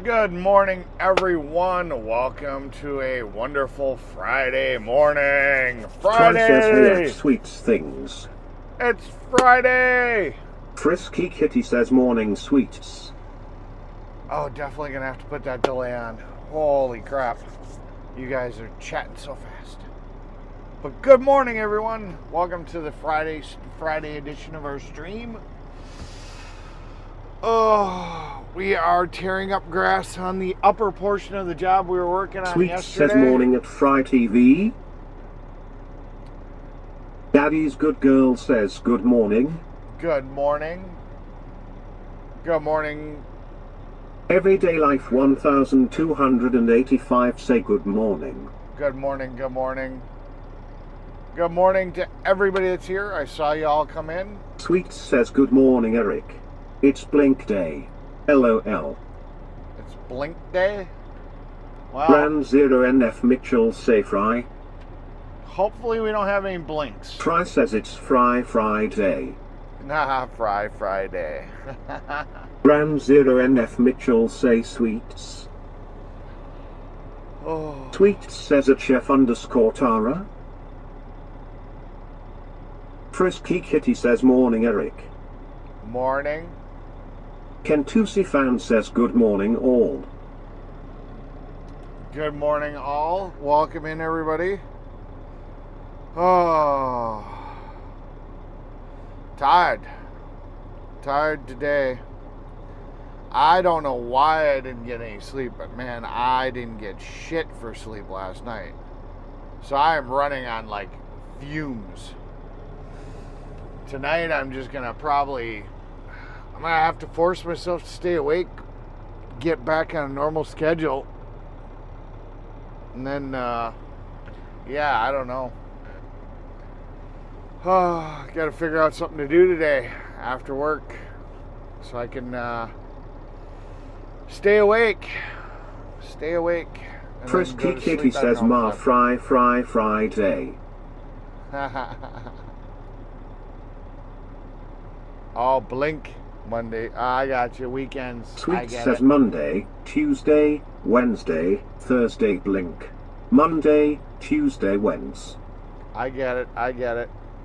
Good morning, everyone. Welcome to a wonderful Friday morning. Try says hey Friday! at sweets things. It's Friday! Frisky Kitty says morning sweets. Oh, definitely gonna have to put that delay on. Holy crap. You guys are chatting so fast. But good morning, everyone. Welcome to the Friday edition of our stream. Oh, we are tearing up grass on the upper portion of the job we were working on Sweets yesterday. says morning at Fry TV. Daddy's good girl says good morning. Good morning. Good morning. Everyday Life 1285 say good morning. Good morning. Good morning. Good morning to everybody that's here. I saw you all come in. Sweets says good morning Eric. It's blink day. LOL. It's blink day. Wow. Brand 0 NF Mitchell say fry. Hopefully we don't have any blinks. Fry says it's Fry Friday. Nah, Friday. Brand 0 NF Mitchell say sweets. Oh. Sweets says at chef_Tara. Frisky Kitty says morning Eric. Morning. Kentusi fan says good morning all. Good morning, all. Welcome in, everybody. Oh. Tired today. I don't know why I didn't get any sleep, but man, I didn't get shit for sleep last night. So I am running on like fumes. Tonight I'm just gonna I'm gonna have to force myself to stay awake, get back on a normal schedule, and then yeah, I don't know. Oh, gotta figure out something to do today after work so I can stay awake. Frisky Kitty says Ma Friday. Oh, blink Monday. I got you. Weekends. Sweet says Monday, Tuesday, Wednesday, Thursday blink. Monday, Tuesday, Wednesday. I get it.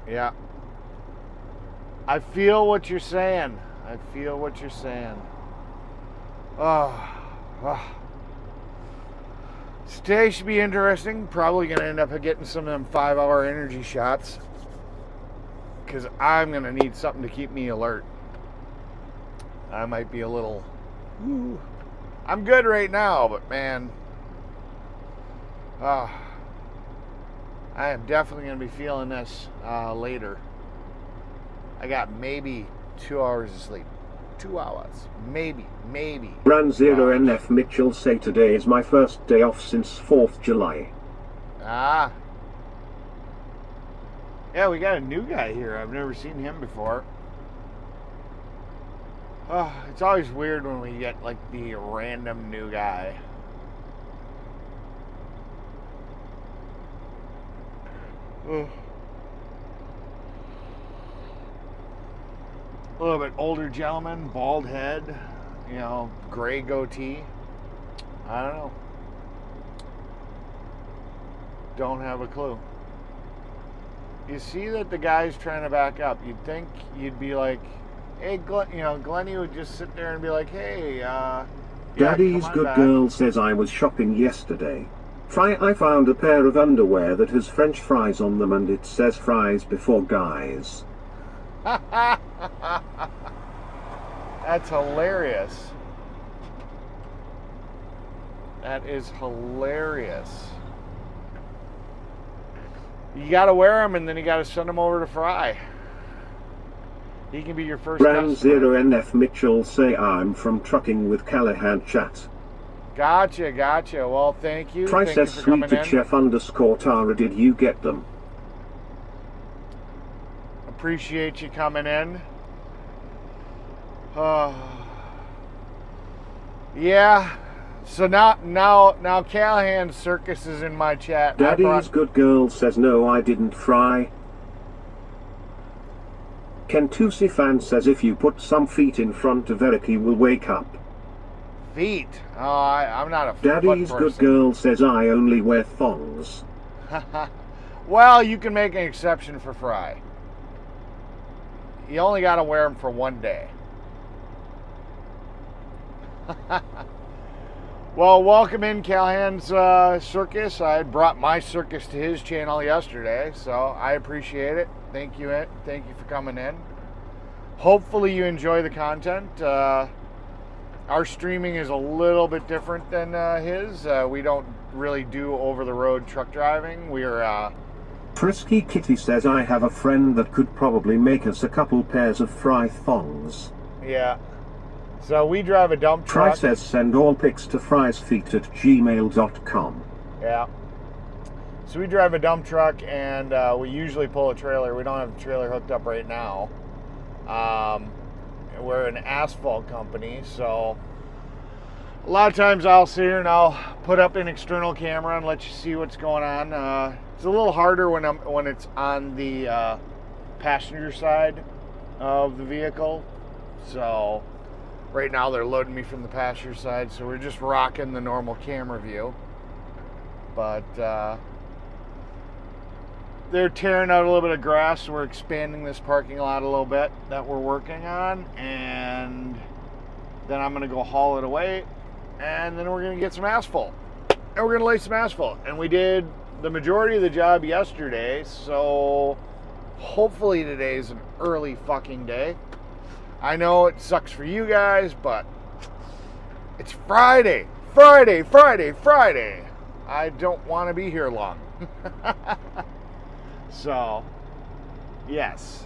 Yeah. I feel what you're saying. Oh. Today should be interesting. Probably going to end up getting some of them 5-hour energy shots. Because I'm going to need something to keep me alert. I might be a little... I'm good right now, but man... I am definitely going to be feeling this later. I got maybe 2 hours of sleep. 2 hours. Maybe. Brand 0 NF Mitchell say today is my first day off since 4th July. Ah. Yeah, we got a new guy here. I've never seen him before. It's always weird when we get like the random new guy. A little bit older gentleman, bald head, gray goatee. I don't know. Don't have a clue. You see that the guy's trying to back up. You'd think you'd be like, hey, Glennie would just sit there and be like, hey, Daddy's good back. girl says I was shopping yesterday. I found a pair of underwear that has French fries on them and it says fries before guys. That's hilarious. That is hilarious. You gotta wear them and then you gotta send them over to Fry. He can be your first Brand customer. 0 NF Mitchell say I'm from Trucking with Callahan chat. Gotcha. Well, thank you. Try Thank says you for sweet coming to in. chef_Tara, did you get them? Appreciate you coming in. Yeah. So now Callahan's circus is in my chat. Daddy's good girl says no, I didn't fry. Kentusi fan says if you put some feet in front of Eric he will wake up. feet. Oh, I'm not a Daddy's foot good person. girl says I only wear thongs. Well, you can make an exception for Fry. You only got to wear them for one day. Well, welcome in Callahan's circus. I brought my circus to his channel yesterday, so I appreciate it. Thank you for coming in. Hopefully you enjoy the content. Our streaming is a little bit different than his. We don't really do over-the-road truck driving. We're Frisky Kitty says I have a friend that could probably make us a couple pairs of Fry thongs. yeah. So we drive a dump Fry truck. says send all pics to frysfeet@gmail.com. Yeah. So we drive a dump truck, and we usually pull a trailer. We don't have a trailer hooked up right now. We're an asphalt company, so a lot of times I'll sit here and I'll put up an external camera and let you see what's going on. It's a little harder when it's on the passenger side of the vehicle. So right now they're loading me from the passenger side, so we're just rocking the normal camera view. But they're tearing out a little bit of grass, so we're expanding this parking lot a little bit that we're working on, and then I'm going to go haul it away, and then we're going to get some asphalt, and we're going to lay some asphalt. And we did the majority of the job yesterday, so hopefully today is an early fucking day. I know it sucks for you guys, but it's Friday. I don't want to be here long. So, yes,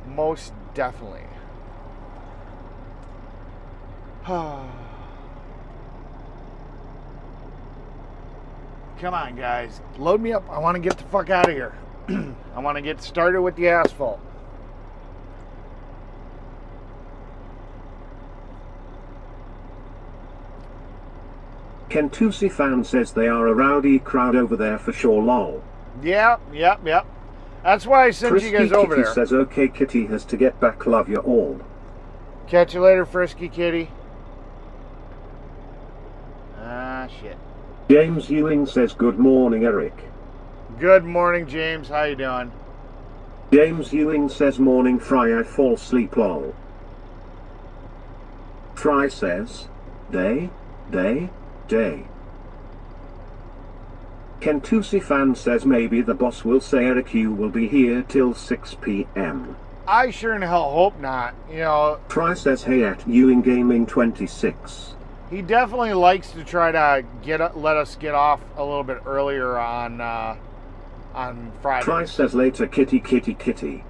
most definitely. Come on, guys. Load me up. I want to get the fuck out of here. I want to get started with the asphalt. Kentusi fan says they are a rowdy crowd over there for sure lol. Yep. That's why I sent Frisky you guys over Kitty there. says okay Kitty has to get back, love you all. Catch you later, Frisky Kitty. Ah, shit. James Ewing says good morning Eric. Good morning, James. How you doing? James Ewing says morning Fry, I fall asleep lol. Fry says day. Kentusi fan says maybe the boss will say Eric you will be here till 6 p.m. I sure in hell hope not. You know, Fry says hey at Ewing Gaming 26. he definitely likes to try to let us get off a little bit earlier on Friday. Fry says later kitty.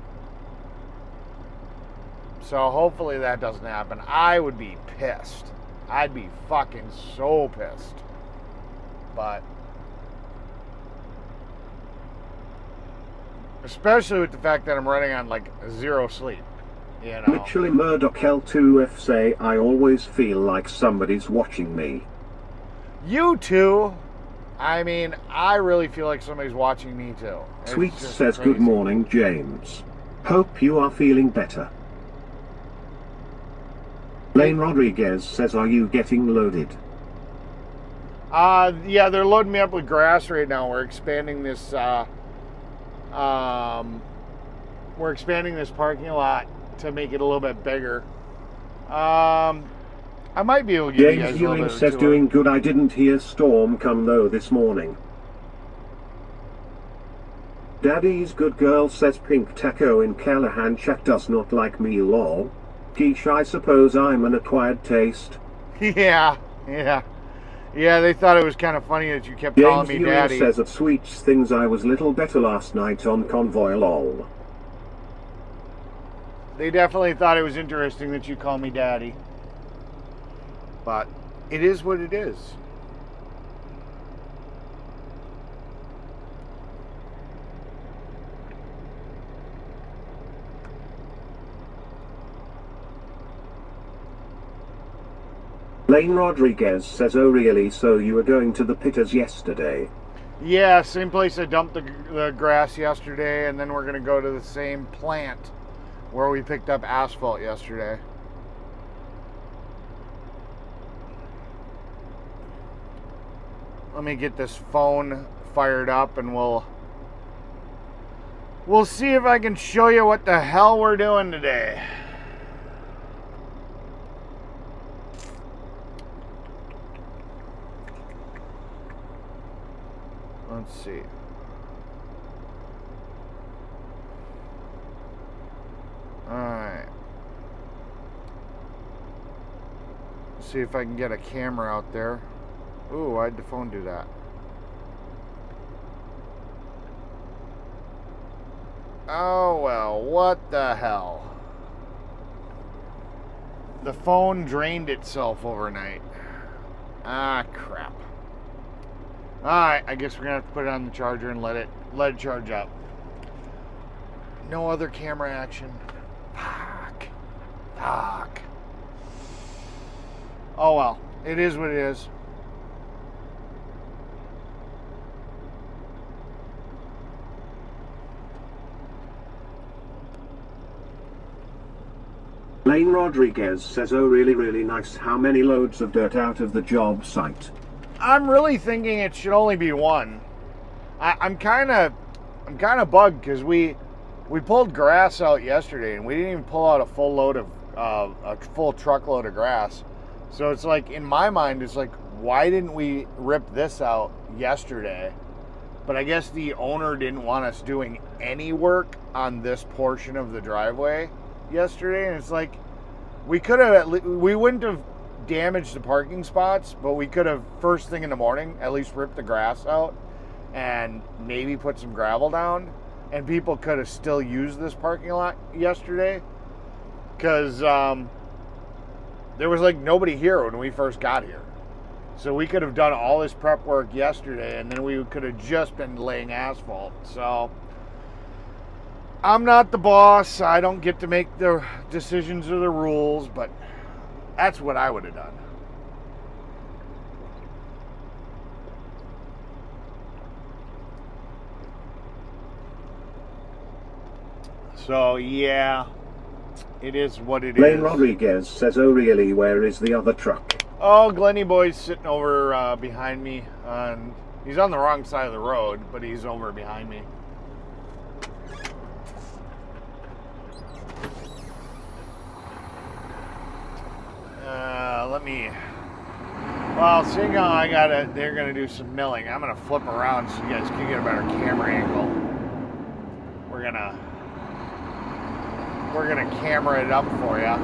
So hopefully that doesn't happen. I would be pissed. I'd be fucking so pissed. But especially with the fact that I'm running on like zero sleep, you know. Mitchell Murdoch L2F say I always feel like somebody's watching me. You too. I mean, I really feel like somebody's watching me too. It's Sweet just says crazy. good morning James. Hope you are feeling better. Lane Rodriguez says are you getting loaded? Yeah, they're loading me up with grass right now. We're expanding this parking lot to make it a little bit bigger. I might be able to give you guys James a little Ewing bit of a says tour. doing good. I didn't hear storm come though this morning. Daddy's good girl says pink taco in Callahan chat does not like me lol. Geesh, I suppose I'm an acquired taste. Yeah, they thought it was kind of funny that you kept calling James me Ewing daddy. says of sweets things I was little better last night on convoy lol. They definitely thought it was interesting that you call me daddy. But it is what it is. Lane Rodriguez says oh really, so you were going to the pitters yesterday? Yeah, same place I dumped the grass yesterday, and then we're going to go to the same plant where we picked up asphalt yesterday. Let me get this phone fired up and we'll see if I can show you what the hell we're doing today. Let's see. Alright. See if I can get a camera out there. Ooh, why'd the phone do that? Oh, well, what the hell? The phone drained itself overnight. Ah, crap. Alright, I guess we're gonna have to put it on the charger and let it charge up. No other camera action. Fuck. Oh well, it is what it is. Lane Rodriguez says, oh really nice. How many loads of dirt out of the job site? I'm really thinking it should only be one. I'm kind of bugged because we pulled grass out yesterday and we didn't even pull out a full load of a full truckload of grass. So it's like, in my mind, it's like, why didn't we rip this out yesterday? But I guess the owner didn't want us doing any work on this portion of the driveway yesterday, and it's like, we wouldn't have damaged the parking spots, but we could have, first thing in the morning, at least ripped the grass out and maybe put some gravel down, and people could have still used this parking lot yesterday, because there was like nobody here when we first got here. So we could have done all this prep work yesterday, and then we could have just been laying asphalt. So I'm not the boss. I don't get to make the decisions or the rules, but that's what I would have done. So yeah, it is what it is. Lane Rodriguez says, oh really, where is the other truck? Oh, Glenny Boy's sitting over behind me. He's on the wrong side of the road, but he's over behind me. Well, seeing how they're gonna do some milling, I'm gonna flip around so you guys can get a better camera angle. We're gonna camera it up for you.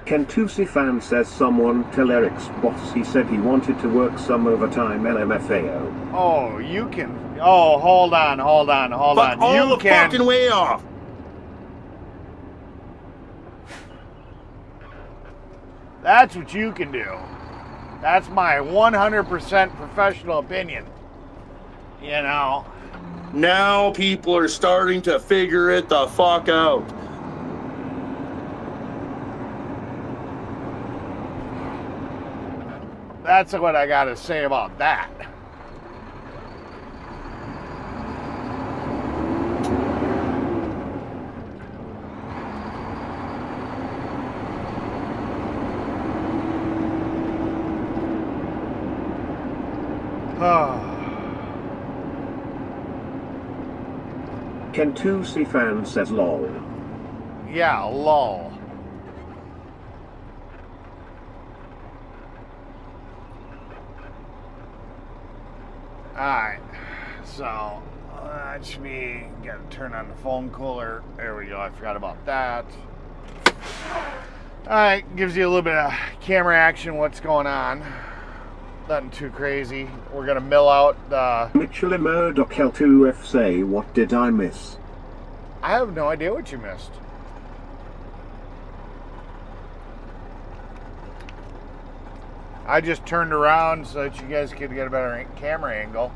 Kentusi fan says, someone tell Eric's boss he said he wanted to work some overtime LMFAO. Oh, you can. Oh, hold on. Fuck all You the can. fucking way off. That's what you can do. That's my 100% professional opinion. You know. Now people are starting to figure it the fuck out. That's what I gotta say about that. Kentusi fan says, lol. Yeah, lol. Alright, so that should be, gotta turn on the phone cooler. There we go, I forgot about that. Alright, gives you a little bit of camera action, what's going on. Nothing too crazy. We're gonna mill out the... Mitchell Murdoch L2F say, what did I miss? I have no idea what you missed. I just turned around so that you guys could get a better camera angle.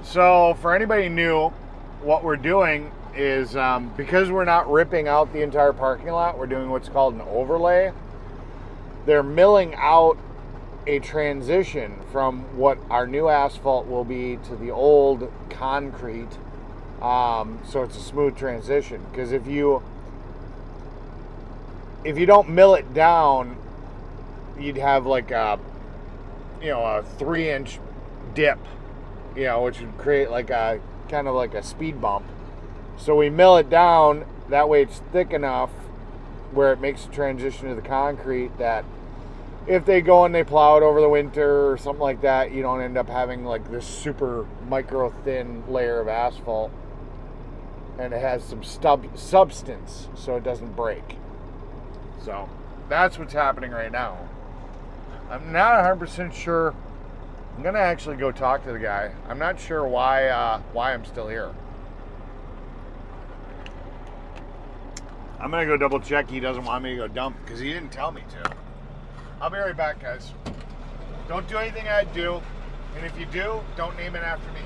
So, for anybody new, what we're doing is, because we're not ripping out the entire parking lot, we're doing what's called an overlay. They're milling out a transition from what our new asphalt will be to the old concrete. So it's a smooth transition. Because if you if you don't mill it down, you'd have like a 3-inch dip, which would create like a kind of like a speed bump. So we mill it down, that way it's thick enough where it makes the transition to the concrete that if they go and they plow it over the winter or something like that, you don't end up having like this super micro thin layer of asphalt, and it has some substance so it doesn't break. So that's what's happening right now. I'm not 100% sure. I'm gonna actually go talk to the guy. I'm not sure why I'm still here. I'm gonna go double check he doesn't want me to go dump, because he didn't tell me to. I'll be right back, guys. Don't do anything I'd do, and if you do, don't name it after me.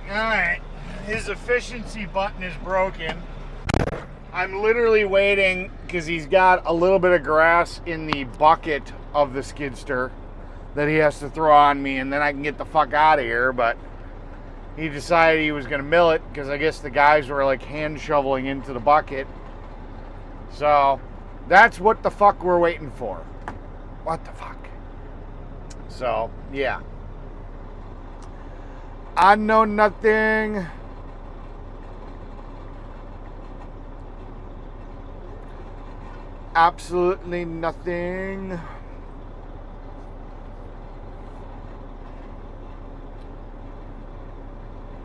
Alright, his efficiency button is broken. I'm literally waiting because he's got a little bit of grass in the bucket of the skidster that he has to throw on me, and then I can get the fuck out of here. But he decided he was going to mill it because I guess the guys were like hand shoveling into the bucket. So that's what the fuck we're waiting for. What the fuck? So, yeah. I know nothing. Absolutely nothing.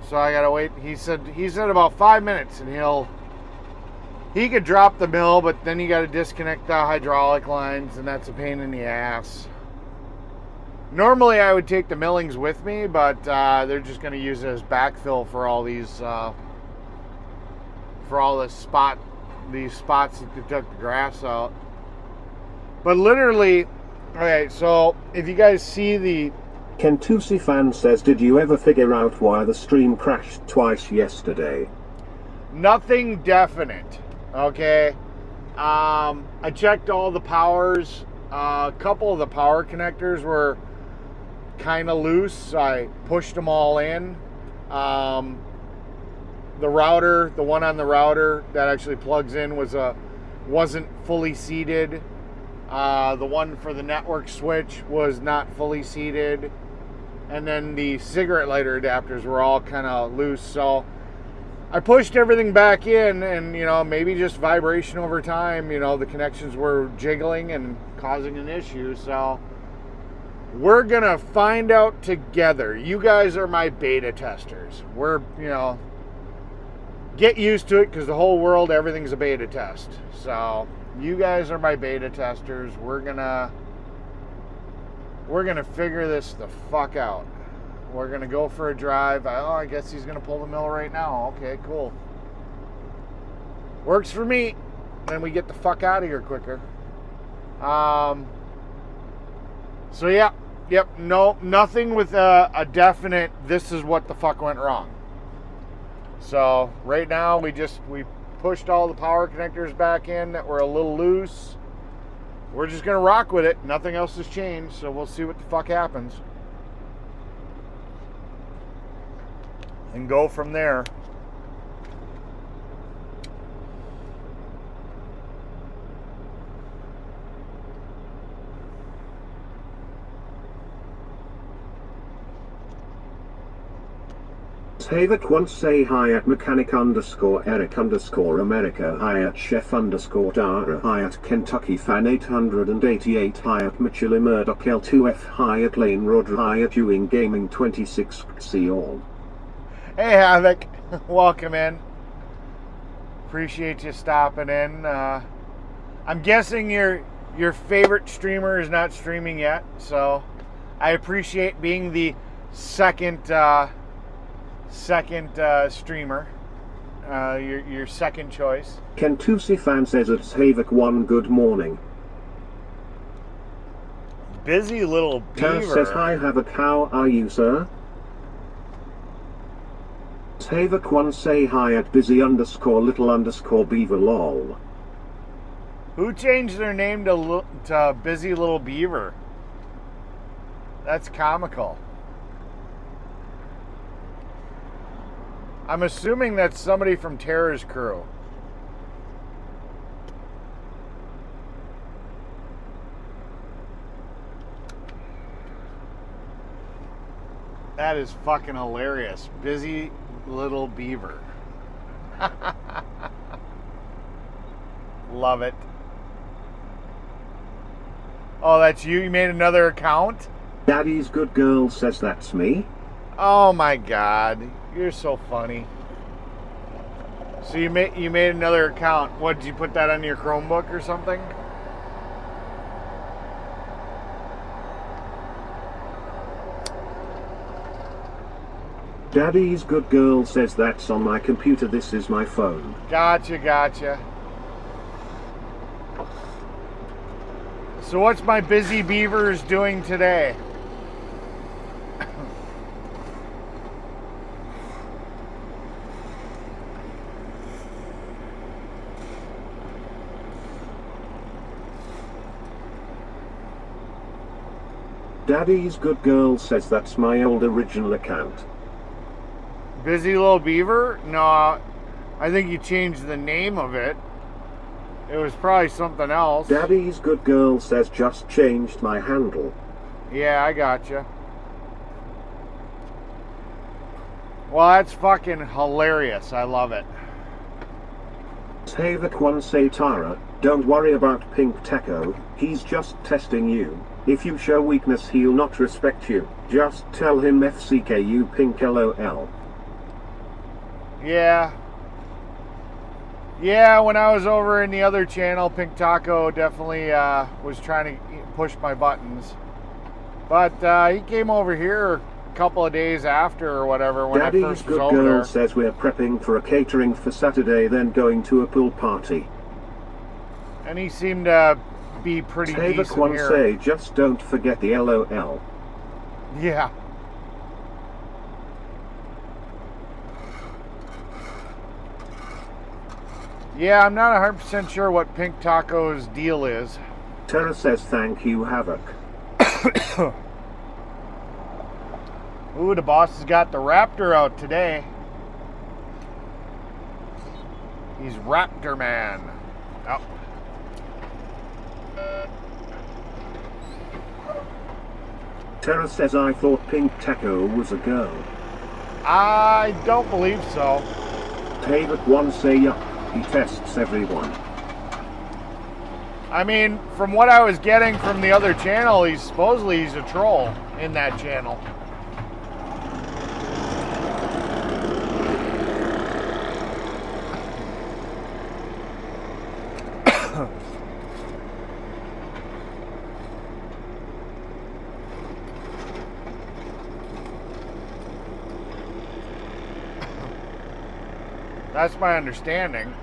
So I gotta wait. He said about 5 minutes, and he could drop the mill, but then you gotta disconnect the hydraulic lines, and that's a pain in the ass. Normally I would take the millings with me, but they're just going to use it as backfill for all these, for all these spots that they took the grass out. But literally, okay, so if you guys see the... Kentusi fan says, did you ever figure out why the stream crashed twice yesterday? Nothing definite, okay? I checked all the powers. A couple of the power connectors were kind of loose. I pushed them all in. The router, the one on the router that actually plugs in wasn't fully seated. The one for the network switch was not fully seated. And then the cigarette lighter adapters were all kind of loose. So I pushed everything back in, and maybe just vibration over time, the connections were jiggling and causing an issue. So we're gonna find out together. You guys are my beta testers. We're, get used to it, because the whole world, everything's a beta test. So you guys are my beta testers. We're gonna figure this the fuck out. We're gonna go for a drive. I guess he's gonna pull the mill right now. Okay, cool. Works for me. Then we get the fuck out of here quicker. So yeah, yep, no, nothing with a definite, this is what the fuck went wrong. So right now we pushed all the power connectors back in that were a little loose. We're just gonna rock with it. Nothing else has changed, so we'll see what the fuck happens. And go from there. Havok once say hi at mechanic _ Eric _ America, hi at chef _ Dara, hi at Kentucky fan 888, hi at Mitchell Murdoch L2F, hi at Lane Rodra, hi at Ewing Gaming 26. See all. Hey Havoc, welcome in. Appreciate you stopping in. I'm guessing your favorite streamer is not streaming yet, so I appreciate being the second streamer, your second choice. Kentucky fan says it's Havok 1 good morning. Busy little beaver. Taz says hi Havok, how are you sir? Havok 1 say hi at busy _ little _ beaver lol. Who changed their name to Busy Little Beaver? That's comical. I'm assuming that's somebody from Terror's crew. That is fucking hilarious. Busy Little Beaver. Love it. Oh, that's you? You made another account? Daddy's good girl says that's me. Oh my god. You're so funny. So you made another account. What, did you put that on your Chromebook or something? Daddy's good girl says that's on my computer, this is my phone. Gotcha. So what's my busy beavers doing today? Daddy's good girl says that's my old original account. Busy Little Beaver? No, I think you changed the name of it. It was probably something else. Daddy's good girl says just changed my handle. Yeah, I gotcha. Well, that's fucking hilarious. I love it. Havok 1 say Tara, don't worry about Pink Taco, he's just testing you. If you show weakness he'll not respect you. Just tell him FCKU Pink LOL. Yeah, when I was over in the other channel, Pink Taco definitely was trying to push my buttons. But he came over here a couple of days after or whatever when Daddy's I first was good over girl there. says we're prepping for a catering for Saturday, then going to a pool party. And he seemed to be pretty Havok decent 1 here. say just don't forget the LOL. Yeah. Yeah, I'm not 100% sure what Pink Taco's deal is. Tara says thank you Havok. Ooh, the boss has got the Raptor out today. He's Raptor Man. Oh. Tara says I thought Pink Taco was a girl. I don't believe so. Havok 1 say yup, he tests everyone. I mean, from what I was getting from the other channel, he's a troll in that channel. That's my understanding.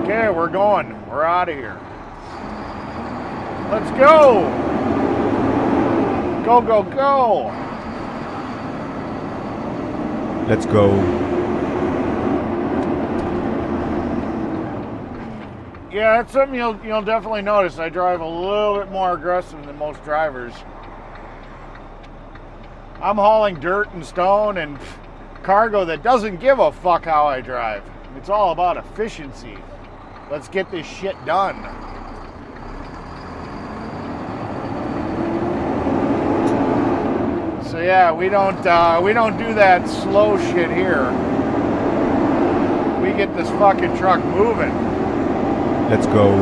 Okay, we're going. We're out of here. Let's go! Go, go, go! Let's go. Yeah, that's something you'll definitely notice. I drive a little bit more aggressive than most drivers. I'm hauling dirt and stone and cargo that doesn't give a fuck how I drive. It's all about efficiency. Let's get this shit done. So yeah, we don't do that slow shit here. We get this fucking truck moving. Let's go.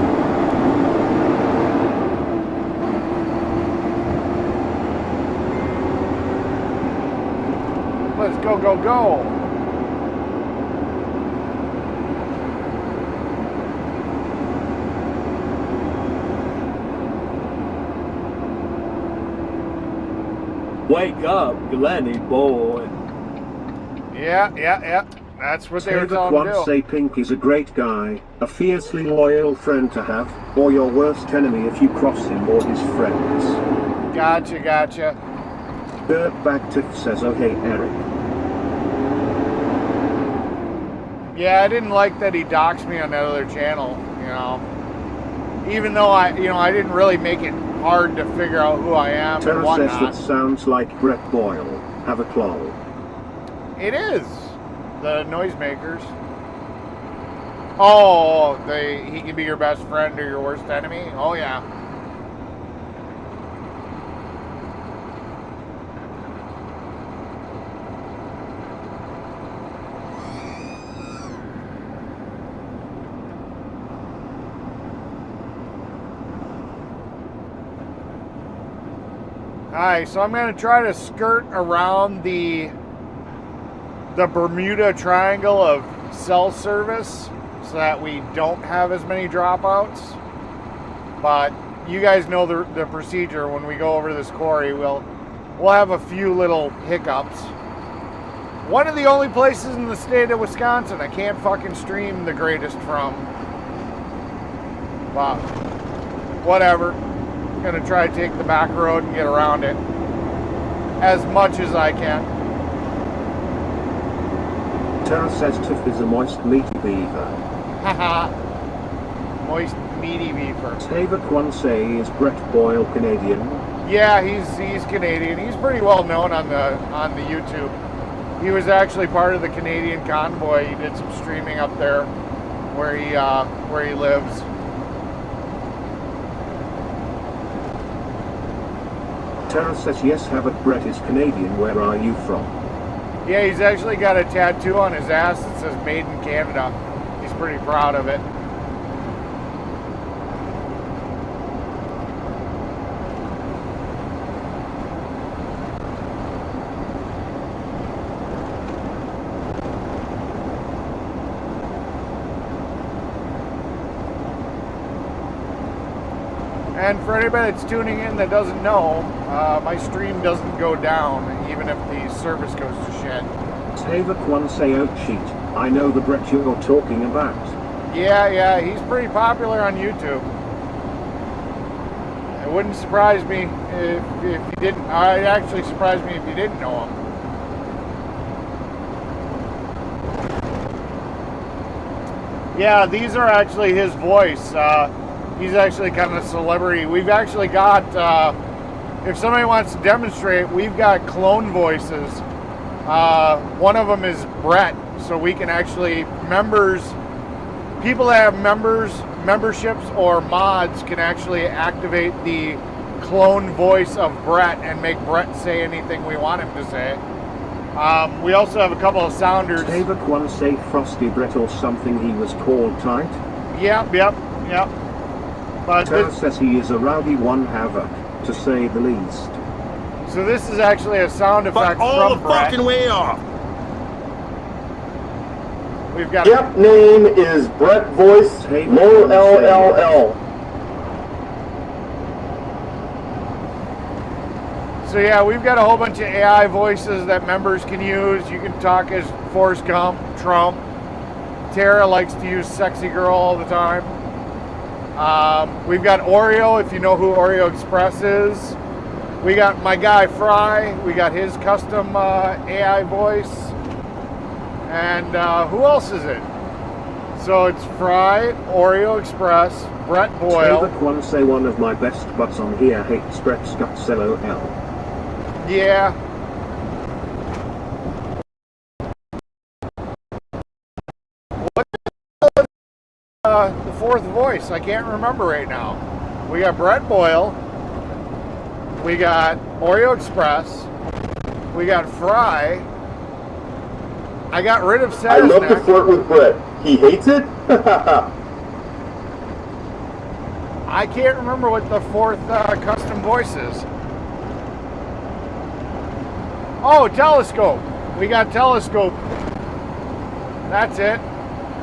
Let's go, go, go. Wake up, Glenny boy. Yeah. That's what they were Tavok telling me to once do. say Pink is a great guy, a fiercely loyal friend to have, or your worst enemy if you cross him or his friends. Gotcha. Dirtbag Tiff says, oh hey Eric. Yeah, I didn't like that he doxed me on that other channel, you know. Even though I didn't really make it hard to figure out who I am and Tara says that whatnot. sounds like Brett Boyle. Have a claw. It is. The noisemakers. Oh, he can be your best friend or your worst enemy? Oh, yeah. Alright, so I'm going to try to skirt around the Bermuda Triangle of cell service so that we don't have as many dropouts. But you guys know the procedure. When we go over this quarry, we'll have a few little hiccups. One of the only places in the state of Wisconsin I can't fucking stream the greatest from. But whatever. I'm gonna try to take the back road and get around it as much as I can. Tara says Tiff is a moist meaty beaver. Haha. Moist meaty beaver. Tavok once say is Brett Boyle Canadian. Yeah, he's Canadian. He's pretty well known on the YouTube. He was actually part of the Canadian convoy. He did some streaming up there where he lives. Tara says yes, Havok Brett is Canadian. Where are you from? Yeah, he's actually got a tattoo on his ass that says Made in Canada. He's pretty proud of it. And for anybody that's tuning in that doesn't know, my stream doesn't go down even if the service goes to shit. Tavok once say oh cheat. I know the Brett you're talking about. Yeah, he's pretty popular on YouTube. It wouldn't surprise me if you didn't. It actually surprised me if you didn't know him. Yeah, these are actually his voice. He's actually kind of a celebrity. We've actually got, if somebody wants to demonstrate, we've got clone voices. One of them is Brett, so we can actually, people that have memberships or mods can actually activate the clone voice of Brett and make Brett say anything we want him to say. We also have a couple of sounders. Tavok once say Frosty Brett or something he was called tight. Yep. But Tara says he is a rowdy one Havok, to say the least. so this is actually a sound effect Fuck all from the Brett. fucking way off. We've got Yep, name is Brett Voice, Lowell LLL. So yeah, we've got a whole bunch of AI voices that members can use. You can talk as Forrest Gump, Trump. Tara likes to use sexy girl all the time. We've got Oreo, if you know who Oreo Express is. We got my guy Fry. We got his custom AI voice. And who else is it? So it's Fry, Oreo Express, Brett Boyle. Tavok once say one of my best butts on here hates Brett's guts LOL. Yeah. fourth voice? I can't remember right now. We got Brett Boyle. We got Oreo Express. We got Fry. I got rid of I love to Saznak. flirt with Brett. He hates it? I can't remember what the fourth custom voice is. Oh, Telescope. We got Telescope. That's it.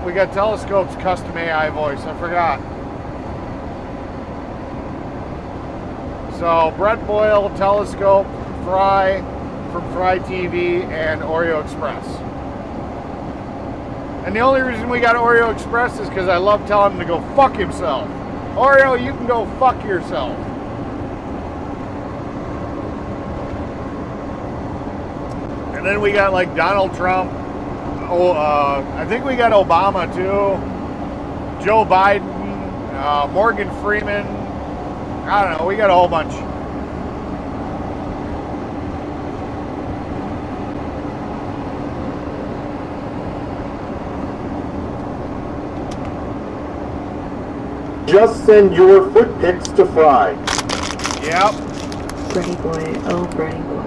We got Telescope's custom AI voice. I forgot. So, Brett Boyle, Telescope, Fry from Fry TV, and Oreo Express. And the only reason we got Oreo Express is because I love telling him to go fuck himself. Oreo, you can go fuck yourself. And then we got like Donald Trump. I think we got Obama too. Joe Biden, Morgan Freeman. I don't know. We got a whole bunch. Just send your foot pics to Fry. Yep. Brady boy, oh Brady boy.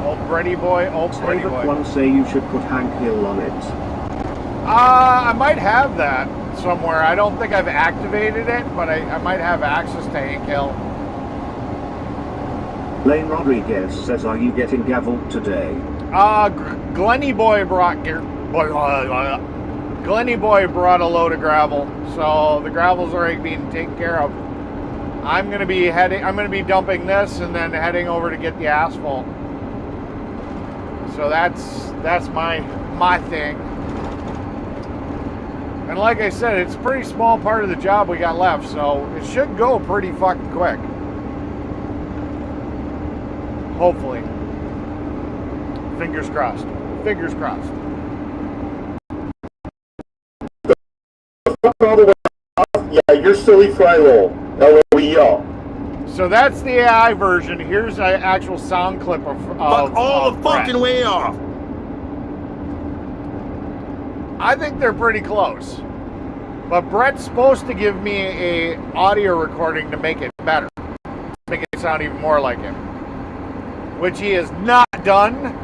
Old Brady boy, old Brady Favorite boy. one say you should put Hank Hill on it. I might have that somewhere. I don't think I've activated it, but I might have access to Hank Hill. Lane Rodriguez says, are you getting gavelled today? Glenny boy brought Glenny boy brought a load of gravel, so the gravel's already being taken care of. I'm gonna be dumping this and then heading over to get the asphalt. So that's my thing. And like I said, it's a pretty small part of the job we got left, so it should go pretty fucking quick. Hopefully. Fingers crossed. Fingers crossed. All the way off. Yeah, you're silly Fry Lowell. LOL. So that's the AI version. Here's an actual sound clip of Fuck all the Brett. fucking way off. I think they're pretty close. But Brett's supposed to give me a audio recording to make it better. Make it sound even more like him. Which he has not done.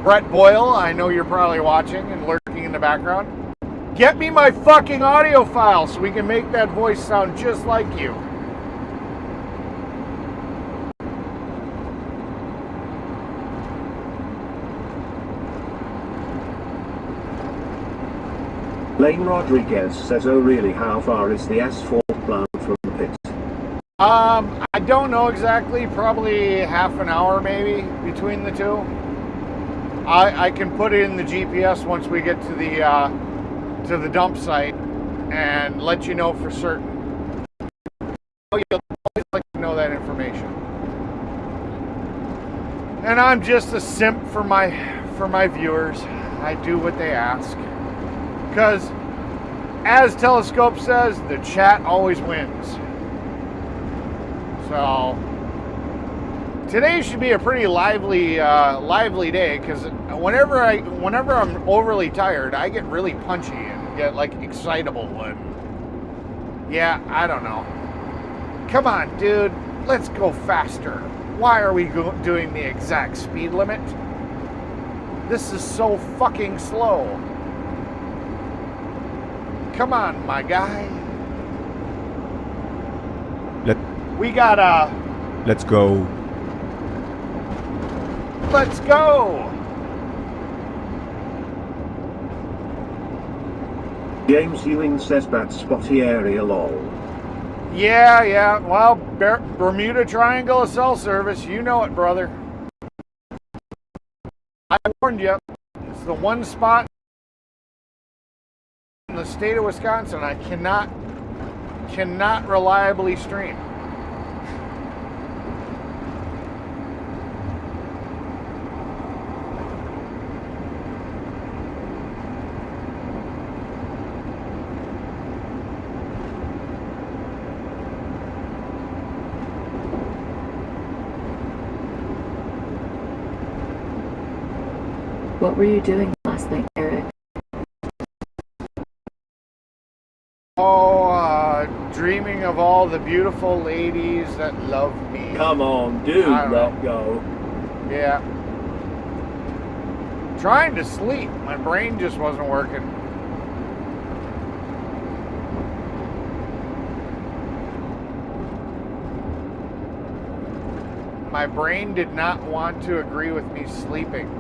Brett Boyle, I know you're probably watching and lurking in the background. Get me my fucking audio file so we can make that voice sound just like you. Lane Rodriguez says, oh really, how far is the asphalt plant from the pit? I don't know exactly, probably half an hour maybe between the two. I can put it in the GPS once we get to the dump site and let you know for certain. You'll always like to know that information. And I'm just a simp for my viewers. I do what they ask. Because, as Telescope says, the chat always wins. So, today should be a pretty lively day. Because whenever I'm overly tired, I get really punchy and get like excitable. And yeah, I don't know. Come on, dude, let's go faster. Why are we doing the exact speed limit? This is so fucking slow. Come on, my guy. We got Let's go. Let's go. James Ewing says, bad spotty area lol. Yeah. Well, Bermuda Triangle of cell service. You know it, brother. I warned you. It's the one spot in the state of Wisconsin I cannot reliably stream. What were you doing last night, Eric? Dreaming of all the beautiful ladies that love me. Come on, dude, I don't let know. go. Yeah. Trying to sleep. My brain just wasn't working. My brain did not want to agree with me sleeping.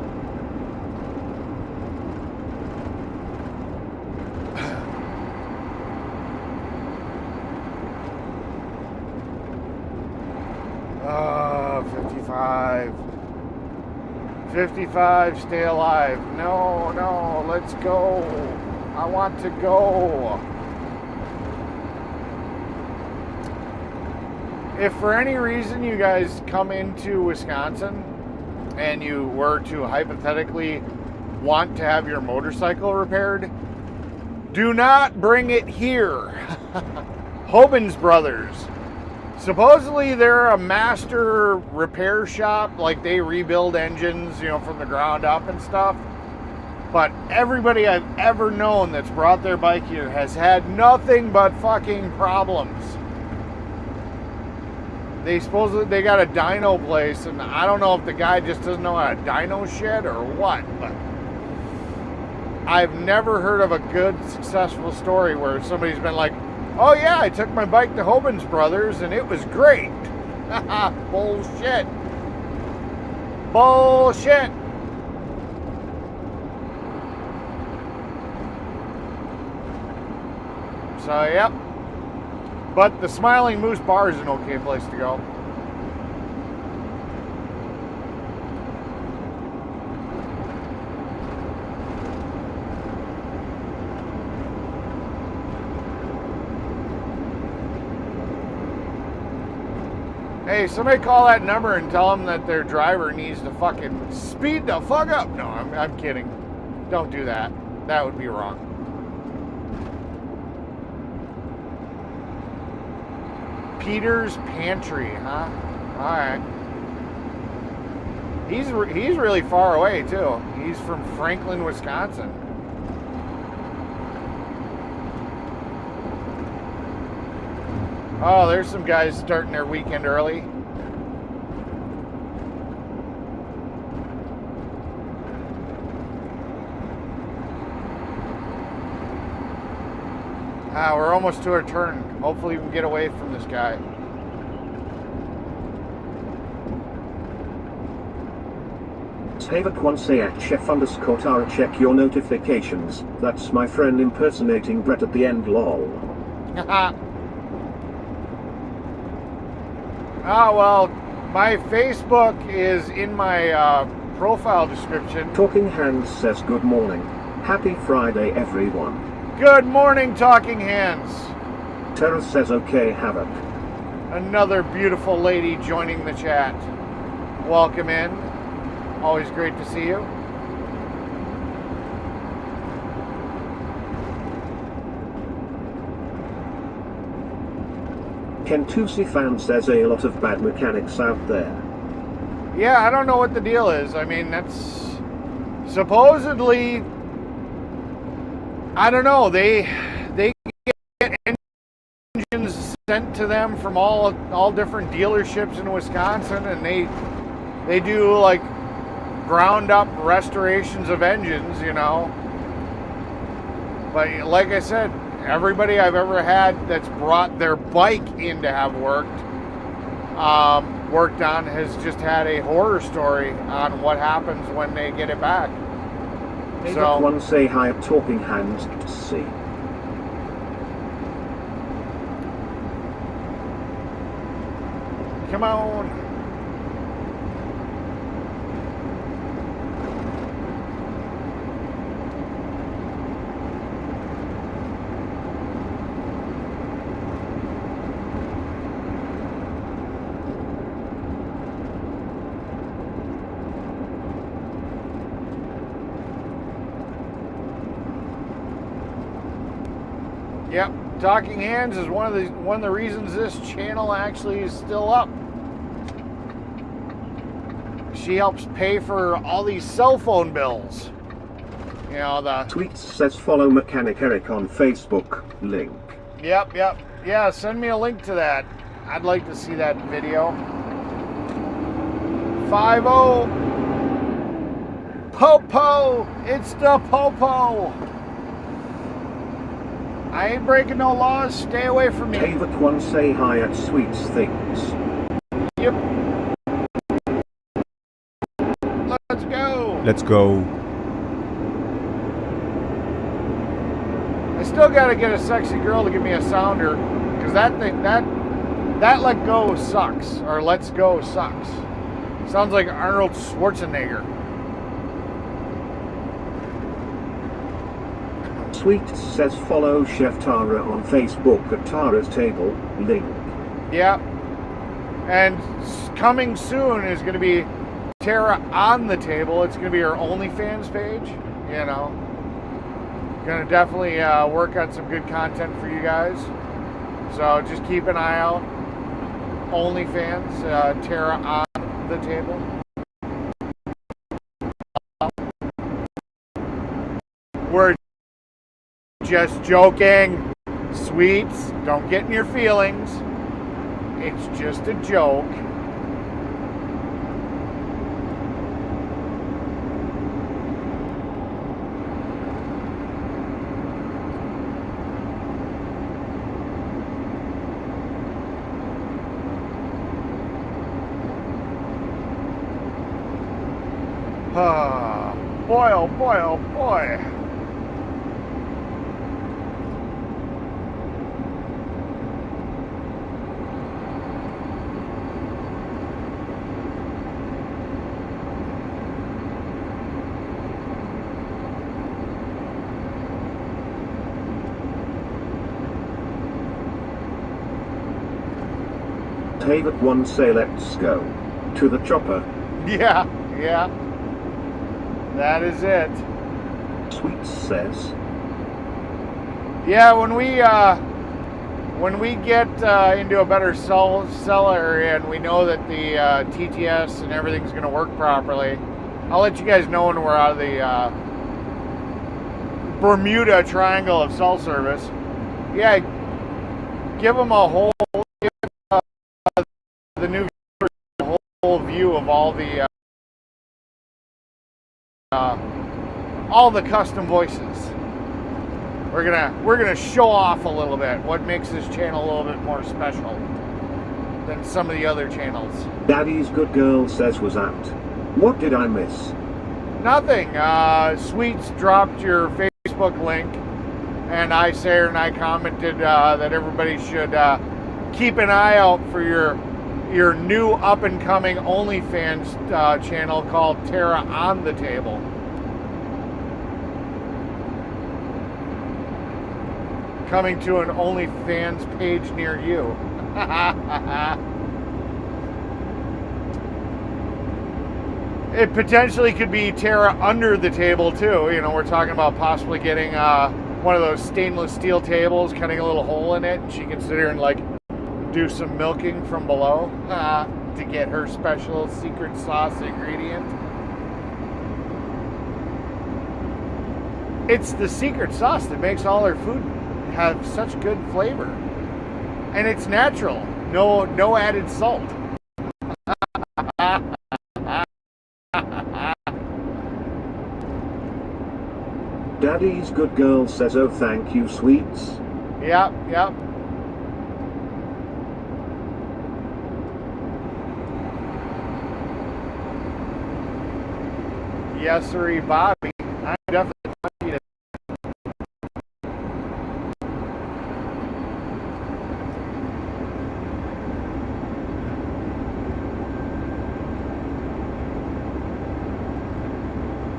Oh, 55. 55, stay alive. No, no, let's go. I want to go. If for any reason you guys come into Wisconsin and you were to hypothetically want to have your motorcycle repaired, do not bring it here. Hobbins Brothers. Supposedly they're a master repair shop, like they rebuild engines, you know, from the ground up and stuff. But everybody I've ever known that's brought their bike here has had nothing but fucking problems. They supposedly they got a dyno place, and I don't know if the guy just doesn't know how to dyno shit or what, but I've never heard of a good, successful story where somebody's been like, oh yeah, I took my bike to Hobbins Brothers and it was great. Bullshit. Bullshit. So, yep. But the Smiling Moose Bar is an okay place to go. Hey, somebody call that number and tell them that their driver needs to fucking speed the fuck up. No, I'm kidding. Don't do that. That would be wrong. Peter's Pantry, huh? All right. He's really far away too. He's from Franklin, Wisconsin. Oh, there's some guys starting their weekend early. We're almost to our turn. Hopefully we can get away from this guy. Savakwanse at chef_Tara, check your notifications. That's my friend impersonating Brett at the end, lol. Well, my Facebook is in my profile description. Talking Hands says good morning. Happy Friday, everyone. Good morning, Talking Hands. Tara says okay, Havoc. Another beautiful lady joining the chat. Welcome in. Always great to see you. Kentucky fan says a lot of bad mechanics out there. Yeah, I don't know what the deal is. I mean, that's supposedly, I don't know, they get engines sent to them from all different dealerships in Wisconsin, and they do like ground up restorations of engines, you know. But like I said, everybody I've ever had that's brought their bike in to have worked on has just had a horror story on what happens when they get it back. So one say hi at Talking Hands to see. come on. Yep, Talking Hands is one of the reasons this channel actually is still up. She helps pay for all these cell phone bills. You know, the Tweets says follow Mechanic Eric on Facebook. Link. Yep. Yeah, send me a link to that. I'd like to see that video. 5-0. Popo. It's the Popo. I ain't breaking no laws. Stay away from me. David one say hi at Sweets Things. Yep. Let's go. Let's go. I still got to get a sexy girl to give me a sounder, because that thing, that let go sucks, or let's go sucks. Sounds like Arnold Schwarzenegger. Sweet says follow Chef Tara on Facebook at Tara's Table, link. Yeah. And coming soon is going to be Tara on the Table. It's going to be her OnlyFans page, you know. Going to definitely work on some good content for you guys. So just keep an eye out. OnlyFans, Tara on the Table. We're just joking. Sweets, don't get in your feelings. It's just a joke. Boy, oh boy, oh boy. David one say let's go to the chopper. Yeah. That is it. Sweet says. Yeah, when we get into a better cell area and we know that the TTS and everything's going to work properly, I'll let you guys know when we're out of the Bermuda Triangle of cell service. Yeah, give them a whole, the new viewers a whole view of all the custom voices. We're gonna show off a little bit what makes this channel a little bit more special than some of the other channels. Daddy's good girl says was at. What did I miss? Nothing. Sweets dropped your Facebook link, and I commented that everybody should keep an eye out for your new up and coming OnlyFans channel called Tara on the Table. Coming to an OnlyFans page near you. It potentially could be Tara under the table too. You know, we're talking about possibly getting one of those stainless steel tables, cutting a little hole in it, and she can sit here and like do some milking from below to get her special secret sauce ingredient. It's the secret sauce that makes all her food have such good flavor, and it's natural. No added salt. Daddy's good girl says oh thank you Sweets. Yep. Yes, sir, Bobby. I'm definitely happy to.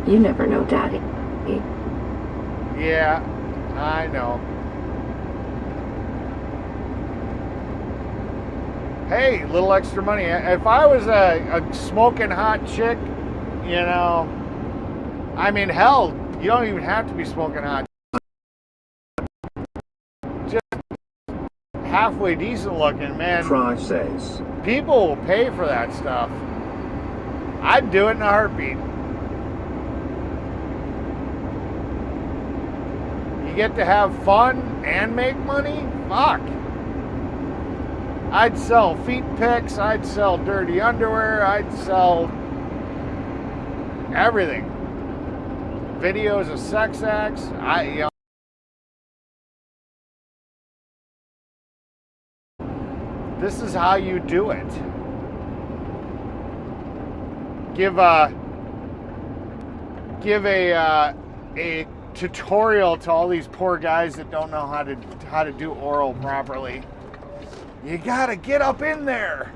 You never know, Daddy. Yeah, I know. Hey, little extra money. If I was a smoking hot chick, you know, I mean, hell, you don't even have to be smoking hot. Just halfway decent looking, man. Try says. People will pay for that stuff. I'd do it in a heartbeat. You get to have fun and make money. Fuck. I'd sell feet pics. I'd sell dirty underwear. I'd sell everything. Videos of sex acts. This is how you do it. Give a tutorial to all these poor guys that don't know how to do oral properly. You gotta get up in there.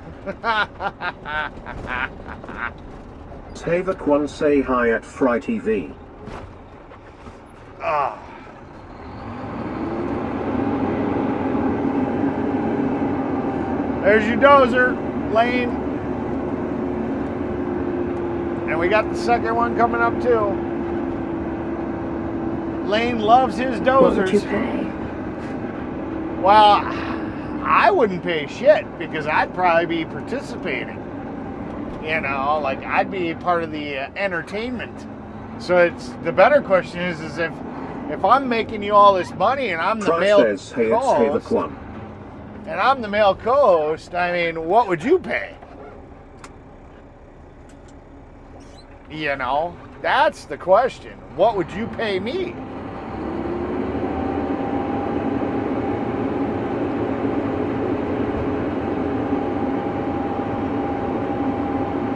Tavok one say hi at Fry TV. Ah. There's your dozer, Lane. And we got the second one coming up too. Lane loves his dozers. What would you pay? Well, I wouldn't pay shit because I'd probably be participating. You know, like I'd be part of the entertainment. So it's the better question is if I'm making you all this money and I'm the Price male says, hey, it's Tavok co-host, one. and I'm the male co-host, I mean, what would you pay? You know, that's the question. What would you pay me?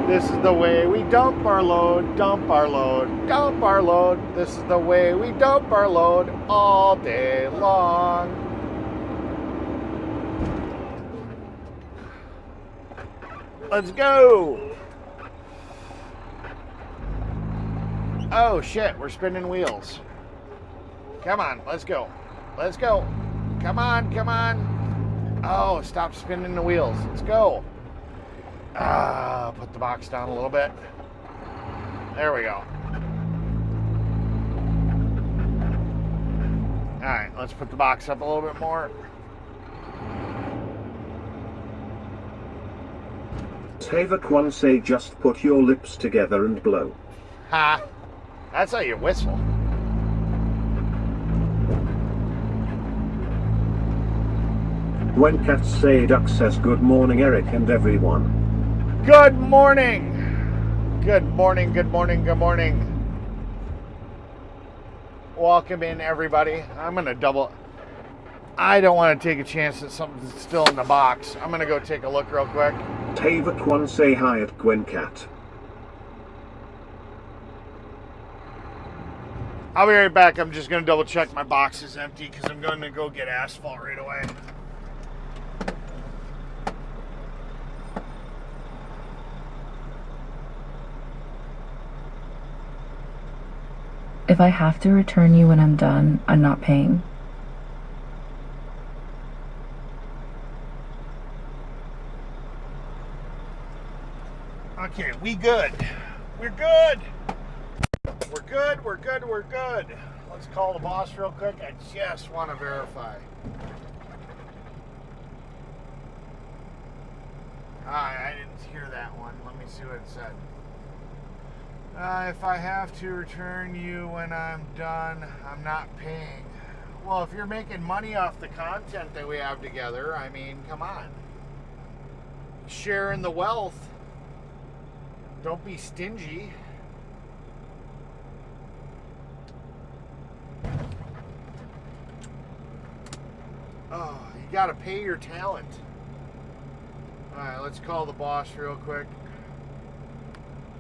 This is the way we dump our load, dump our load, dump our load. This is the way we dump our load all day long. Let's go. Oh shit, we're spinning wheels. Come on, let's go. Let's go. Come on, come on. Oh, stop spinning the wheels. Let's go. Put the box down a little bit. There we go. Alright, let's put the box up a little bit more. Tavok one say just put your lips together and blow. Ha! That's how you whistle. When cats say duck says good morning Eric and everyone. Good morning! Good morning, good morning, good morning. Welcome in, everybody. I'm going to double... I don't want to take a chance that something's still in the box. I'm going to go take a look real quick. Tavok one say hi at Gwen Cat. I'll be right back. I'm just going to double check my box is empty because I'm going to go get asphalt right away. If I have to return you when I'm done, I'm not paying. Okay, we good. We're good. We're good, we're good, we're good. Let's call the boss real quick. I just want to verify. I didn't hear that one. Let me see what it said. If I have to return you when I'm done, I'm not paying. Well, if you're making money off the content that we have together, I mean, come on. Sharing the wealth. Don't be stingy. Oh, you gotta pay your talent. Alright, let's call the boss real quick.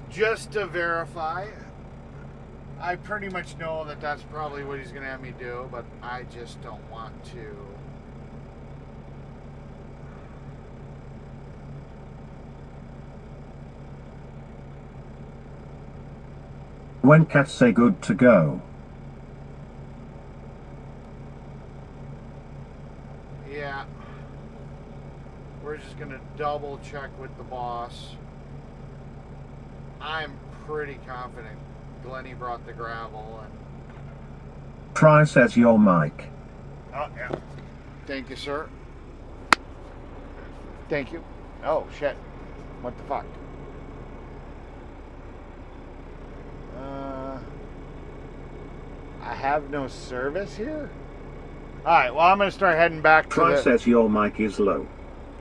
Just to verify. I pretty much know that that's probably what he's gonna have me do, but I just don't want to. When cats say good to go. Yeah. We're just gonna double check with the boss. I'm pretty confident Glennie brought the gravel and... Try says your mic. Oh, yeah. Thank you, sir. Thank you. Oh, shit. What the fuck? I have no service here? Alright, well, I'm going to start heading back to Try the... says your mic is low.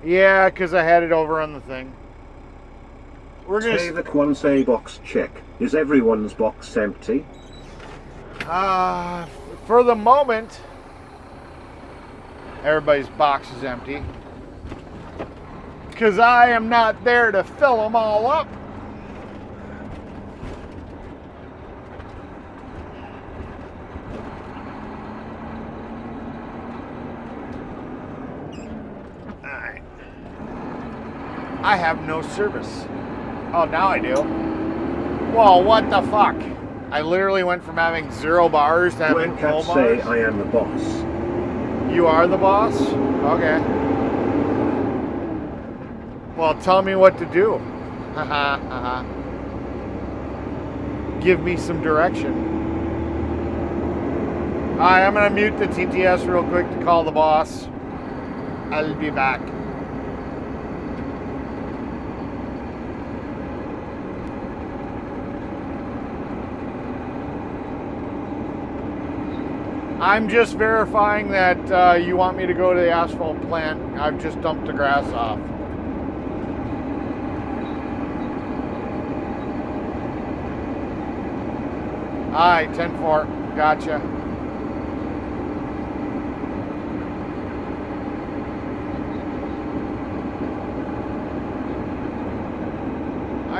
Yeah, because I had it over on the thing. We're going Say to... that one say box check. Is everyone's box empty? For the moment, everybody's box is empty. Because I am not there to fill them all up. Alright. I have no service. Oh, now I do. Whoa, what the fuck? I literally went from having 0 bars to having When full cats say bars. I am the boss. You are the boss? Okay. Well, tell me what to do. Haha, haha. Give me some direction. Alright, I'm gonna mute the TTS real quick to call the boss. I'll be back. I'm just verifying that you want me to go to the asphalt plant. I've just dumped the grass off. Alright, 10-4. Gotcha.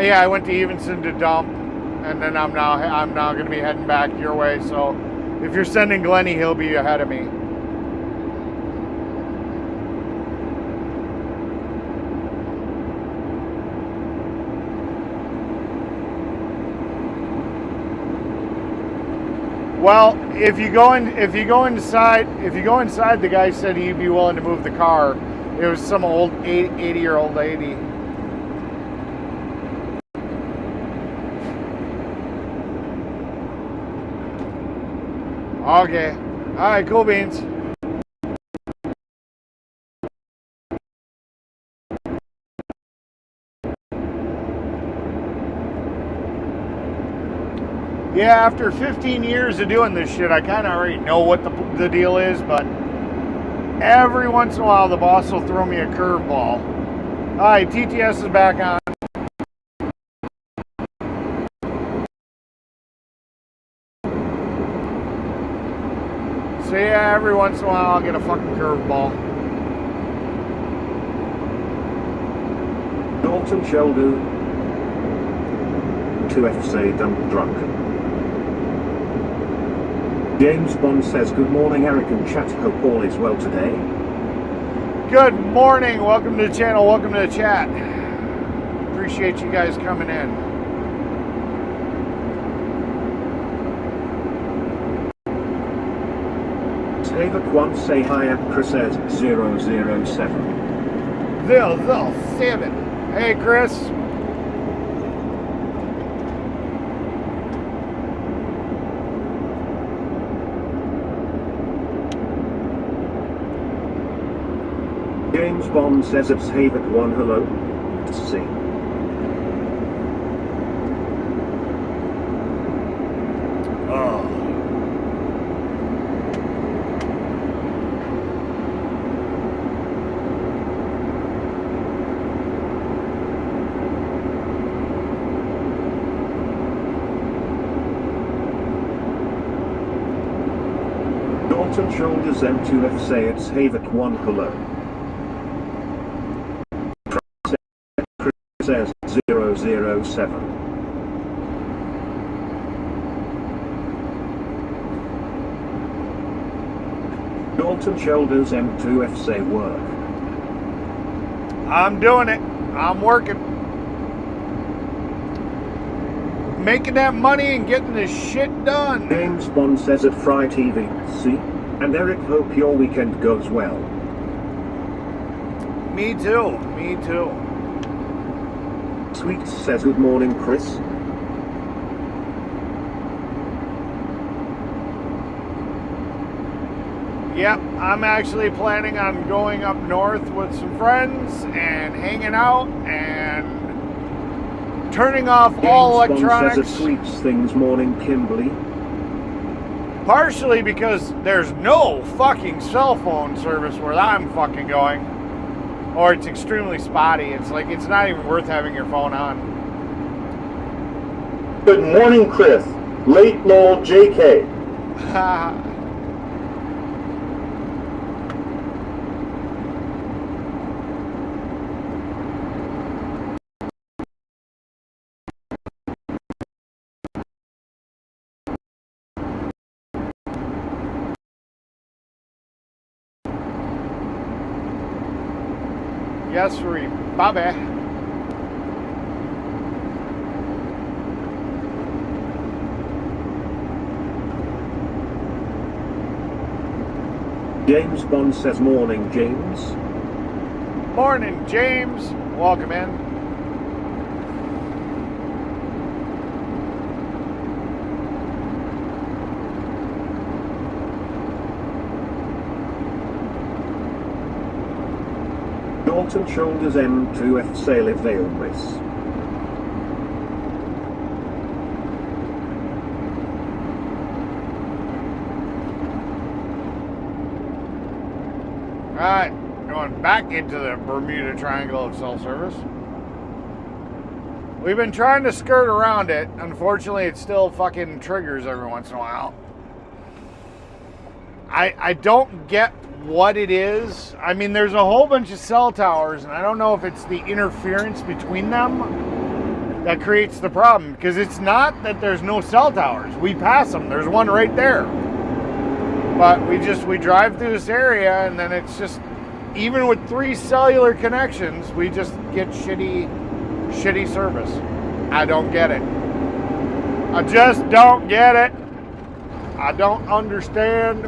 Yeah, I went to Evanston to dump, and then I'm now going to be heading back your way. So if you're sending Glenny, he'll be ahead of me. Well, if you go inside, the guy said he'd be willing to move the car. It was some old 80-year-old lady. Okay. All right, cool beans. Yeah, after 15 years of doing this shit, I kind of already know what the deal is, but every once in a while the boss will throw me a curveball. All right, TTS is back on. So yeah, every once in a while I'll get a fucking curveball. Dalton Shoulder. 2F say dump drunk. James Bond says good morning Eric and chat, hope all is well today. Good morning, welcome to the channel, welcome to the chat. Appreciate you guys coming in. Savak one say hi at Chris says 007. 007. Hey Chris. James Bond says it's Havok one hello. See. Oh. Dalton Shoulders M2F say it's Havok one hello. Says 007. Dalton Shoulders M2F say work. I'm doing it. I'm working. Making that money and getting this shit done. James Bond says at Fry TV. See? And Eric, hope your weekend goes well. Me too. Me too. Sweet says good morning Chris. Yep, I'm actually planning on going up north with some friends and hanging out and turning off all James Bond electronics. says at Sweets things morning Kimberly. Partially because there's no fucking cell phone service where I'm fucking going. Or it's extremely spotty. It's like, it's not even worth having your phone on. Good morning, Chris. Late Lowell JK. Yes, Ree. Bye-bye. James Bond says morning, James. Morning, James. Welcome in. Dalton Shoulders M2F Saley Vale Miss. Alright, going back into the Bermuda Triangle of cell service. We've been trying to skirt around it. Unfortunately, it still fucking triggers every once in a while. I don't get what it is. I mean, there's a whole bunch of cell towers, and I don't know if it's the interference between them that creates the problem. Because it's not that there's no cell towers. We pass them. There's one right there. But we drive through this area, and then it's just, even with 3 cellular connections, we just get shitty service. I don't get it. I just don't get it. I don't understand.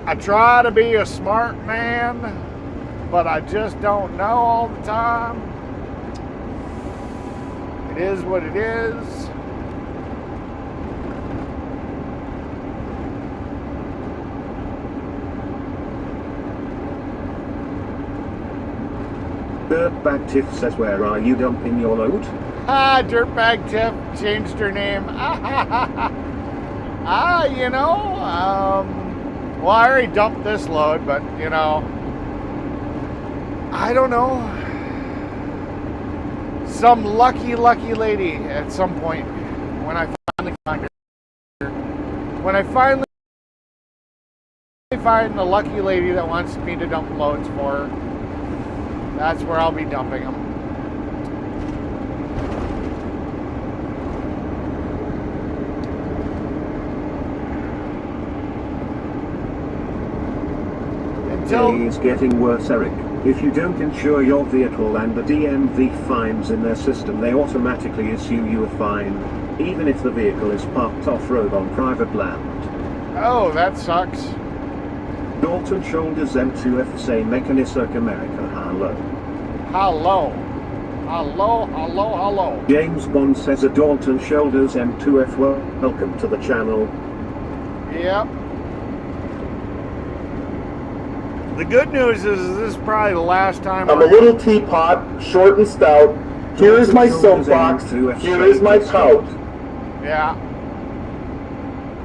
I try to be a smart man, but I just don't know all the time. It is what it is. Dirtbag Tiff says, where are you dumping your load? Dirtbag Tiff changed her name. You know, well, I already dumped this load, but, you know, I don't know. Some lucky lady at some point when I finally find her. When I finally find the lucky lady that wants me to dump loads for her, that's where I'll be dumping them. It's getting worse, Eric. If you don't insure your vehicle and the DMV finds in their system, they automatically issue you a fine, even if the vehicle is parked off-road on private land. Oh, that sucks. Dalton Shoulders M2F say Mechanistic America, hello. Hello. James Bond says a Dalton Shoulders M2F, welcome to the channel. Yep. The good news is this is probably the last time I'm a little teapot, short and stout. Here is my soapbox. Here is my pout. Yeah.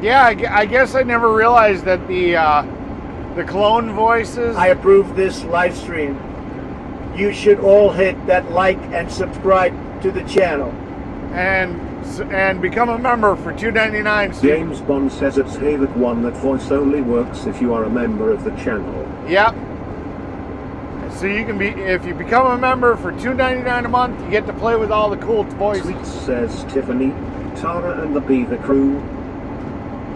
Yeah, I guess I never realized that the clone voices. I approve this live stream. You should all hit that like and subscribe to the channel. And become a member for $2.99. James Bond says it's Havok one that voice only works if you are a member of the channel. Yep. So you can be, if you become a member for $2.99 a month, you get to play with all the cool voices. Sweets says Tiffany, Tara and the Beaver crew.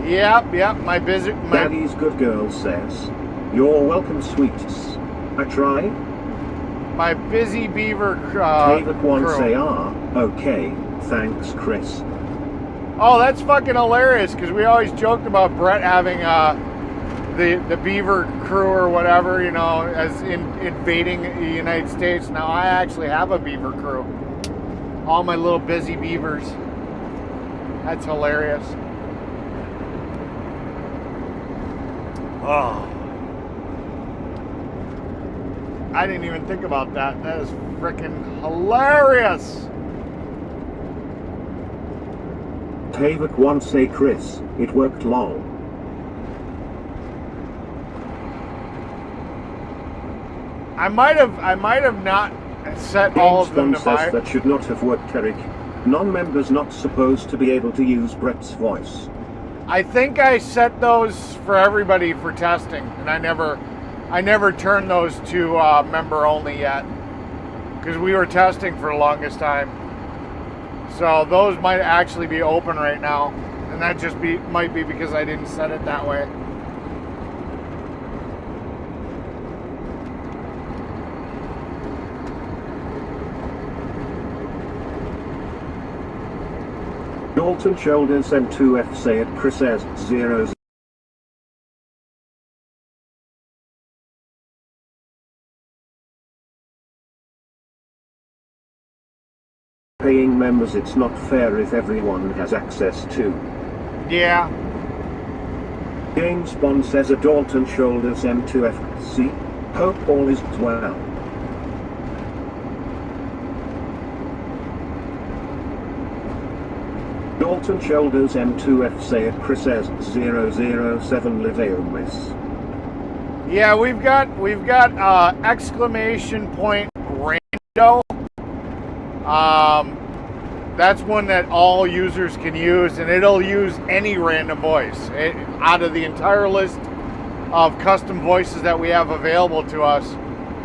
Yep. My Daddy's good girl says, you're welcome, Sweets. I try. My busy beaver Havok one crew. say okay. Thanks, Chris. Oh, that's fucking hilarious, because we always joked about Brett having the beaver crew or whatever, you know, as invading the United States. Now I actually have a beaver crew. All my little busy beavers. That's hilarious. Oh. I didn't even think about that. That is freaking hilarious. Tavok once say Chris, it worked long. I might have not set all of them to says my... that should not have worked, Eric. Non-members not supposed to be able to use Brett's voice. I think I set those for everybody for testing, and I never turned those to member only yet, because we were testing for the longest time. So those might actually be open right now, and that just might be because I didn't set it that way. Dalton Shoulders M2F say it. Chris says 0. Paying members, it's not fair if everyone has access to. Yeah. James Bond says a Dalton Shoulders M2F. See? Hope all is well. Dalton Shoulders M2F say it. Chris says 007 Liveomis. Yeah, we've got exclamation point rando. That's one that all users can use, and it'll use any random voice out of the entire list of custom voices that we have available to us.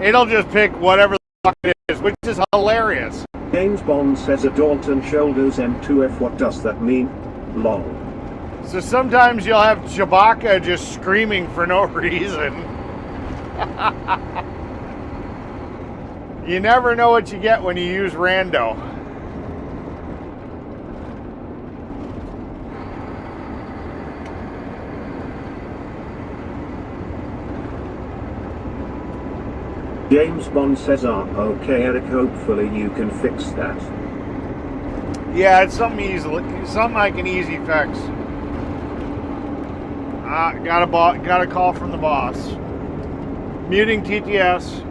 It'll just pick whatever the fuck it is, which is hilarious. James Bond says a Dalton Shoulders M2F. What does that mean? Lol. So sometimes you'll have Chewbacca just screaming for no reason. You never know what you get when you use rando. James Bond says, okay Eric, hopefully you can fix that. Yeah, it's something I can easy fix. Got a call from the boss. Muting TTS.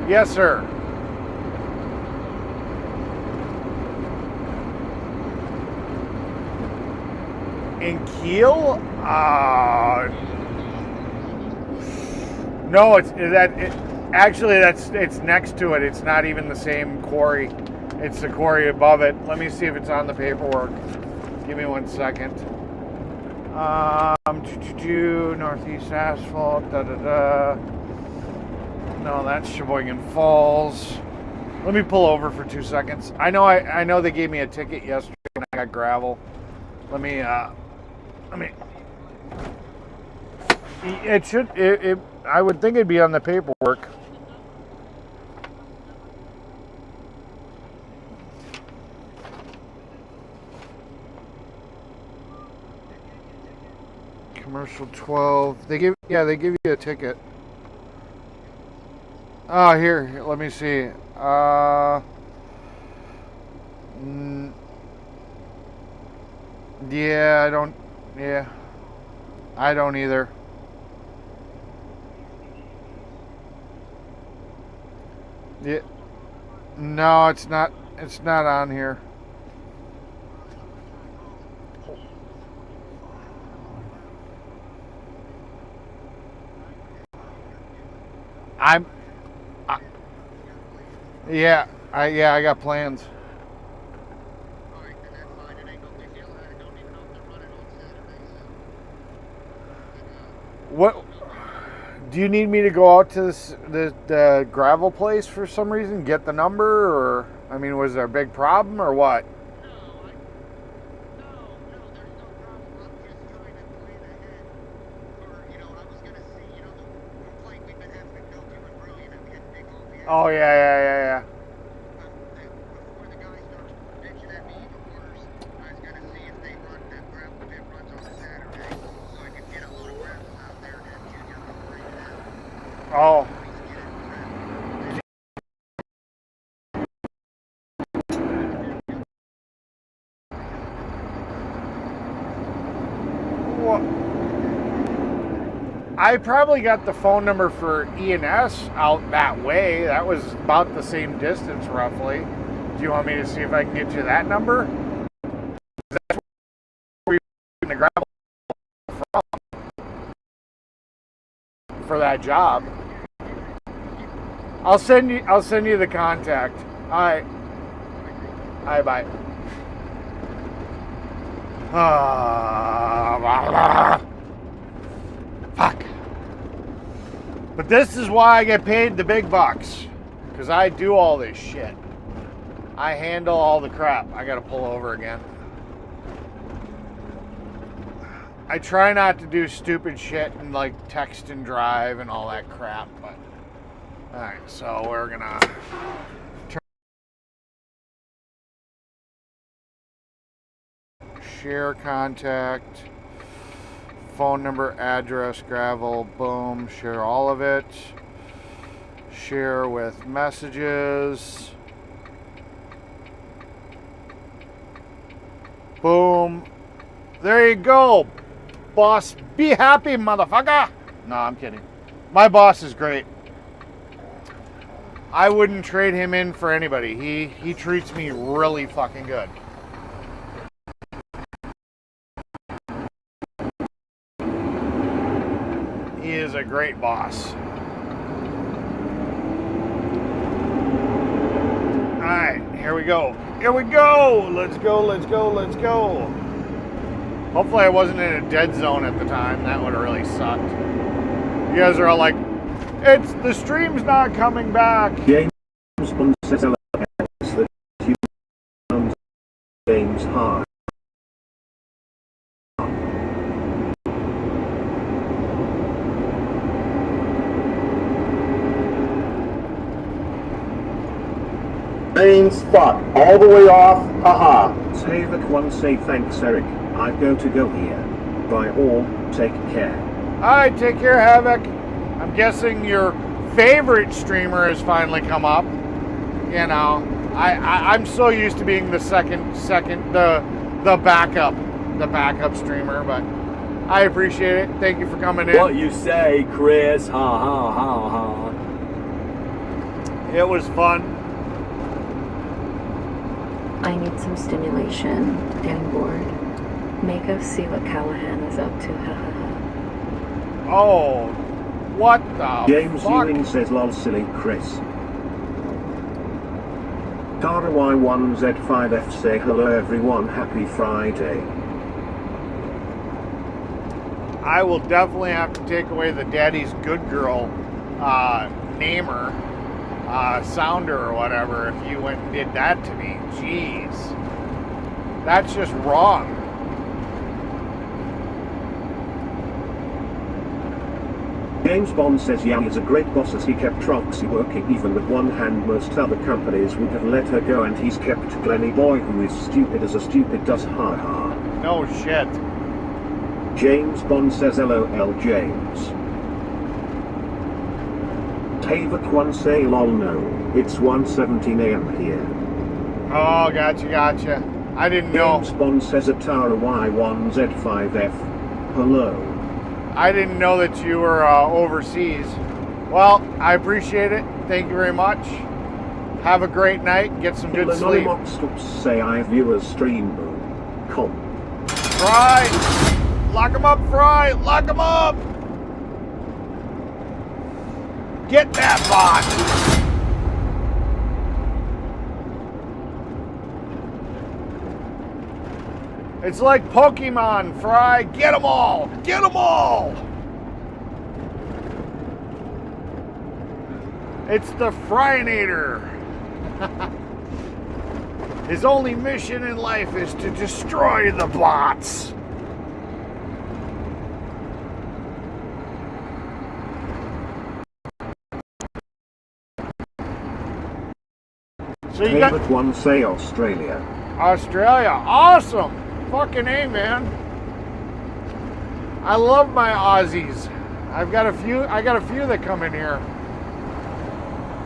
Yes, sir. In Kiel? No, it's next to it. It's not even the same quarry. It's the quarry above it. Let me see if it's on the paperwork. Give me 1 second. Northeast Asphalt. No, that's Sheboygan Falls. Let me pull over for 2 seconds. I know they gave me a ticket yesterday when I got gravel. Let me. I would think it'd be on the paperwork. Commercial 12. They give you a ticket. Oh, here, let me see. I don't either. Yeah. No, it's not on here. I got plans. What do you need me to go out to the gravel place for some reason? Get the number, or was there a big problem or what? Oh yeah. Oh. Well, I probably got the phone number for E&S out that way. That was about the same distance, roughly. Do you want me to see if I can get you that number? that job. I'll send you the contact. All right. All right, bye. Fuck. But this is why I get paid the big bucks. Because I do all this shit. I handle all the crap. I gotta pull over again. I try not to do stupid shit and like text and drive and all that crap, but alright, so we're gonna share contact, phone number, address, gravel, boom, share all of it, share with messages, boom, there you go, boss, be happy, motherfucker. No, I'm kidding. My boss is great. I wouldn't trade him in for anybody. He treats me really fucking good. He is a great boss. Alright, here we go. Here we go! Let's go, let's go, let's go. Hopefully I wasn't in a dead zone at the time. That would have really sucked. You guys are all like, the stream's not coming back. James Bond says LS that you found James hard. Main spot, all the way off, haha. Savak one say thanks Eric, I go here. By all, take care. Alright, take care, Havoc. I'm guessing your favorite streamer has finally come up. You know, I'm so used to being the the backup streamer, but I appreciate it. Thank you for coming in. What you say, Chris? Ha ha ha ha. It was fun. I need some stimulation. Getting bored. Make us see what Callahan is up to. Oh, what the James fuck? Ewing says lol silly Chris. Tara Y1Z5F say hello everyone, happy Friday. I will definitely have to take away the Daddy's Good Girl namer, sounder or whatever if you went and did that to me. Jeez. That's just wrong. James Bond says Yang is a great boss as he kept Troxy working even with one hand. Most other companies would have let her go and he's kept Glenny Boy who is stupid as a stupid does, ha ha. No shit. James Bond says LOL James. Tavok one say lol no, it's 1:17 AM here. Oh, gotcha. I didn't know. James Bond says Atara Y1Z5F. Hello. I didn't know that you were overseas. Well, I appreciate it. Thank you very much. Have a great night. Get some good sleep. Say I viewers stream boom. Com. Fry! Lock him up, Fry! Lock him up! Get that bot! It's like Pokemon, Fry. Get them all! Get them all! It's the Fryinator. His only mission in life is to destroy the bots. So you got Favorite one say Australia. Australia, awesome! Fucking A, man. I love my Aussies. I got a few that come in here.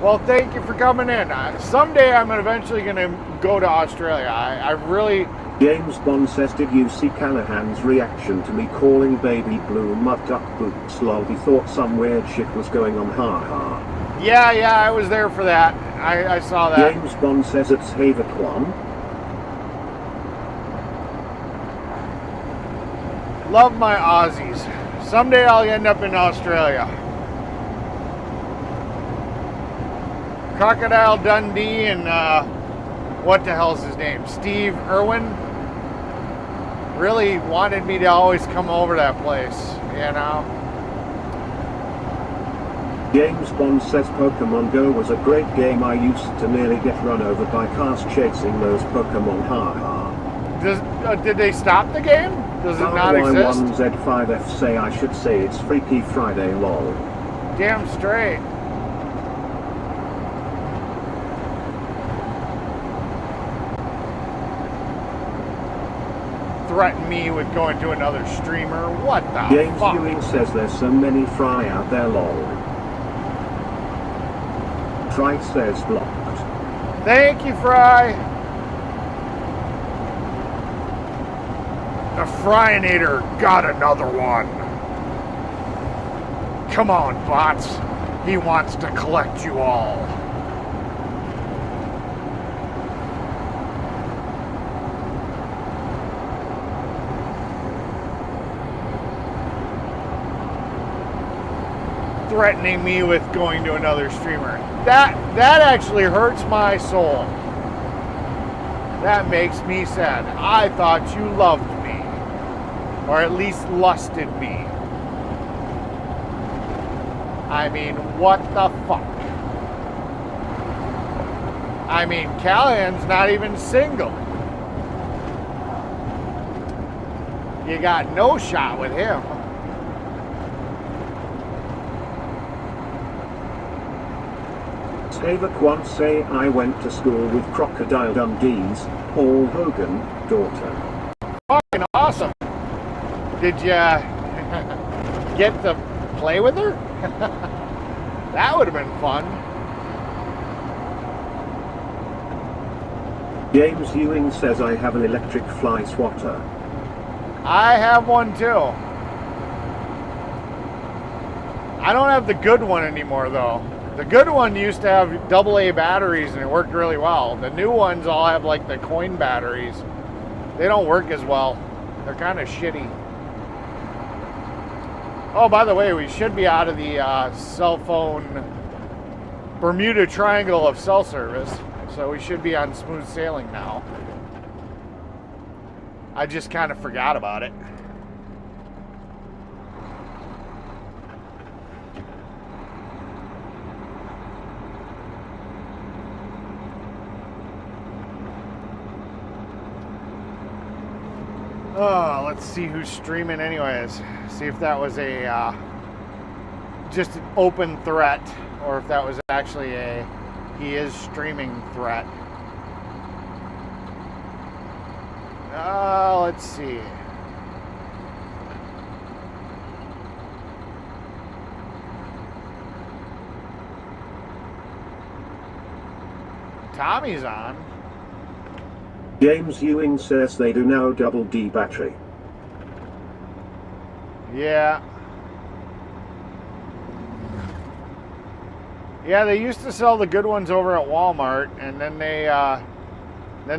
Well, thank you for coming in. Someday I'm eventually going to go to Australia. I really... James Bond says, did you see Callahan's reaction to me calling Baby Blue Mud Duck Boots lol? He thought some weird shit was going on, ha ha. Yeah, I was there for that. I saw that. James Bond says it's favorite one. Love my Aussies. Someday I'll end up in Australia. Crocodile Dundee and what the hell's his name? Steve Irwin really wanted me to always come over that place, you know. James Bond says Pokemon Go was a great game. I used to nearly get run over by cars chasing those Pokemon. Did they stop the game? Does it not exist? Y1Z5F say I should say it's Freaky Friday lol. Damn straight. Threaten me with going to another streamer. What the James fuck? Ewing says there's so many fry out there lol. Fry says blocked. Thank you, Fry. The Fryinator got another one. Come on, bots. He wants to collect you all. Threatening me with going to another streamer. That actually hurts my soul. That makes me sad. I thought you loved me. Or at least lusted me. I mean, what the fuck? I mean, Callahan's not even single. You got no shot with him. Savak once say I went to school with Crocodile Dundee's Paul Hogan daughter. Fucking awesome. Did ya get to play with her? That would have been fun. James Ewing says I have an electric fly swatter. I have one too. I don't have the good one anymore though. The good one used to have AA batteries and it worked really well. The new ones all have like the coin batteries. They don't work as well. They're kind of shitty. Oh, by the way, we should be out of the cell phone Bermuda Triangle of cell service. So we should be on smooth sailing now. I just kind of forgot about it. Oh, let's see who's streaming anyways. See if that was a just an open threat or if that was actually a he is streaming threat. Let's see. Tommy's on. James Ewing says they do now double D battery. Yeah. Yeah, they used to sell the good ones over at Walmart, and then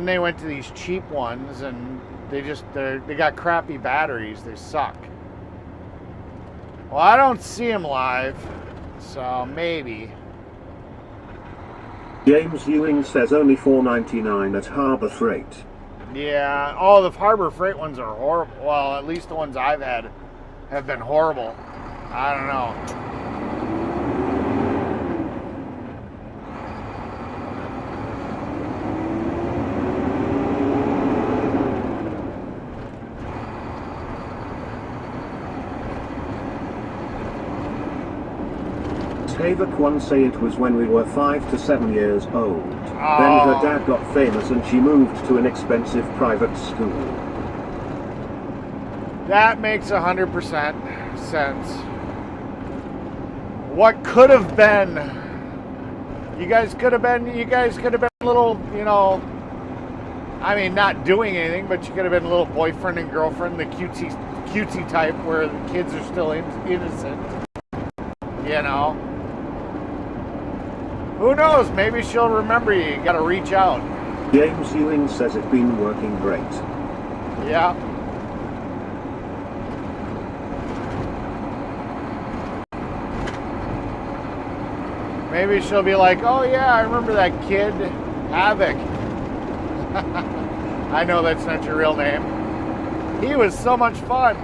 they went to these cheap ones, and they got crappy batteries. They suck. Well, I don't see them live, so maybe. James Ewing says only $4.99 at Harbor Freight. Yeah. Oh, the Harbor Freight ones are horrible. Well, at least the ones I've had have been horrible. I don't know. Havok once say it was when we were 5 to 7 years old. Oh. Then her dad got famous and she moved to an expensive private school. That makes 100% sense. What could have been? You guys could have been a little, you know, I mean, not doing anything, but you could have been a little boyfriend and girlfriend, the cutesy type where the kids are still innocent. You know? Who knows? Maybe she'll remember you. You gotta reach out. James Ewing says it's been working great. Yeah. Maybe she'll be like, oh yeah, I remember that kid, Havoc. I know that's not your real name. He was so much fun.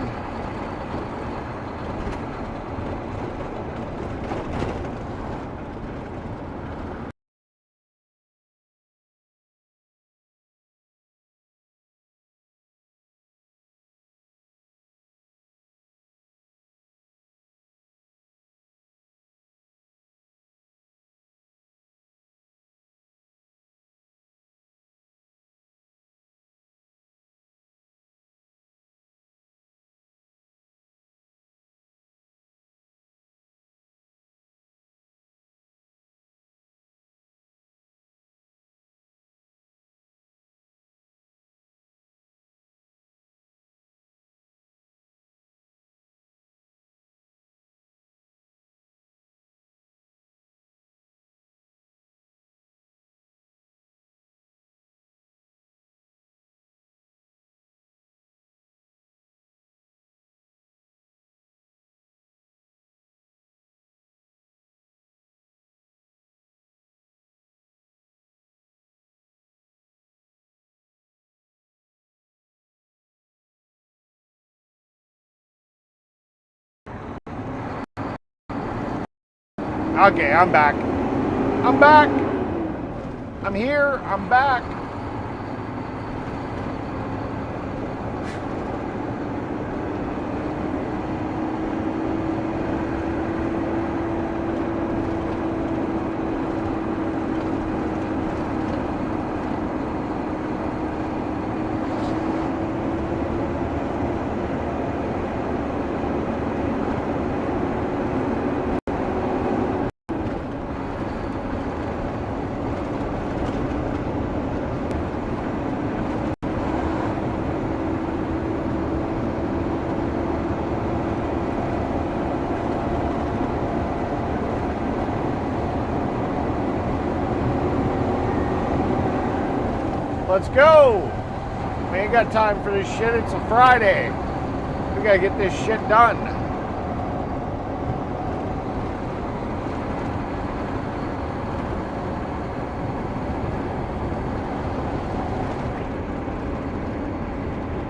Okay, I'm back. I'm back. I'm here. I'm back. Let's go. We ain't got time for this shit. It's a Friday. We gotta get this shit done.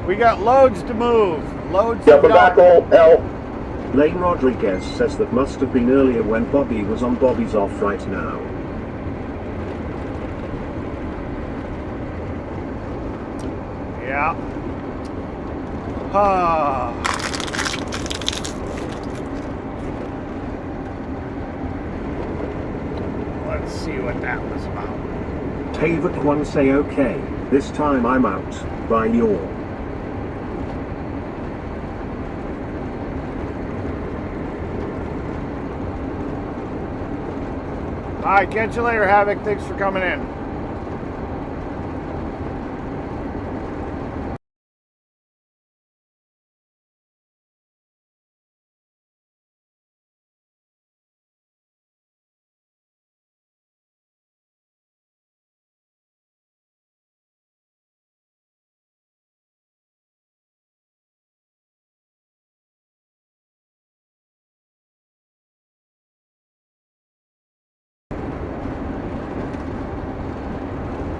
We got loads to move. Loads to Yep, I'm back, dump. L. Lane Rodriguez says that must have been earlier when Bobby was on. Bobby's off right now. Yeah. Ah. Let's see what that was about. Tavok one say okay, this time I'm out, by your. All right, catch you later, Havoc. Thanks for coming in.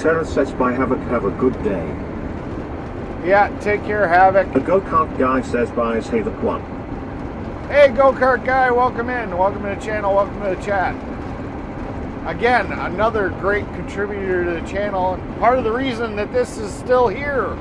Terra says bye Havoc, have a good day. Yeah, take care, Havoc. The go-kart guy says bye as Havoc one. Hey, go-kart guy, welcome in. Welcome to the channel. Welcome to the chat. Again, another great contributor to the channel. And part of the reason that this is still here.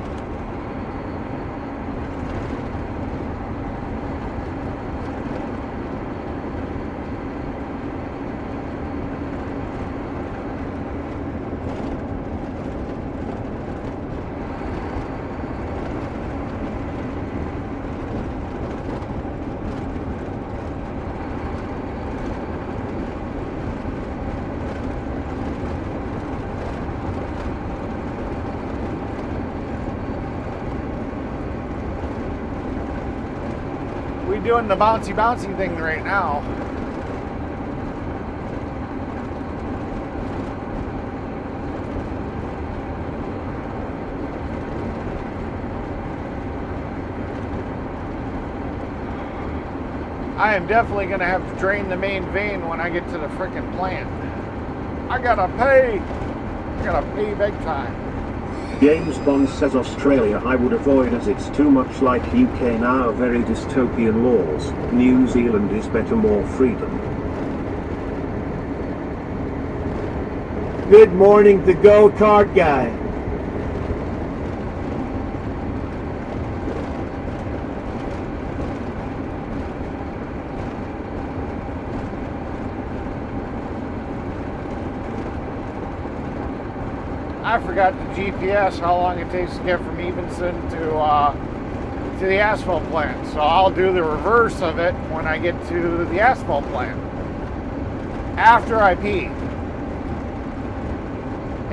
Doing the bouncy thing right now. I am definitely going to have to drain the main vein when I get to the frickin' plant. I gotta pay. I gotta pay big time. James Bond says Australia I would avoid as it's too much like UK now, very dystopian laws. New Zealand is better, more freedom. Good morning, the go-kart guy. I forgot the GPS, how long it takes to get from Evanston to the asphalt plant. So I'll do the reverse of it when I get to the asphalt plant. After I pee.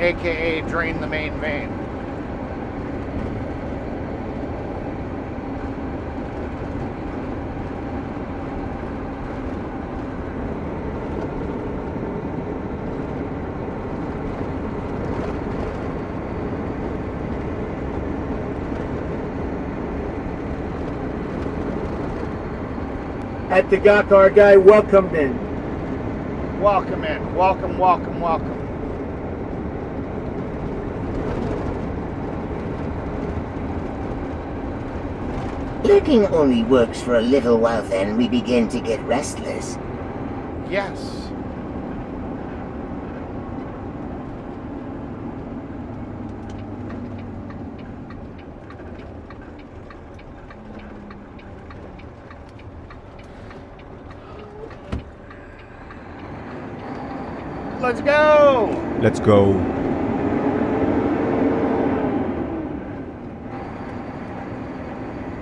AKA drain the main vein. At the go-kart guy, welcome in. Welcome in. Welcome, welcome, welcome. Lurking only works for a little while, then we begin to get restless. Yes. Let's go! Let's go.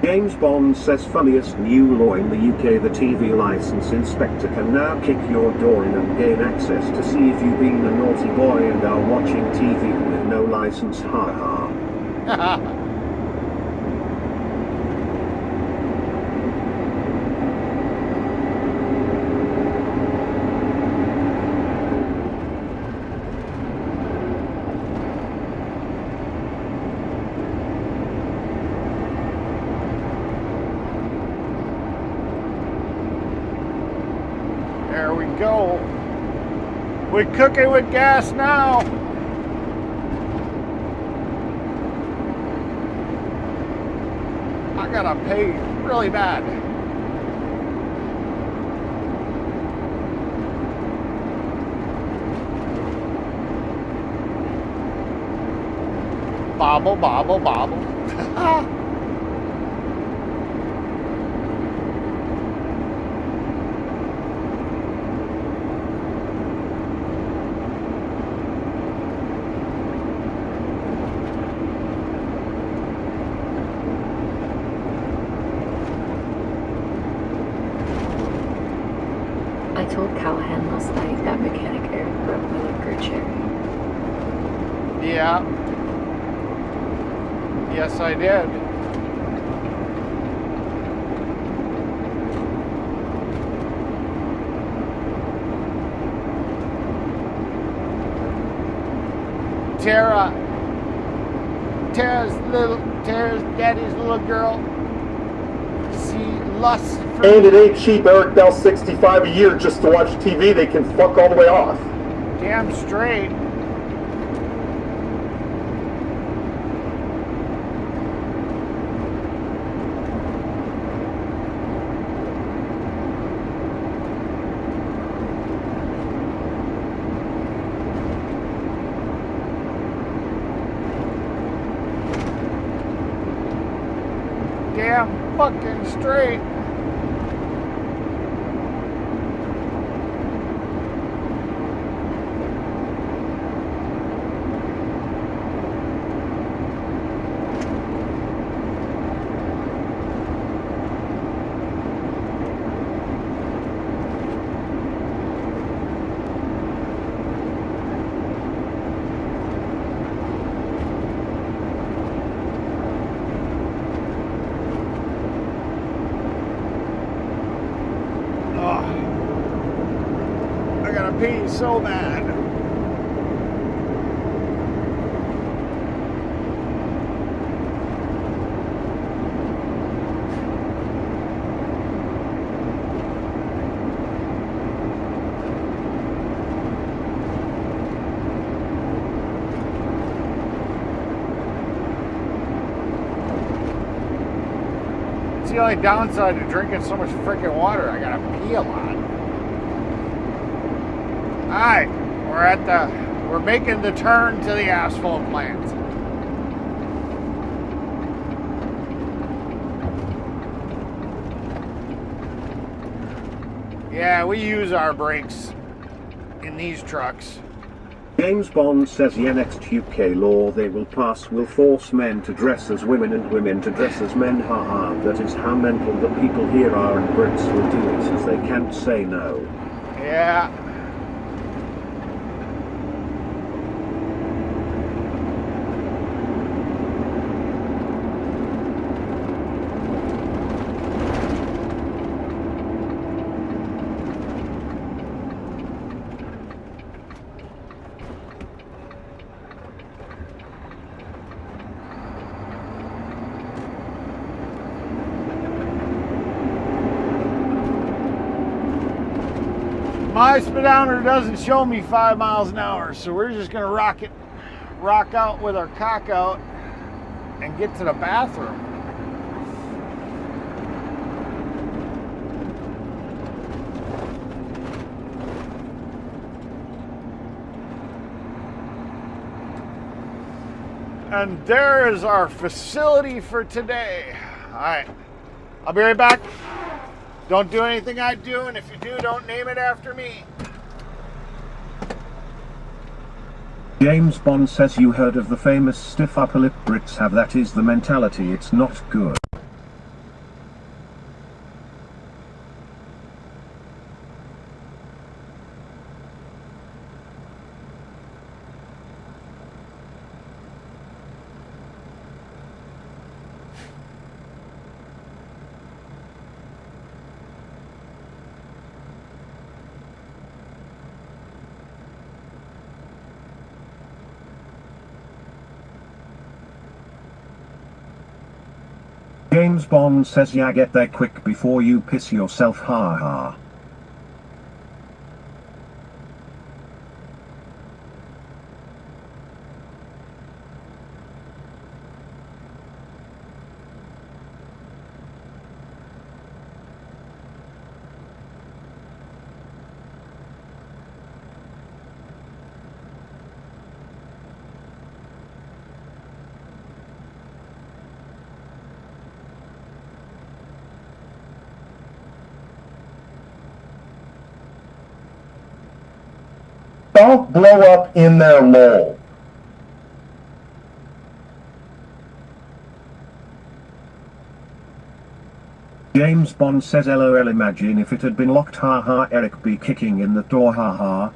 James Bond says funniest new law in the UK, the TV license inspector can now kick your door in and gain access to see if you've been a naughty boy and are watching TV with no license. Ha ha. There we go. We're cooking with gas now. I gotta pay really bad. Bobble, bobble, bobble. I told Callahan last night that mechanic Eric broke my liquor cherry. Yeah. Yes, I did. Tara's daddy's little girl. She lusts for And it ain't cheap, Eric Bell, $65 a year just to watch TV. They can fuck all the way off. damn straight. Damn fucking straight. I gotta pee so bad. the only downside to drinking so much freaking water. I gotta pee a lot. Alright, we're making the turn to the asphalt plant. Yeah, we use our brakes in these trucks. James Bond says yeah, next UK law they will pass will force men to dress as women and women to dress as men. Haha, that is how mental the people here are, and Brits will do it as they can't say no. Yeah. My speedometer doesn't show me 5 miles an hour, so we're just gonna rock out with our cock out and get to the bathroom. And there is our facility for today. All right, I'll be right back. Don't do anything I do, and if you do, don't name it after me. James Bond says you heard of the famous stiff upper lip Brits have. That is the mentality, it's not good. James Bond says yeah, get there quick before you piss yourself, ha ha. Don't blow up in their lol. James Bond says LOL, imagine if it had been locked, haha, Eric be kicking in the door, haha.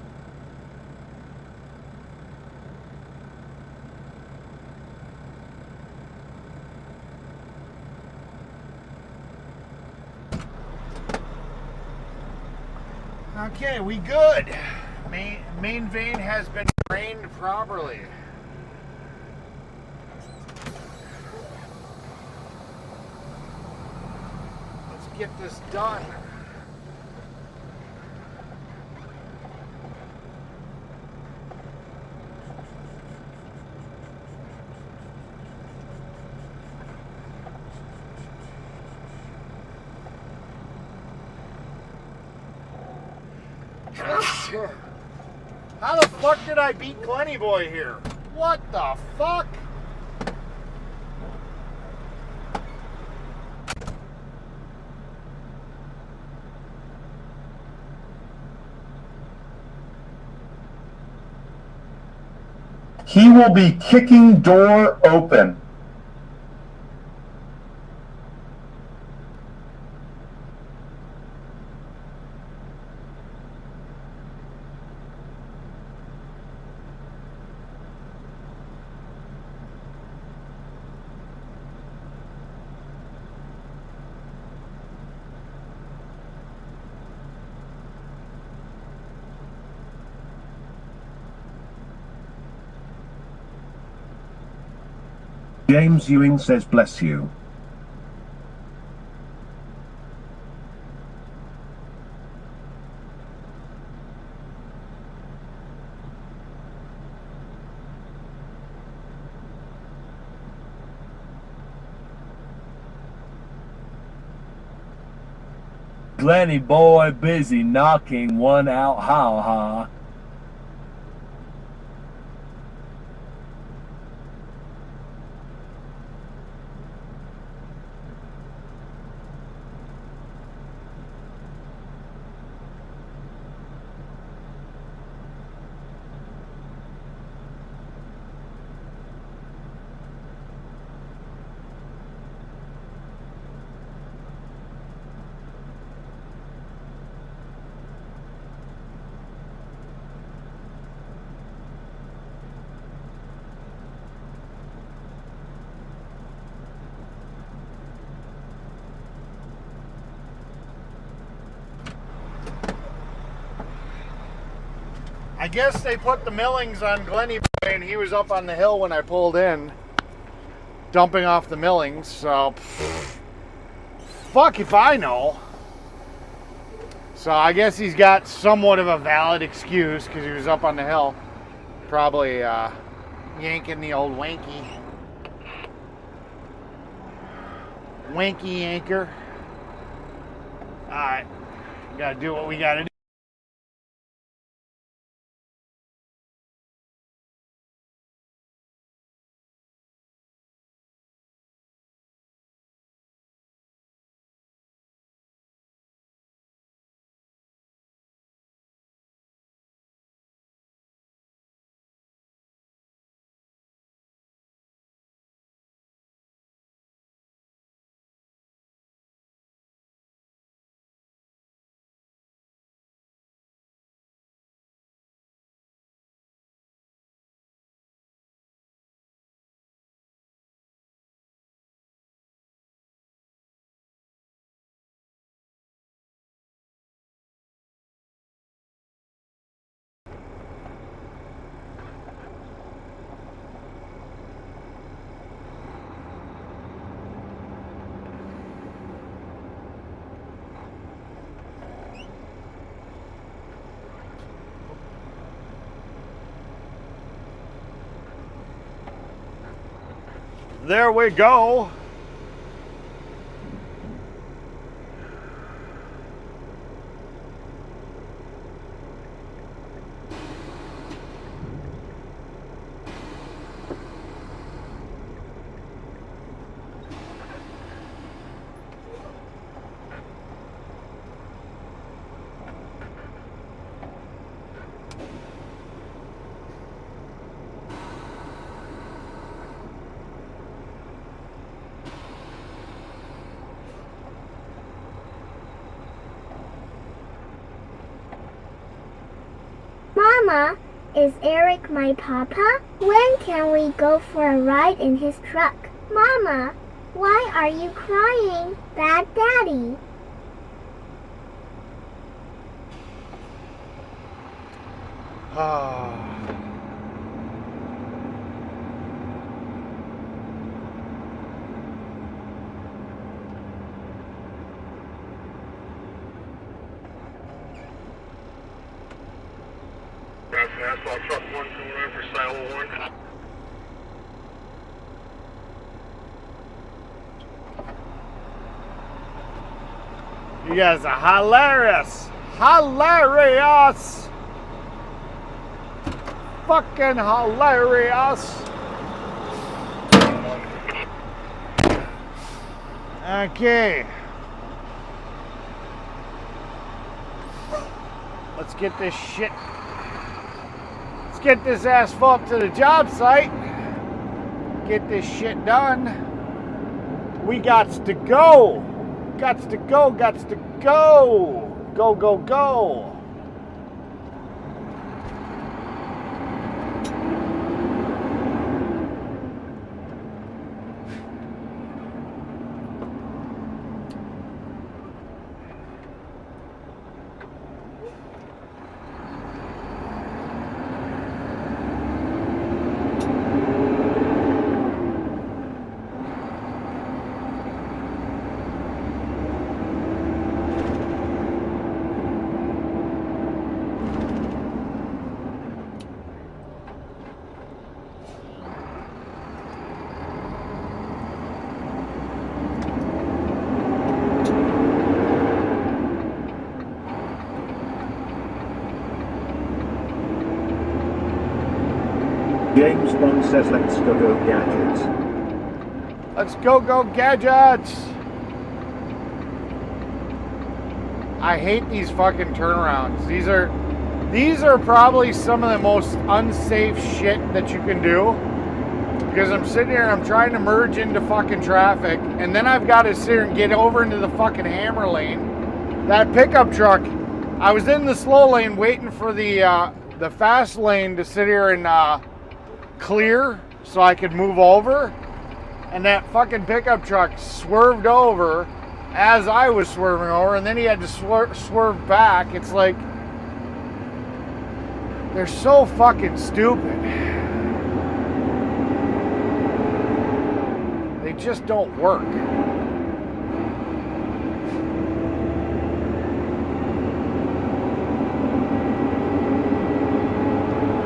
Okay, we good. Main vein has been drained properly. Let's get this done. How the fuck did I beat Glenny Boy here? What the fuck? He will be kicking door open. James Ewing says bless you. Glenny boy busy knocking one out, ha ha. I guess they put the millings on Glenny Boy and he was up on the hill when I pulled in, dumping off the millings, so fuck if I know. So I guess he's got somewhat of a valid excuse because he was up on the hill, probably yanking the old wanky anchor. Alright, gotta do what we gotta do. There we go. Mama, is Eric my papa? When can we go for a ride in his truck? Mama, why are you crying? Bad Daddy. Asphalt truck 1 coming in for Silo 1. You guys are hilarious. Hilarious. Fucking hilarious. Okay. Let's get this shit. Let's get this asphalt to the job site. Get this shit done. We gots to go. Gots to go. Gots to go. Go, go, go. James Bond says let's go gadgets. Let's go gadgets! I hate these fucking turnarounds. These are probably some of the most unsafe shit that you can do. Because I'm sitting here and I'm trying to merge into fucking traffic, and then I've got to sit here and get over into the fucking hammer lane. That pickup truck, I was in the slow lane waiting for the fast lane to sit here and clear so I could move over. And that fucking pickup truck swerved over as I was swerving over, and then he had to swerve back. It's like, they're so fucking stupid. They just don't work.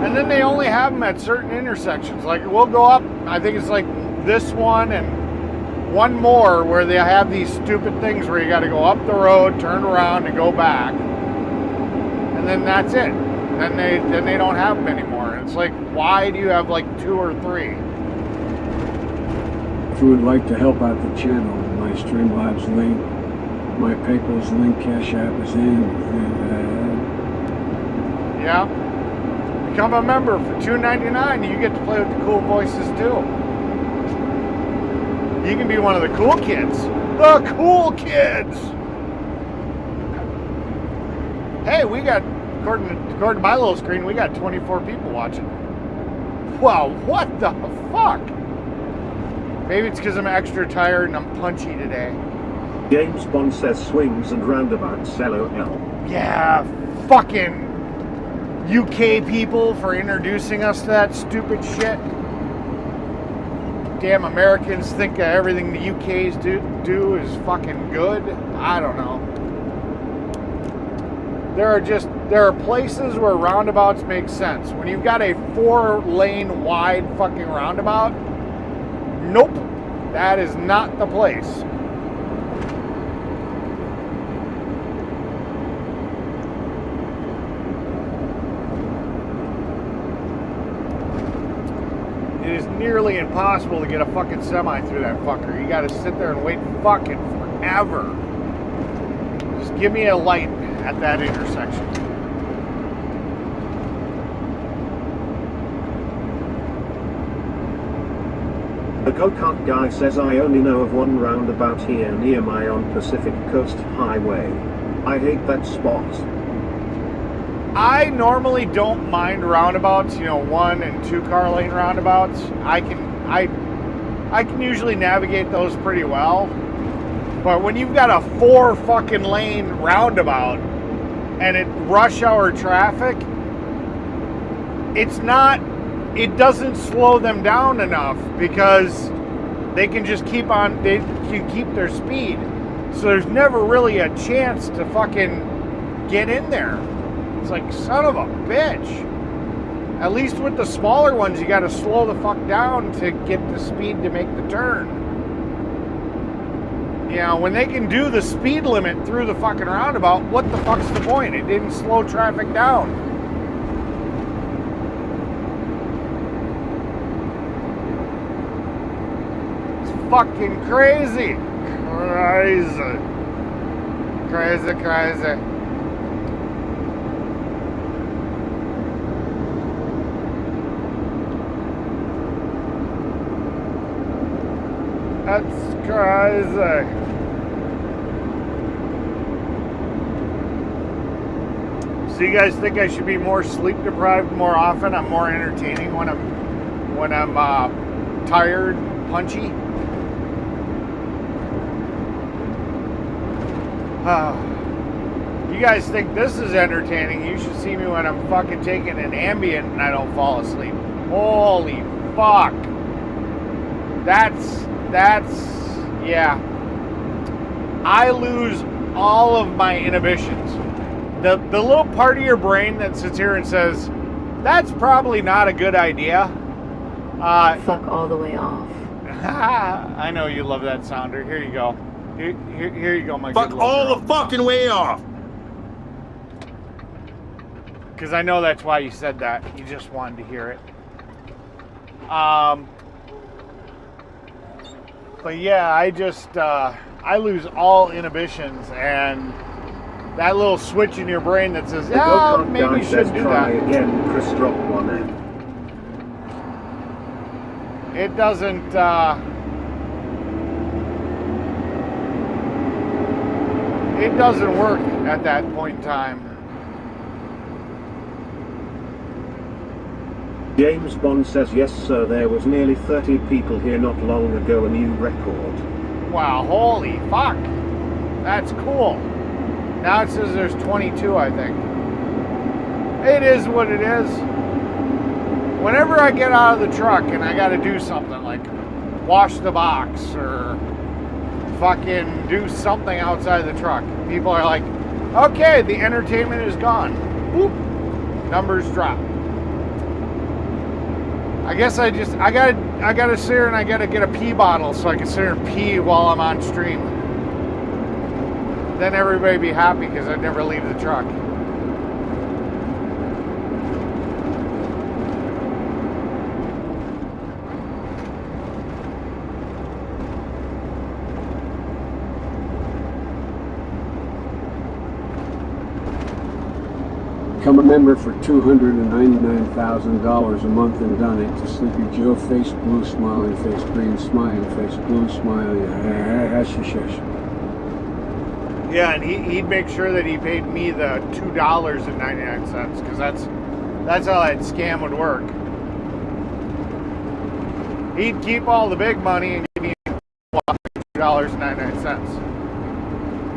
And then they only have them at certain intersections. Like, we'll go up, I think it's like this one and one more where they have these stupid things where you got to go up the road, turn around, and go back. And then that's it. Then they don't have them anymore. And it's like, why do you have like 2 or 3? If you would like to help out the channel, my Streamlabs link, my PayPal's link, Cash App is in. Yeah. Become a member for $2.99. You get to play with the cool voices too. You can be one of the cool kids. The cool kids! Hey, we got, according to my little screen, we got 24 people watching. Wow, what the fuck? Maybe it's because I'm extra tired and I'm punchy today. James Bond says swings and roundabouts, LOL. Yeah, fucking UK people for introducing us to that stupid shit. Damn Americans think everything the UK's do is fucking good. I don't know. There are places where roundabouts make sense. When you've got a 4-lane wide fucking roundabout, nope, that is not the place. It is nearly impossible to get a fucking semi through that fucker. You gotta sit there and wait fucking forever. Just give me a light at that intersection. The go-kart guy says I only know of one roundabout here near my on Pacific Coast Highway. I hate that spot. I normally don't mind roundabouts, 1 and 2 car lane roundabouts. I can usually navigate those pretty well. But when you've got a 4 fucking lane roundabout and it rush hour traffic, it doesn't slow them down enough because they can just they can keep their speed. So there's never really a chance to fucking get in there. It's like, son of a bitch. At least with the smaller ones, you got to slow the fuck down to get the speed to make the turn. When they can do the speed limit through the fucking roundabout, what the fuck's the point? It didn't slow traffic down. It's fucking crazy. Crazy. That's crazy. So you guys think I should be more sleep deprived more often? I'm more entertaining when I'm tired, punchy. You guys think this is entertaining? You should see me when I'm fucking taking an Ambien and I don't fall asleep. Holy fuck. Yeah. I lose all of my inhibitions. The little part of your brain that sits here and says, that's probably not a good idea. Fuck all the way off. I know you love that sounder. Here you go. Here you go, my Fuck good little all girl. the fucking way off. Because I know that's why you said that. You just wanted to hear it. But yeah, I lose all inhibitions, and that little switch in your brain that says, The "Yeah, go-kart maybe guy you says shouldn't do try that." again. Chris dropped one in. It doesn't. It doesn't work at that point in time. James Bond says yes sir, there was nearly 30 people here not long ago, a new record. Wow, holy fuck. That's cool. Now it says there's 22, I think. It is what it is. Whenever I get out of the truck and I gotta do something like wash the box or fucking do something outside the truck, people are like, okay, the entertainment is gone. Boop. Numbers drop. I guess I gotta sit here and I gotta get a pee bottle so I can sit here and pee while I'm on stream. Then everybody be happy because I never leave the truck. Become a member for $299,000 a month and donate to Sleepy Joe. Face blue, smiling face, green, smiling face, blue, smiling. Yeah, and he'd make sure that he paid me the $2.99 because that's how that scam would work. He'd keep all the big money and give me $2.99.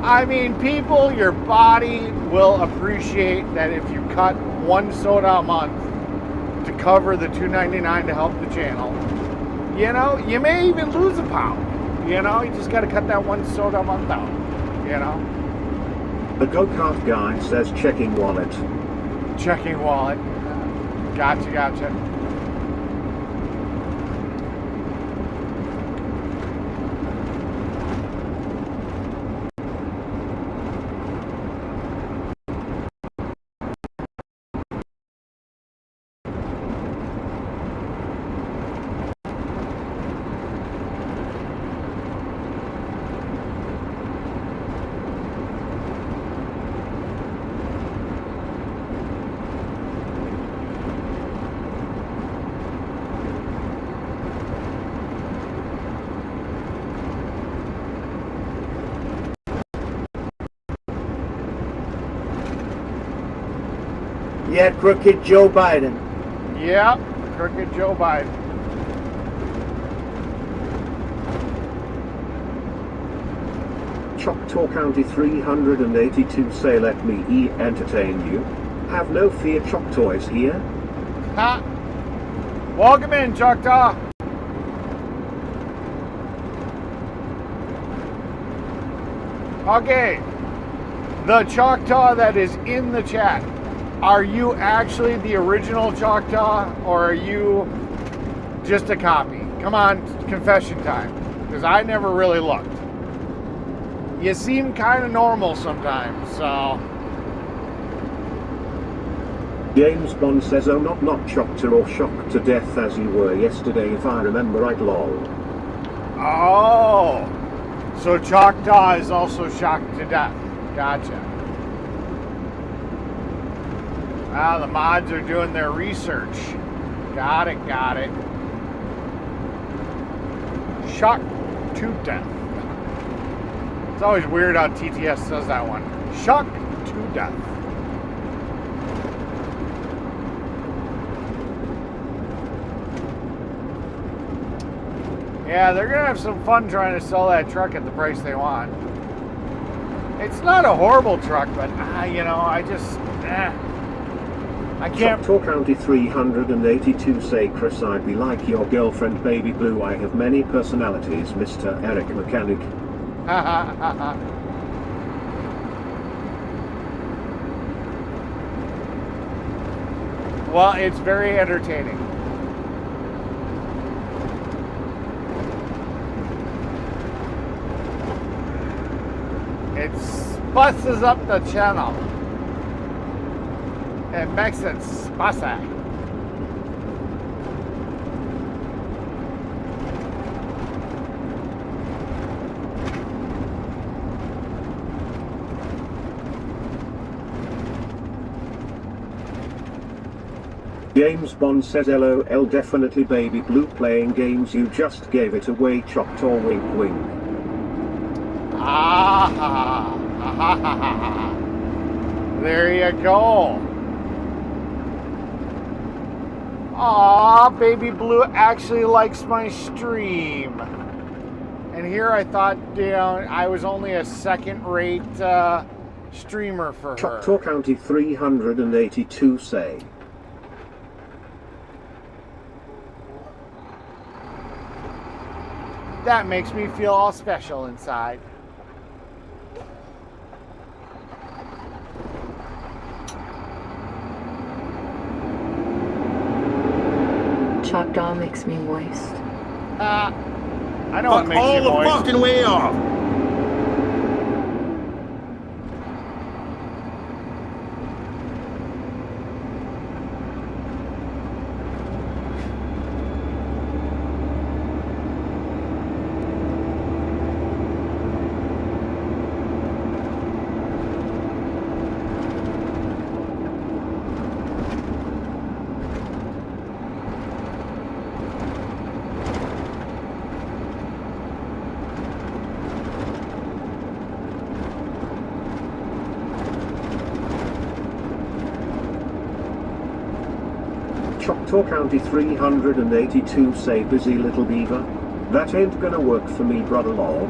I mean, people, your body will appreciate that if you cut one soda a month to cover the $2.99 to help the channel. You know, you may even lose a pound. You know, you just got to cut that one soda a month out. You know? The go-kart guy says checking wallet. Checking wallet. Gotcha. Yeah, crooked Joe Biden. Yeah, crooked Joe Biden. Choctaw County 382 say let me entertain you. Have no fear, Choctaws here. Ha! Welcome in, Choctaw. Okay, the Choctaw that is in the chat, are you actually the original Choctaw or are you just a copy? Come on, confession time, because I never really looked. You seem kind of normal sometimes, so... James Bond says, oh not Choctaw or shocked to death as you were yesterday if I remember right, lol. Oh, so Choctaw is also shocked to death. Gotcha. Ah, the mods are doing their research. Got it. Shocked to death. It's always weird how TTS says that one. Shocked to death. Yeah, they're going to have some fun trying to sell that truck at the price they want. It's not a horrible truck, but, you know, I just, I can't... Choctaw County 382 say, Chris, I'd be like your girlfriend, Baby Blue. I have many personalities, Mr. Eric Mechanic. Well, it's very entertaining. It spices up the channel. It makes it spicy. James Bond says LOL, definitely Baby Blue playing games, you just gave it away, Choctaw wink wink. Ah, there you go. Aw, Baby Blue actually likes my stream. And here I thought, you know, I was only a second-rate streamer for her. Choctaw County 382 say. That makes me feel all special inside. Choctaw makes me moist. I know what makes all you the moist. fucking way off. Choctaw County 382 say, busy little beaver. That ain't gonna work for me, brother-law.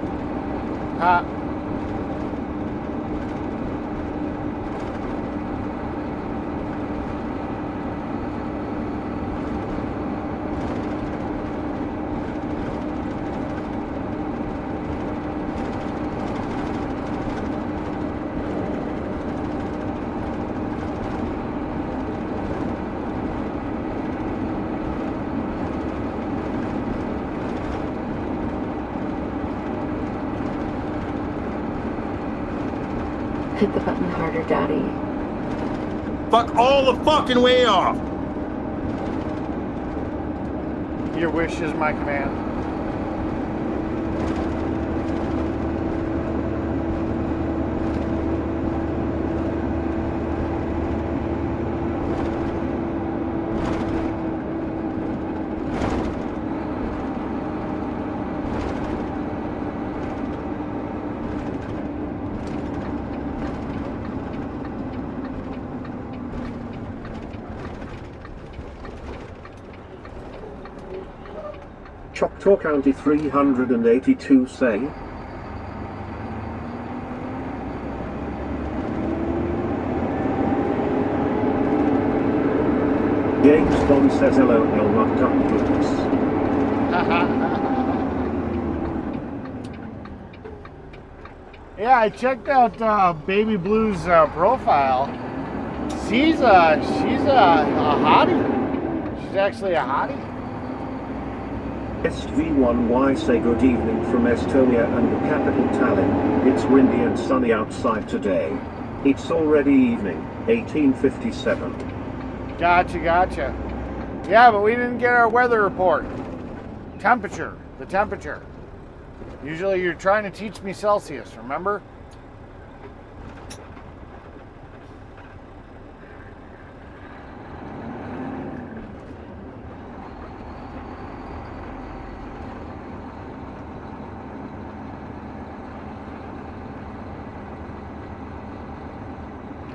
Hit the button harder, Daddy. Fuck all the fucking way off. Your wish is my command. Choctaw County 382 say. James Bond says LOL, not ducklings. Yeah, I checked out Baby Blue's profile. She's a hottie. She's actually a hottie. SV1Y say good evening from Estonia and the capital Tallinn. It's windy and sunny outside today. It's already evening, 1857. Gotcha. Yeah, but we didn't get our weather report. Temperature, the temperature. Usually you're trying to teach me Celsius, remember?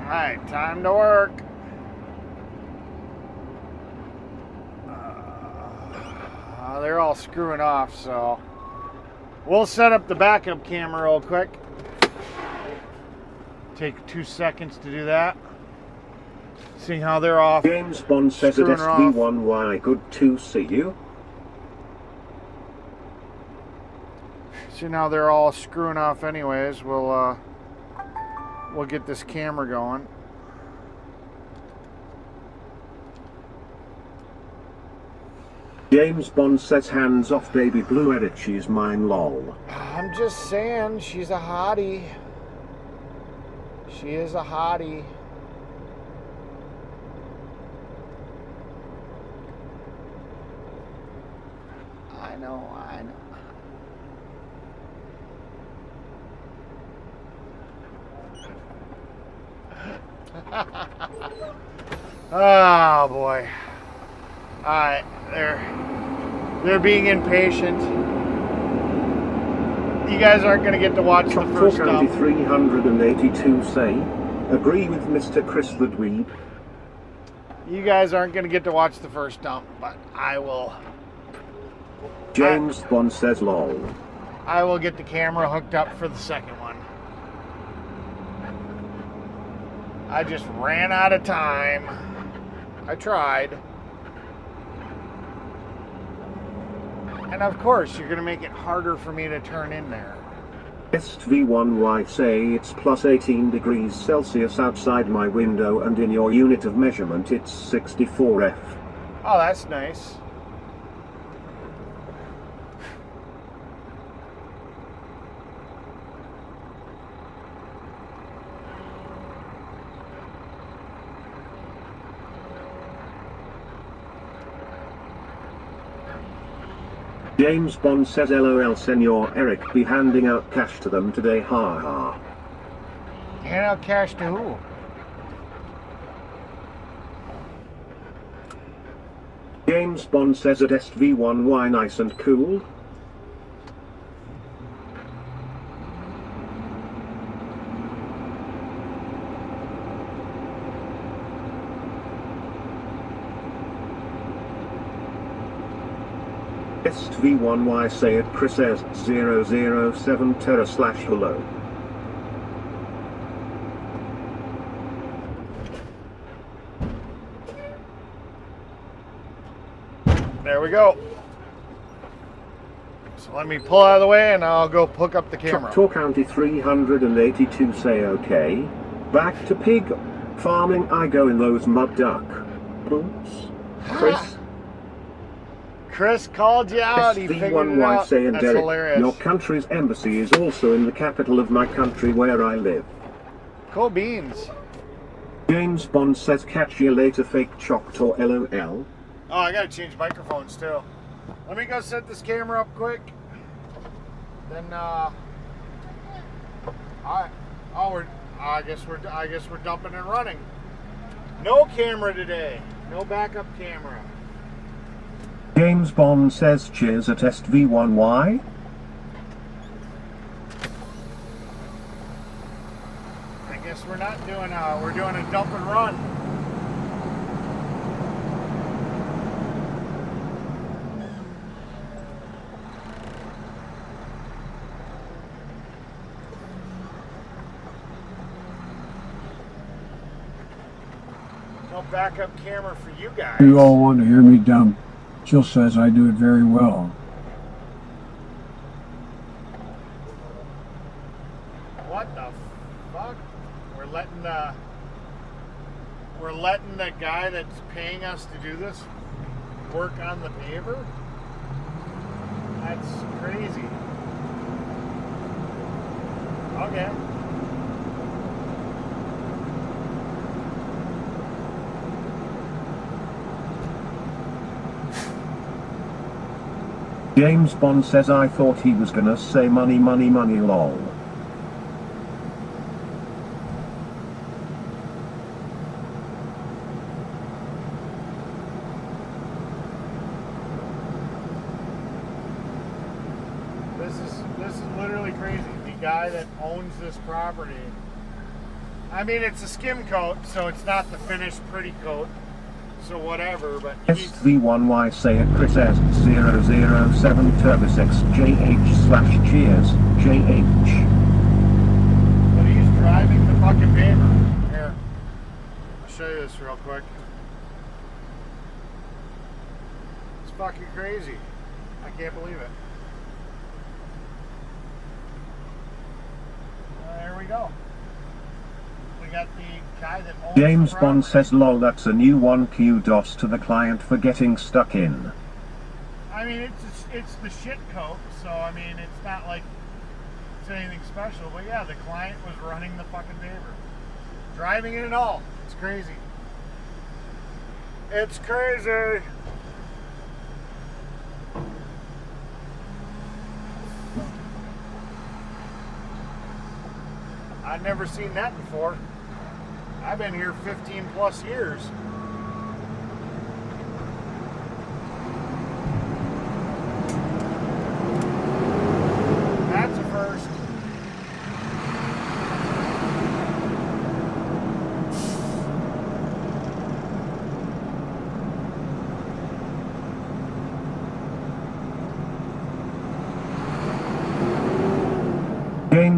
Alright, time to work. They're all screwing off, so we'll set up the backup camera real quick. Take 2 seconds to do that. See how they're off. James Bond says at SV1Y, good to see you. See now they're all screwing off anyways. We'll get this camera going. James Bond says hands off Baby Blue, edit, she's mine, lol. I'm just saying, she's a hottie. She is a hottie. I know. Oh boy. Alright, they're being impatient. You guys aren't going to get to watch the first County dump. 382 say, agree with Mr. Chris the Dweeb. You guys aren't going to get to watch the first dump, but I will. James Bond says lol. I will get the camera hooked up for the second one. I just ran out of time. I tried. And of course, you're going to make it harder for me to turn in there. SV1Y say it's plus 18 degrees Celsius outside my window and in your unit of measurement it's 64 F. Oh, that's nice. James Bond says LOL Senor Eric be handing out cash to them today, ha ha. Hand out cash to who? James Bond says at SV1Y nice and cool. SV1Y say it Chris S 007 Terra / hello. There we go. So let me pull out of the way and I'll go hook up the camera. Choctaw County 382 say okay. Back to pig farming I go in those mud duck. Oops. Chris. Chris called you out. He figured it out. say and That's Derek, hilarious. your country's embassy is also in the capital of my country where I live. Cool beans. James Bond says catch you later fake Choctaw LOL. Oh, I gotta change microphones too. Let me go set this camera up quick. Then I guess we're dumping and running. No camera today. No backup camera. James Bond says cheers at SV1Y. I guess we're not doing we're doing a dump and run. No backup camera for you guys. You all want to hear me dump. Jill says I do it very well. What the fuck? We're letting the guy that's paying us to do this work on the paver? That's crazy. Okay. James Bond says I thought he was gonna say money money money lol. This is literally crazy. The guy that owns this property, I mean, it's a skim coat, so it's not the finished pretty coat, so whatever, but SV1Y say it Chris S 007 Turbosix JH/cheers JH. but he's driving the fucking paver. Here, I'll show you this real quick. It's fucking crazy. I can't believe it. There we go. We got the guy that owns James the Bond property. says lol that's a new 1Q DOS to the client for getting stuck in. I mean, it's the shit coat, so I mean, it's not like it's anything special. But yeah, the client was running the fucking paver, driving it and all. It's crazy. It's crazy. I've never seen that before. I've been here 15 plus years.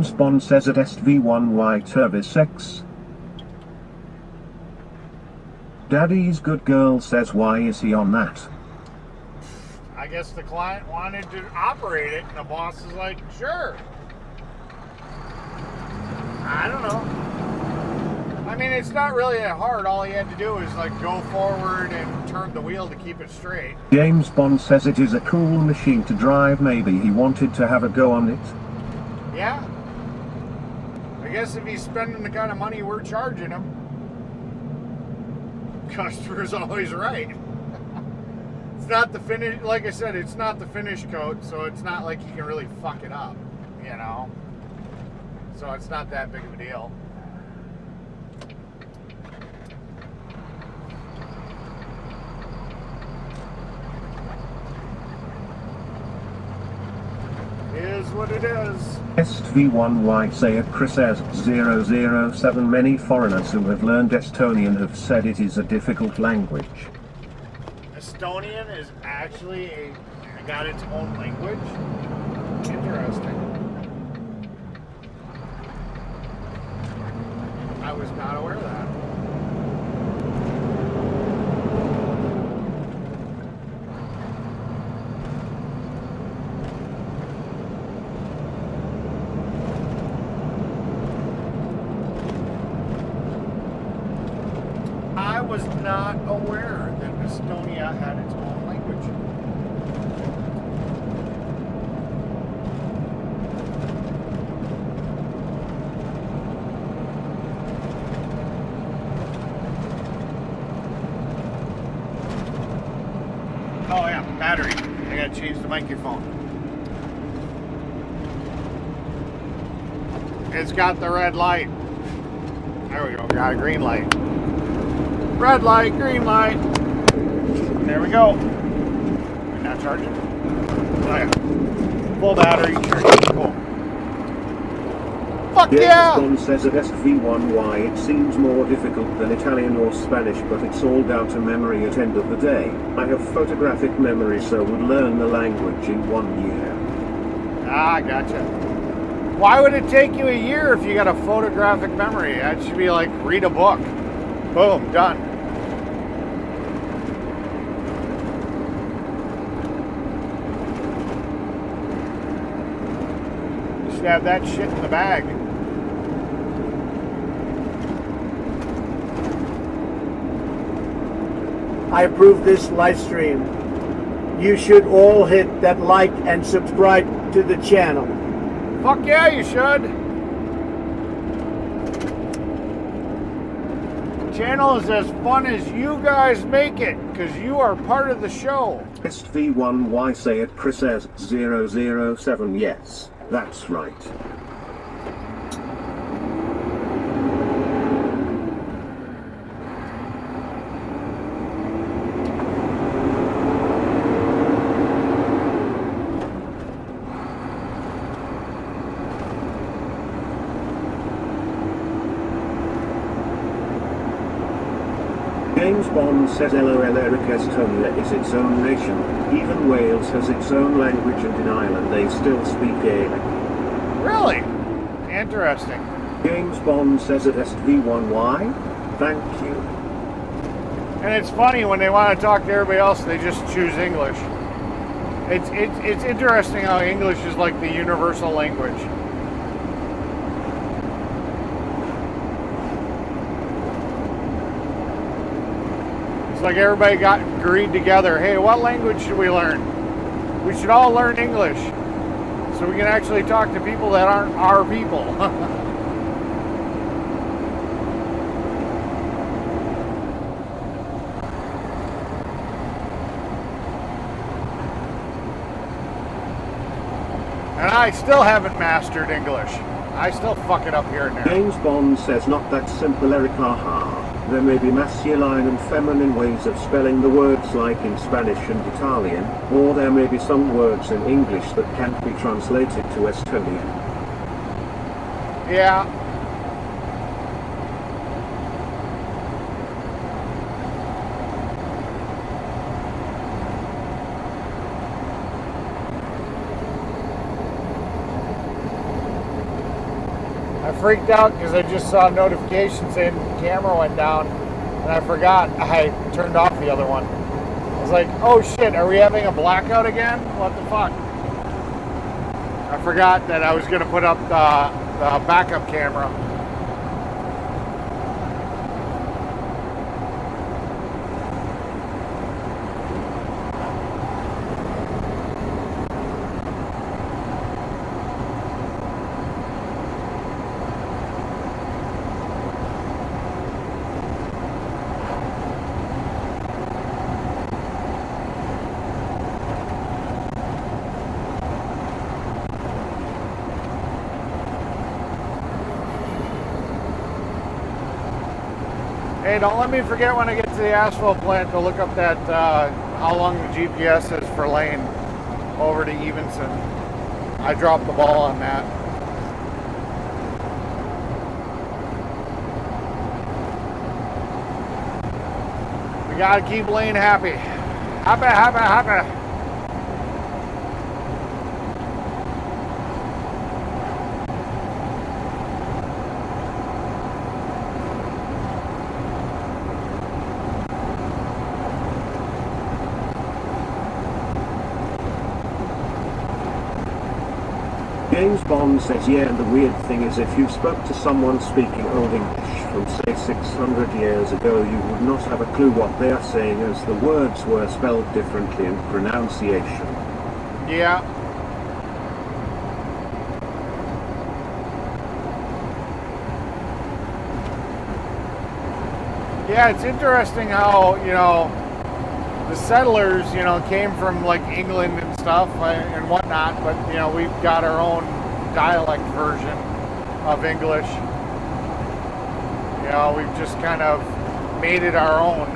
James Bond says at SV1Y Turvis X. Daddy's good girl says why is he on that? I guess the client wanted to operate it, and the boss is like, sure. I don't know. I mean, it's not really that hard. All he had to do is like go forward and turn the wheel to keep it straight. James Bond says it is a cool machine to drive. Maybe he wanted to have a go on it. Yeah. I guess if he's spending the kind of money we're charging him, customer's always right. It's not the finish, like I said, it's not the finish coat, so it's not like you can really fuck it up, you know? So it's not that big of a deal. Is what it is. SV1Y say at Chris says 007. Many foreigners who have learned Estonian have said it is a difficult language. Estonian is actually got its own language. Interesting. I was not aware of that. I was not aware that Estonia had its own language. Oh yeah, battery. I gotta change the microphone. It's got the red light. There we go, got a green light. Red light, green light. There we go. You're not charging? Oh yeah. Full battery, charging. Cool. Fuck yeah! James Bond says at SV1Y it seems more difficult than Italian or Spanish, but it's all down to memory at end of the day. I have photographic memory, so would learn the language in 1 year. Ah, gotcha. Why would it take you a year if you got a photographic memory? That should be like read a book. Boom, done. You should have that shit in the bag. I approve this live stream. You should all hit that like and subscribe to the channel. Fuck yeah, you should. Channel is as fun as you guys make it, because you are part of the show. SV1Y say it Chris says 007. Yes, that's right. James Bond says LOL Eric Estonia is its own nation. Even Wales has its own language, and in Ireland they still speak Gaelic. Really? Interesting. James Bond says at SV1Y, thank you. And it's funny, when they want to talk to everybody else, they just choose English. It's interesting how English is like the universal language. Like everybody got agreed together, hey, what language should we learn? We should all learn English so we can actually talk to people that aren't our people. And I still haven't mastered English. I still fuck it up here and there. James Bond says not that simple, Eric, haha. There may be masculine and feminine ways of spelling the words like in Spanish and Italian, or there may be some words in English that can't be translated to Estonian. Yeah. freaked out because I just saw a notification saying the camera went down, and I forgot I turned off the other one. I was like, oh shit, are we having a blackout again? What the fuck? I forgot that I was going to put up the backup camera. Hey, don't let me forget when I get to the asphalt plant to look up that how long the GPS is for lane over to Evenson. I dropped the ball on that. We gotta keep Lane happy. Happy, happy, happy. James Bond says yeah, and the weird thing is if you spoke to someone speaking Old English from say 600 years ago, you would not have a clue what they are saying as the words were spelled differently in pronunciation. Yeah. Yeah, it's interesting how, you know, the settlers, you know, came from like England and stuff and whatnot, but you know, we've got our own dialect version of English. You know, we've just kind of made it our own.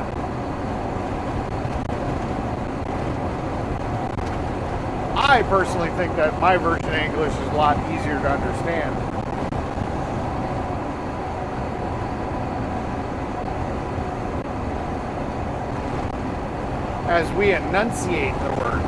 I personally think that my version of English is a lot easier to understand. As we enunciate the words.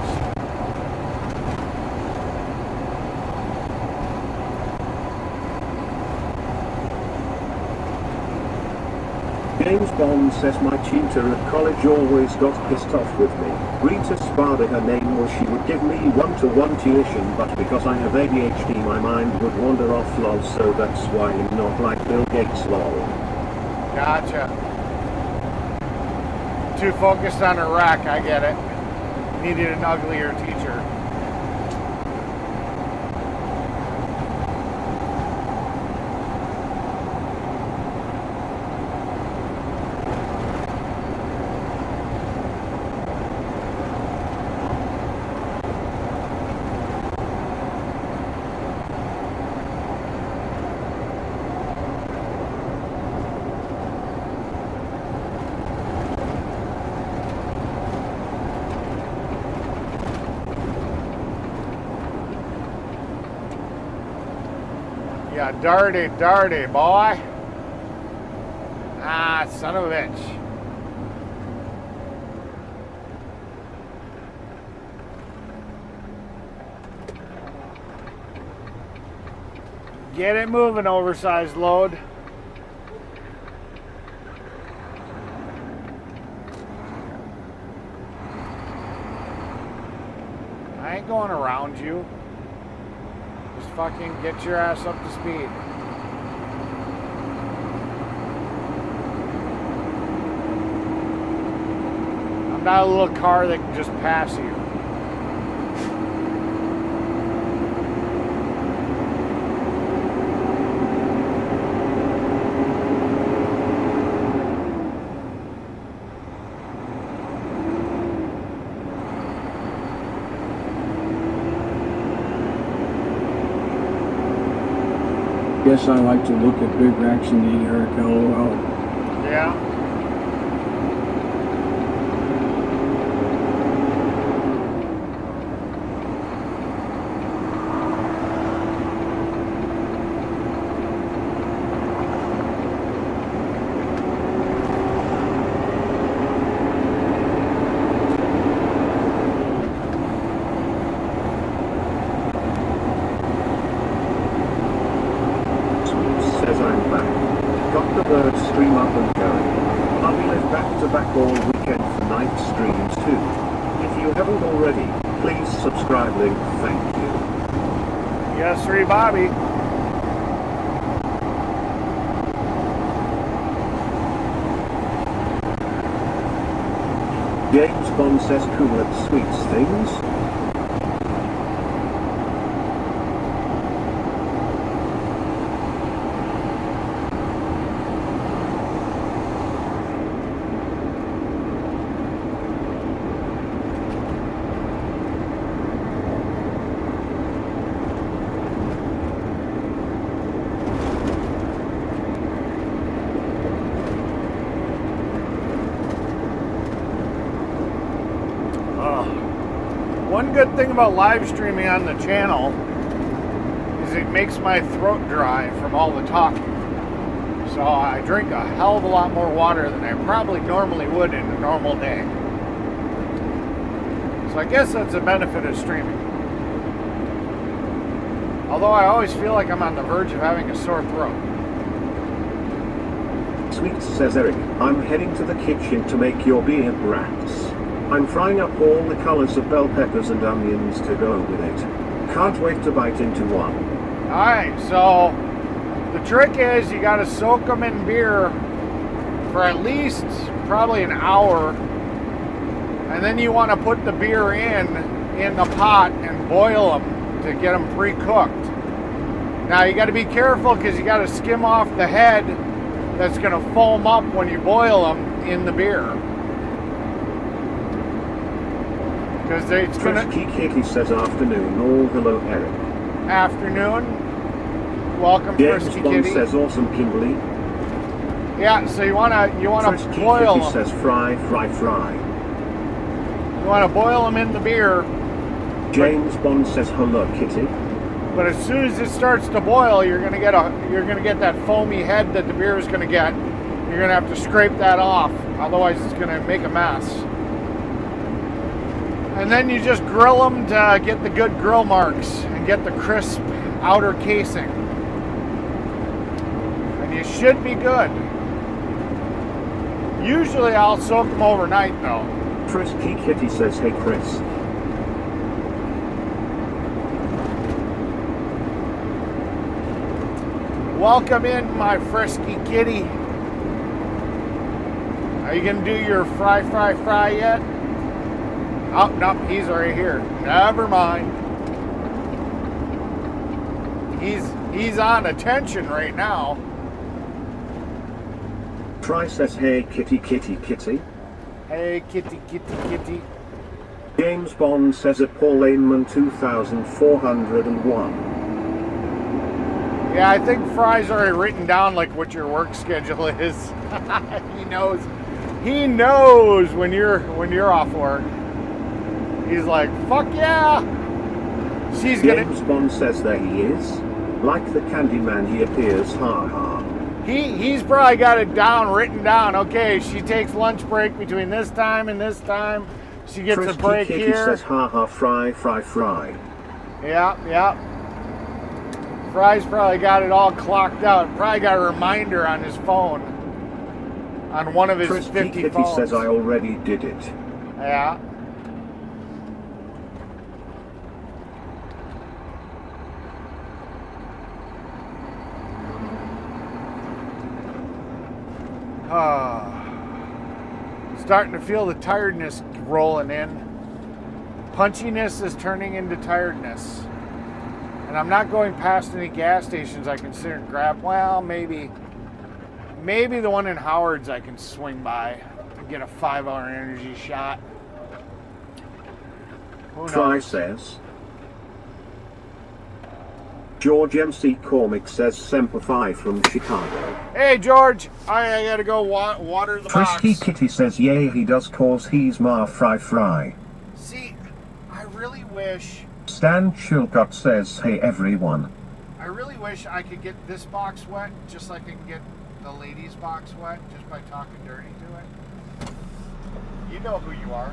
James Bond says my tutor at college always got pissed off with me. Rita Spada her name was. She would give me one-to-one tuition, but because I have ADHD my mind would wander off lol, so that's why I'm not like Bill Gates lol. Gotcha. Too focused on Iraq, I get it. Needed an uglier teacher. Yeah, dirty, boy. Ah, son of a bitch. Get it moving, oversized load. I ain't going around you. Just fucking get your ass up to speed. I'm not a little car that can just pass you. Guess I like to look at big racks and eat Eric, LOL. Yeah. haven't already, please subscribe link, thank you. Yes, sir, Bobby. James Bond says cool at sweets things. One good thing about live streaming on the channel is it makes my throat dry from all the talking. So I drink a hell of a lot more water than I probably normally would in a normal day. So I guess that's a benefit of streaming. Although I always feel like I'm on the verge of having a sore throat. Sweet says Eric, I'm heading to the kitchen to make your beer brats. I'm frying up all the colors of bell peppers and onions to go with it. Can't wait to bite into one. Alright, so the trick is you gotta soak them in beer for at least probably an hour, and then you want to put the beer in the pot and boil them to get them pre-cooked. Now you got to be careful because you got to skim off the head that's going to foam up when you boil them in the beer. Because it's going to... Kitty says afternoon. All hello, Eric. Afternoon. Welcome, James Frisky Bond Kitty. says awesome, Kimberly. Yeah, so you want to boil Kitty them. says fry. You want to boil them in the beer. James Bond says hello, Kitty. But as soon as it starts to boil, you're gonna get that foamy head that the beer is gonna get. You're gonna have to scrape that off, otherwise it's gonna make a mess. And then you just grill them to get the good grill marks and get the crisp outer casing. And you should be good. Usually I'll soak them overnight though. Frisky Kitty says, hey Chris. Welcome in, my frisky kitty. Are you gonna do your fry yet? Oh, no, he's right here. Never mind. He's on attention right now. Fry says, hey kitty. Hey, kitty. James Bond says at Paul Laneman 2401. Yeah, I think Fry's already written down like what your work schedule is. He knows when you're off work. He's like, fuck yeah. James Bond says there he is. Like the Candyman he appears, ha ha. He's probably got it written down. Okay, she takes lunch break between this time and this time. She gets a break Kitty here. Says ha ha fry. Yeah. Fry's probably got it all clocked out. Probably got a reminder on his phone. On one of his 50 Kitty phones. says I already did it. Yeah. Starting to feel the tiredness rolling in. Punchiness is turning into tiredness. And I'm not going past any gas stations I consider to grab. Well, maybe the one in Howard's I can swing by and get a 5-hour energy shot. Who knows? Fry says. George MC Cormick says Semper Fi from Chicago. Hey George, I gotta go water the Frisky box. Kitty says yeah he does cause he's ma fry. See, I really wish... Stan Chilcott says hey everyone. I really wish I could get this box wet just like I can get the ladies' box wet just by talking dirty to it. You know who you are.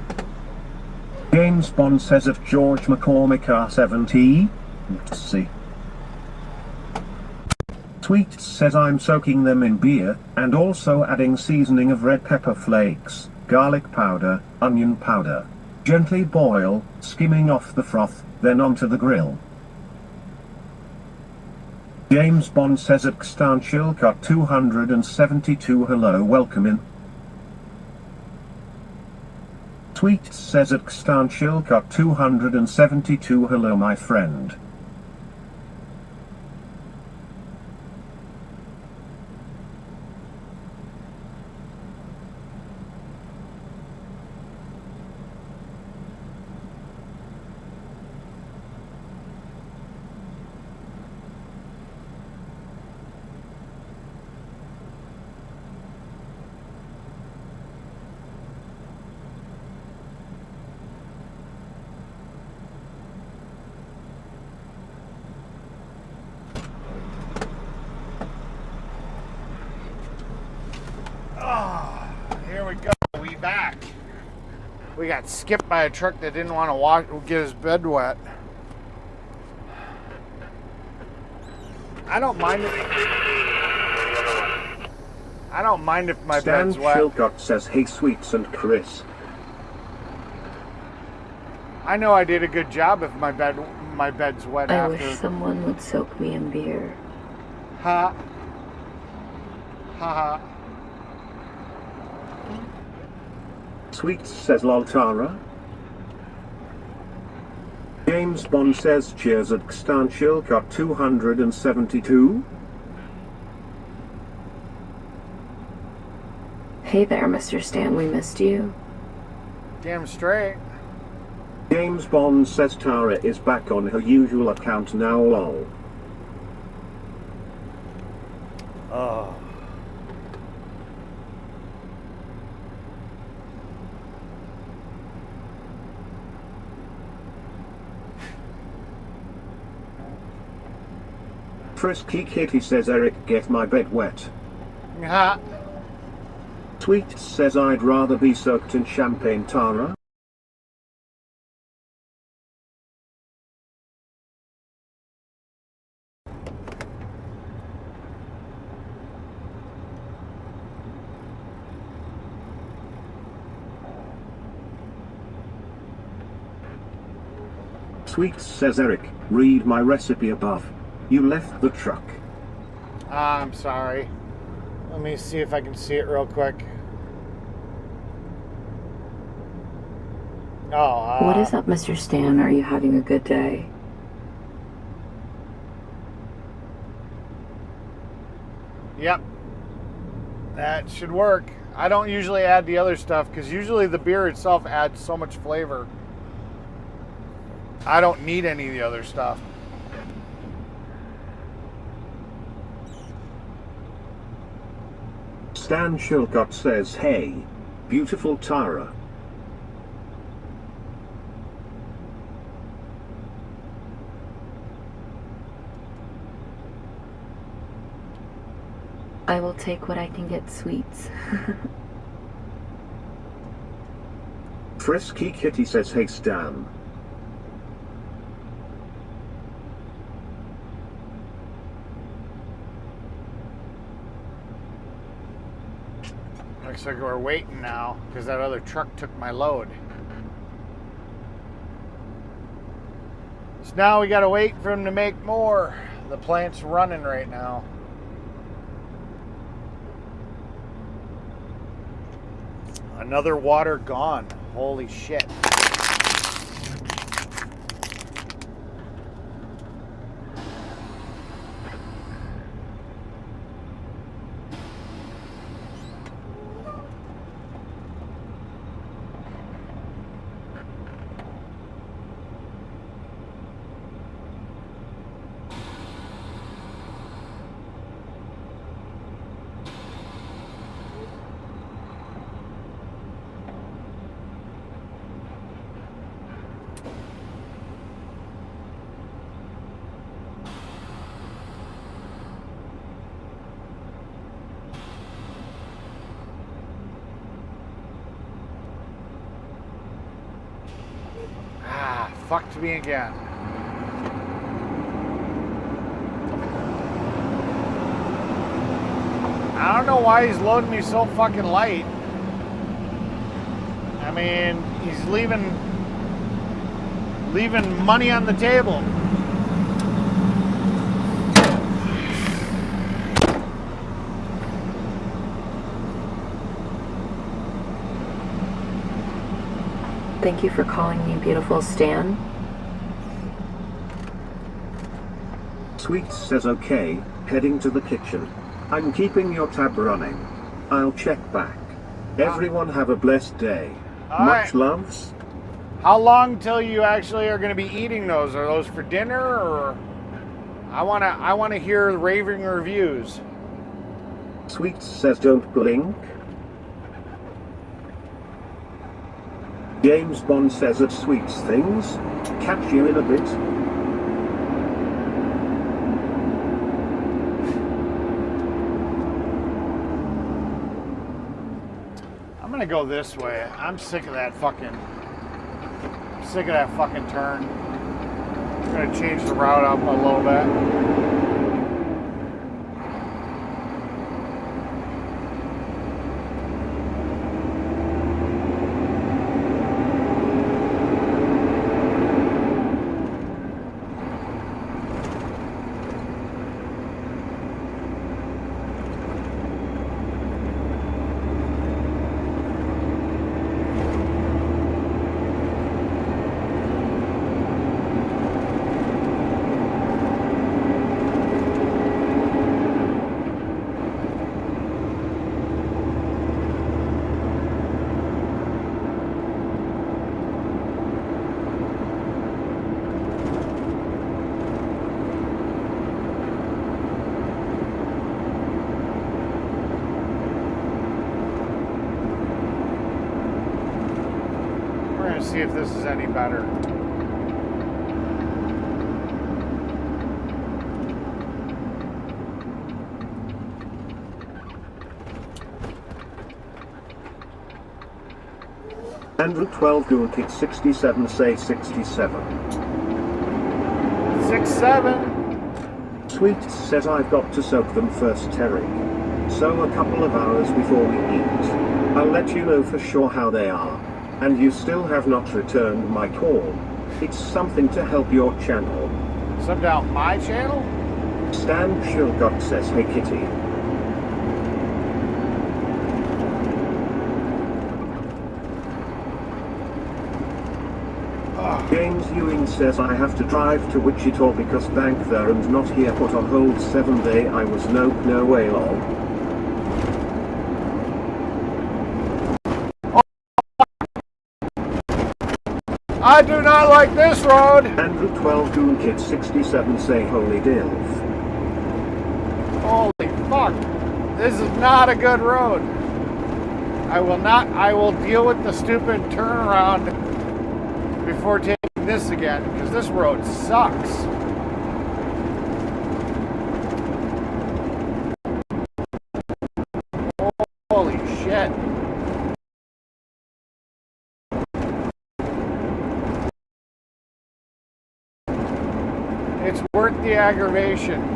James Bond says if George McCormick R70. See. Tweet says I'm soaking them in beer, and also adding seasoning of red pepper flakes, garlic powder, onion powder. Gently boil, skimming off the froth, then onto the grill. James Bond says at Stanchilcott 272 hello welcome in. Sweet says at Stanchilcott 272 hello my friend. Here we go. We back. We got skipped by a truck that didn't want to get his bed wet. I don't mind it. I don't mind if my Stan bed's wet. Chilcott says hey Sweets and Chris. I know I did a good job if my bed's wet I after. wish someone would soak me in beer. Ha. Ha ha. Sweets says lol Tara. James Bond says cheers at Stanchilcott 272. Hey there, Mr. Stan, we missed you. Damn straight. James Bond says Tara is back on her usual account now lol. Oh. Frisky Kitty says Eric get my bed wet. Ha. Sweet says I'd rather be soaked in champagne Tara. Sweet says Eric, read my recipe above. You left the truck. I'm sorry. Let me see if I can see it real quick. Oh, What is up, Mr. Stan? Are you having a good day? Yep. That should work. I don't usually add the other stuff because usually the beer itself adds so much flavor. I don't need any of the other stuff. Stan Chilcott says hey, beautiful Tara. I will take what I can get, Sweets. Frisky Kitty says hey Stan. Looks like we're waiting now because that other truck took my load. So now we gotta wait for him to make more. The plant's running right now. Another water gone. Holy shit. Fucked me again. I don't know why he's loading me so fucking light. I mean, he's leaving leaving money on the table. Thank you for calling me beautiful, Stan. Sweets says okay, heading to the kitchen. I'm keeping your tab running. I'll check back. Everyone have a blessed day. All Much right. loves. How long till you actually are going to be eating those? Are those for dinner, or I want to hear raving reviews. Sweets says don't blink. James Bond says at Sweets things. Catch you in a bit. I'm going to go this way. I'm sick of that fucking turn. I'm going to change the route up a little bit. See if this is any better. Andrew 12 Goon Kit 67 say 67. 6-7. Sweet says I've got to soak them first, Terry. So a couple of hours before we eat. I'll let you know for sure how they are. And you still have not returned my call. It's something to help your channel. Sub down my channel? Stan Shilgott says hey kitty. James Ewing says I have to drive to Wichita because bank there and not here, put on hold 7 day. I was no way lol. I do not like this road. Andrew 12 Goon Kid 67 say holy dilf. Holy fuck. This is not a good road. I will deal with the stupid turnaround before taking this again, because this road sucks. Holy shit. It's worth the aggravation.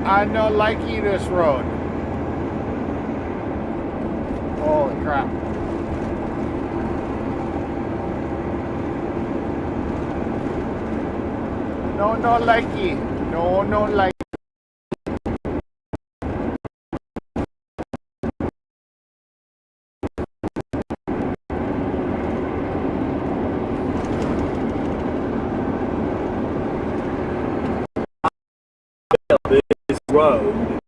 I no likey this road. Holy crap. No likey. No likey. This road.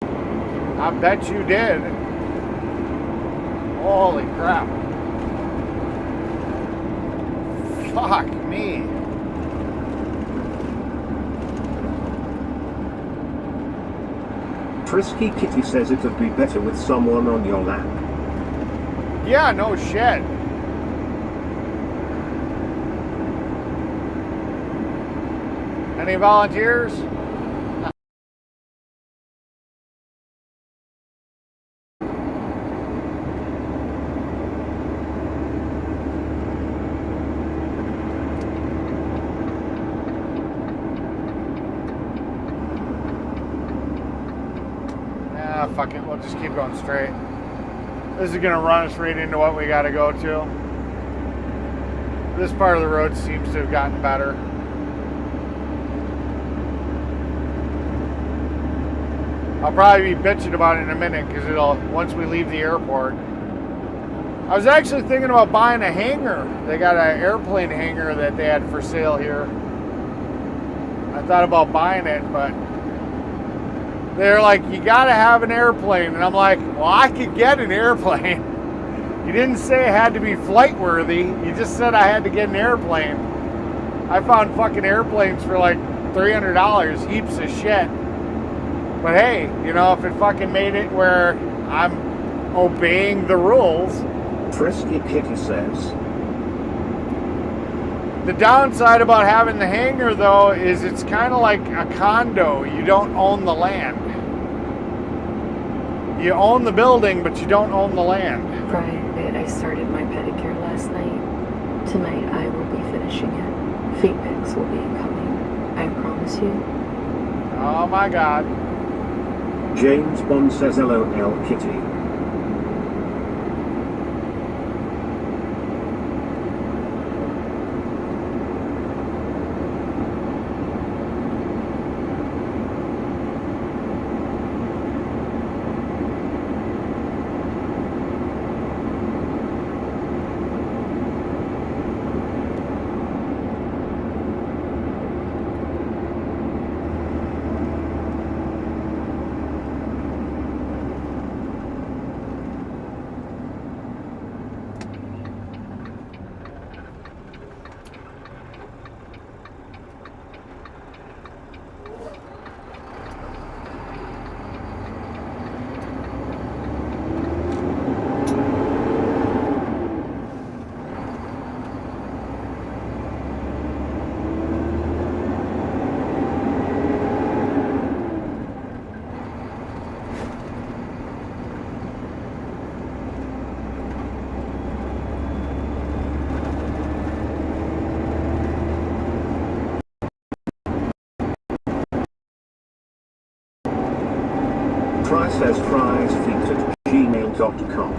I bet you did. Holy crap. Fuck me. Frisky Kitty says it'd be better with someone on your lap. Yeah, no shit. Any volunteers? Fuck it, we'll just keep going straight. This is gonna run us right into what we gotta go to. This part of the road seems to have gotten better. I'll probably be bitching about it in a minute because it'll, once we leave the airport. I was actually thinking about buying a hangar. They got an airplane hangar that they had for sale here. I thought about buying it, but they're like, you gotta have an airplane. And I'm like, well, I could get an airplane. You didn't say it had to be flight worthy. You just said I had to get an airplane. I found fucking airplanes for like $300, heaps of shit. But hey, you know, if it fucking made it where I'm obeying the rules. Frisky Kitty says. The downside about having the hangar, though, is it's kind of like a condo. You don't own the land. You own the building, but you don't own the land. Friday, I started my pedicure last night. Tonight, I will be finishing it. Feet pics will be coming. I promise you. Oh my God. James Bond says LOL Kitty. Fry says friesfeet@gmail.com.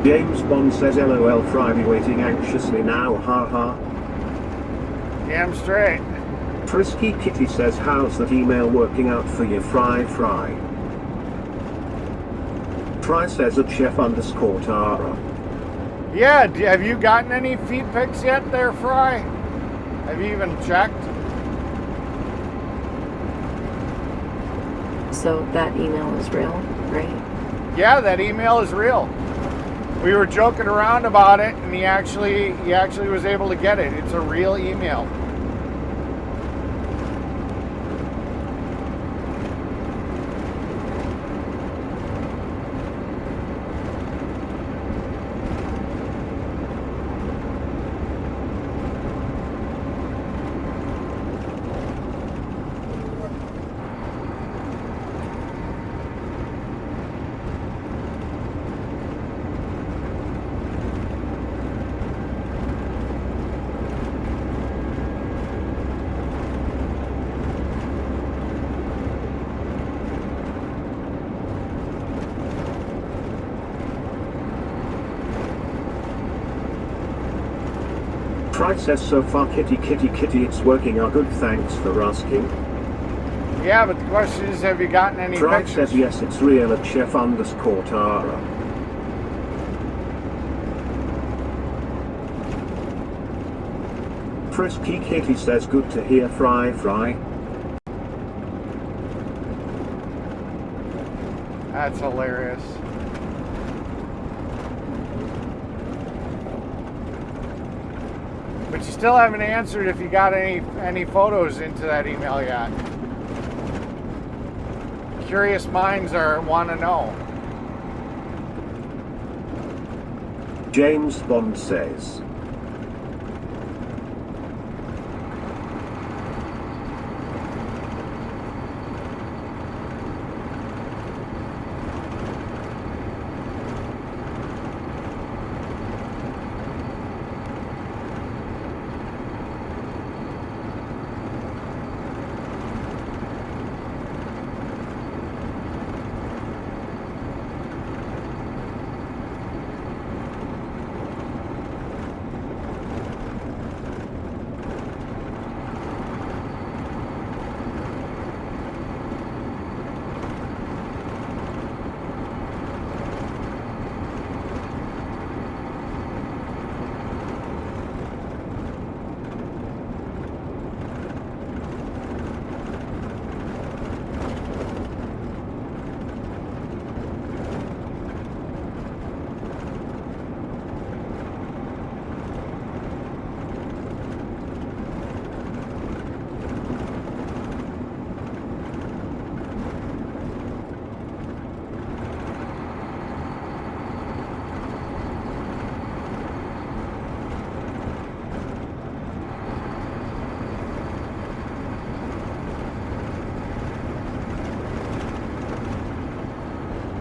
James Bond says LOL Fry be waiting anxiously now, haha. Damn straight. Frisky Kitty says how's that email working out for you Fry? Fry says at chef_Tara. Yeah, have you gotten any feet pics yet there, Fry? Have you even checked? So that email is real, right? Yeah, that email is real. We were joking around about it, and he actually was able to get it. It's a real email. Fry says so far kitty it's working out good, thanks for asking. Yeah, but the question is, have you gotten any Fry pictures? says yes, it's real at chef_Tara. Frisky Kitty says good to hear Fry. That's hilarious. But you still haven't answered if you got any photos into that email yet. Curious minds want to know. James Bond says.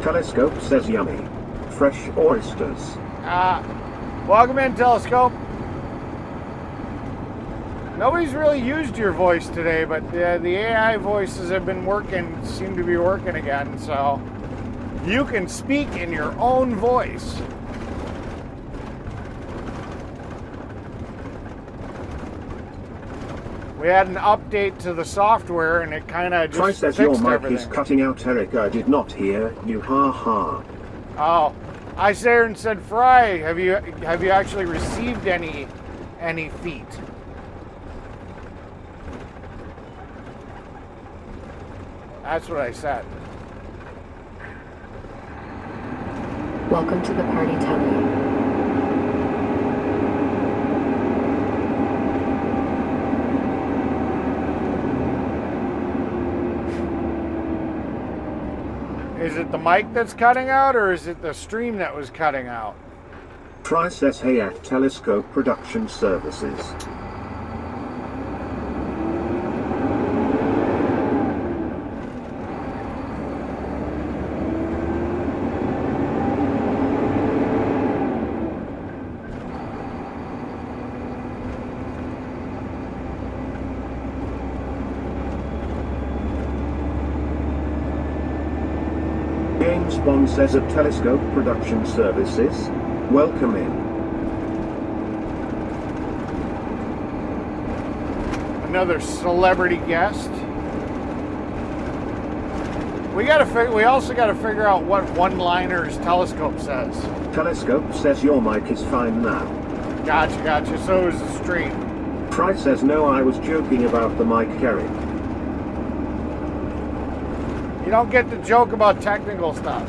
Telescope says yummy. Fresh oysters. Welcome in, Telescope. Nobody's really used your voice today, but the AI voices have been working, seem to be working again, so you can speak in your own voice. We had an update to the software and it kind of just Try says fixed your mic everything. is cutting out, Eric. I did not hear you. Ha ha. Oh, I sat here and said, Fry, have you actually received any feet? That's what I said. Welcome to the party, Telly. Is it the mic that's cutting out, or is it the stream that was cutting out? Try says hey at Telescope Production Services. James Bond says at Telescope Production Services. Welcome in. Another celebrity guest. We also got to figure out what one-liners Telescope says. Telescope says your mic is fine now. Gotcha. So is the stream. Try says no, I was joking about the mic, Eric. You don't get to joke about technical stuff.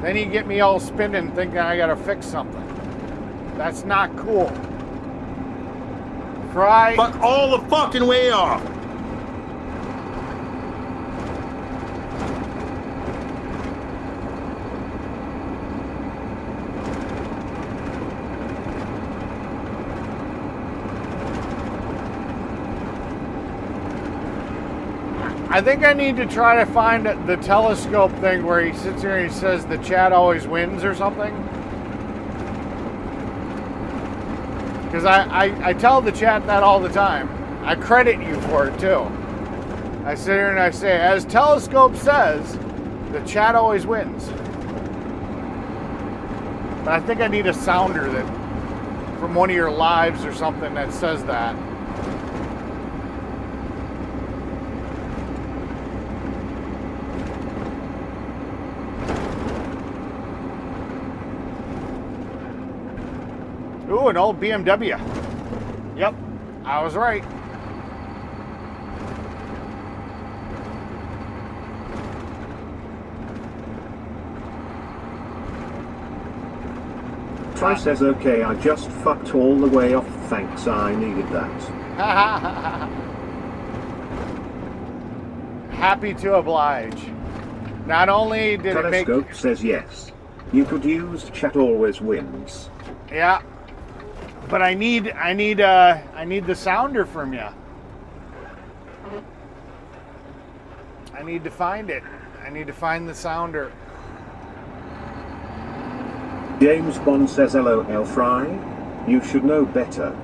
Then you get me all spinning thinking I gotta fix something. That's not cool. Fry. Fuck all the fucking way off. I think I need to try to find the Telescope thing where he sits here and he says the chat always wins or something. Because I tell the chat that all the time. I credit you for it too. I sit here and I say, as Telescope says, the chat always wins. But I think I need a sounder that from one of your lives or something that says that. Ooh, an old BMW. Yep, I was right. Try says okay, I just fucked all the way off. Thanks, I needed that. Happy to oblige. Not only did Telescope it make... says yes. You could use chat always wins. Yeah. But I need the sounder from you. I need to find it. I need to find the sounder. James Bond says LOL Fry. You should know better.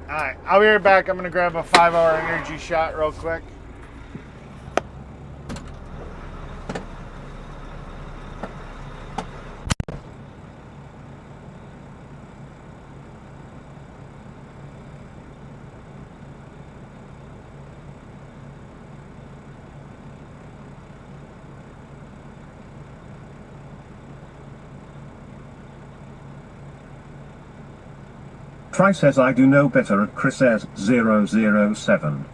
Alright, I'll be right back. I'm gonna grab a 5-hour energy shot real quick. Try says I do know better at Chris says 007.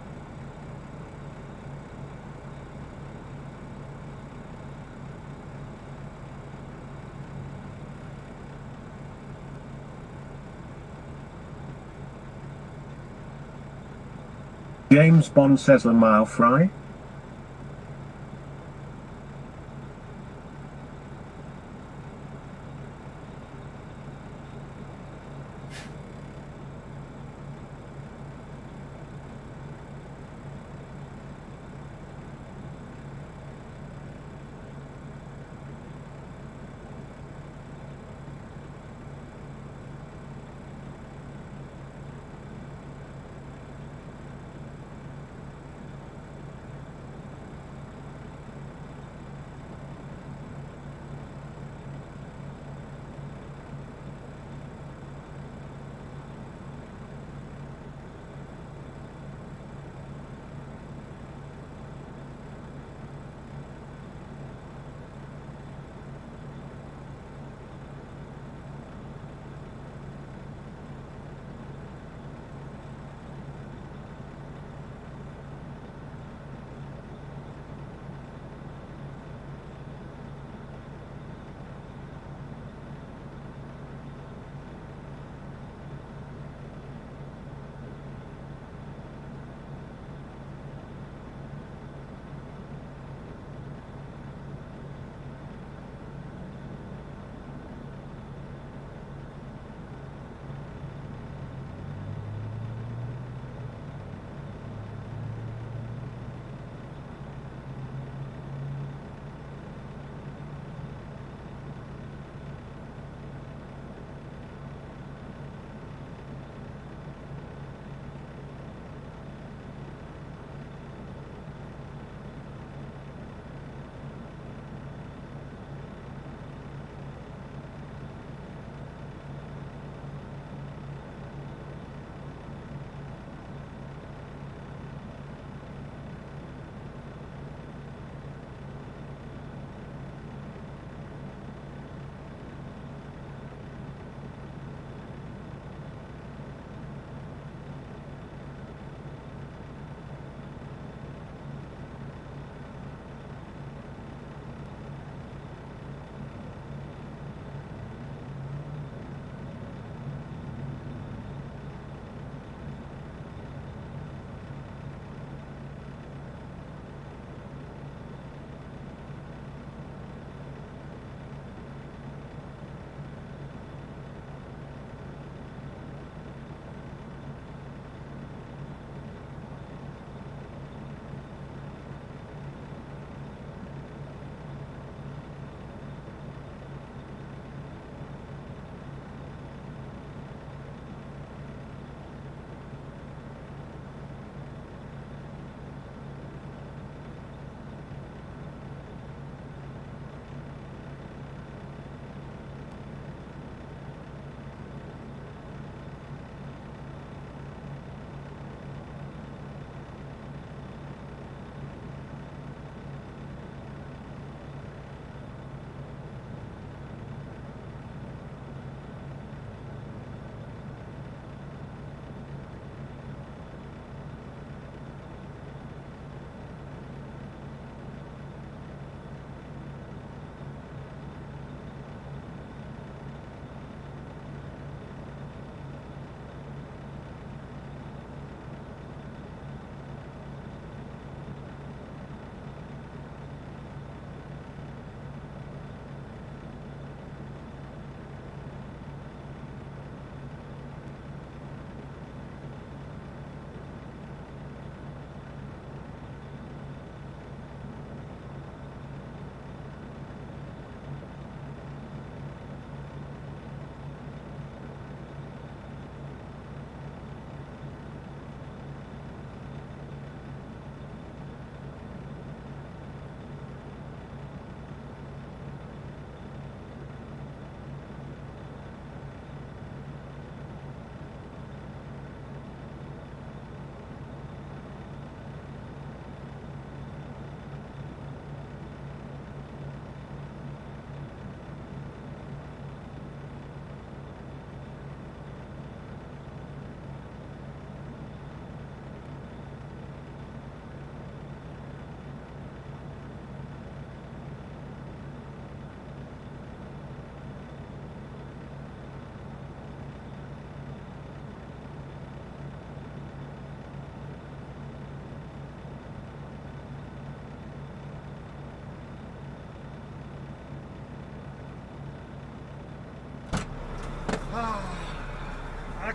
James Bond says a mile Fry.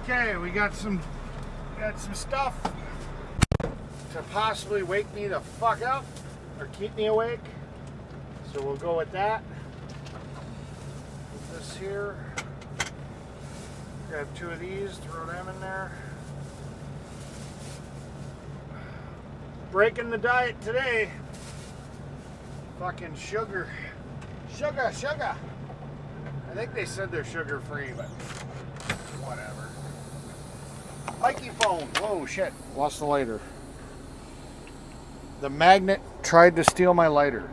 Okay, we got some stuff to possibly wake me the fuck up or keep me awake. So we'll go with that. Put this here. Grab 2 of these, throw them in there. Breaking the diet today. Fucking sugar. Sugar. I think they said they're sugar free, but whatever. Mikey phone. Whoa, shit. Lost the lighter. The magnet tried to steal my lighter.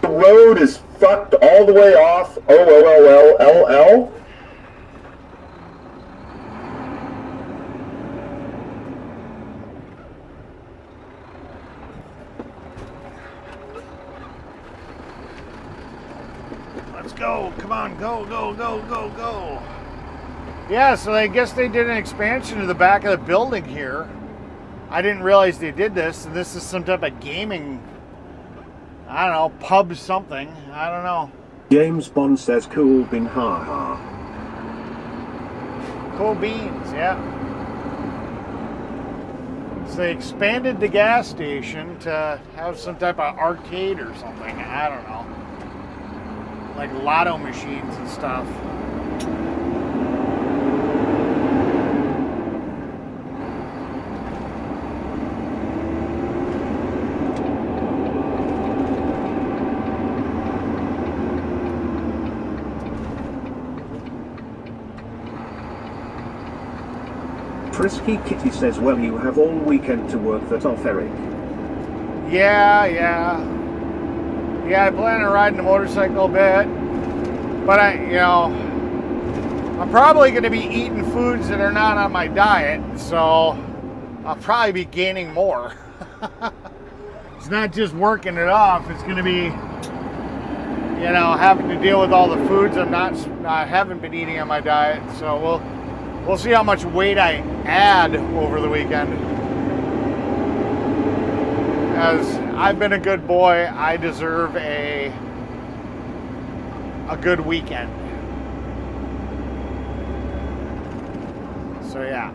The road is fucked all the way off. OLLLLL. Let's go. Come on. Go. Yeah, so I guess they did an expansion to the back of the building here. I didn't realize they did this, and this is some type of gaming, I don't know, pub something. I don't know. James Bond says cool bean, ha ha. Cool beans, yeah. So they expanded the gas station to have some type of arcade or something. I don't know. Like lotto machines and stuff. Frisky Kitty says, well, you have all weekend to work that off, Eric. Yeah, I plan on riding a motorcycle a bit, but I'm probably going to be eating foods that are not on my diet, so I'll probably be gaining more. It's not just working it off, it's going to be, having to deal with all the foods I haven't been eating on my diet, so we'll see how much weight I add over the weekend. As I've been a good boy, I deserve a good weekend. So yeah.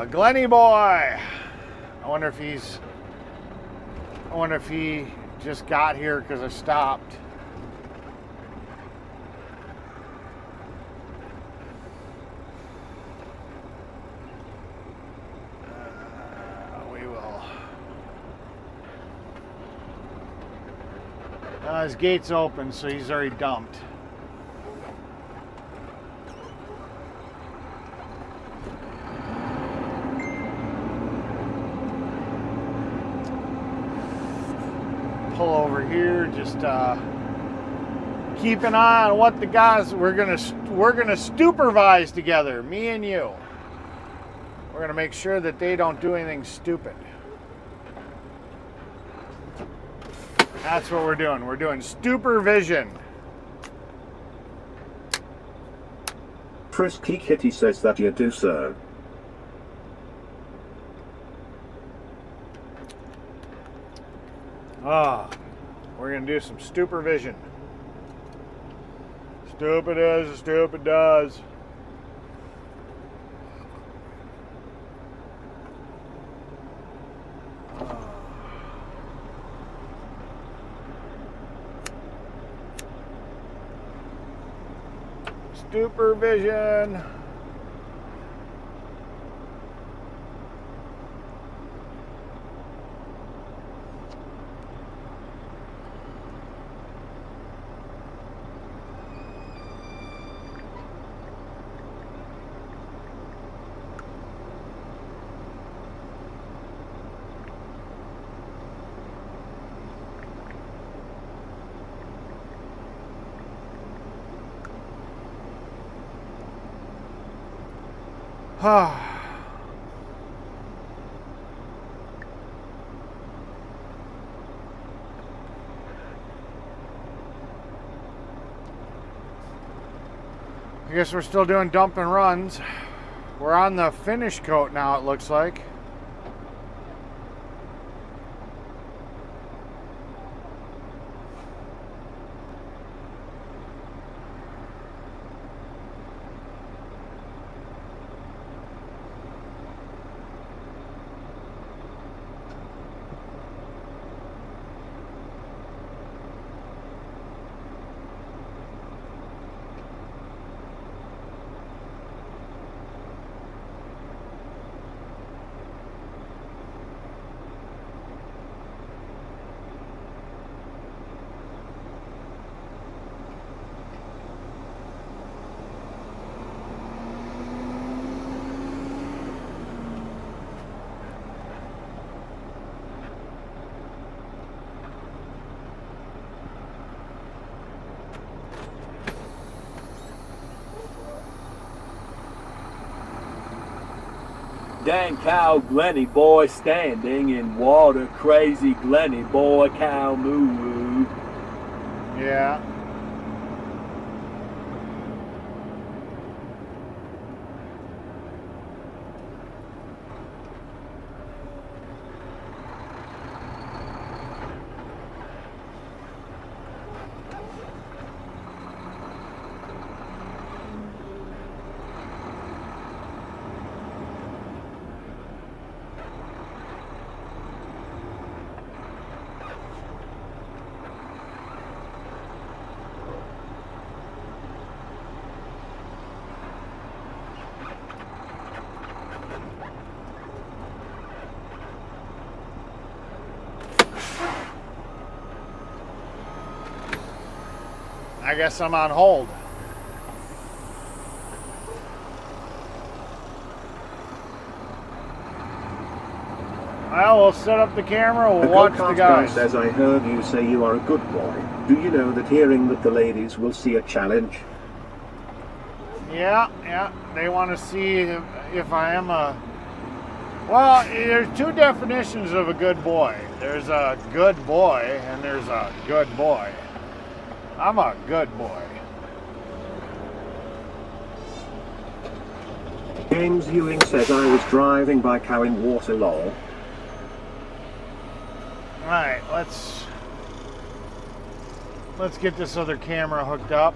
Glenny boy. I wonder if he just got here because I stopped. His gate's open, so he's already dumped. Pull over here, just keep an eye on what the guys we're gonna supervise together, me and you. We're gonna make sure that they don't do anything stupid. That's what we're doing. We're doing supervision. Frisky Kitty says that you do, sir. We're going to do some supervision. Stupid as stupid does. Supervision. I guess we're still doing dump and runs. We're on the finish coat now, it looks like. Dang cow Glenny boy standing in water, crazy Glenny boy cow moo. Yeah. I guess I'm on hold. Well, we'll set up the camera, we'll watch the guys. Says, I heard you say you are a good boy. Do you know that hearing that the ladies will see a challenge? Yeah, they want to see if I am a... Well, there's two definitions of a good boy. There's a good boy and there's a good boy. I'm a good boy. James Ewing says I was driving by cow in water lol. Alright, let's get this other camera hooked up.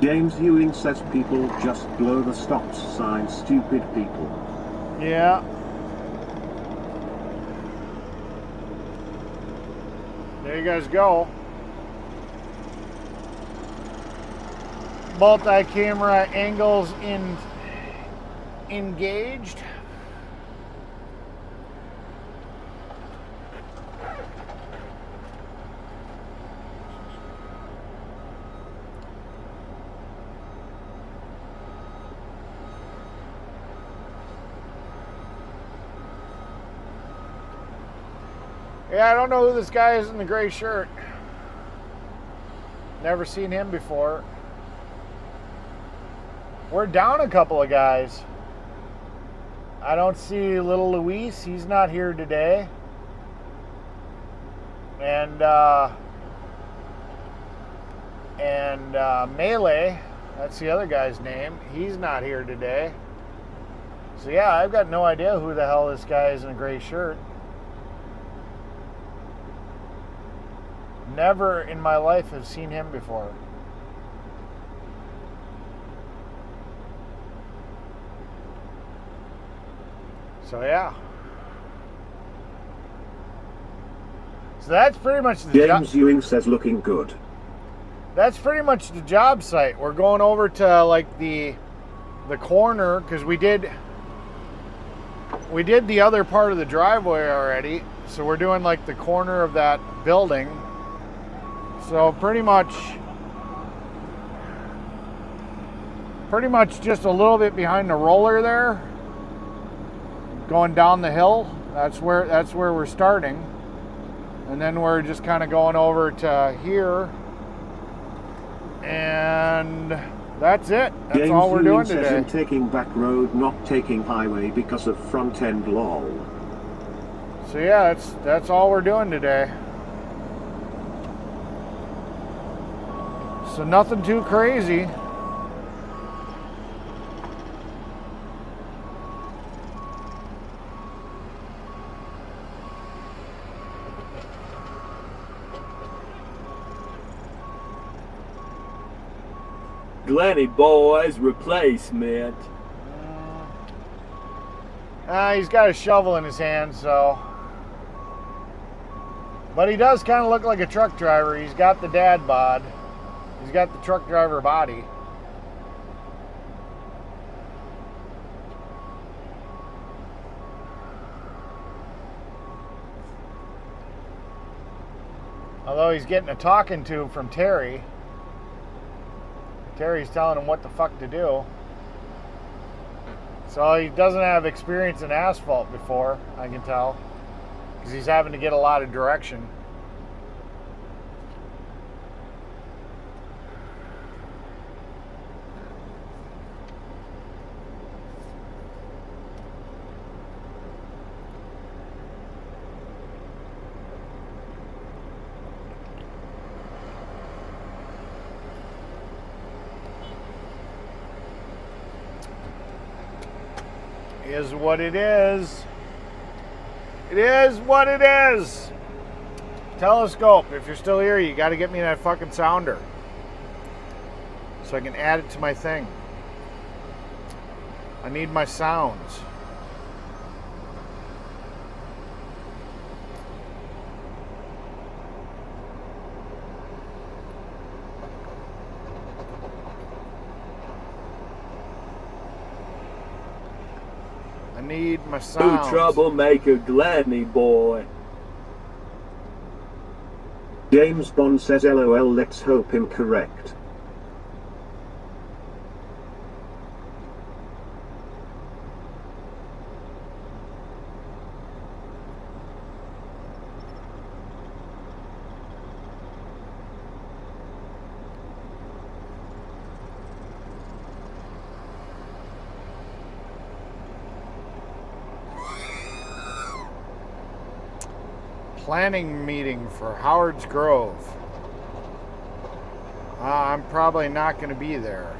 James Ewing says people just blow the stop sign, stupid people. Yeah. There you guys go. Multi-camera angles engaged. Yeah, I don't know who this guy is in the gray shirt. Never seen him before. We're down a couple of guys. I don't see little Luis. He's not here today. And Melee, that's the other guy's name. He's not here today. So yeah, I've got no idea who the hell this guy is in a gray shirt. Never in my life have seen him before. So yeah. So that's pretty much the James Ewing says looking good. That's pretty much the job site. We're going over to like the corner because we did the other part of the driveway already. So we're doing like the corner of that building. So So pretty much just a little bit behind the roller there, going down the hill. That's where we're starting. And then we're just kind of going over to here. And that's it. That's James all we're Union doing says today. in taking back road, not taking highway because of front end lol. So yeah, that's all we're doing today. So nothing too crazy. Glenny boy's replacement. He's got a shovel in his hand, so. But he does kind of look like a truck driver. He's got the dad bod. He's got the truck driver body. Although he's getting a talking to from Terry. Terry's telling him what the fuck to do. So he doesn't have experience in asphalt before, I can tell. Because he's having to get a lot of direction. Is what it is. It is what it is. Telescope, if you're still here, you got to get me that fucking sounder so I can add it to my thing. I need my sounds. Need my sounds. Ooh, troublemaker Glenny boy. James Bond says LOL, let's hope incorrect. Planning meeting for Howard's Grove. I'm probably not going to be there.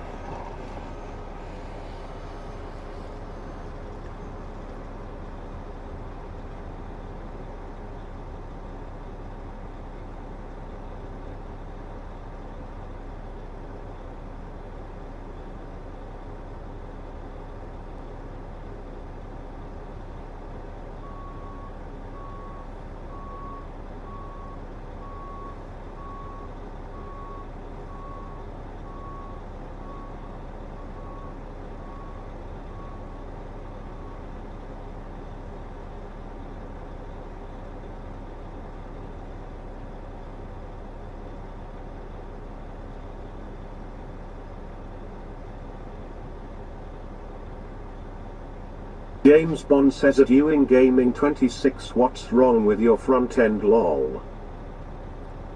James Bond says at Ewing Gaming 26, what's wrong with your front end lol?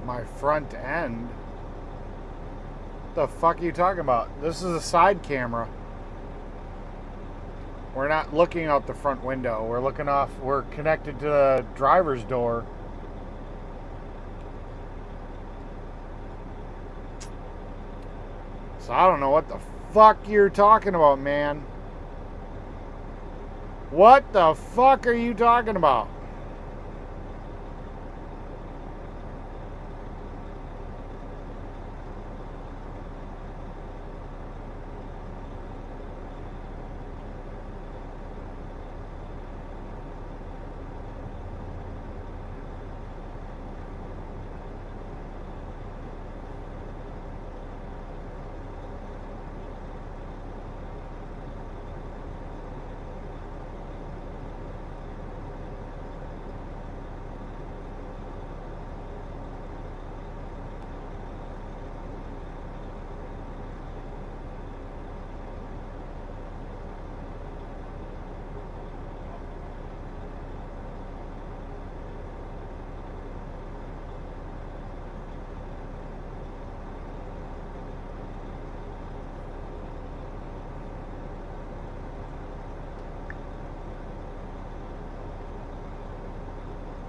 My front end? What the fuck are you talking about? This is a side camera. We're not looking out the front window. We're looking off. We're connected to the driver's door. So I don't know what the fuck you're talking about, man. What the fuck are you talking about?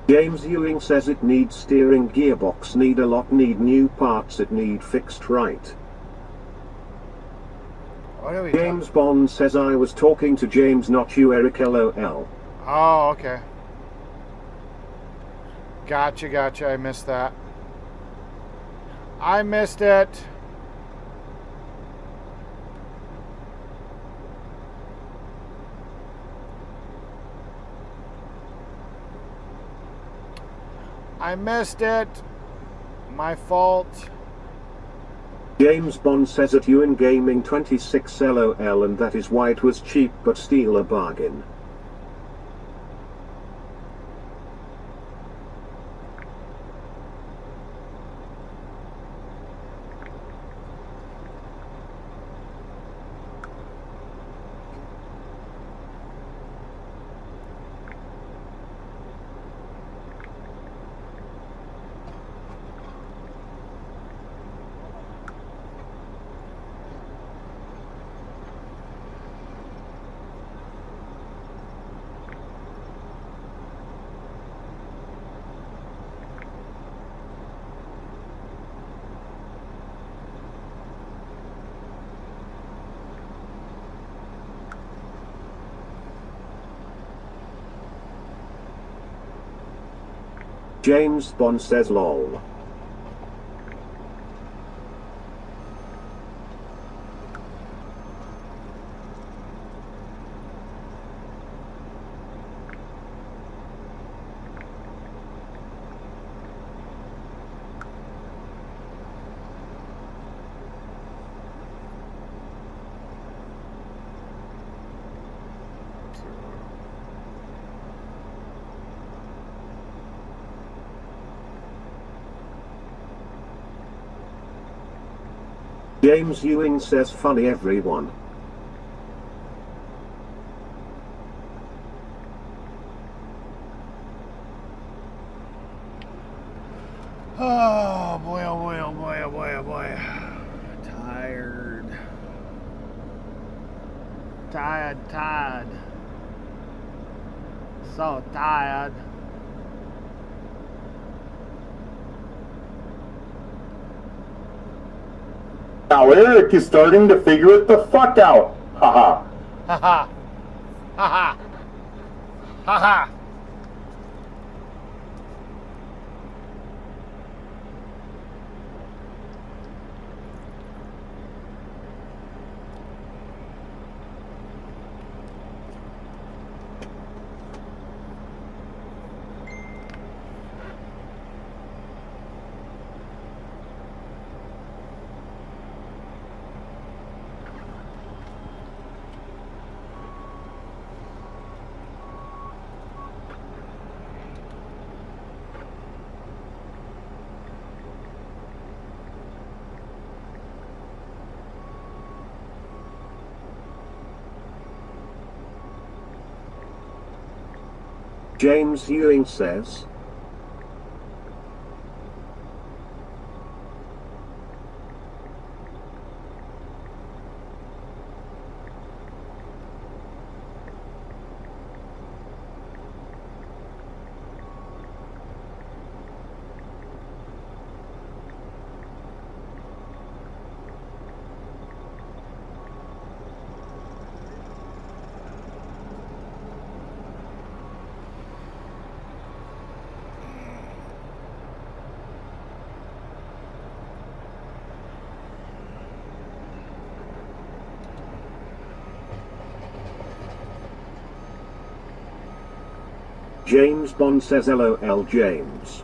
James Ewing says it needs steering gearbox, need a lot, need new parts, it need fixed right. What are we James Bond says I was talking to James, not you, Eric, LOL. Oh, okay. Gotcha. I missed that. I missed it. I missed it. My fault. James Bond says at Ewan Gaming 26 LOL, and that is why it was cheap but still a bargain. James Bond says lol. James Ewing says funny everyone. Oh boy, oh boy. Tired. So tired. Now Eric is starting to figure it the fuck out. Haha. Haha. James Ewing says, James Bond says LOL James.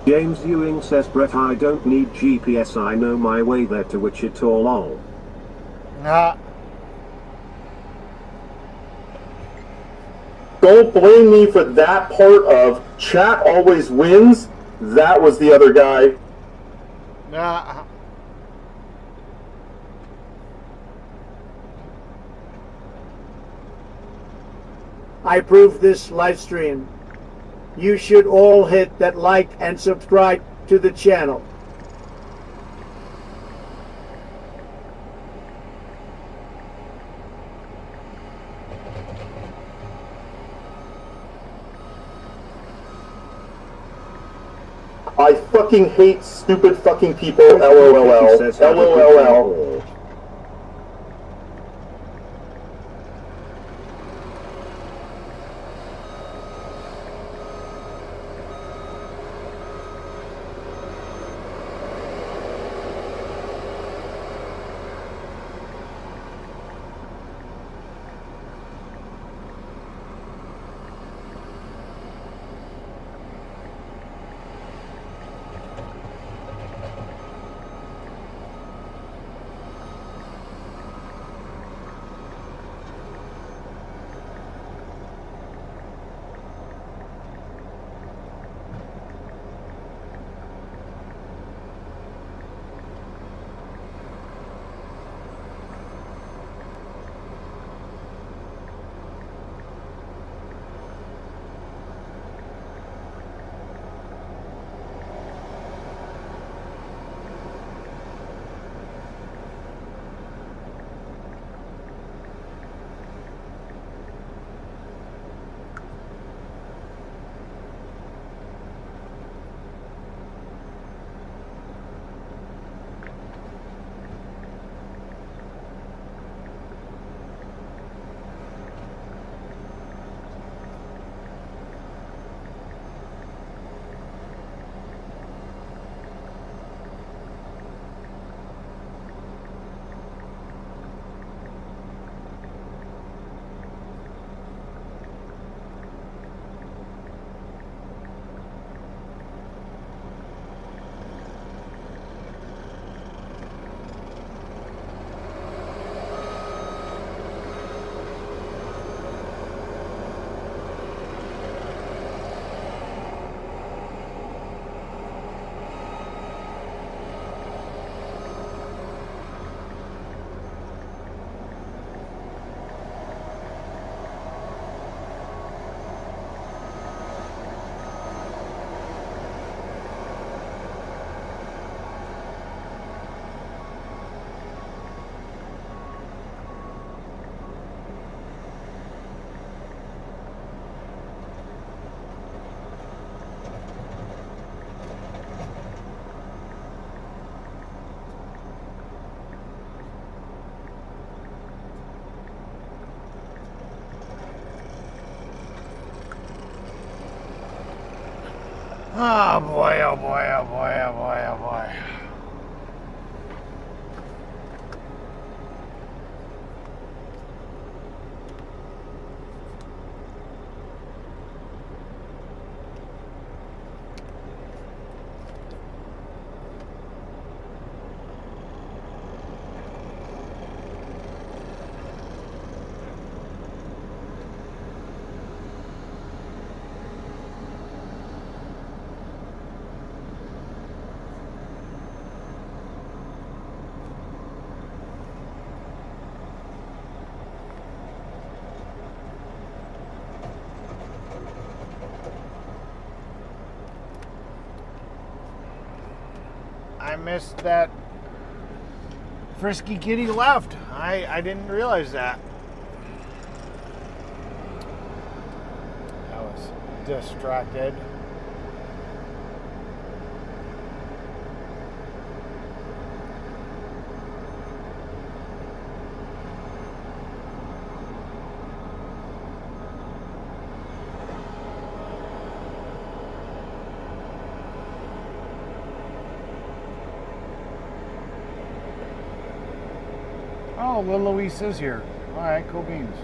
James Ewing says, Brett, I don't need GPS, I know my way there to Wichita, lol. Nah. Don't blame me for that part of chat always wins. That was the other guy. Nah. I approve this live stream. You should all hit that like and subscribe to the channel. I fucking hate stupid fucking people. LOLL. LOLL. Oh boy, oh boy, oh boy, oh boy, oh boy. I missed that frisky kitty left. I didn't realize that. I was distracted. Oh, little Louise is here. All right, cool beans.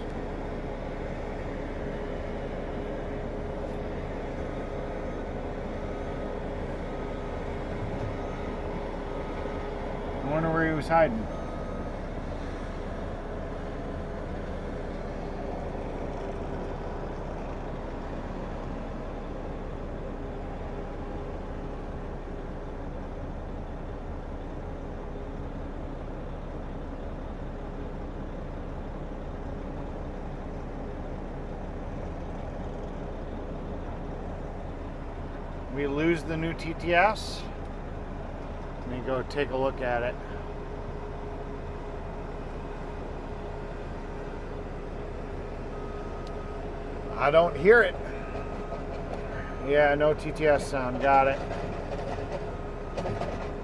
wonder where he was hiding. We lose the new TTS. Let me go take a look at it. I don't hear it. Yeah, no TTS sound. Got it.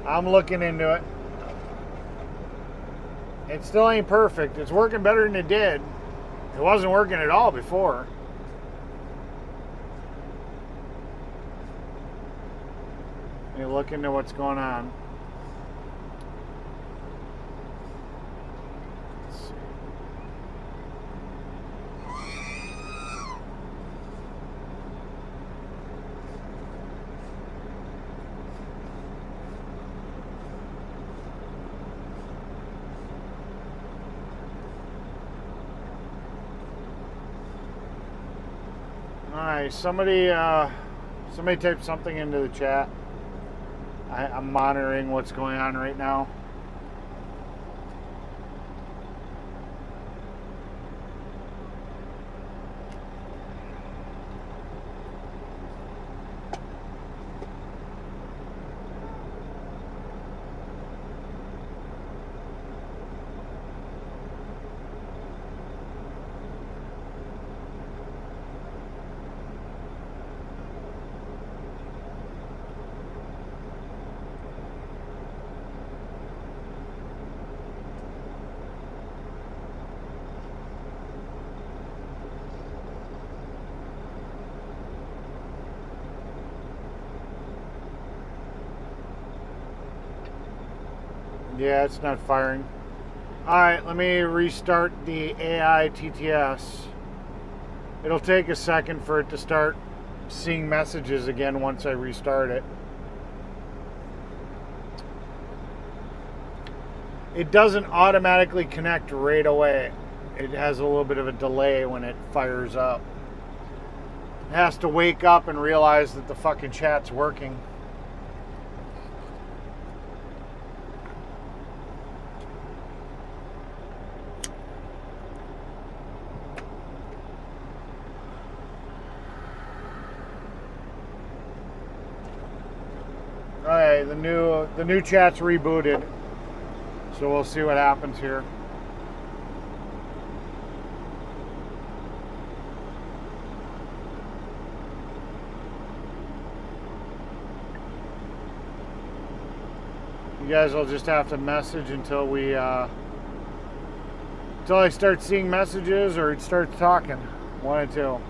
I'm looking into it. It still ain't perfect. It's working better than it did. It wasn't working at all before. Let me look into what's going on. Let's see. Alright, somebody type something into the chat. I'm monitoring what's going on right now. Yeah, it's not firing. Alright, let me restart the AI TTS. It'll take a second for it to start seeing messages again once I restart it. It doesn't automatically connect right away. It has a little bit of a delay when it fires up. It has to wake up and realize that the fucking chat's working. Alright, the new chat's rebooted. So we'll see what happens here. You guys will just have to message until we until I start seeing messages or it starts talking. One and two.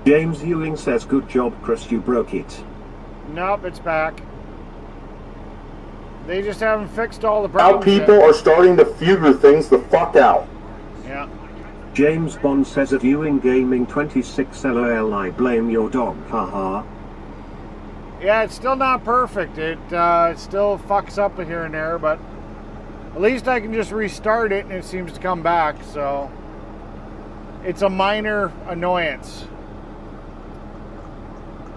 James Ewing says, good job, Chris, you broke it. Nope, it's back. They just haven't fixed all the Now problems people yet. are starting to figure things the fuck out. Yeah. James Bond says at Ewing Gaming 26 LOL, I blame your dog, haha. Yeah, it's still not perfect. It still fucks up here and there, but at least I can just restart it and it seems to come back, so it's a minor annoyance.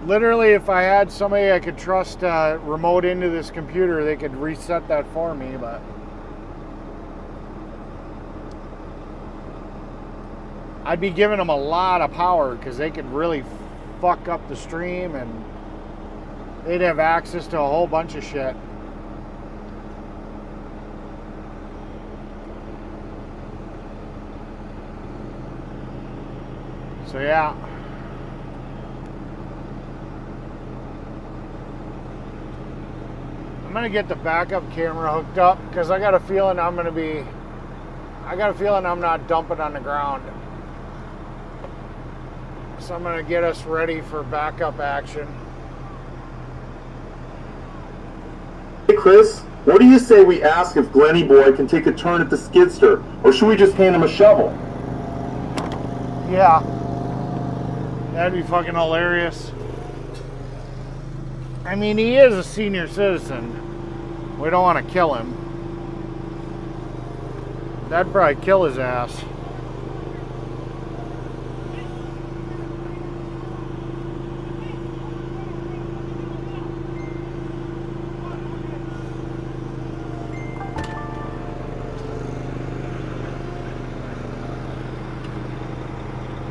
Literally, if I had somebody I could trust remote into this computer, they could reset that for me, but I'd be giving them a lot of power because they could really fuck up the stream and they'd have access to a whole bunch of shit. So yeah. I'm gonna get the backup camera hooked up because I got a feeling I'm not dumping on the ground. So I'm gonna get us ready for backup action. Hey Chris, what do you say we ask if Glenny boy can take a turn at the skidster, or should we just hand him a shovel? Yeah. That'd be fucking hilarious. I mean, he is a senior citizen. We don't want to kill him. That'd probably kill his ass.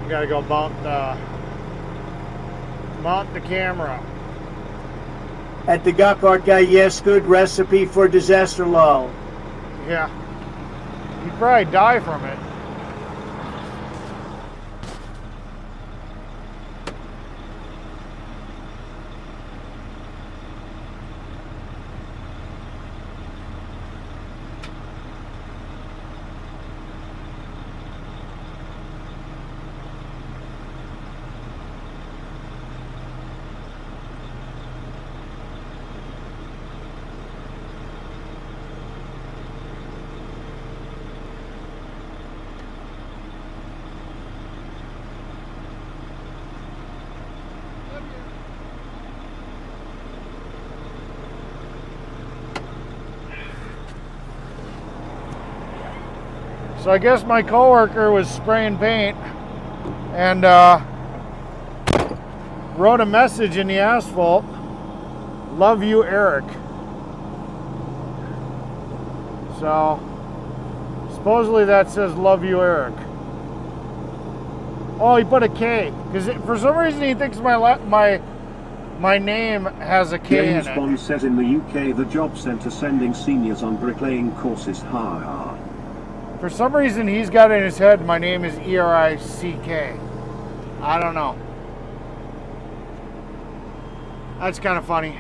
You gotta go mount the camera. At the Gokart guy, yes, good recipe for disaster lull. Yeah. You'd probably die from it. So I guess my coworker was spraying paint and wrote a message in the asphalt, "Love you, Eric." So supposedly that says "Love you, Eric." Oh, he put a K because for some reason he thinks my name has a K James in it. Bond says in the UK the job centre sending seniors on bricklaying courses. Ha ha. For some reason, he's got in his head my name is Erick. I don't know. That's kind of funny.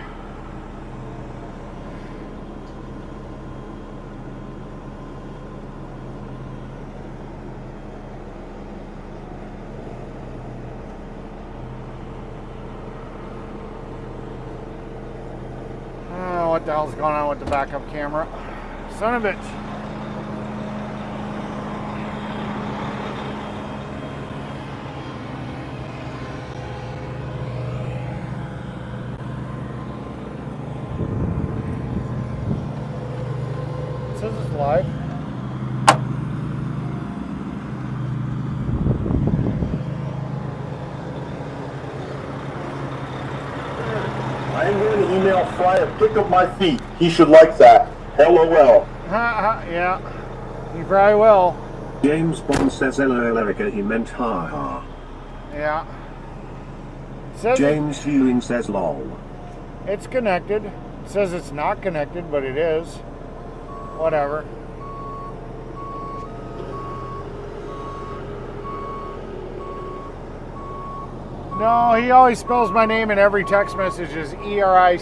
Oh, what the hell's going on with the backup camera? Son of a bitch. This is live. I am going to email Fry a pic of my feet. He should like that. LOL. Yeah, you probably will. James Bond says LOL Erica, he meant ha ha. Yeah. Says James Hewing says lol. it's connected. It says it's not connected, but it is. Whatever. No, he always spells my name in every text message as Erick.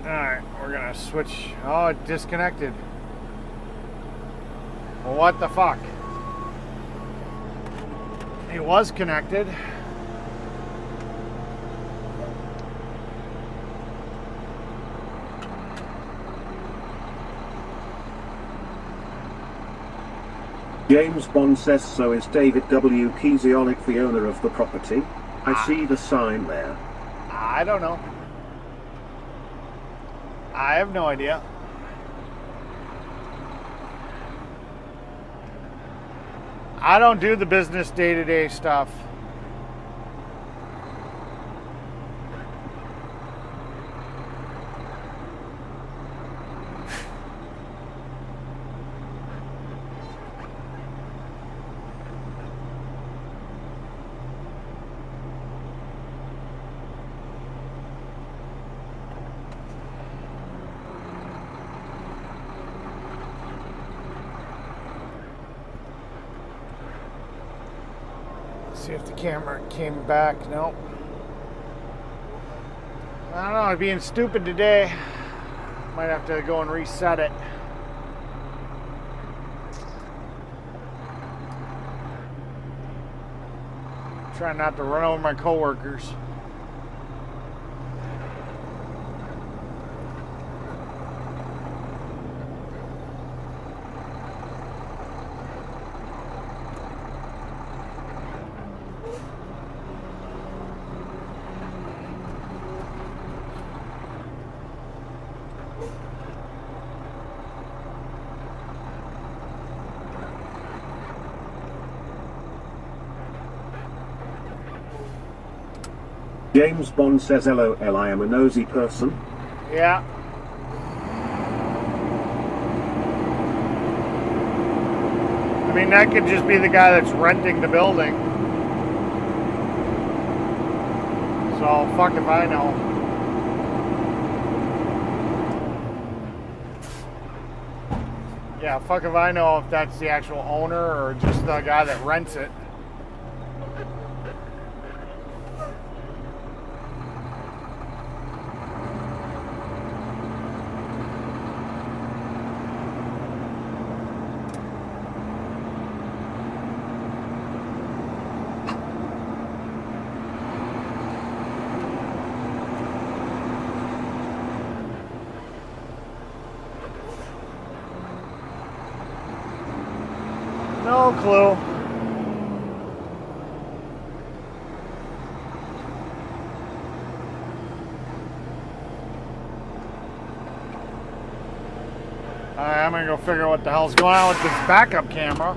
Alright, we're gonna switch. Oh, it disconnected. Well, what the fuck? It was connected. James Bond says, so is David W. Kiesiolik the owner of the property? I see the sign there. I don't know. I have no idea. I don't do the business day-to-day stuff. See if the camera came back. Nope. I don't know. I'm being stupid today. Might have to go and reset it. Trying not to run over my coworkers. James Bond says, LOL, I am a nosy person. Yeah. I mean, that could just be the guy that's renting the building. So, fuck if I know. Yeah, fuck if I know if that's the actual owner or just the guy that rents it. No clue. I'm gonna go figure out what the hell's going on with this backup camera.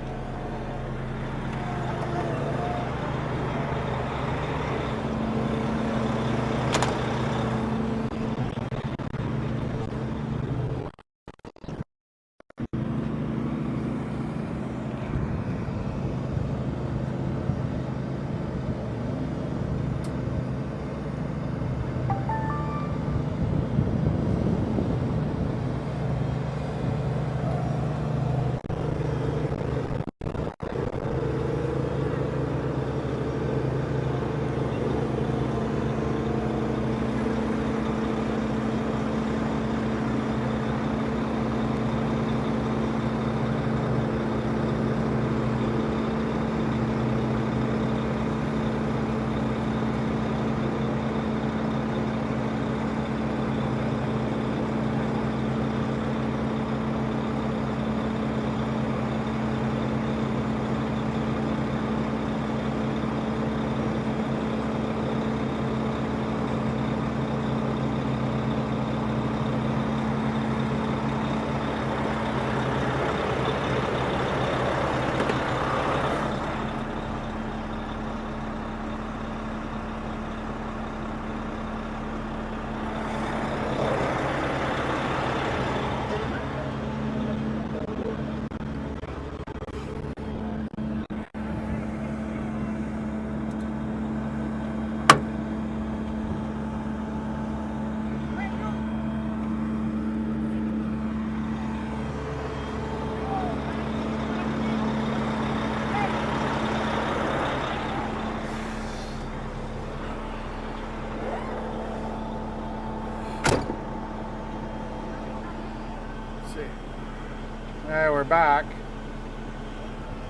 see. Hey, we're back.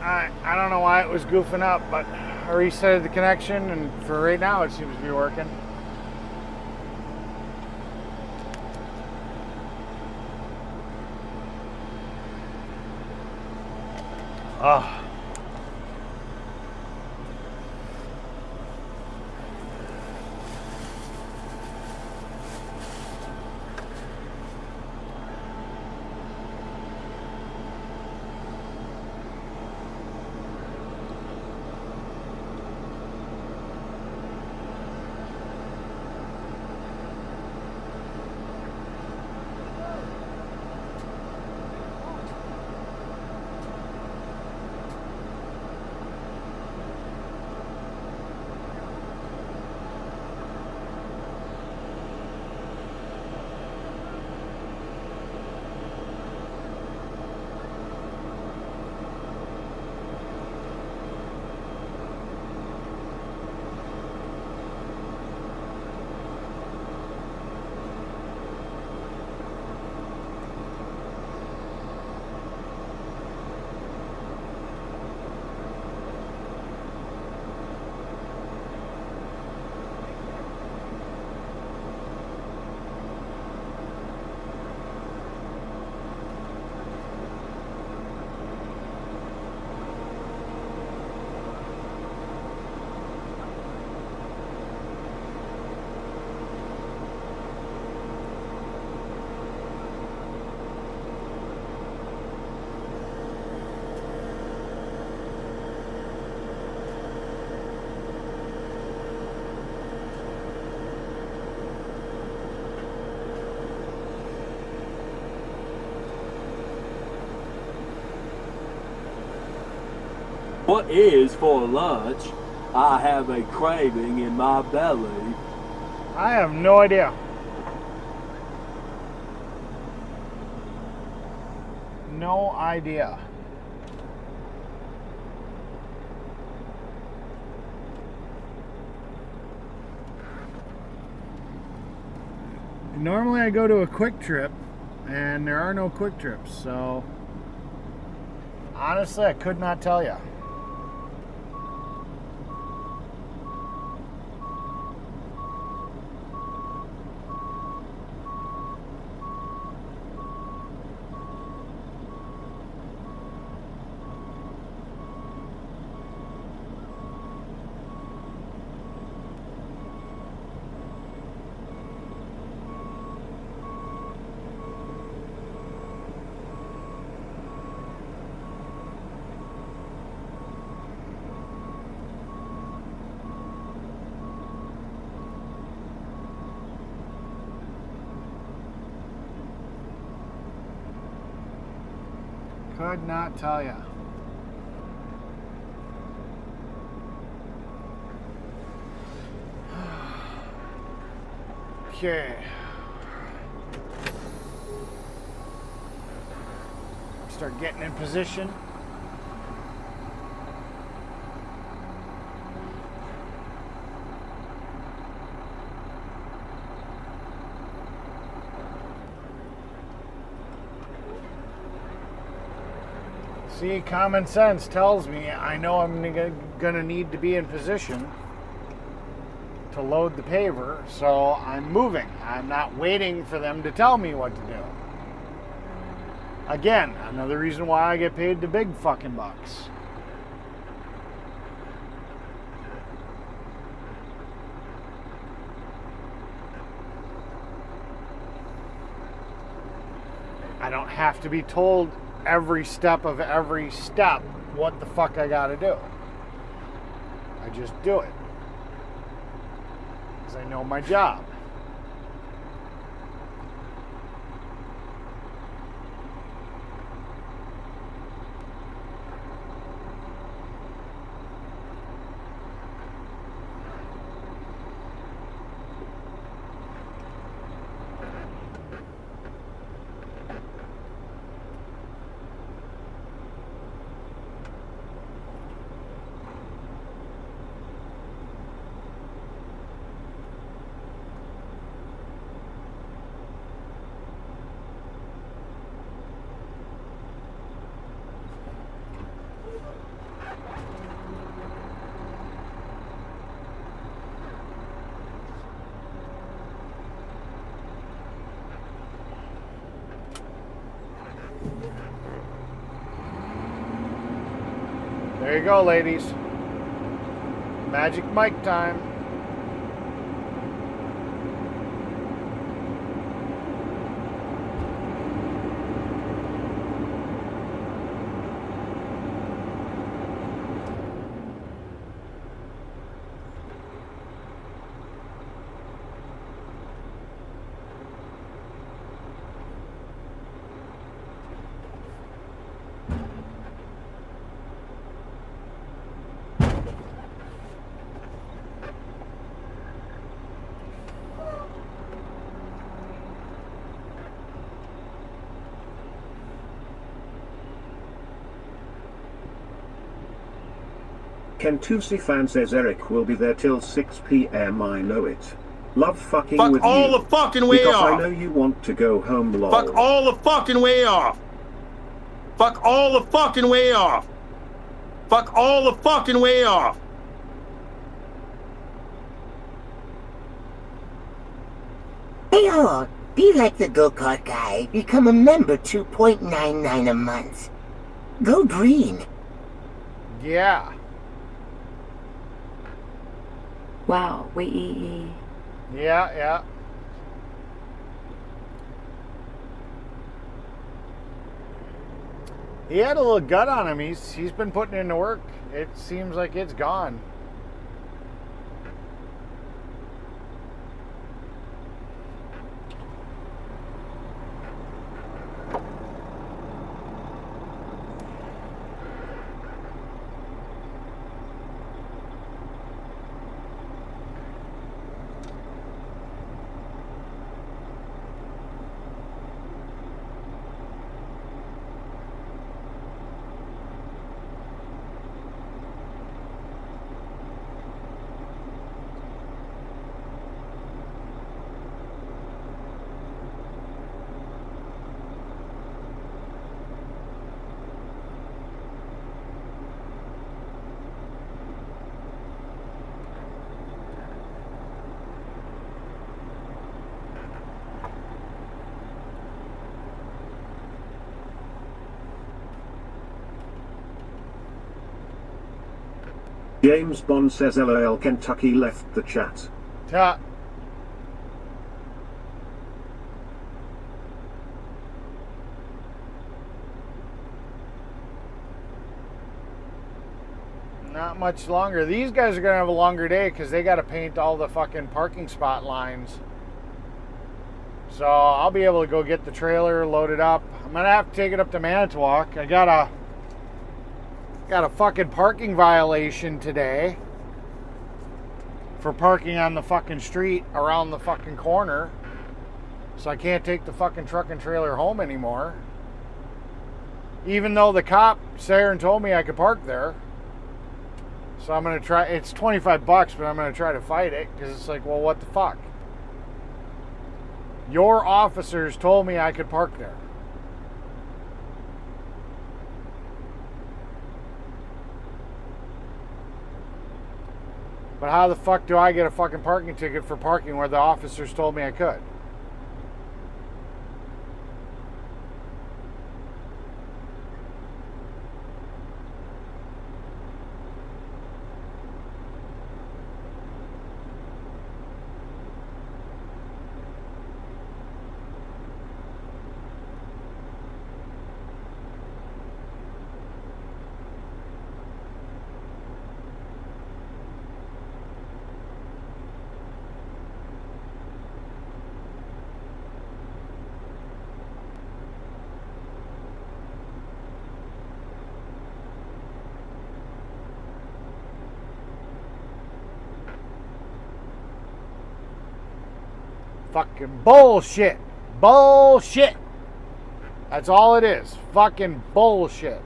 I don't know why it was goofing up, but I reset the connection, and for right now it seems to be working. Oh. What is for lunch? I have a craving in my belly. I have no idea. No idea. Normally I go to a Quick Trip, and there are no Quick Trips, so honestly I could not tell you. Could not tell you. Okay. Start getting in position. See, common sense tells me I know I'm gonna need to be in position to load the paver, so I'm moving. I'm not waiting for them to tell me what to do. Again, another reason why I get paid the big fucking bucks. I don't have to be told every step what the fuck I gotta do. I just do it. Because I know my job. There you go, ladies. Magic Mike time. Kentusi fan says Eric will be there till 6 p.m. I know it. Love fucking Fuck with all you. the fucking way because off. I know you want to go home, lol. Fuck all the fucking way off. Fuck all the fucking way off. Fuck all the fucking way off. Hey all, be like the go-kart guy. Become a member 2.99 a month. Go green. Yeah. Wow, we. Yeah. He had a little gut on him. He's been putting in the work. It seems like it's gone. James Bond says LOL Kentucky left the chat. Yeah. Not much longer. These guys are going to have a longer day because they got to paint all the fucking parking spot lines. So I'll be able to go get the trailer loaded up. I'm going to have to take it up to Manitowoc. I got a fucking parking violation today for parking on the fucking street around the fucking corner. So I can't take the fucking truck and trailer home anymore. Even though the cop there and told me I could park there. So I'm going to try, it's $25, but I'm going to try to fight it because it's like, well, what the fuck? Your officers told me I could park there. But how the fuck do I get a fucking parking ticket for parking where the officers told me I could? Fucking bullshit. Bullshit. That's all it is. Fucking bullshit.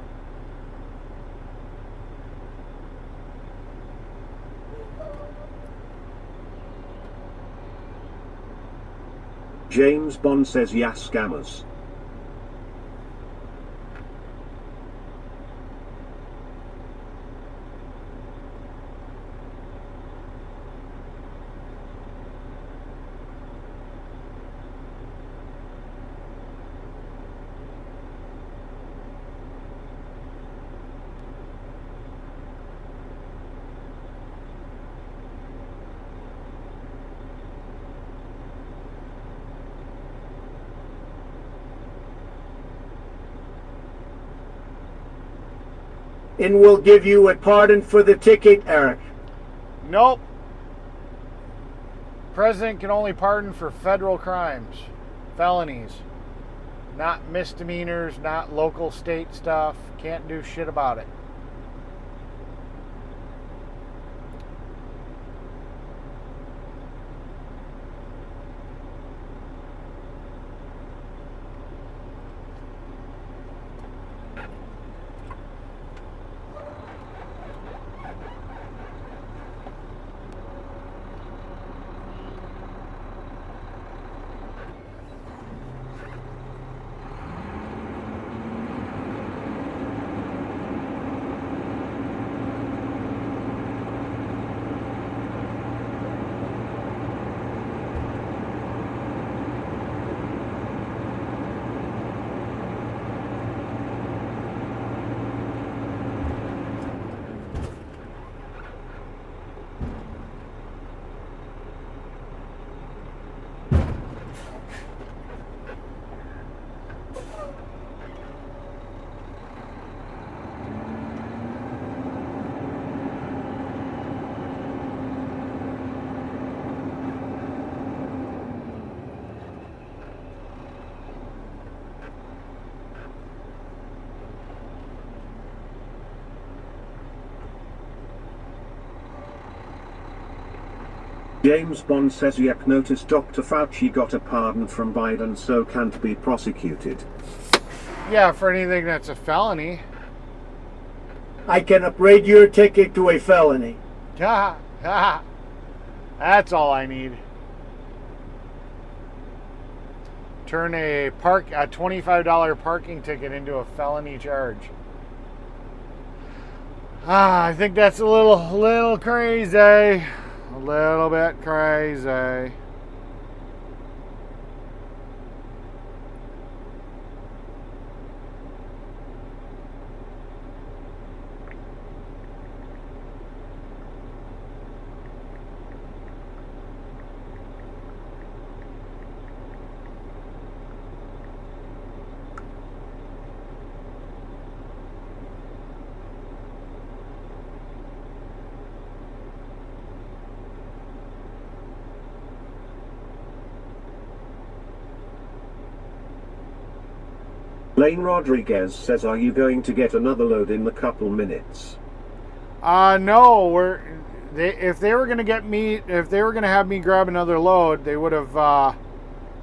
James Bond says yes, scammers. and we'll give you a pardon for the ticket, Eric. Nope. President can only pardon for federal crimes, felonies, not misdemeanors, not local state stuff. Can't do shit about it. James Bond says yep, notice Dr. Fauci got a pardon from Biden so can't be prosecuted. Yeah, for anything that's a felony. I can upgrade your ticket to a felony. Ha ha. That's all I need. Turn a $25 parking ticket into a felony charge. I think that's a little crazy. A little bit crazy. Lane Rodriguez says, are you going to get another load in the couple minutes? No, if they were gonna have me grab another load, they would have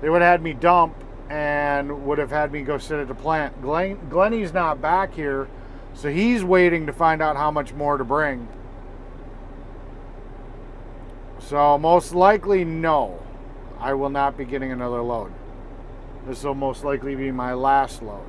had me dump and would have had me go sit at the plant. Glenny's not back here, so he's waiting to find out how much more to bring. So most likely, no, I will not be getting another load. This will most likely be my last load.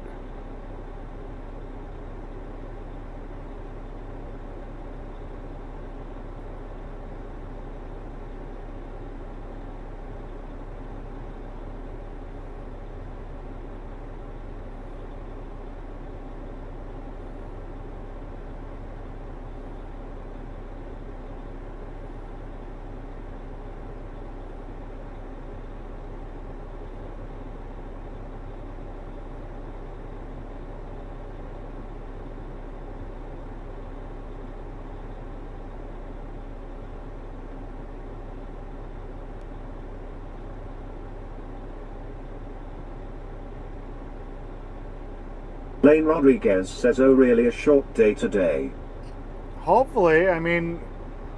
Lane Rodriguez says, oh really, a short day today? Hopefully, I mean,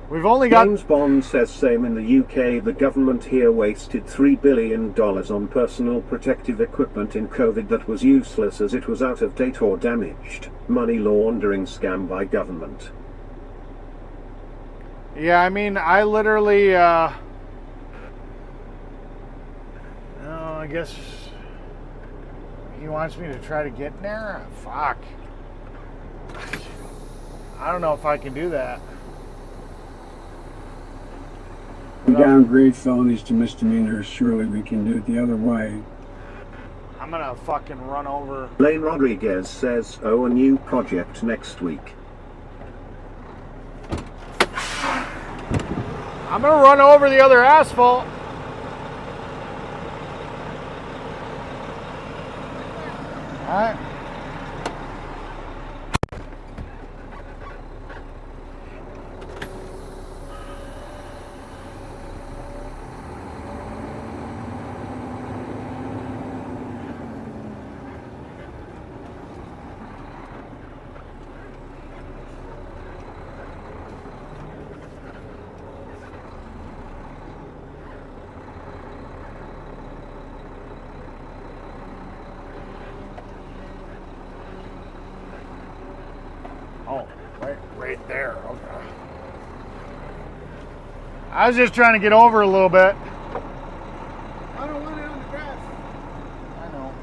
we've only got... James Bond says same in the UK, the government here wasted $3 billion on personal protective equipment in COVID that was useless as it was out of date or damaged. Money laundering scam by government. Yeah, I mean, I literally, I guess he wants me to try to get in there? Fuck. I don't know if I can do that. We downgrade felonies to misdemeanors. Surely we can do it the other way. I'm gonna fucking run over. Lane Rodriguez says, oh, a new project next week. I'm gonna run over the other asphalt. Alright. right there. Okay. I was just trying to get over a little bit. I don't want it on the grass. I know.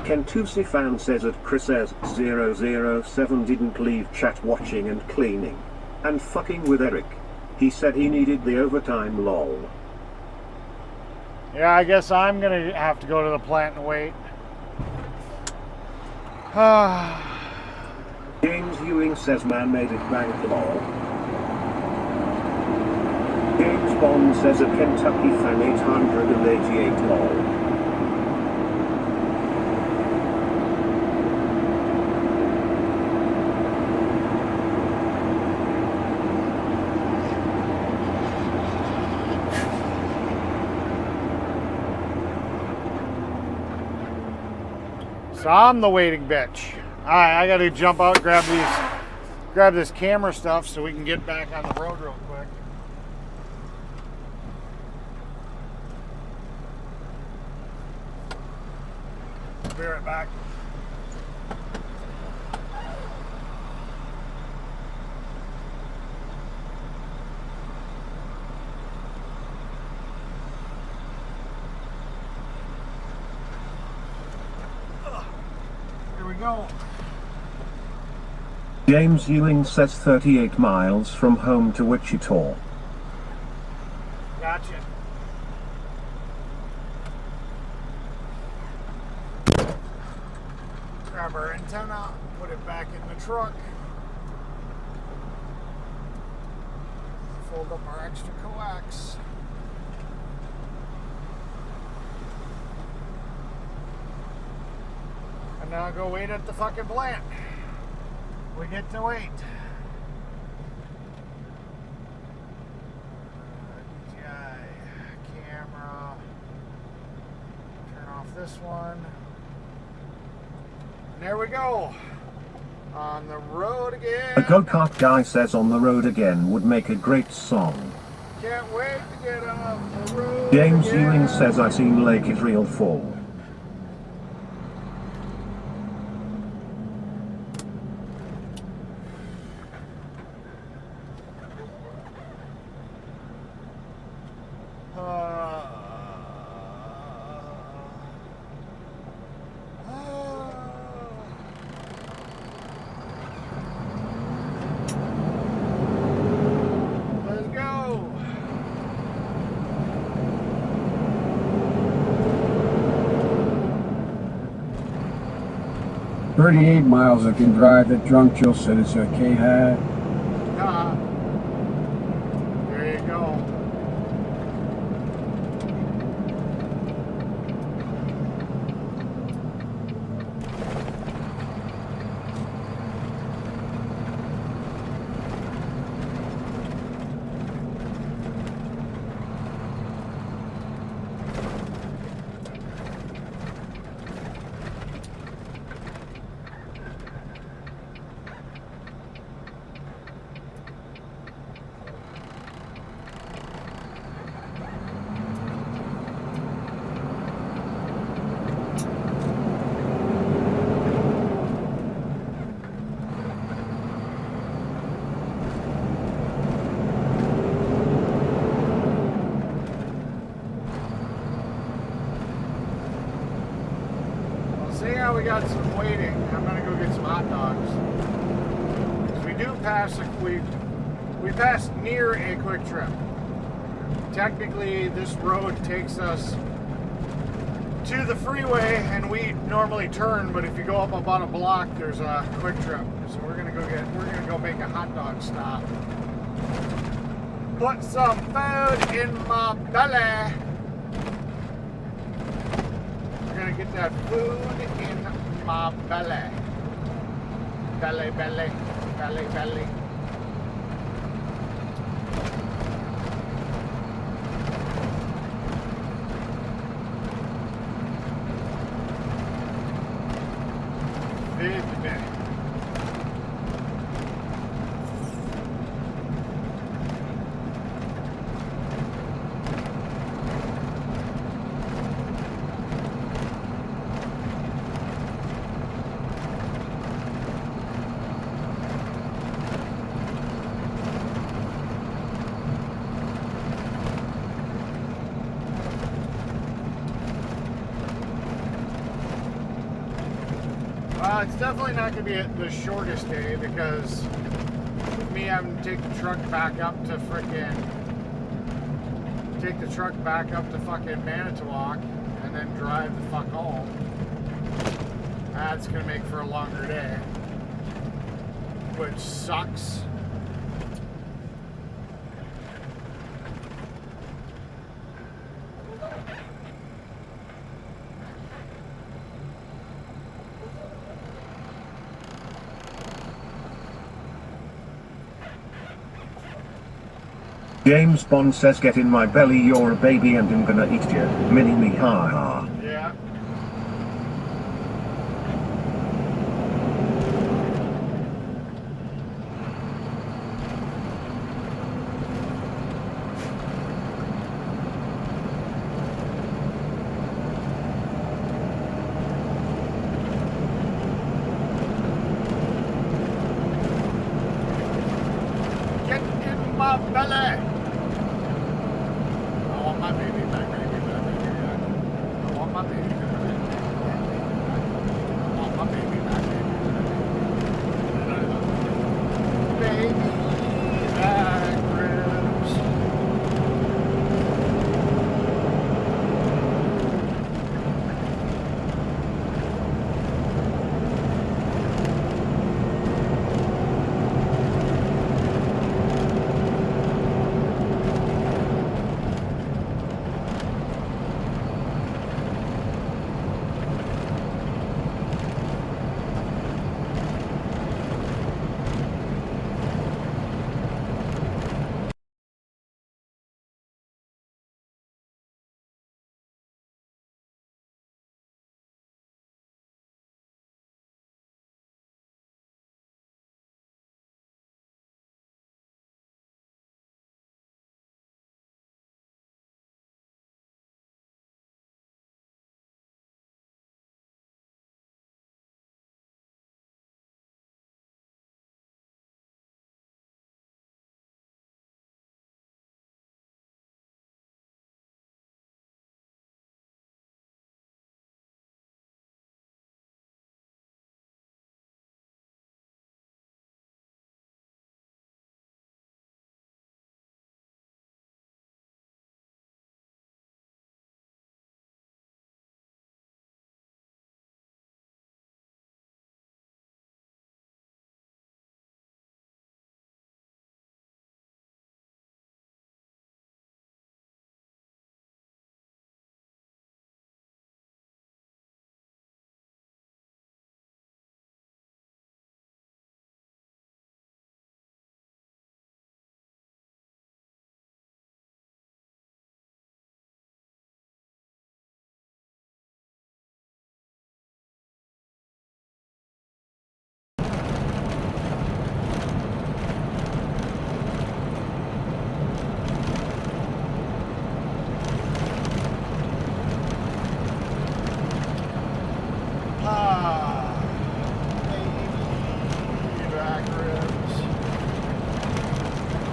Kentusi fan says at Chris says 007 didn't leave chat watching and cleaning. And fucking with Eric. He said he needed the overtime lol. Yeah, I guess I'm gonna have to go to the plant and wait. James Ewing says man made it bank lol. James Bond says a Kentucky fan 888 lol. So I'm the waiting bitch. Alright, I gotta jump out, grab this camera stuff so we can get back on the road real quick. Be right back. Here we go. James Ewing says 38 miles from home to Wichita. Gotcha. Grab our antenna, put it back in the truck. Fold up our extra coax. And now go wait at the fucking plant. We get to wait. DJI camera. Turn off this one. And there we go. On the road again. A go-kart guy says on the road again would make a great song. Can't wait to get on the road James again. Ewing says I seen Lake Israel fall. Let's go. 38 miles I can drive it. Drunk Jill said it's okay. Hat. There you go. passed near a quick trip. Technically, this road takes us to the freeway, and we normally turn. But if you go up about a block, there's a quick trip. So we're gonna go make a hot dog stop. Put some food in my belly. We're gonna get that food in my belly. Belly, belly, belly, belly. Feed me. It's definitely not going to be the shortest day because with me having to take the truck back up to fucking Manitowoc and then drive the fuck home. That's going to make for a longer day, which sucks. James Bond says, get in my belly, you're a baby and I'm gonna eat you. Mini me, ha ha. Yeah. Get in my belly. I want my baby back, baby back, baby back. I want my baby back. I want my baby back, baby back. Baby back ribs.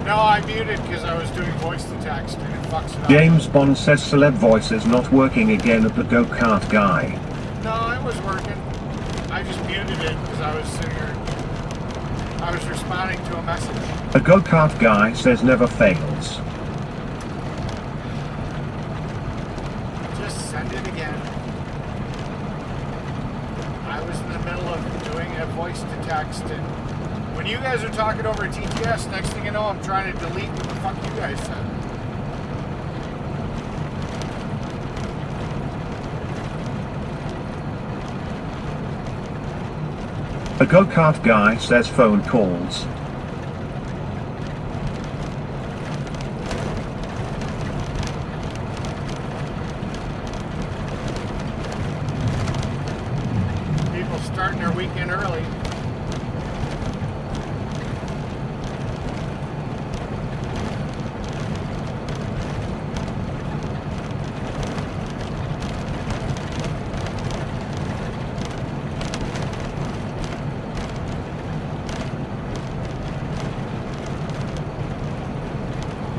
No, I muted because I was doing voice to text and it fucks it up. James Bond says celeb voice is not working again at the go-kart guy. No, it was working. I just muted it because I was sitting here. I was responding to a message. A go-kart guy says never fails. Just send it again. I was in the middle of doing a voice to text, and when you guys are talking over TTS, next thing you know, I'm trying to delete what the fuck you guys said. A go-kart guy says phone calls. People starting their weekend early.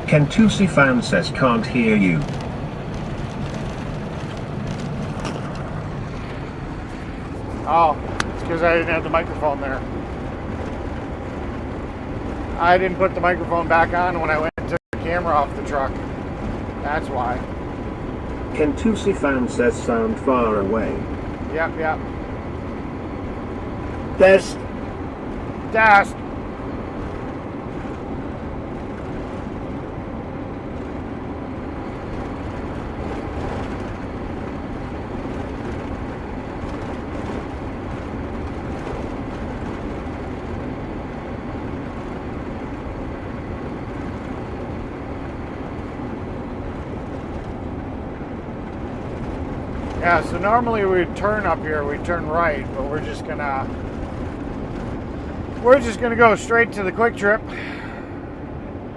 Kentucky fan says can't hear you. Oh, it's because I didn't have the microphone there. I didn't put the microphone back on when I went and took the camera off the truck. That's why. Kentucky fan says sound far away. Yep, yep. Test. Test. Yeah, so normally we'd turn up here, we'd turn right, but we're just gonna go straight to the quick trip.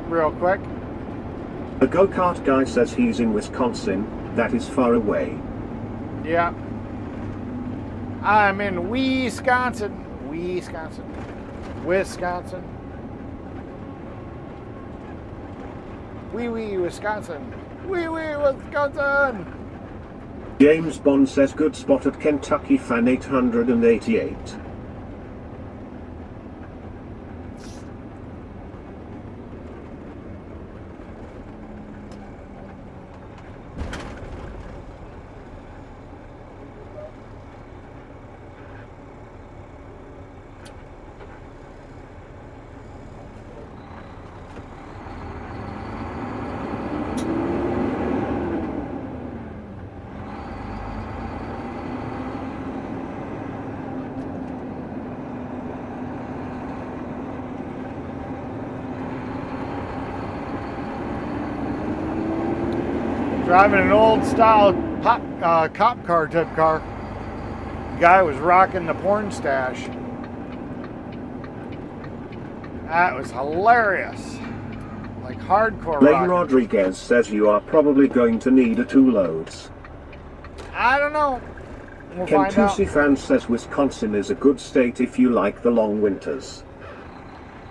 Real quick. A go-kart guy says he's in Wisconsin, that is far away. Yeah. I'm in Wisconsin. Wisconsin. Wisconsin. Wee Wisconsin. Wee Wisconsin. James Bond says good spot at Kentucky fan 888. Driving an old style cop car type car. The guy was rocking the porn stash. That was hilarious. Like hardcore Lane rock. Rodriguez says you are probably going to need a 2 loads. I don't know. We'll find out. Kentucky fan says Wisconsin is a good state if you like the long winters.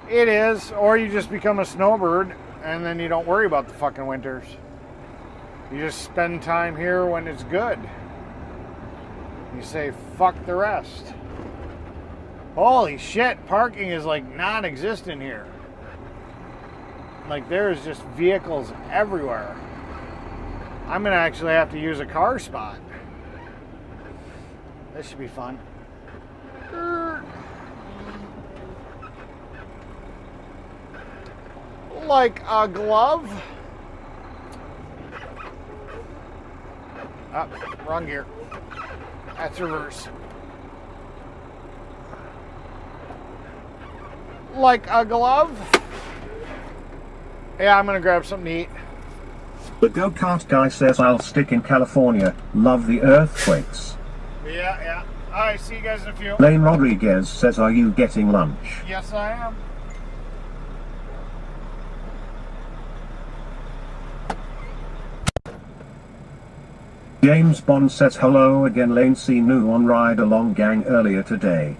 It is, or you just become a snowbird and then you don't worry about the fucking winters. You just spend time here when it's good. You say, fuck the rest. Holy shit, parking is like non-existent here. Like there's just vehicles everywhere. I'm gonna actually have to use a car spot. This should be fun. Like a glove. Oh, wrong gear. That's reverse. Like a glove. Yeah, I'm gonna grab something to eat. The go-kart guy says I'll stick in California. Love the earthquakes. Yeah. Alright, see you guys in a few. Lane Rodriguez says are you getting lunch? Yes, I am. James Bond says hello again. Lane see new on Ride Along Gang earlier today.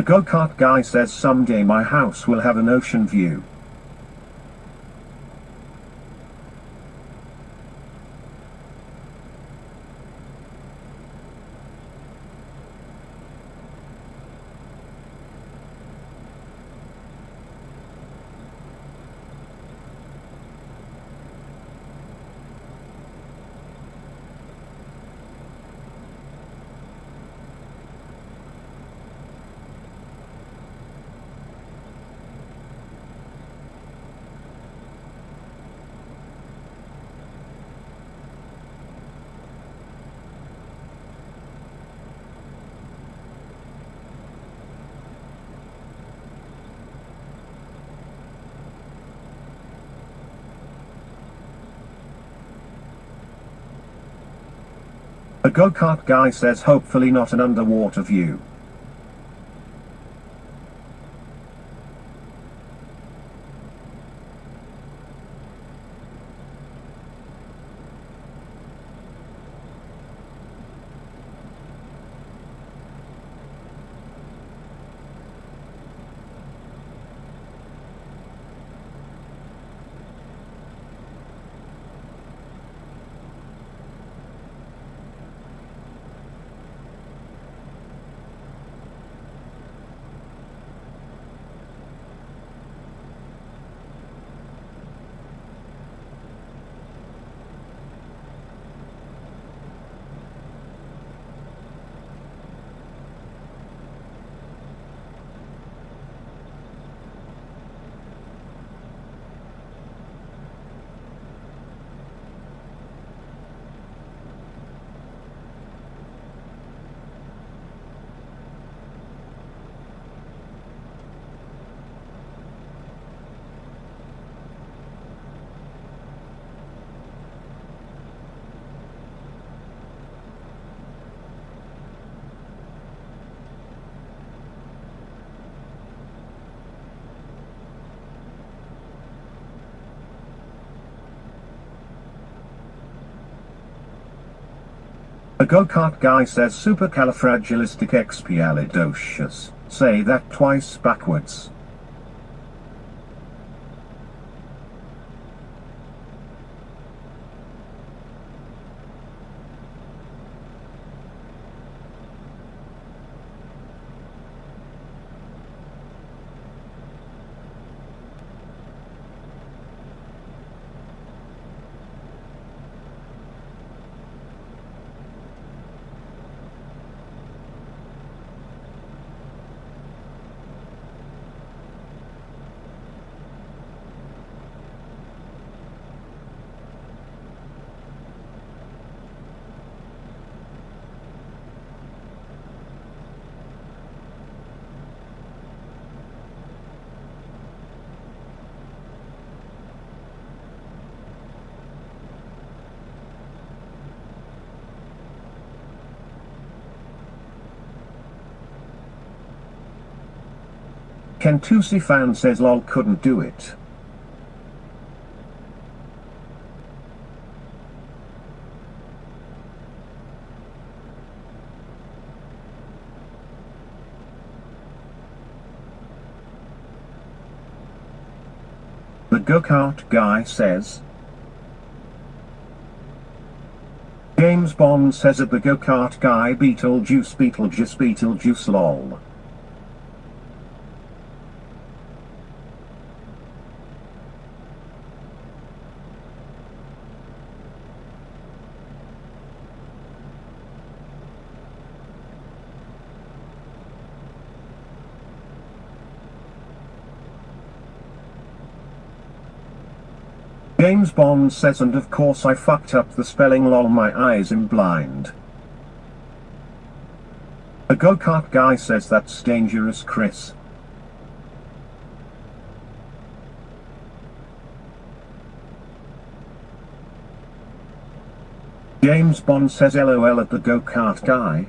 The go-kart guy says someday my house will have an ocean view. The go-kart guy says hopefully not an underwater view. The go-kart guy says supercalifragilisticexpialidocious. Say that twice backwards. Kentusi fan says lol couldn't do it. The go-kart guy says. James Bond says at the go-kart guy Beetlejuice lol. James Bond says and of course I fucked up the spelling lol my eyes am blind. The go-kart guy says that's dangerous Chris. James Bond says LOL at the go-kart guy.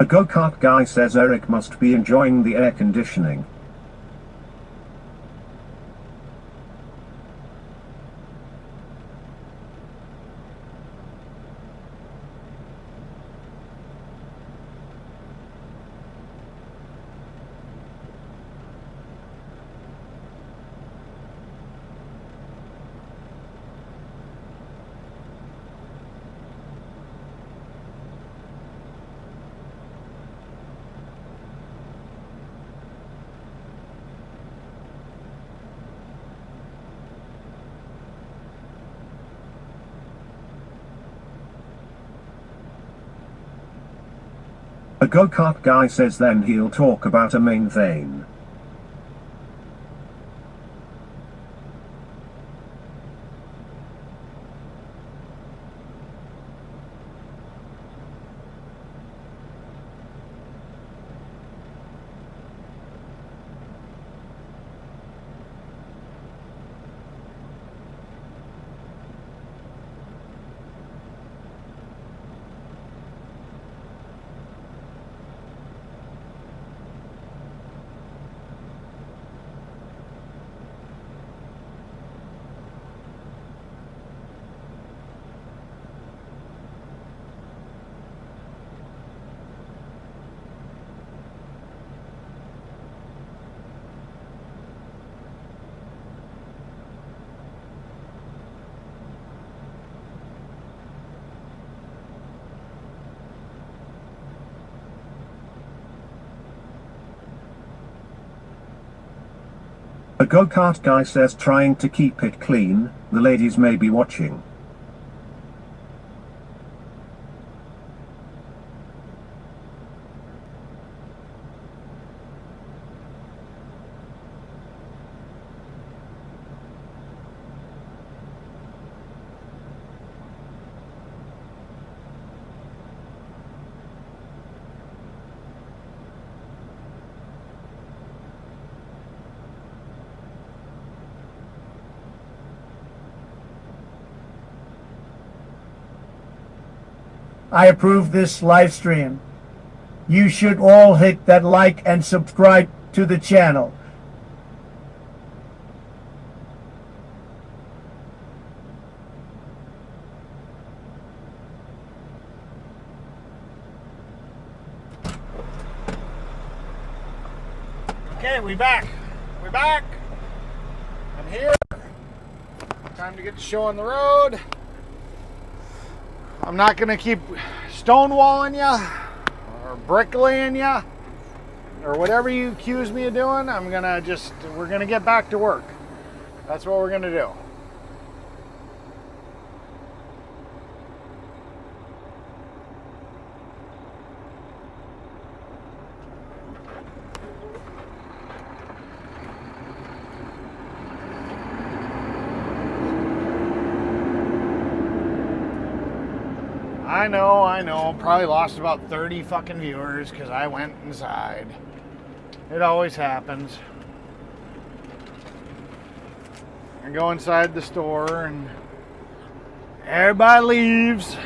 A go-kart guy says Eric must be enjoying the air conditioning. A go-kart guy says then he'll talk about a main vein. A go-kart guy says trying to keep it clean, the ladies may be watching. I approve this live stream. You should all hit that like and subscribe to the channel. Okay, we're back. We're back. I'm here. Time to get the show on the road. I'm not going to keep stonewalling you or bricklaying you or whatever you accuse me of doing. We're going to get back to work. That's what we're going to do. I know. Probably lost about 30 fucking viewers because I went inside. It always happens. I go inside the store and everybody leaves.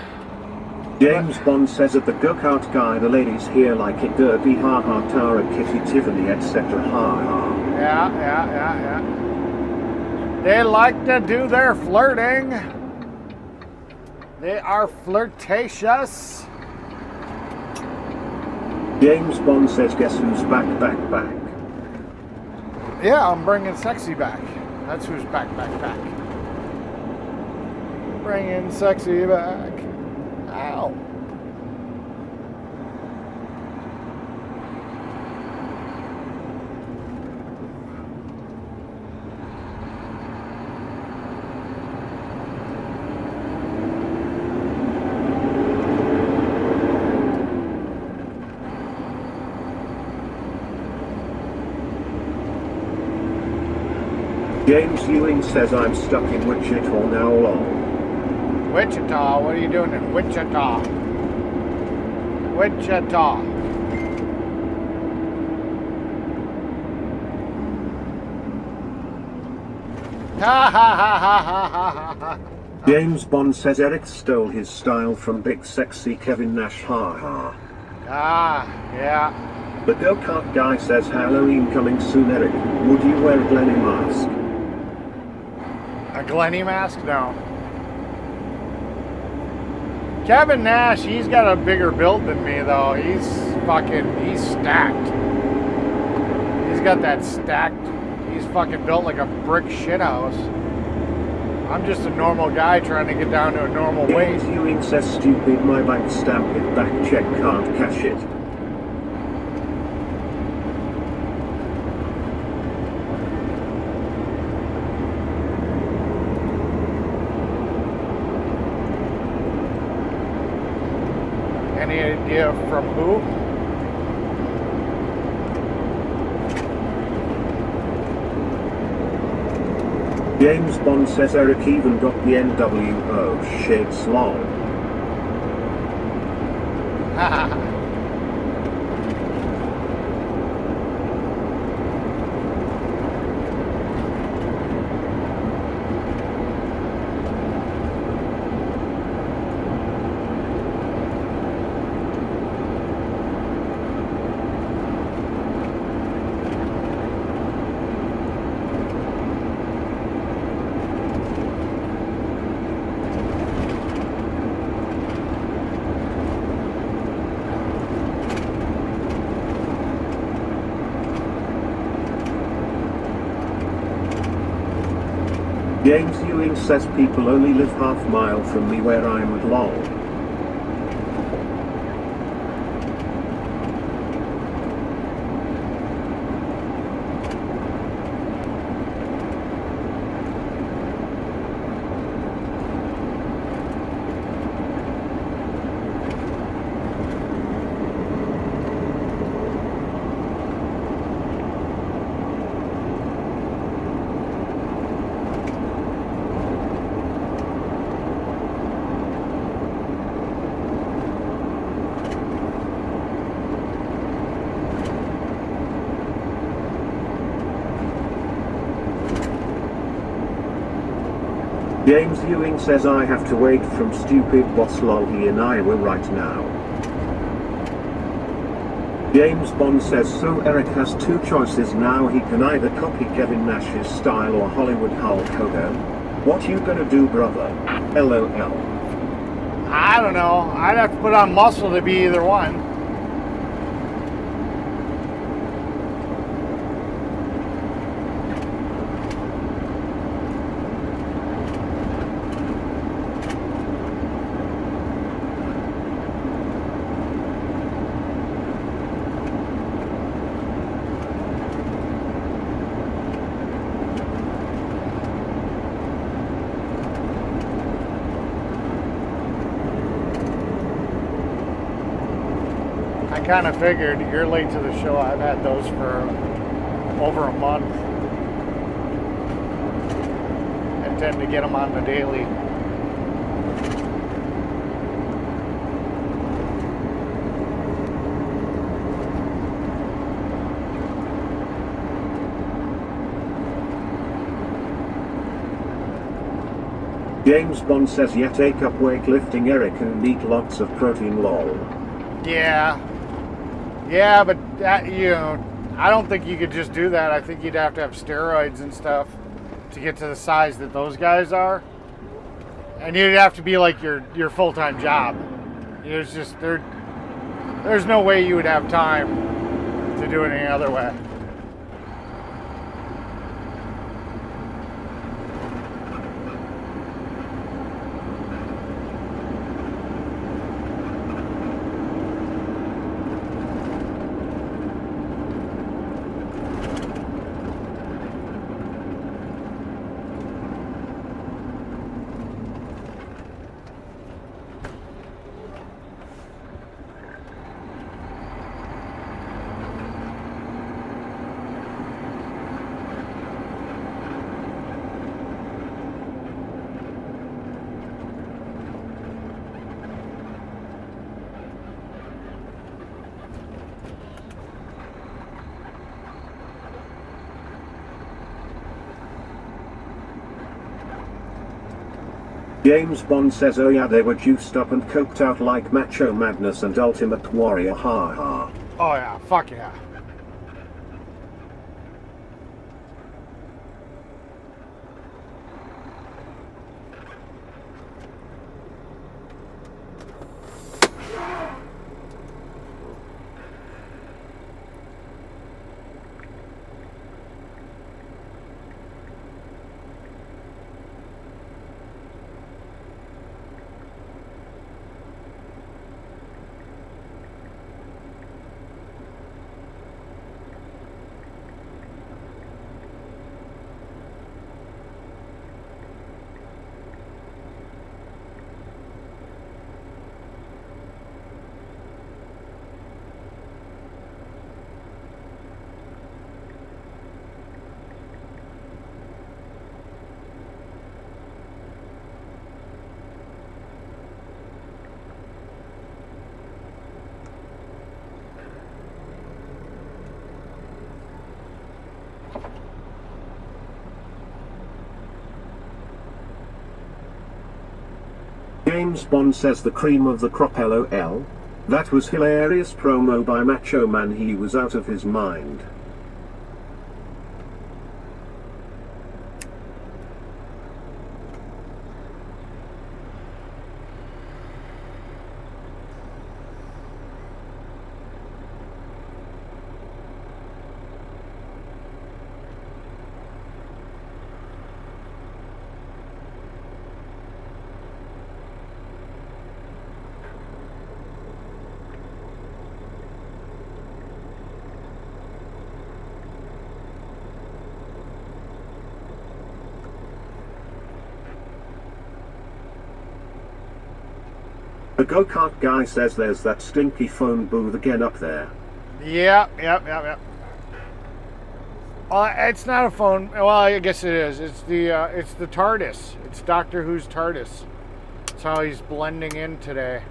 James Bond says at the go-kart guy the ladies here like it dirty, ha ha, Tara, Kitty, Tiffany, etc, ha ha. Yeah. They like to do their flirting. They are flirtatious. James Bond says guess who's back. Yeah, I'm bringing sexy back. That's who's back. Bringing sexy back. Ow. James Ewing says I'm stuck in Wichita now long. Wichita? What are you doing in Wichita? Wichita. Ha ha ha ha ha ha. James Bond says Eric stole his style from Big Sexy Kevin Nash, ha ha. Ah, yeah. The go-kart guy says Halloween coming soon, Eric. Would you wear a Glenny mask? A Glenny mask? No. Kevin Nash, he's got a bigger build than me, though. He's stacked. He's got that stacked. He's fucking built like a brick shithouse. I'm just a normal guy trying to get down to a normal weight. James Ewing says stupid, my bank stamp it back, check can't cash it. Any idea from who? James Bond says Eric even got the NWO shades long. James Ewing says people only live half mile from me where I'm at lol. James Ewing says I have to wait from stupid boss lol he in Iowa right now. James Bond says so Eric has two choices now, he can either copy Kevin Nash's style or Hollywood Hulk Hogan. What you gonna do, brother? LOL. I don't know. I'd have to put on muscle to be either one. I kind of figured you're late to the show. I've had those for over a month. I tend to get them on the daily. James Bond says yeah, take up weightlifting Eric and eat lots of protein lol. Yeah, but that, I don't think you could just do that. I think you'd have to have steroids and stuff to get to the size that those guys are. And you'd have to be like your full-time job. There's just there's no way you would have time to do it any other way. James Bond says, oh yeah, they were juiced up and coked out like Macho Madness and Ultimate Warrior, ha ha. Oh yeah, fuck yeah. James Bond says the cream of the crop, LOL. That was hilarious promo by Macho Man, he was out of his mind. The go-kart guy says there's that stinky phone booth again up there. Yep. Well, it's not a phone. Well, I guess it is. It's the TARDIS. It's Doctor Who's TARDIS. That's how he's blending in today.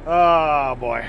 Oh boy.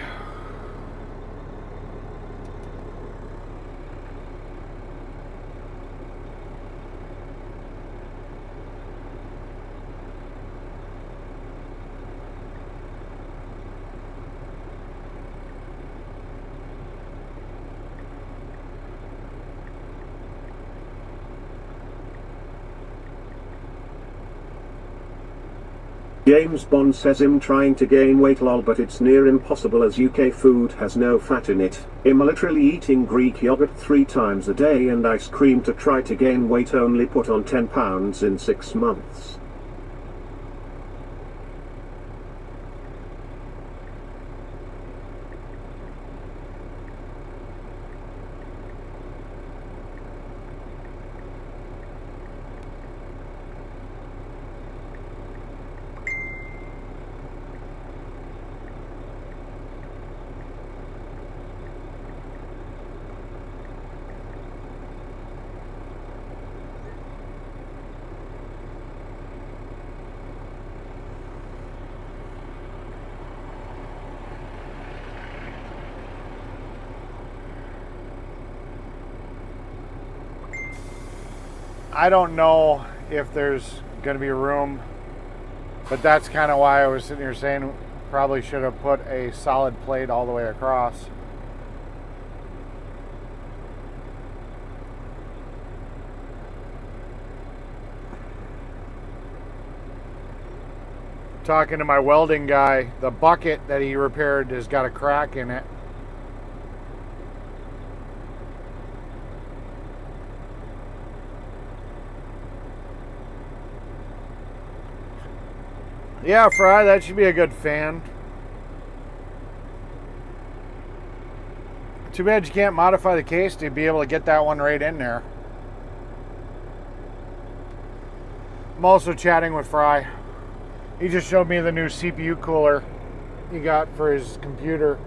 James Bond says him trying to gain weight lol, but it's near impossible as UK food has no fat in it. Him literally eating Greek yogurt 3 times a day and ice cream to try to gain weight, only put on 10 pounds in 6 months. I don't know if there's going to be room, but that's kind of why I was sitting here saying probably should have put a solid plate all the way across. Talking to my welding guy, the bucket that he repaired has got a crack in it. Yeah, Fry, that should be a good fan. Too bad you can't modify the case to be able to get that one right in there. I'm also chatting with Fry. He just showed me the new CPU cooler he got for his computer.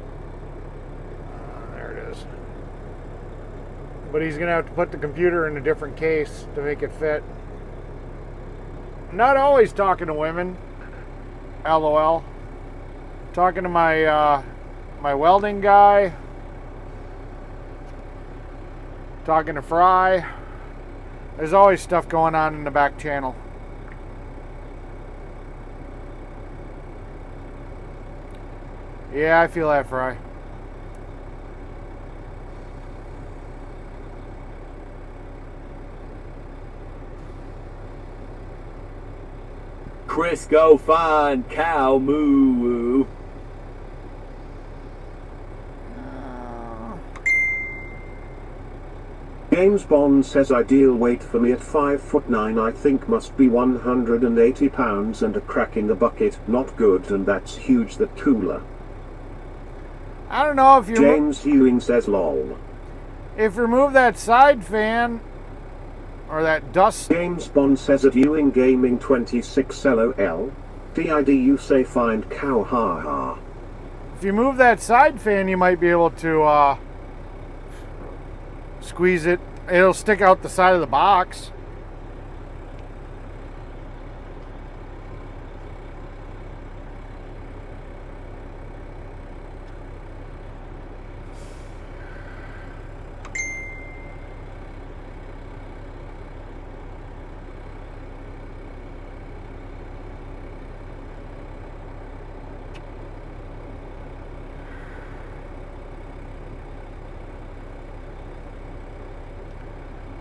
There it is. But he's going to have to put the computer in a different case to make it fit. I'm not always talking to women. LOL. Talking to my my welding guy. Talking to Fry. There's always stuff going on in the back channel. Yeah, I feel that, Fry. Chris, go find cow moo. James Bond says ideal weight for me at 5'9" I think must be 180 pounds and a crack in the bucket. Not good, and that's huge. The cooler. I don't know if you... James Ewing says lol. If you remove that side fan... or that dust... James Bond says at Ewing Gaming 26 LOL. DID you say find cow haha. If you move that side fan, you might be able to squeeze it. It'll stick out the side of the box.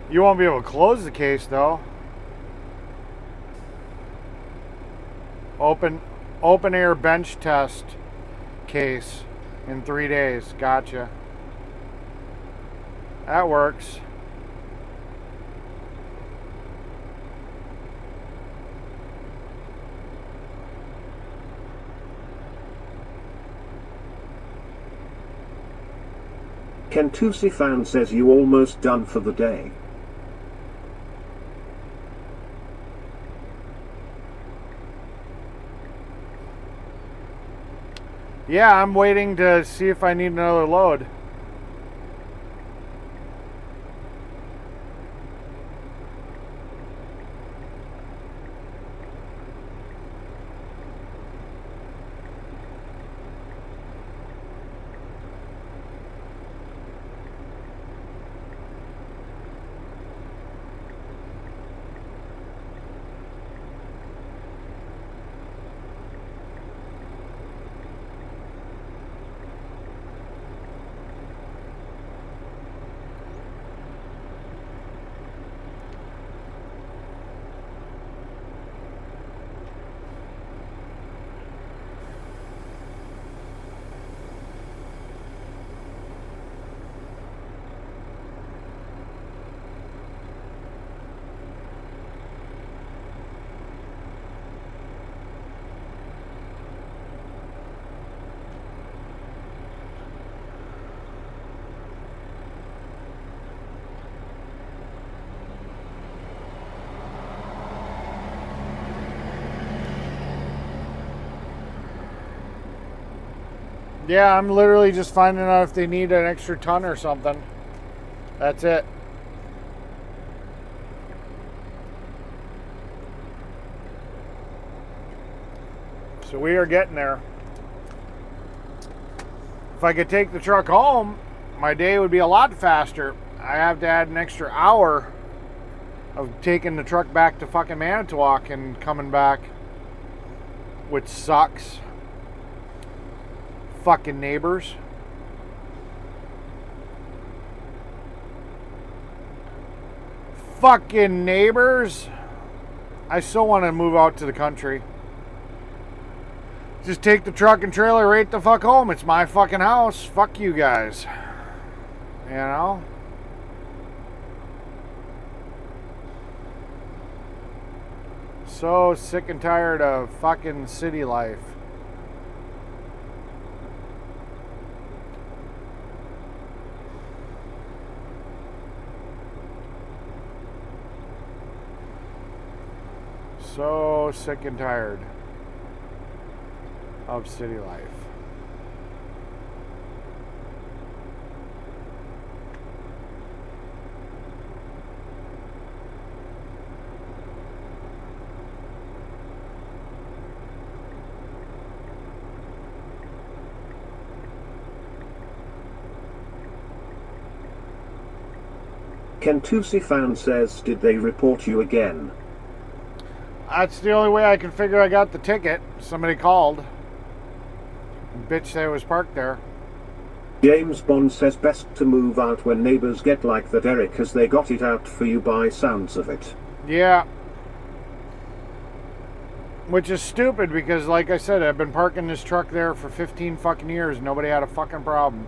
You won't be able to close the case though. Open air bench test case in 3 days. Gotcha. That works. Kentusi fan says you almost done for the day. Yeah, I'm waiting to see if I need another load. Yeah, I'm literally just finding out if they need an extra ton or something. That's it. So we are getting there. If I could take the truck home, my day would be a lot faster. I have to add an extra hour of taking the truck back to fucking Manitowoc and coming back, which sucks. Fucking neighbors. Fucking neighbors. I so want to move out to the country. Just take the truck and trailer right the fuck home. It's my fucking house. Fuck you guys. You know? So sick and tired of fucking city life. So sick and tired of city life. Kentusi fan says, did they report you again? That's the only way I can figure I got the ticket. Somebody called. Bitch said I was parked there. James Bond says best to move out when neighbors get like that, Eric, cause they got it out for you by sounds of it. Yeah. Which is stupid because, like I said, I've been parking this truck there for 15 fucking years. Nobody had a fucking problem.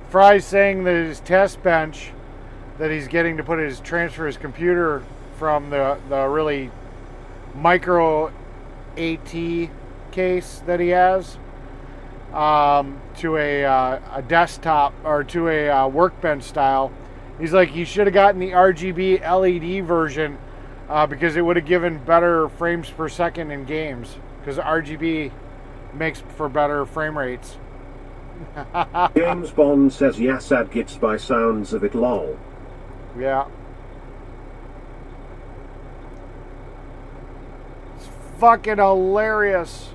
Fry's saying that his test bench that he's getting to transfer his computer from the really micro AT case that he has to a desktop or to a workbench style. He's like, he should have gotten the RGB LED version because it would have given better frames per second in games, because RGB makes for better frame rates. James Bond says Yassad gets by sounds of it, lol. Yeah. It's fucking hilarious.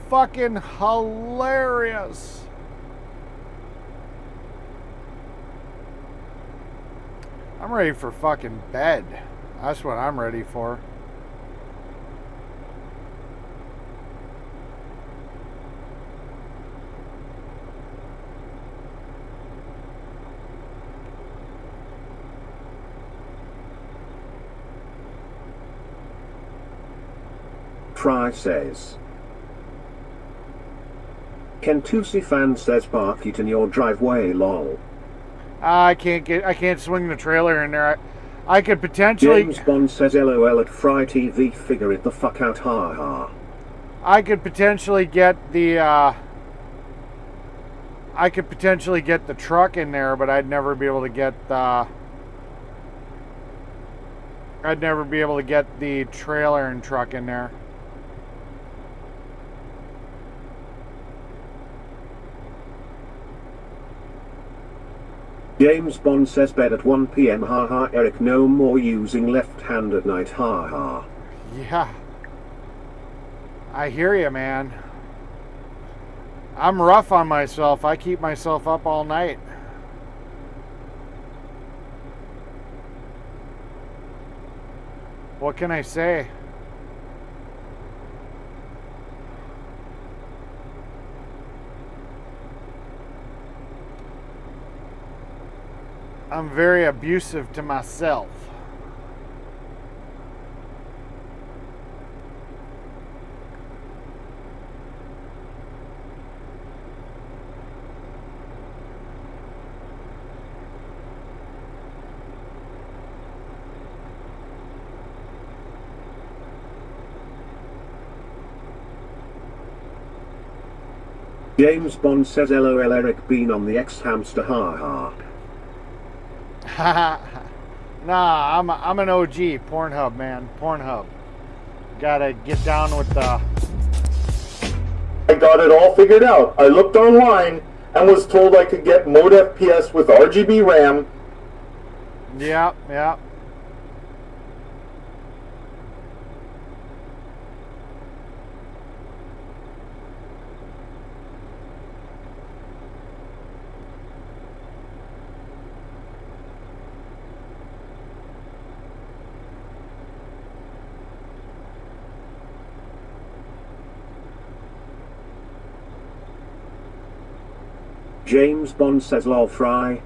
Fucking hilarious. I'm ready for fucking bed. That's what I'm ready for. Fry says. Kentusi fan says park it in your driveway, lol. I can't swing the trailer in there. I could potentially. James Bond says LOL at Fry TV, figure it the fuck out, ha ha. I could potentially get the truck in there, but I'd never be able to get the trailer and truck in there. James Bond says bed at 1 PM, haha, Eric, no more using left hand at night, haha. Yeah. I hear you, man. I'm rough on myself. I keep myself up all night. What can I say? I'm very abusive to myself. James Bond says LOL, Eric, been on the X-Hamster, haha. Nah, I'm an OG. Pornhub, man. Pornhub. Gotta get down with the... I got it all figured out. I looked online and was told I could get mode FPS with RGB RAM. Yep, yep. James Bond says lol, Fry.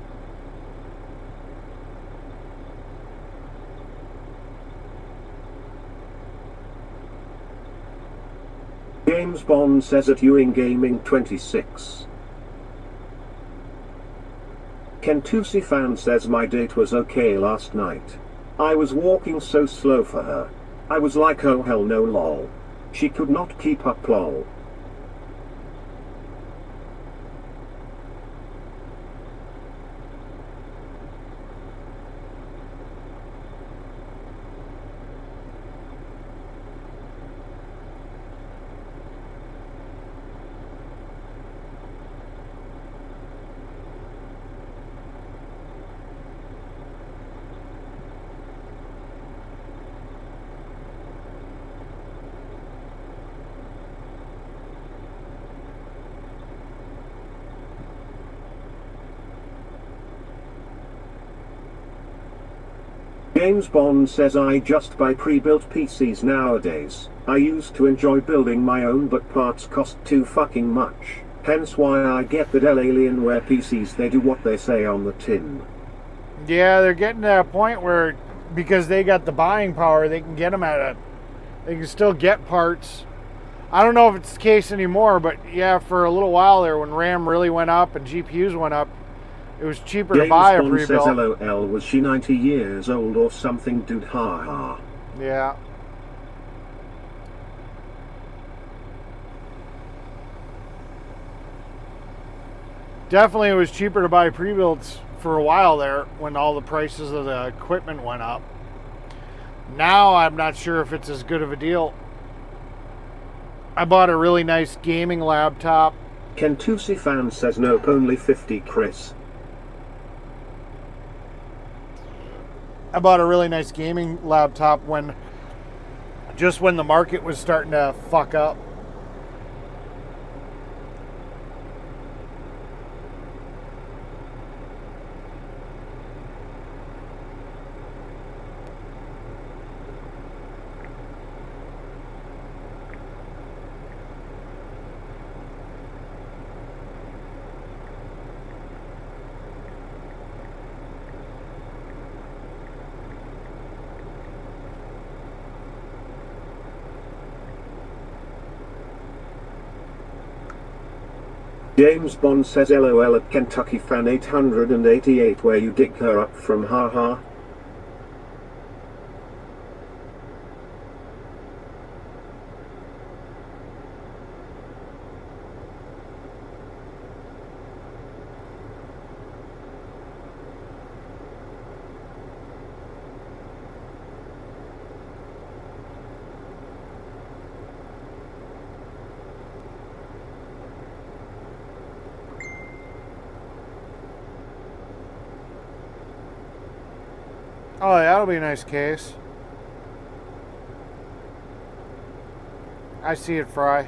James Bond says at Ewing Gaming 26. Kentusi fan says my date was okay last night. I was walking so slow for her. I was like, oh hell no, lol. She could not keep up, lol. James Bond says I just buy pre-built PCs nowadays. I used to enjoy building my own, but parts cost too fucking much. Hence why I get the Dell Alienware PCs, they do what they say on the tin. Yeah, they're getting to a point where, because they got the buying power, they can get them they can still get parts. I don't know if it's the case anymore, but yeah, for a little while there, when RAM really went up and GPUs went up, it was cheaper to buy a James Bond pre-built. says LOL, was she 90 years old or something, dude, ha ha. Yeah. Definitely it was cheaper to buy pre-builts for a while there when all the prices of the equipment went up. Now I'm not sure if it's as good of a deal. I bought a really nice gaming laptop. Kentusi fan says nope, only 50 Chris. I bought a really nice gaming laptop just when the market was starting to fuck up. James Bond says LOL at Kentucky fan 888, where you dig her up from, haha. Oh, that'll be a nice case. I see it, Fry.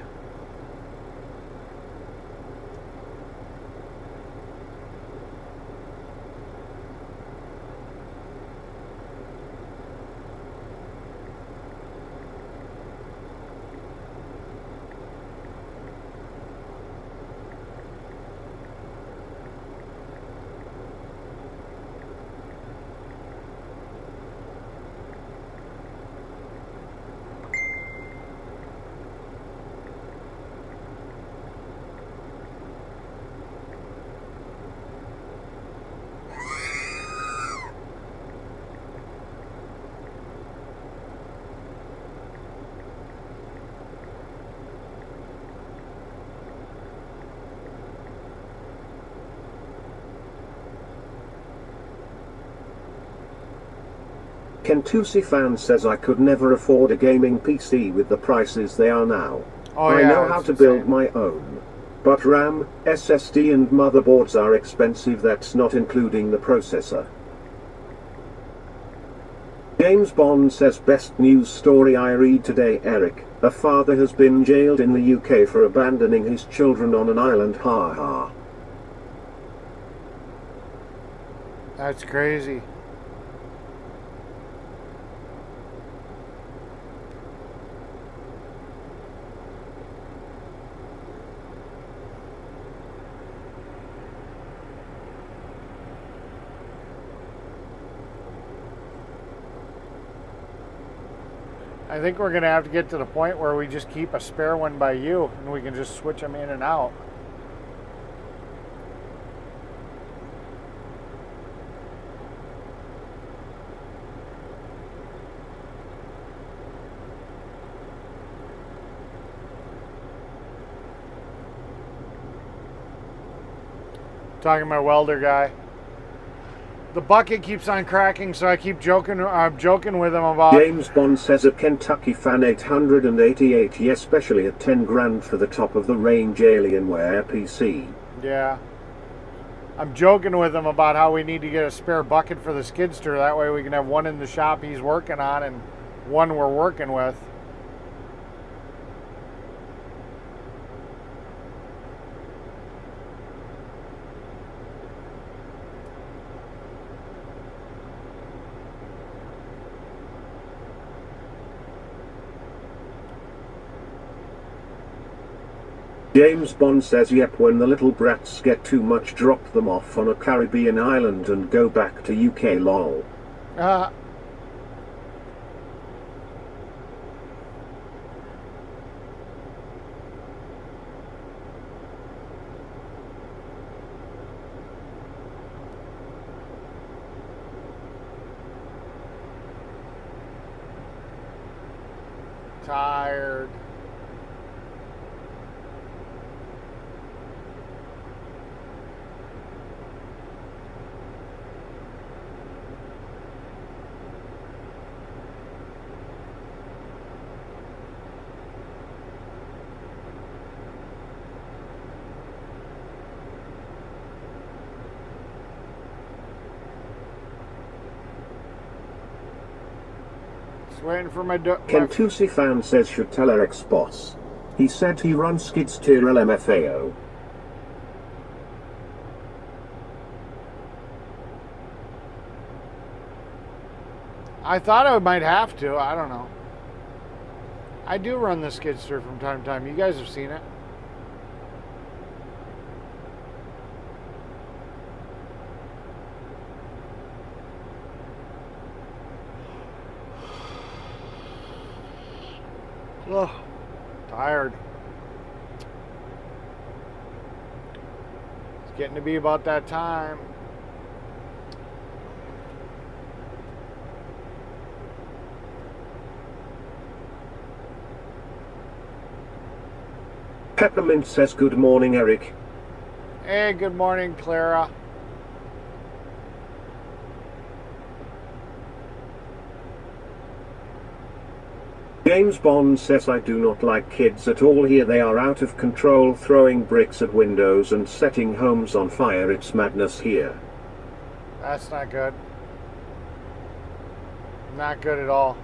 Kentusi fan says I could never afford a gaming PC with the prices they are now. Oh, I yeah, know how it's to build insane. my own. But RAM, SSD and motherboards are expensive, that's not including the processor. James Bond says best news story I read today, Eric. A father has been jailed in the UK for abandoning his children on an island, ha ha. That's crazy. I think we're going to have to get to the point where we just keep a spare one by you and we can just switch them in and out. Talking to my welder guy. The bucket keeps on cracking, so I keep joking. I'm joking with him about. James Bond says a Kentucky fan 888, yes, especially at 10 grand for the top of the range Alienware PC. Yeah. I'm joking with him about how we need to get a spare bucket for the skidster. That way we can have one in the shop he's working on and one we're working with. James Bond says yep, when the little brats get too much drop them off on a Caribbean island and go back to UK lol. Tired. Just waiting for my Kentusi fan says should tell Eric's boss. He said he runs skid steer LMFAO. I thought I might have to. I don't know. I do run the skid steer from time to time. You guys have seen it. Ugh, tired. It's getting to be about that time. Peppermint says good morning, Eric. Hey, good morning, Clara. James Bond says I do not like kids at all here. They are out of control, throwing bricks at windows and setting homes on fire. It's madness here. That's not good. Not good at all.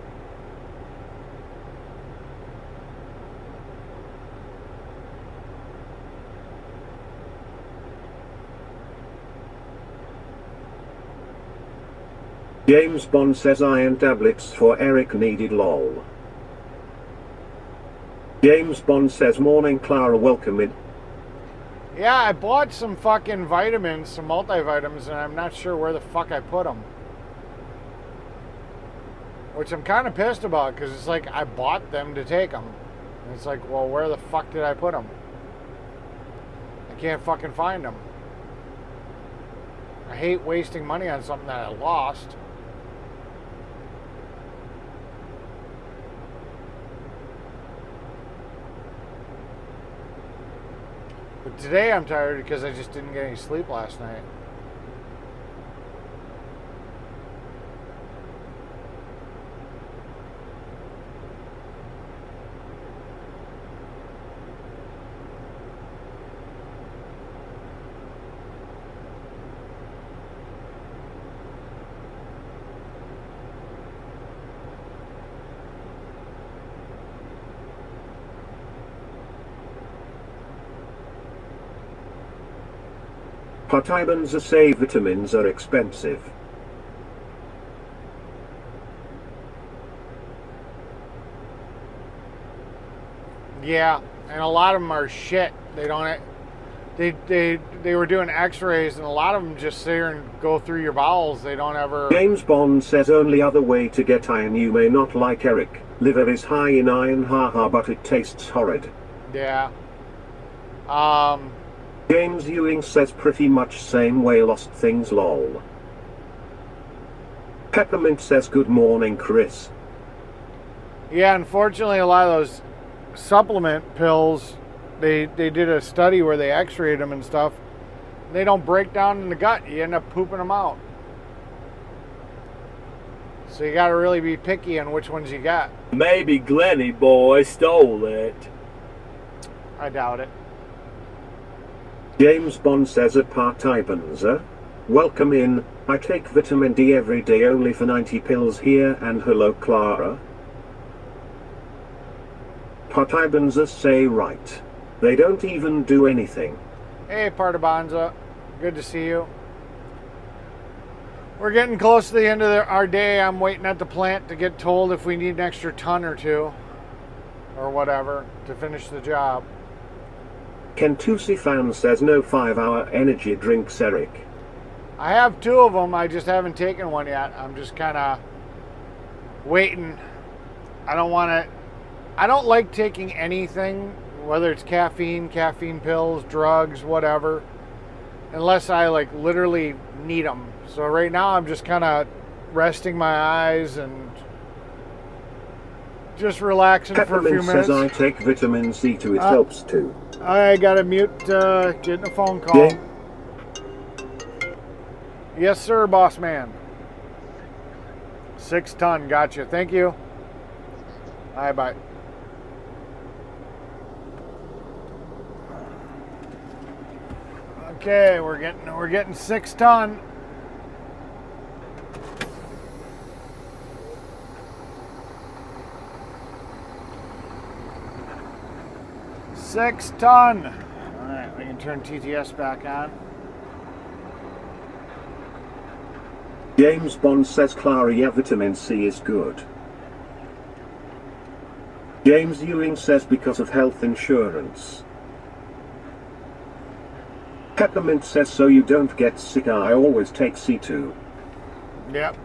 James Bond says iron tablets for Eric needed lol. James Bond says morning Clara, welcome in. Yeah, I bought some fucking vitamins, some multivitamins, and I'm not sure where the fuck I put them. Which I'm kind of pissed about, because it's like I bought them to take them. And it's like, well, where the fuck did I put them? I can't fucking find them. I hate wasting money on something that I lost. But today I'm tired because I just didn't get any sleep last night. Vitamins say vitamins are expensive. Yeah, and a lot of them are shit. They don't. They were doing X-rays, and a lot of them just sit here and go through your bowels. They don't ever. James Bond says only other way to get iron. You may not like Eric. Liver is high in iron, haha, but it tastes horrid. Yeah. James Ewing says pretty much same way, lost things lol. Peppermint says good morning, Chris. Yeah, unfortunately, a lot of those supplement pills, they did a study where they x-rayed them and stuff. They don't break down in the gut. You end up pooping them out. So you got to really be picky on which ones you got. Maybe Glenny boy stole it. I doubt it. James Bond says at Partibans, welcome in. I take vitamin D every day only for 90 pills here, and hello Clara. Partibans say right. They don't even do anything. Hey Partibanza, good to see you. We're getting close to the end of our day. I'm waiting at the plant to get told if we need an extra ton or two, or whatever, to finish the job. Kentusi fan says no 5-hour energy drinks, Eric. I have 2 of them. I just haven't taken one yet. I'm just kind of waiting. I don't like taking anything, whether it's caffeine pills, drugs, whatever, unless I like literally need them. So right now I'm just kind of resting my eyes and just relaxing for a few Peppermint minutes. says I take vitamin C too, it helps too. I gotta mute, getting a phone call. Yeah. Yes, sir, boss man. 6 ton, gotcha. Thank you. All right, bye. Okay, we're getting 6 ton. Six ton. All right, we can turn TTS back on. James Bond says Clara, yeah, vitamin C is good. James Ewing says because of health insurance. Peppermint says so you don't get sick, I always take C2. Yep.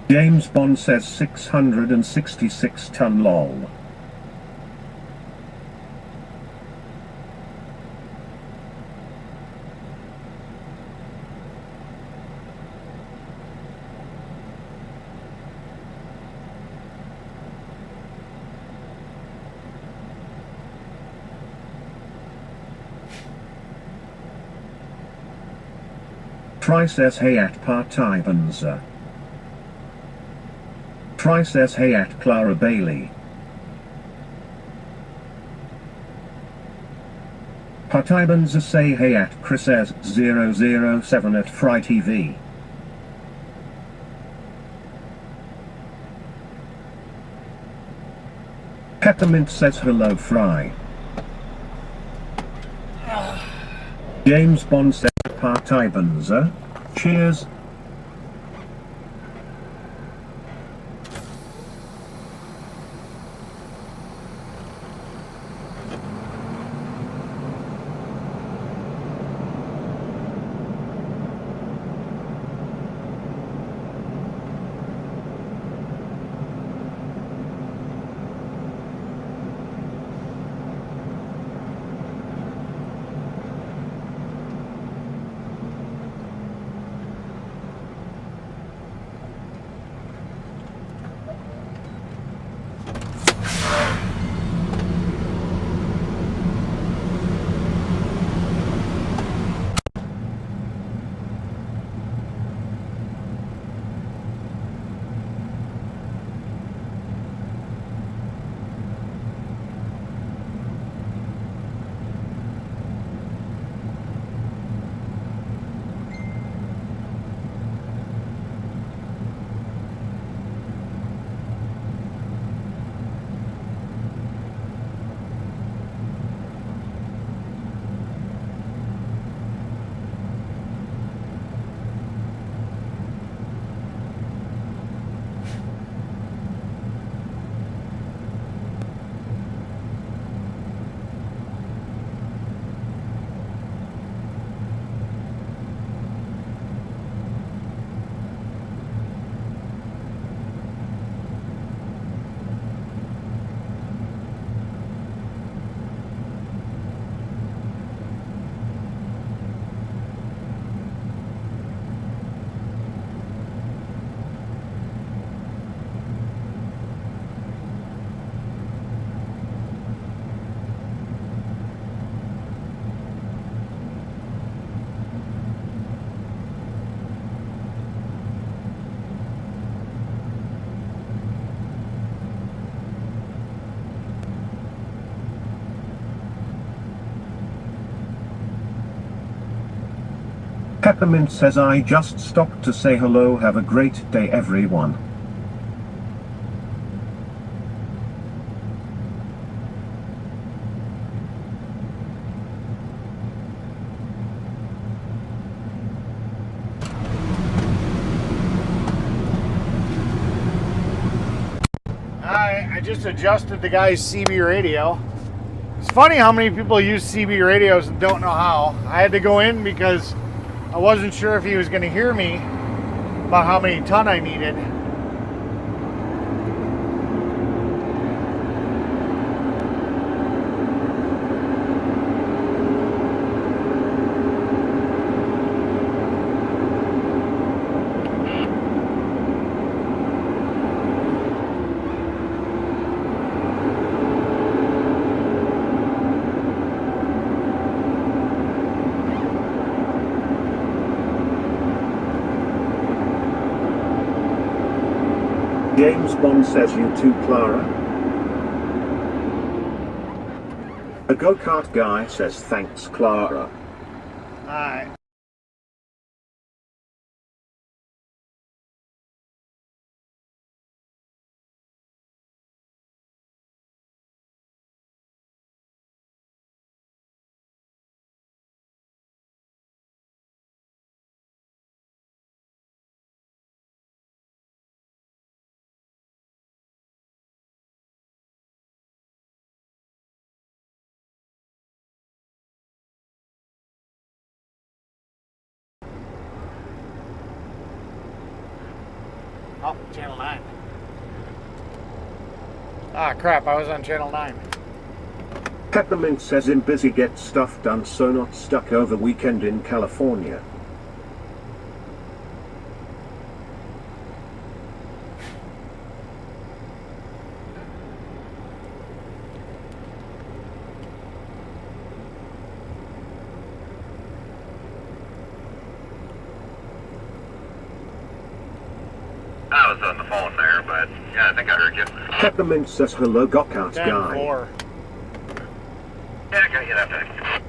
James Bond says 666 ton lol. Try says hey at Partibanza. Try says hey at Clara Bailey. Partibanza say hey at Chris S 007 at Fry TV. Peppermint says hello Fry. James Bond says Partibanza. Cheers. Peppermint says I just stopped to say hello, have a great day everyone. I just adjusted the guy's CB radio. It's funny how many people use CB radios and don't know how. I had to go in because I wasn't sure if he was going to hear me about how many ton I needed. James Bond says you too, Clara. A go-kart guy says thanks, Clara. Alright. Oh, Channel 9. Ah, crap, I was on Channel 9. Peppermint says I'm busy get stuff done so not stuck over weekend in California. I was on the phone there, but yeah, I think I heard you. Peppermint says hello, go-kart guy. 10-4. Yeah, I got you that time.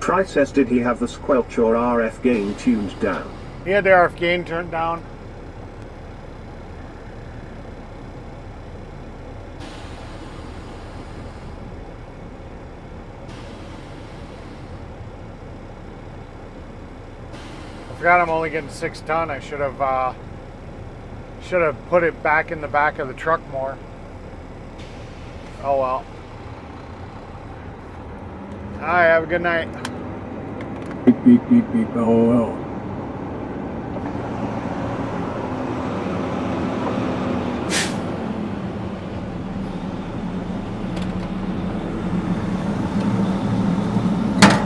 Try says did he have the squelch or RF gain tuned down? He had the RF gain turned down. I forgot I'm only getting 6 ton. I should have put it back in the back of the truck more. Oh well. Alright, have a good night. Beep, beep, beep, beep, LOL.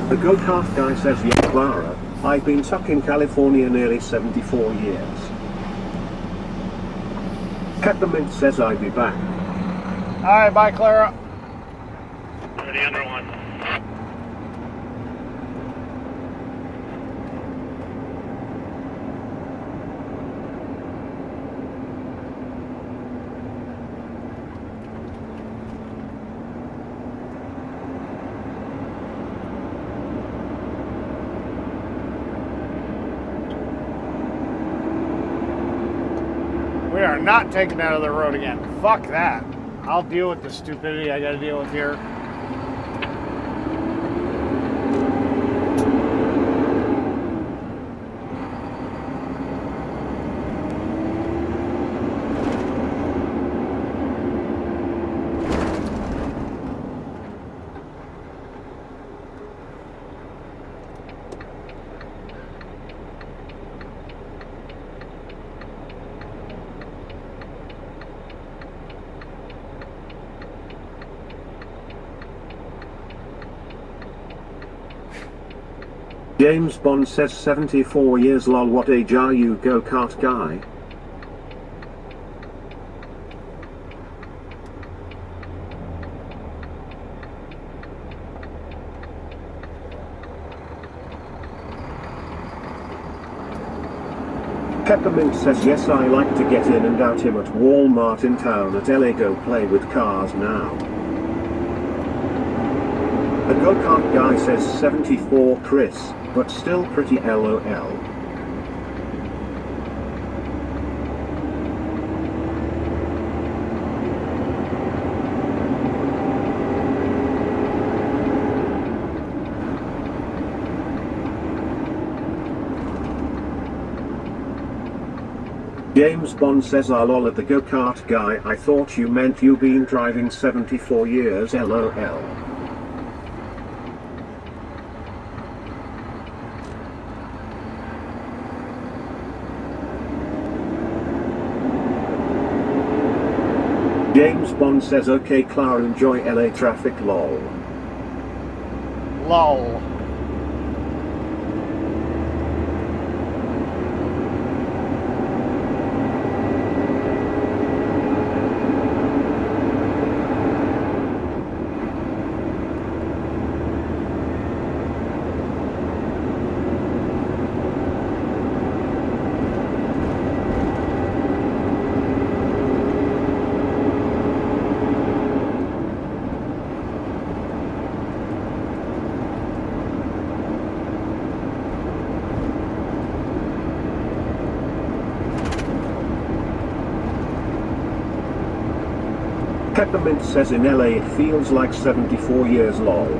The go-kart guy says yeah, Clara, I've been stuck in California nearly 74 years. Peppermint says I'll be back. Alright, bye Clara. Ready under one. We are not taking that other road again. Fuck that. I'll deal with the stupidity I gotta deal with here. James Bond says 74 years lol, what age are you, go-kart guy? Peppermint says yes, I like to get in and out him at Walmart in town at LA, go play with cars now. The go-kart guy says 74 Chris, but still pretty LOL. James Bond says "Ah lol at the go-kart guy, I thought you meant you been driving 74 years lol. James Bond says okay Clara enjoy LA traffic lol. Lol. Peppermint says in LA it feels like 74 years lol.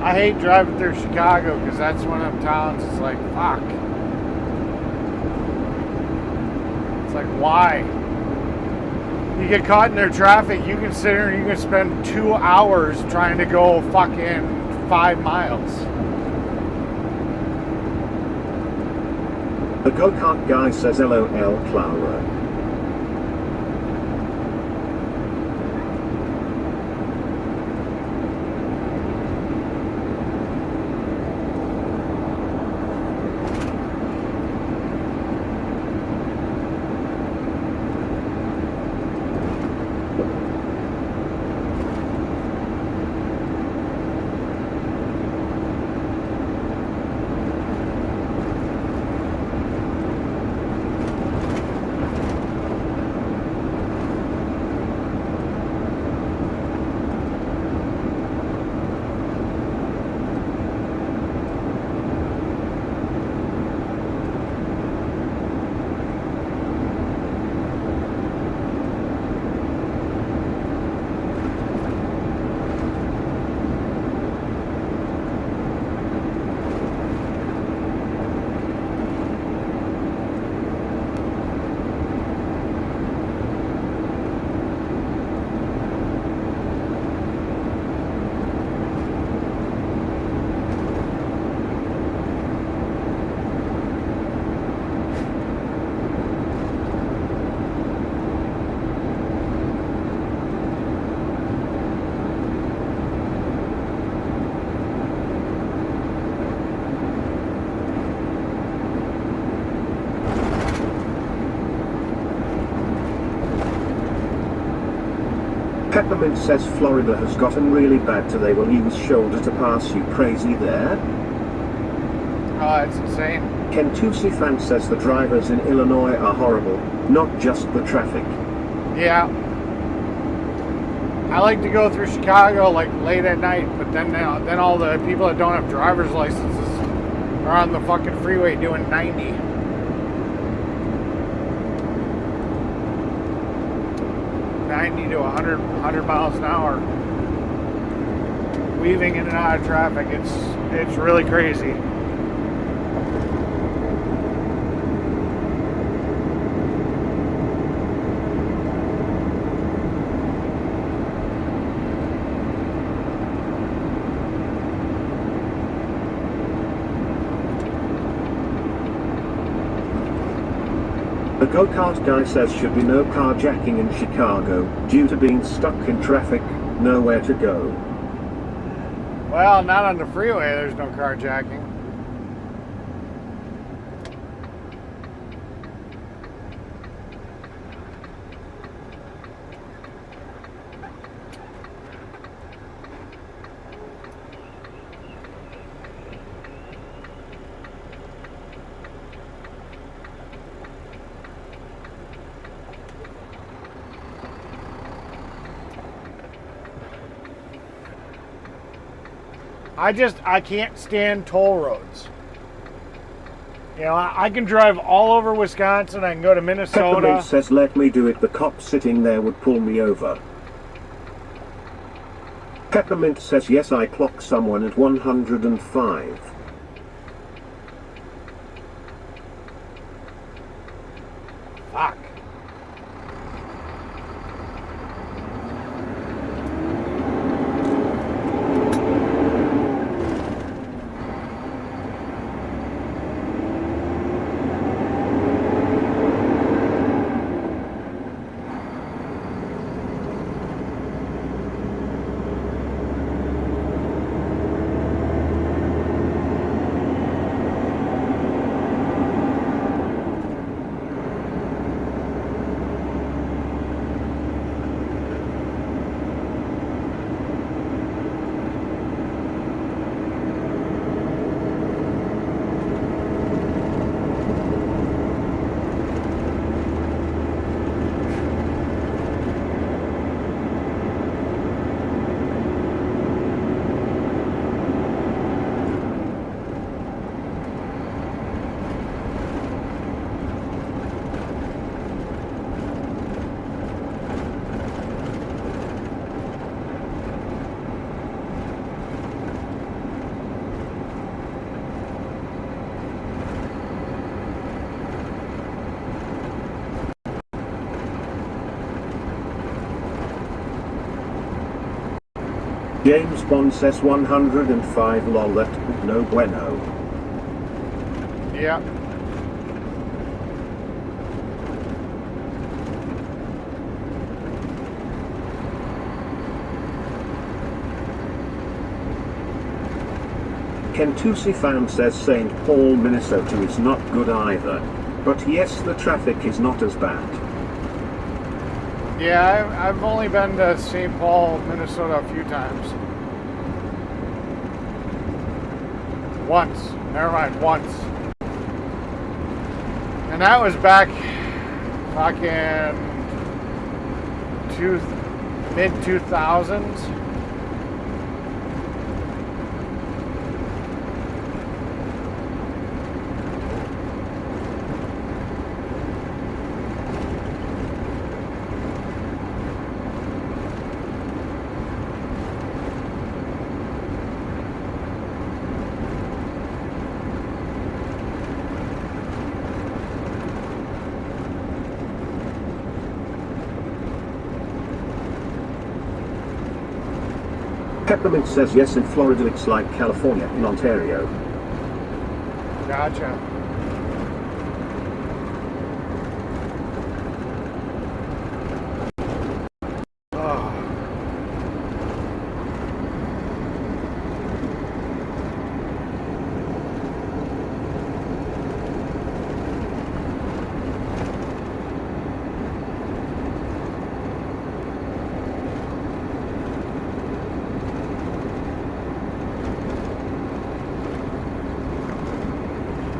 I hate driving through Chicago because that's one of them towns. It's like, fuck. It's like, why? You get caught in their traffic, you can sit here and you can spend 2 hours trying to go fucking 5 miles. The go-kart guy says LOL Clara. Peppermint says Florida has gotten really bad today. Will use shoulder to pass you crazy there? Oh, it's insane. Kentucky fan says the drivers in Illinois are horrible, not just the traffic. Yeah. I like to go through Chicago like late at night, but then all the people that don't have driver's licenses are on the fucking freeway doing 90. To 100 miles an hour, weaving in and out of traffic. It's really crazy. The go-kart guy says should be no carjacking in Chicago, due to being stuck in traffic, nowhere to go. Well, not on the freeway, there's no carjacking. I can't stand toll roads. You know, I can drive all over Wisconsin. I can go to Minnesota. Peppermint says let me do it. The cop sitting there would pull me over. Peppermint says yes, I clocked someone at 105. Fuck. James Bond says 105 lol that no bueno. Yeah. Kentucky fan says St. Paul, Minnesota is not good either. But yes, the traffic is not as bad. Yeah, I've only been to St. Paul, Minnesota a few times. Once. Never mind, once. And that was back fucking mid-2000s. Peppermint says yes, in Florida it's like California in Ontario. Gotcha.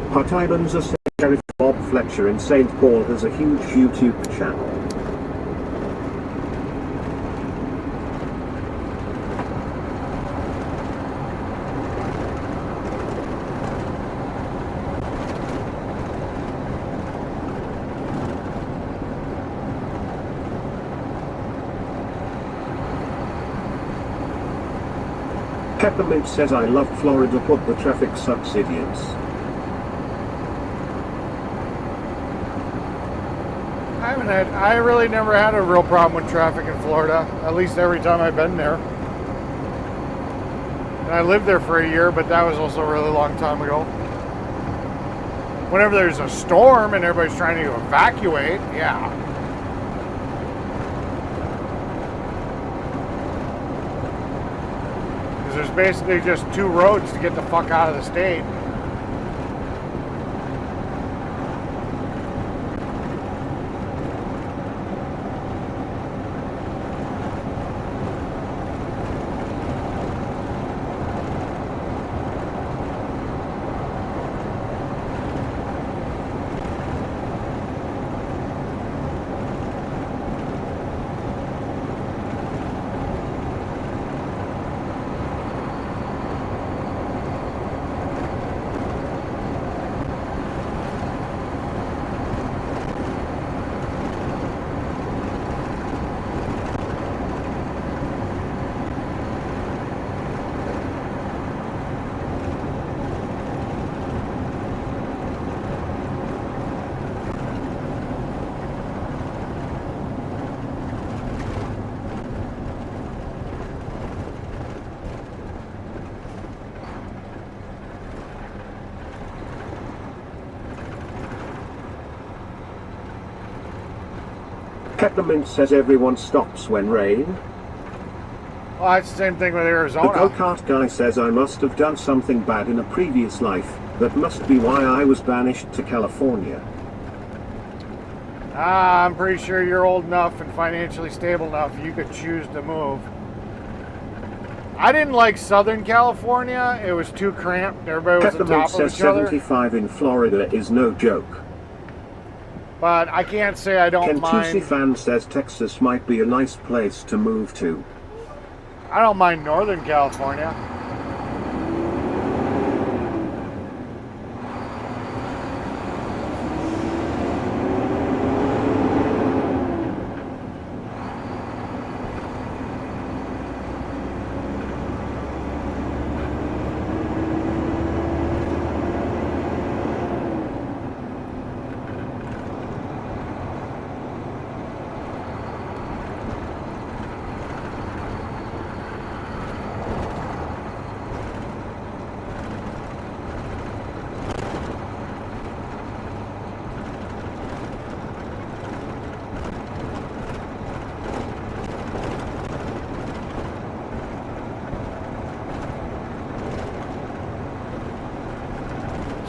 Hot Items are saying Sheriff Bob Fletcher in St. Paul has a huge YouTube channel. Peppermint says I love Florida, put the traffic sucks idiots. I really never had a real problem with traffic in Florida, at least every time I've been there. And I lived there for a year, but that was also a really long time ago. Whenever there's a storm and everybody's trying to evacuate, yeah. Because there's basically just two roads to get the fuck out of the state. Peppermint says everyone stops when rain. Well, it's the same thing with The Arizona. go-kart guy says I must have done something bad in a previous life. That must be why I was banished to California. I'm pretty sure you're old enough and financially stable enough you could choose to move. I didn't like Southern California. It was too cramped. Everybody was on Peppermint top of says each other. 75 in Florida is no joke. But I can't say I don't Kentucky mind. fan says Texas might be a nice place to move to. I don't mind Northern California.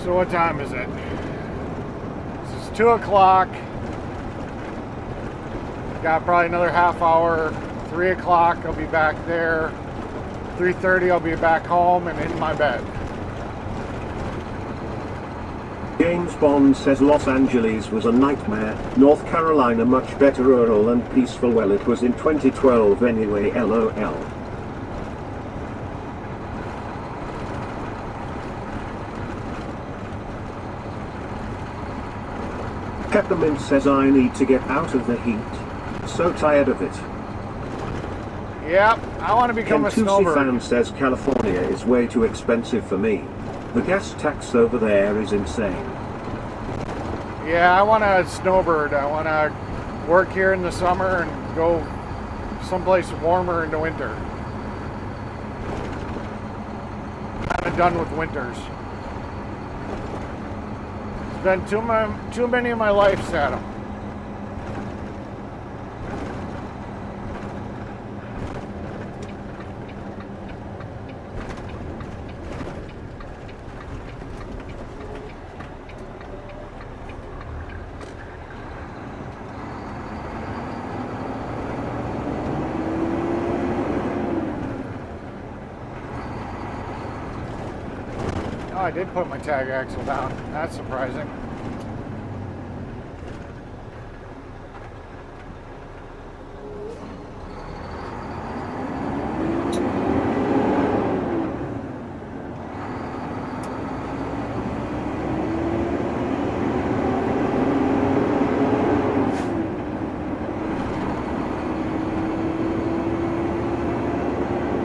So what time is it? This is 2 o'clock. Got probably another half hour. 3 o'clock, I'll be back there. 3:30, I'll be back home and in my bed. James Bond says Los Angeles was a nightmare. North Carolina much better rural and peaceful. Well, it was in 2012 anyway, LOL. Peppermint says I need to get out of the heat. So tired of it. Yep, I want to become a Kentucky snowbird. fan says California is way too expensive for me. The gas tax over there is insane. Yeah, I want a snowbird. I want to work here in the summer and go someplace warmer in the winter. I'm done with winters. Spent too many of my life at them. Oh, I did put my tag axle down. That's surprising.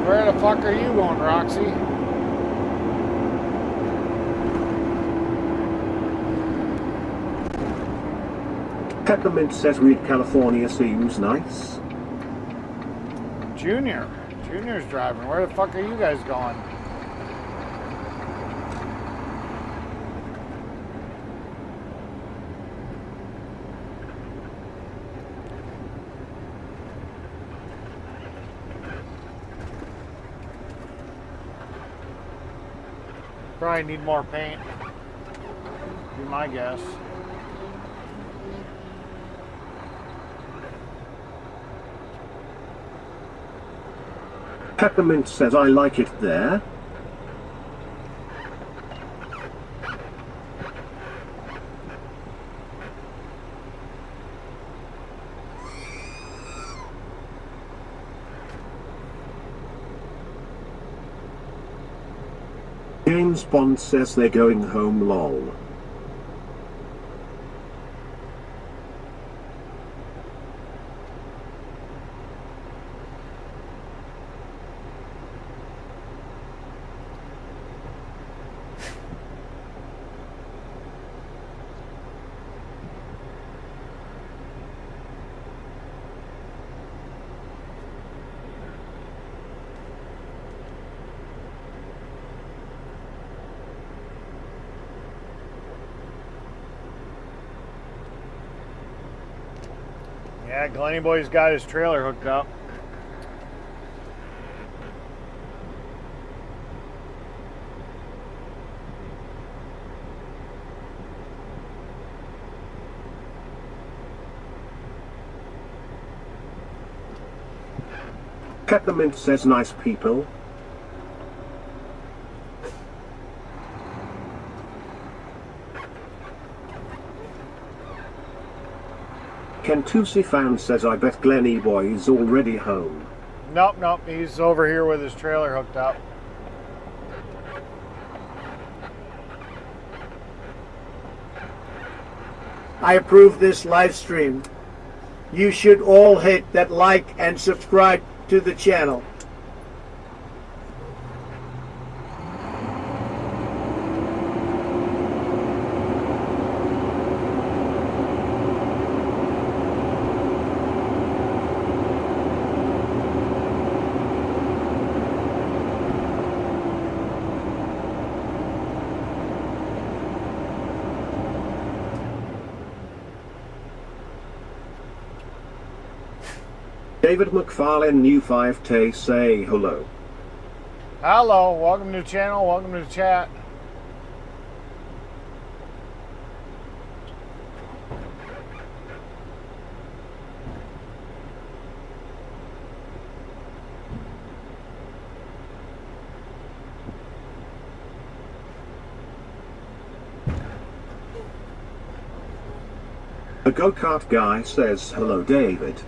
Where the fuck are you going, Roxy? Peppermint says Reed, California seems nice. Junior's driving. Where the fuck are you guys going? Probably need more paint. Be my guess. Peppermint says I like it there. James Bond says they're going home, lol. Yeah, Glenny Boy's got his trailer hooked up. Peppermint says nice people. Kentusi fan says I bet Glenny Boy is already home. Nope, nope. He's over here with his trailer hooked up. I approve this live stream. You should all hit that like and subscribe to the channel. David McFarlane new 5T say hello. Hello, welcome to the channel, welcome to the chat. The go-kart guy says hello David.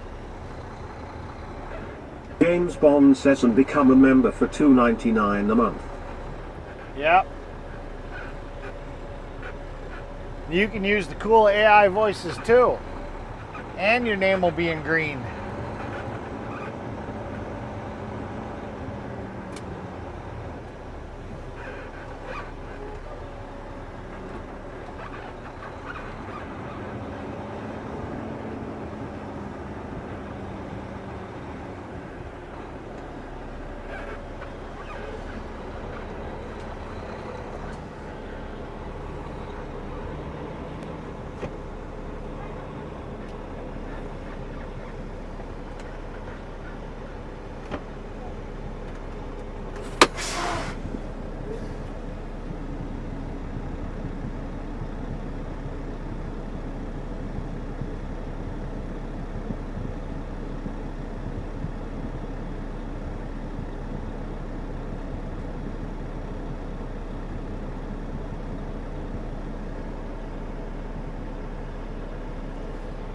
James Bond says and become a member for $2.99 a month. Yep. You can use the cool AI voices too. And your name will be in green.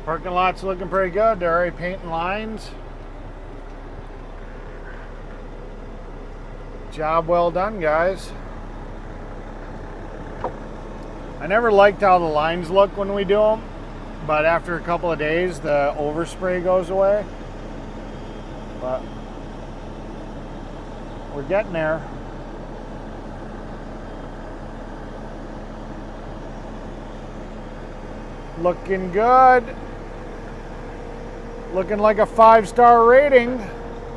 Parking lot's looking pretty good. They're already painting lines. Job well done, guys. I never liked how the lines look when we do them, but after a couple of days, the overspray goes away. But we're getting there. Looking good. Looking like a 5-star rating.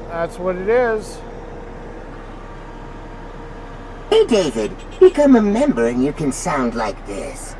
That's what it is. Hey David, become a member and you can sound like this.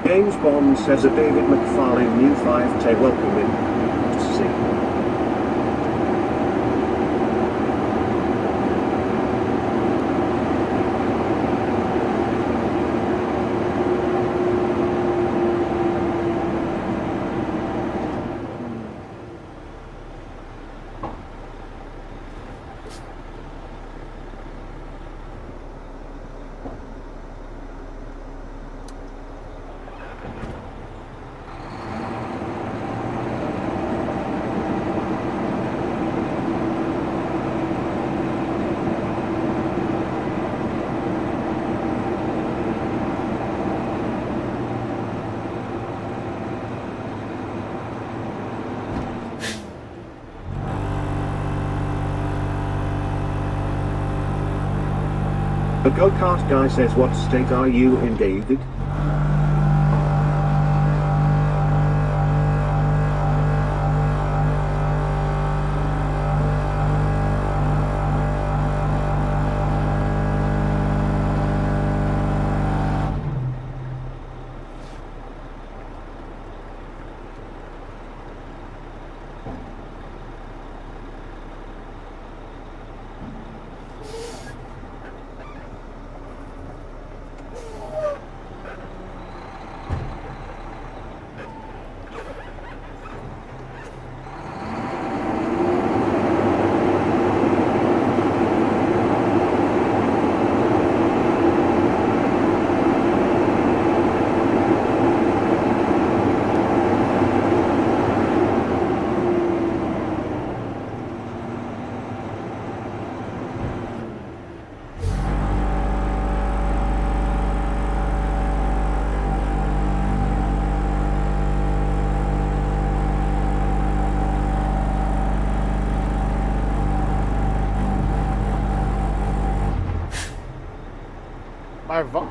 James Bond says a David McFarlane new 5T welcome in to see. The go-kart guy says, what state are you in, David?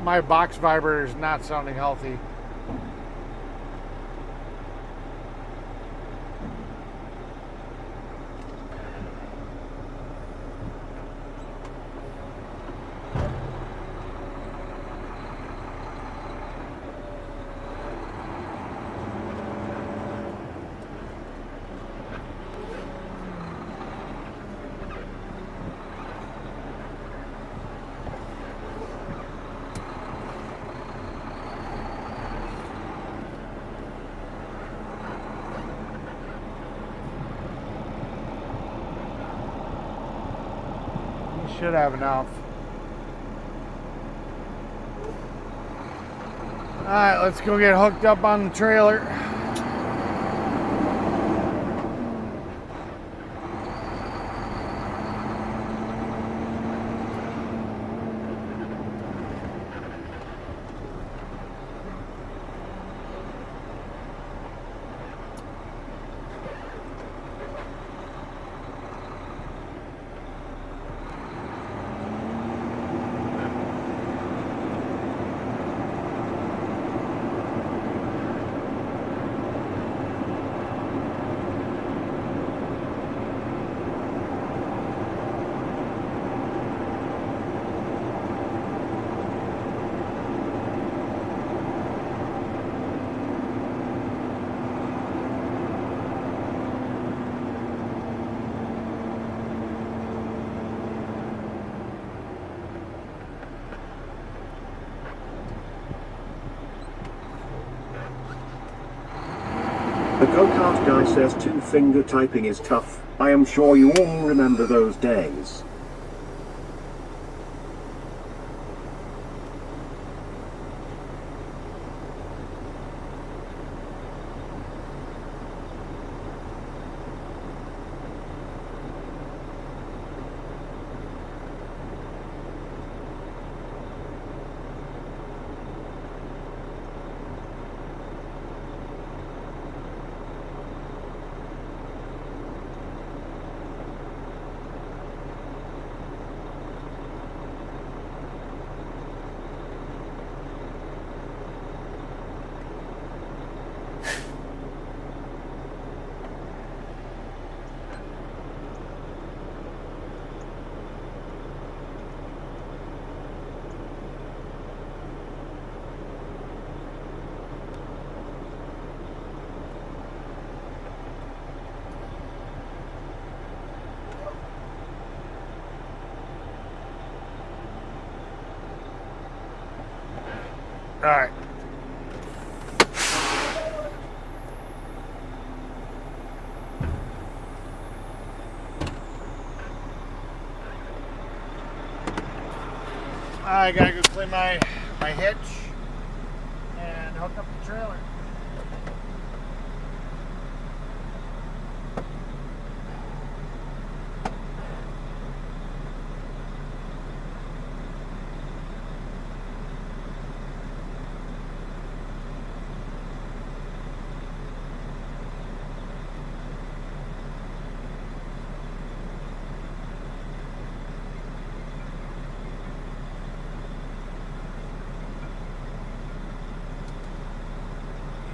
My box vibrator is not sounding healthy. Should have enough. Alright, let's go get hooked up on the trailer. The go-kart guy says two-finger typing is tough. I am sure you all remember those days. All right. I gotta go clean my hitch and hook up the trailer.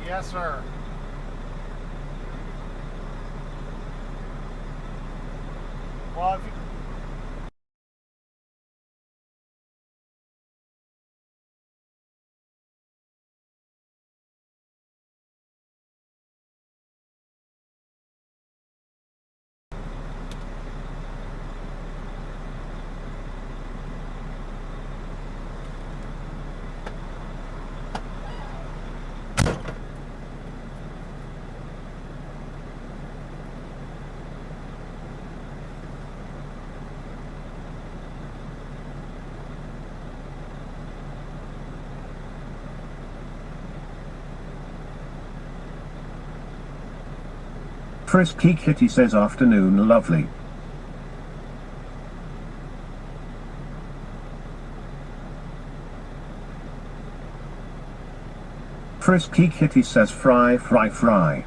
Yes, sir. Well, if you... Frisky Kitty says afternoon lovely. Frisky Kitty says fry fry fry.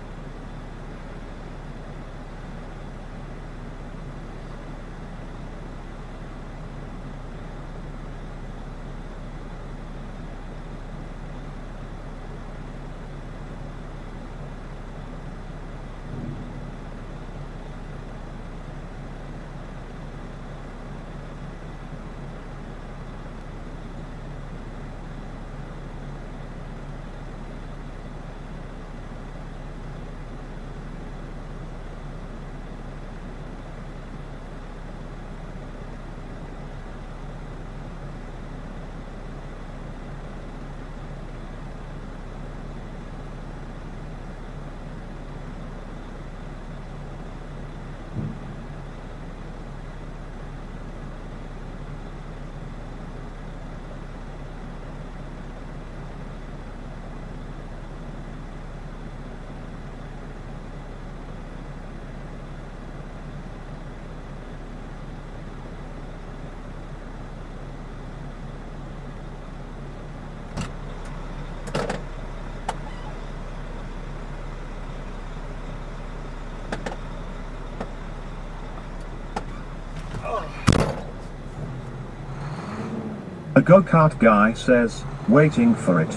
A go-kart guy says, waiting for it.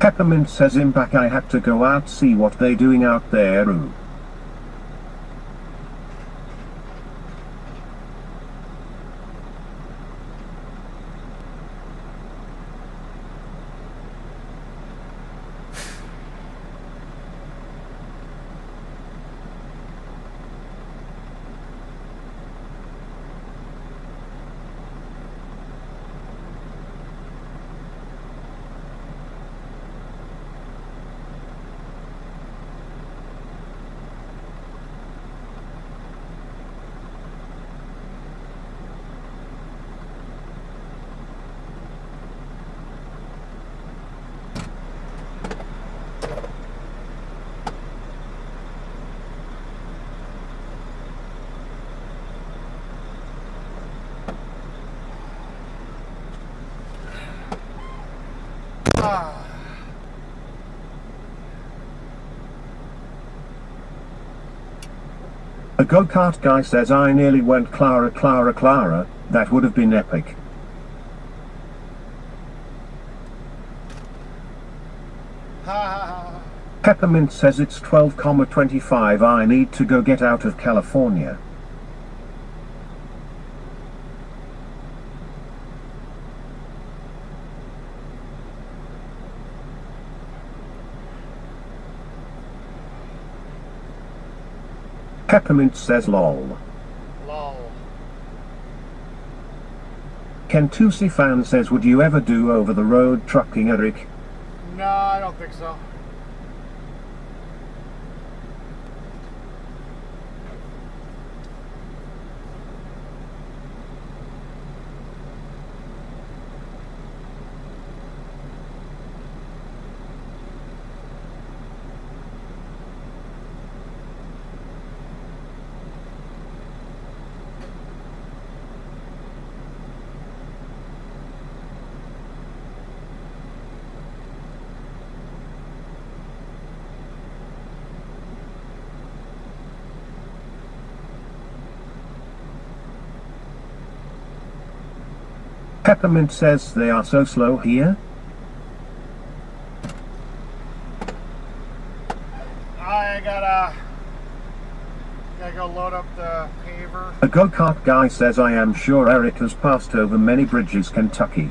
Peppermint says him back, I had to go out see what they doing out there. Ooh. A go-kart guy says I nearly went Clara, that would have been epic. Peppermint says it's 12:25, I need to go get out of California. Peppermint says lol. Lol. Kentusi fan says would you ever do over the road trucking, Eric? No, I don't think so. Peppermint says they are so slow here. I gotta go load up the paver. A go-kart guy says I am sure Eric has passed over many bridges, Kentucky.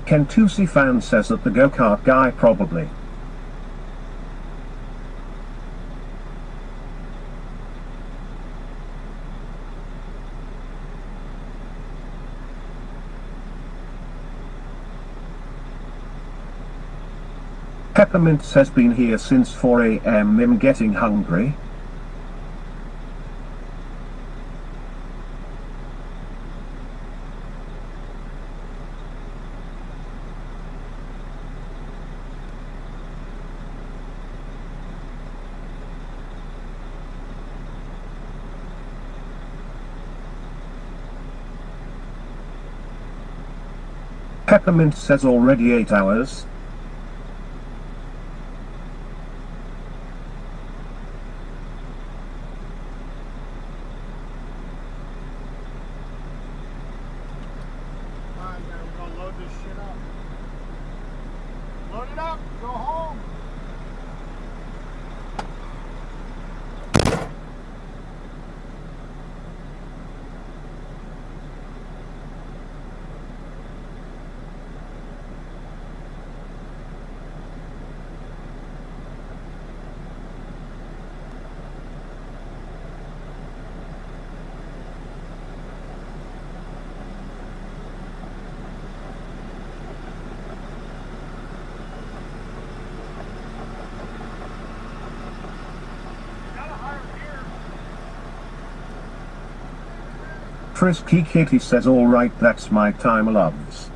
Kentusi fan says that the go-kart guy probably. Peppermint says been here since 4 a.m. I'm getting hungry. Peppermint says already 8 hours. I gotta go load this shit up. Load it up, go home. Frisky Kitty says alright, that's my time, loves.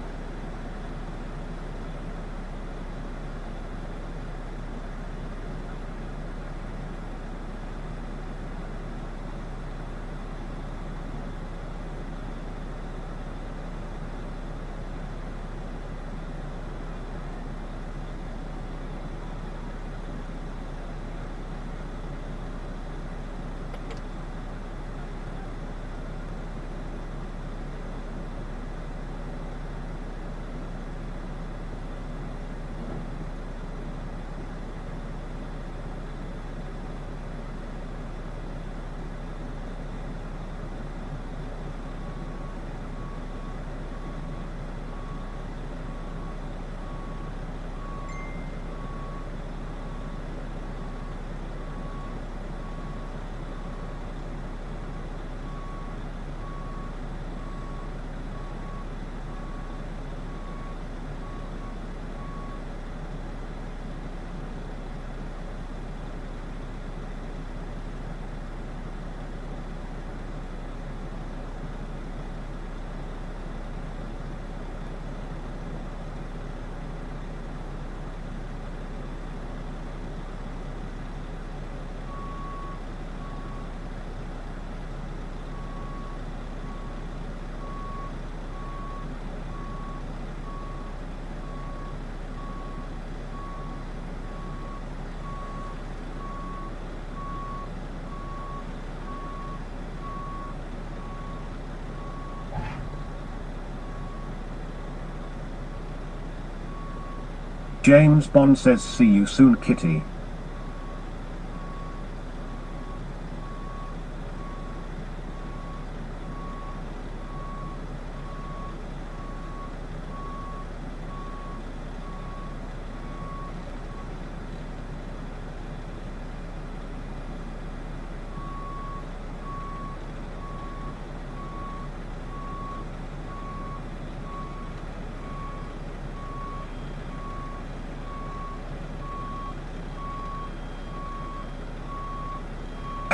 James Bond says see you soon, Kitty.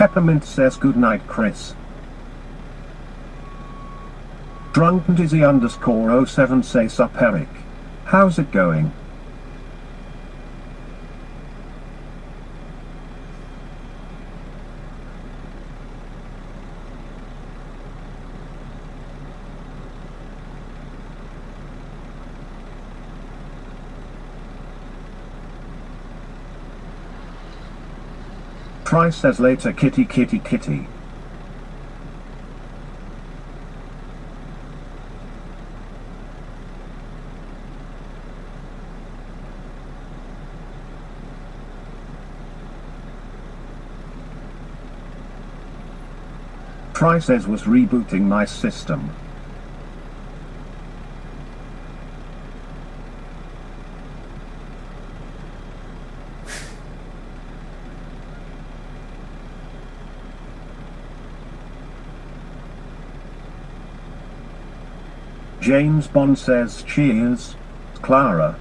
Peppermint says good night, Chris. Drunken Dizzy _07 says sup, Eric. How's it going? Try says later, kitty kitty kitty. Try says was rebooting my system. James Bond says cheers, Clara.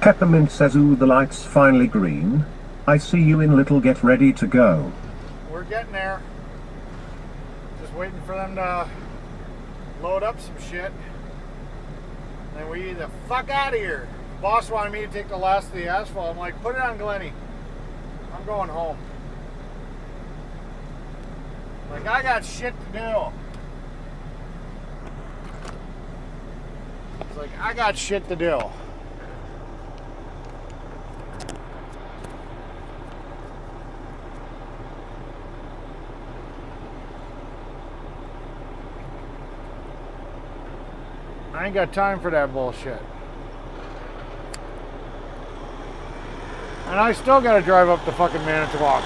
Peppermint says, ooh, the light's finally green. I see you in little, get ready to go. We're getting there. Just waiting for them to load up some shit. And then we get the fuck out of here. Boss wanted me to take the last of the asphalt. I'm like, put it on Glenny. I'm going home. Like, I got shit to do. It's like, I got shit to do. I ain't got time for that bullshit. And I still gotta drive up to fucking Manitowoc.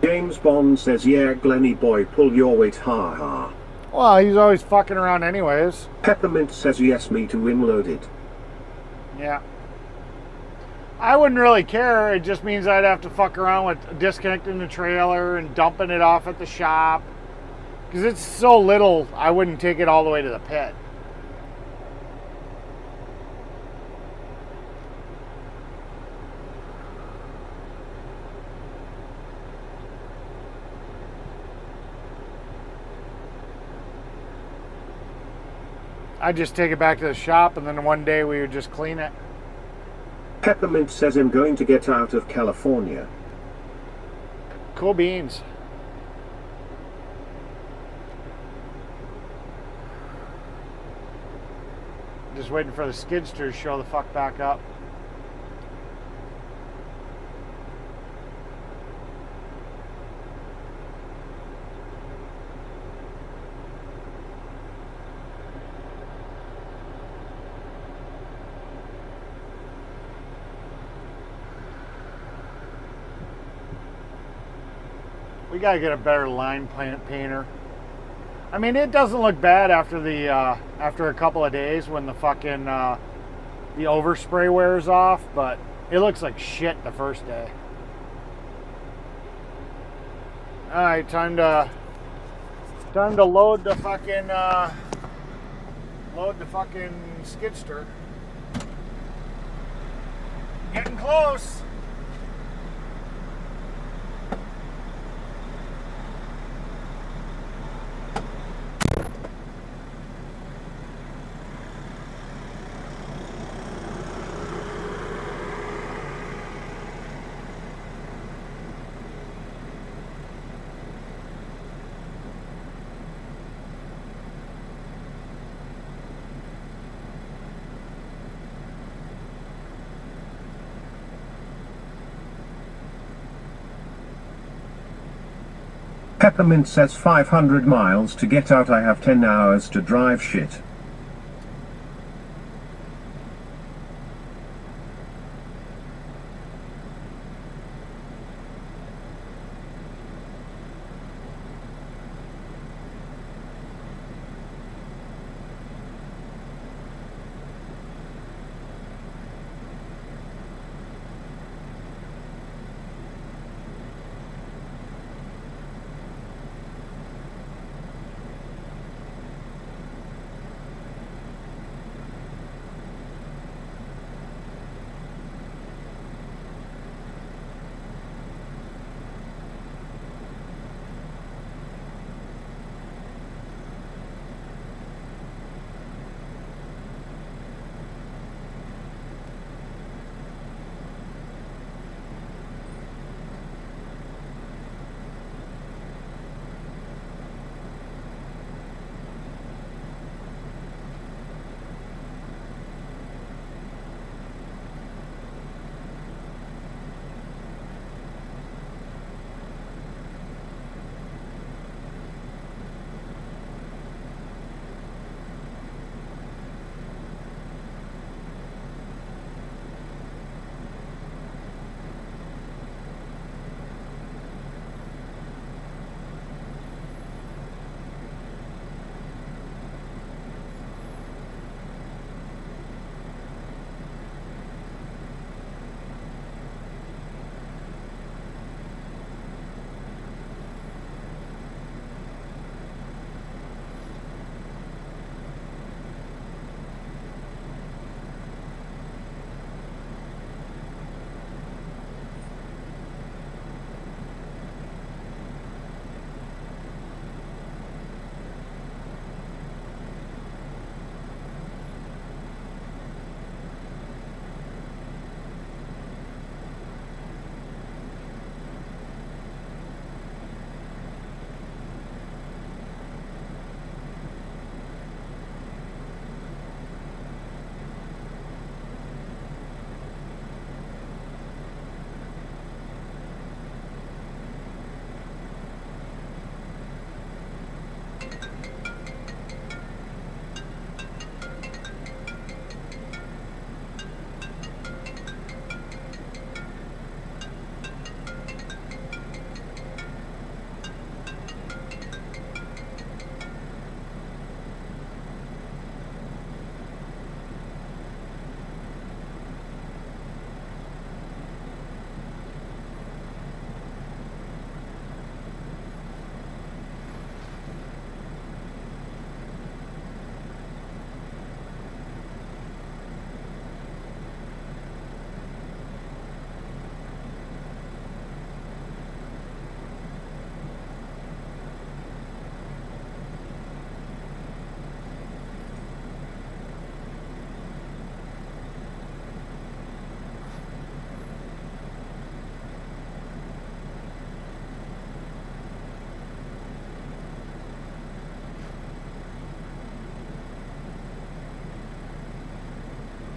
James Bond says, yeah, Glenny boy, pull your weight, ha ha. Well, he's always fucking around anyways. Peppermint says, yes, me too, win loaded. Yeah. I wouldn't really care. It just means I'd have to fuck around with disconnecting the trailer and dumping it off at the shop. Because it's so little, I wouldn't take it all the way to the pit. I'd just take it back to the shop and then one day we would just clean it. Peppermint says, I'm going to get out of California. Cool beans. Just waiting for the skidster to show the fuck back up. We gotta get a better line painter. I mean, it doesn't look bad after the after a couple of days when the fucking the overspray wears off, but it looks like shit the first day. All right, time to load the fucking skidster. Getting close. Peppermint says 500 miles to get out, I have 10 hours to drive shit.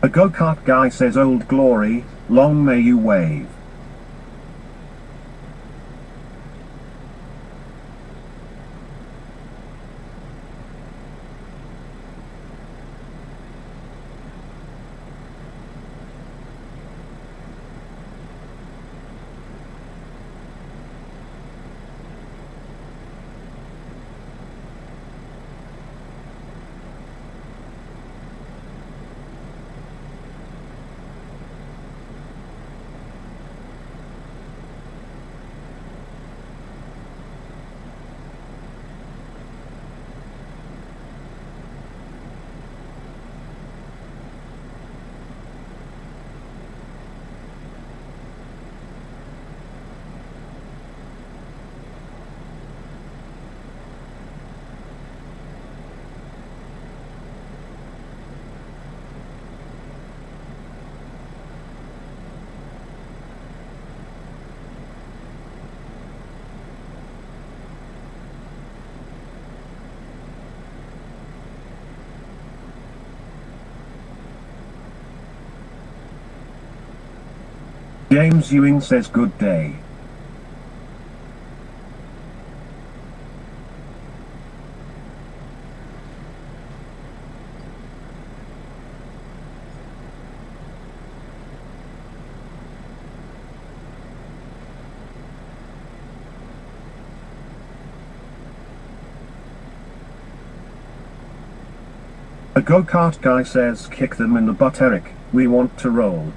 A go-kart guy says Old Glory, long may you wave. James Ewing says good day. A go-kart guy says kick them in the butt, Eric, we want to roll.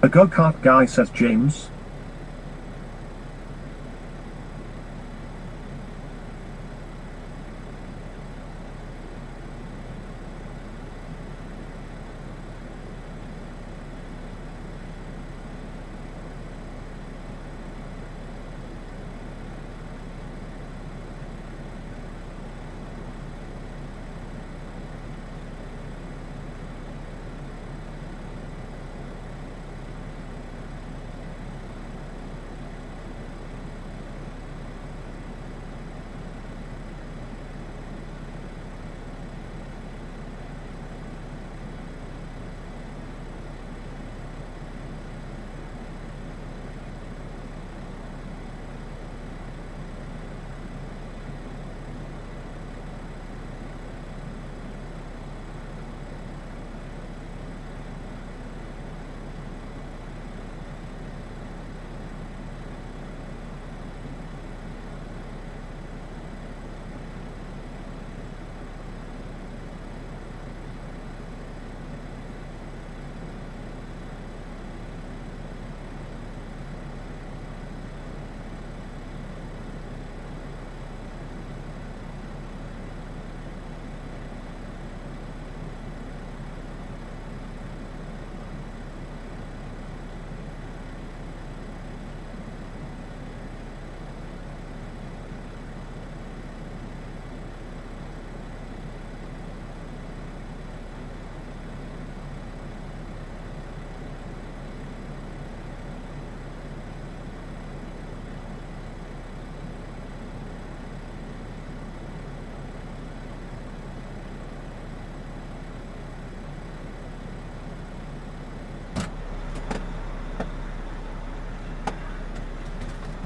A go-kart guy says James.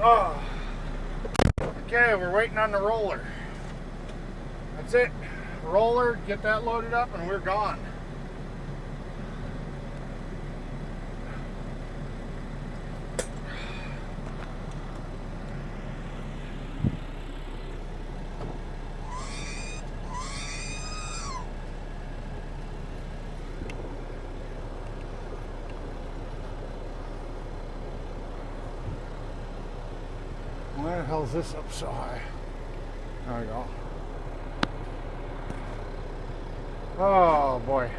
Oh. Okay, we're waiting on the roller. That's it. Roller, get that loaded up, and we're gone. Why the hell is this up so high? There we go. Oh boy.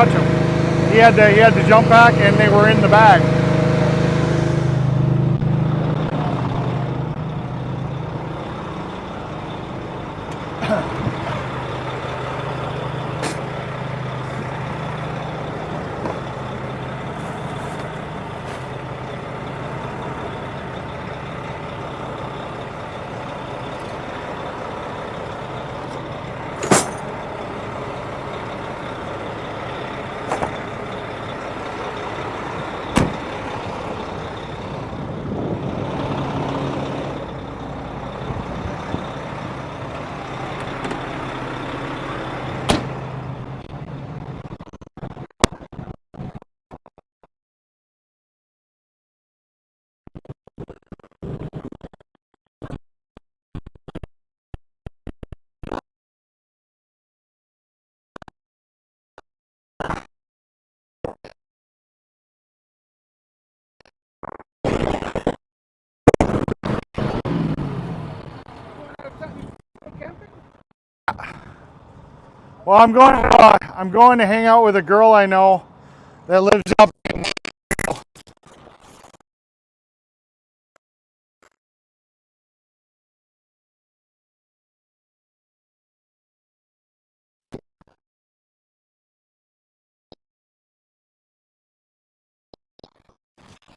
touch them. He had the jump pack, and they were in the bag. Well, I'm going to hang out with a girl I know that lives up.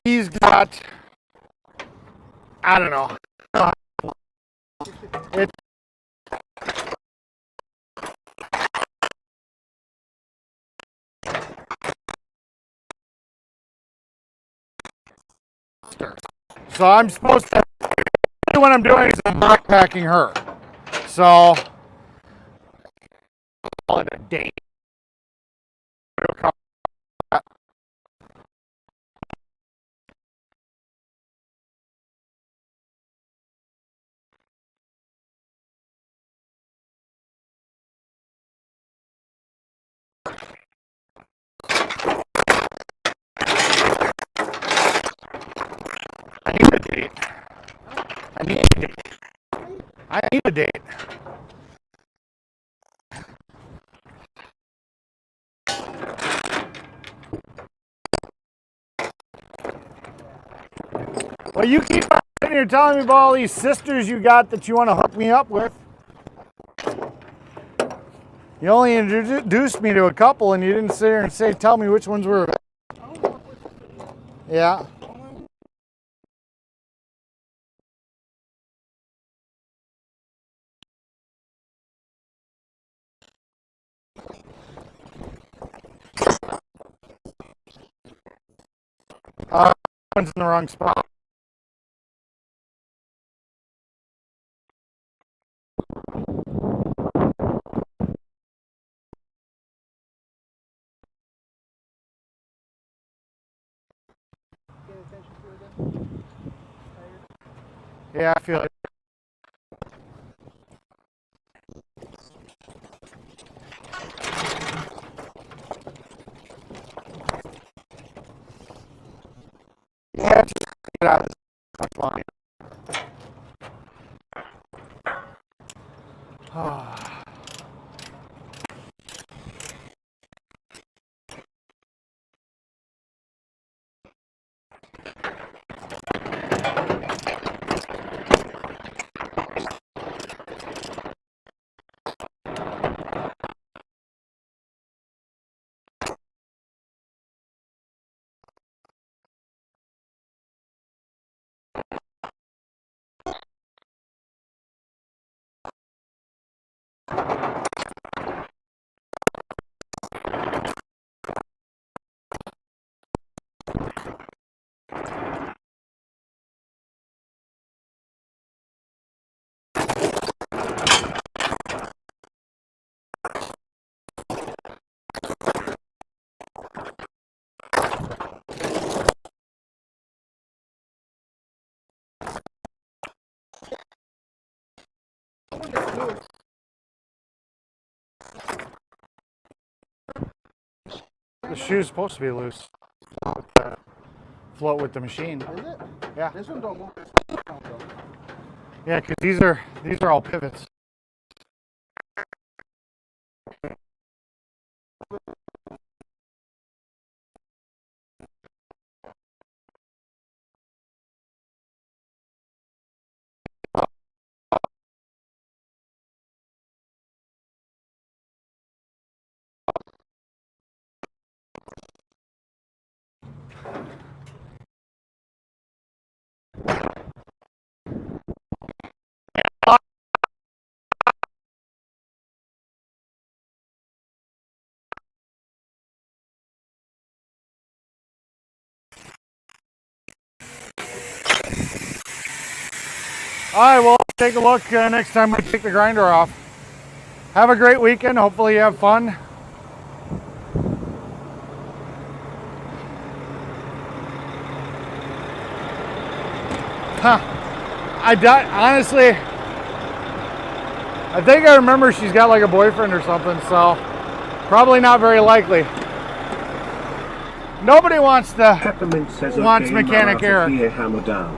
He's got, I don't know. It, so I'm supposed to, what I'm doing is I'm backpacking her. So, I'll call it a date. I need a date. I need a date. Well, you keep on sitting here telling me about all these sisters you got that you want to hook me up with. You only introduced me to a couple, and you didn't sit here and tell me which ones were. Yeah. One's in the wrong spot. Yeah, I feel it. Yeah, just get out of this line. The shoe's supposed to be loose. Float with the machine. Is it? Yeah. This one don't move. Yeah, because these are all pivots. All right, well, take a look next time we take the grinder off. Have a great weekend. Hopefully you have fun. Huh. Honestly, I think I remember she's got like a boyfriend or something, so probably not very likely. Nobody wants Mechanic Eric. Hammer down.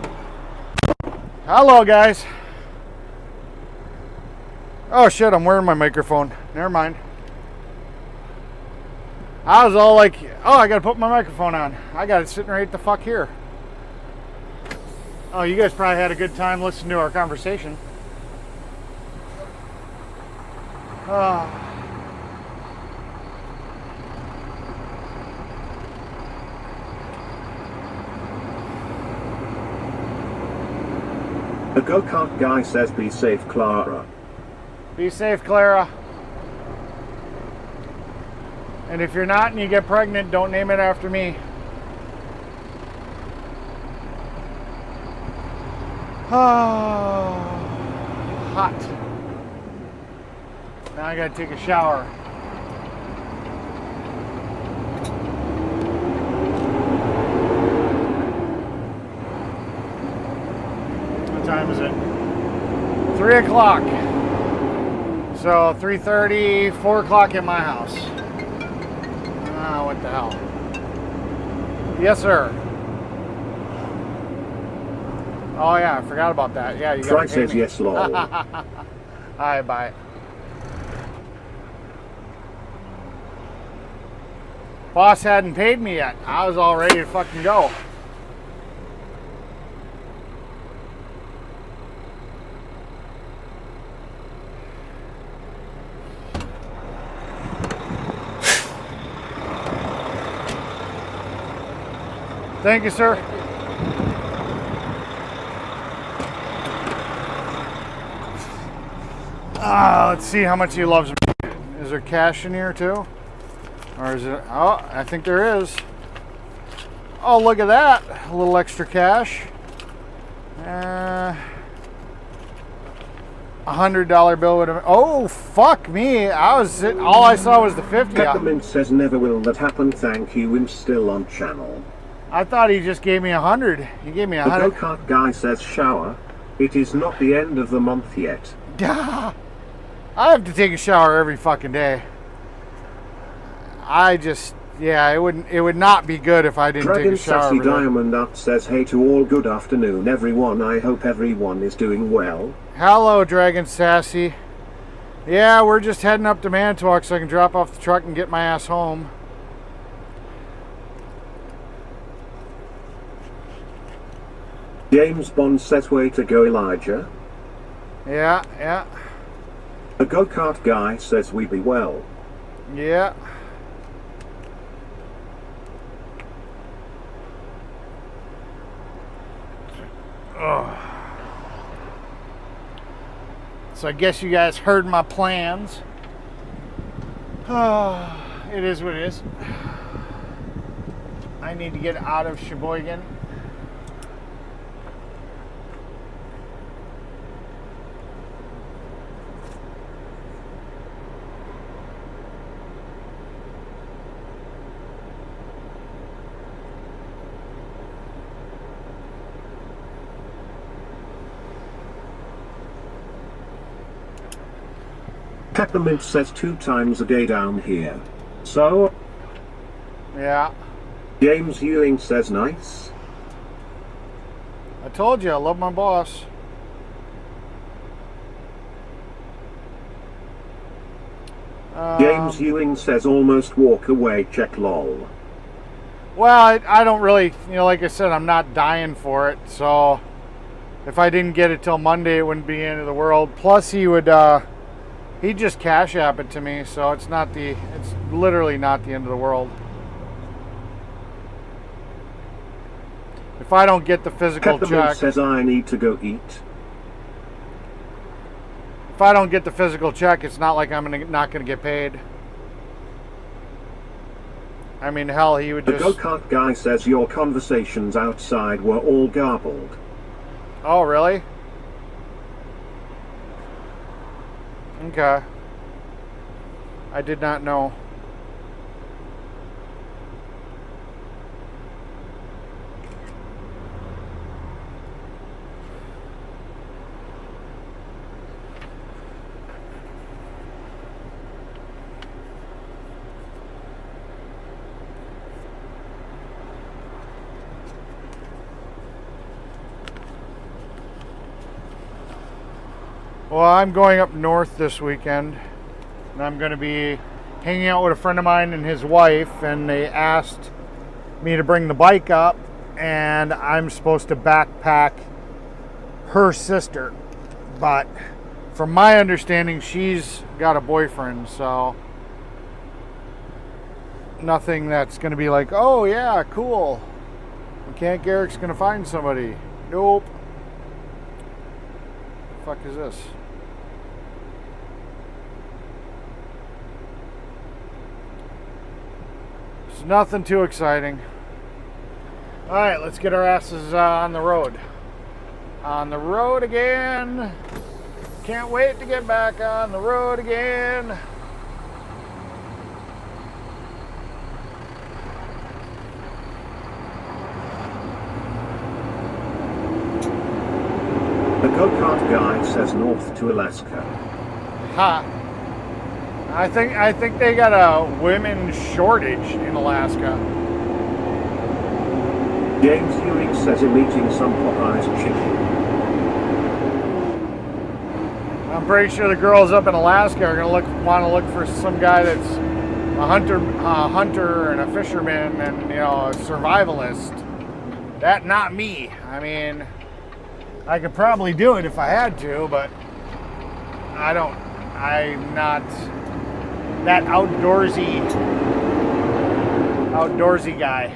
Hello, guys. Oh shit, I'm wearing my microphone. Never mind. I was all like, oh, I gotta put my microphone on. I got it sitting right the fuck here. Oh, you guys probably had a good time listening to our conversation. The go-kart guy says be safe, Clara. Be safe, Clara. And if you're not and you get pregnant, don't name it after me. Oh, hot. Now I gotta take a shower. What time is it? 3 o'clock. So 3:30, 4 o'clock at my house. Ah, what the hell? Yes, sir. Oh yeah, I forgot about that. Yeah, you Try gotta pay says me. yes, lol. Alright, bye. Boss hadn't paid me yet. I was all ready to fucking go. Thank you, sir. Let's see how much he loves me. Is there cash in here too? Or is it? Oh, I think there is. Oh, look at that. A little extra cash. $100 bill would have. Oh, fuck me. All I saw was the 50. Peppermint says never will that happen. Thank you. I'm still on channel. I thought he just gave me 100. He gave me 100. The go-kart guy says shower. It is not the end of the month yet. I have to take a shower every fucking day. It would not be good if I didn't Dragon take a shower Sassy every day. Diamond Up says hey to all, good afternoon everyone. I hope everyone is doing well. Hello, Dragon Sassy. Yeah, we're just heading up to Manitowoc so I can drop off the truck and get my ass home. James Bond says way to go, Elijah. Yeah. The go-kart guy says we be well. Yeah. Ugh. So I guess you guys heard my plans. It is what it is. I need to get out of Sheboygan. Peppermint says 2 times a day down here. So? Yeah. James Ewing says nice. I told you, I love my boss. James Ewing says almost walk away, check lol. Well, I don't really, like I said, I'm not dying for it. So if I didn't get it till Monday, it wouldn't be the end of the world. Plus he would, he'd just cash app it to me. So it's literally not the end of the world. If I don't get the physical check. Says I need to go eat. If I don't get the physical check, it's not like I'm not going to get paid. I mean, hell, he would just... The go-kart guy says your conversations outside were all garbled. Oh, really? Okay. I did not know. Well, I'm going up north this weekend, and I'm going to be hanging out with a friend of mine and his wife, and they asked me to bring the bike up, and I'm supposed to backpack her sister. But from my understanding, she's got a boyfriend, so nothing that's going to be like, oh yeah, cool, Mechanic Eric's going to find somebody. Nope. The fuck is this? It's nothing too exciting. Alright, let's get our asses on the road. On the road again. Can't wait to get back on the road again. The go-kart guy says north to Alaska. Ha! I think they got a women's shortage in Alaska. James Ewing says I'm eating some Popeye's chicken. I'm pretty sure the girls up in Alaska are gonna want to look for some guy that's a hunter and a fisherman and, you know, a survivalist. That not me. I mean, I could probably do it if I had to, but I'm not that outdoorsy guy.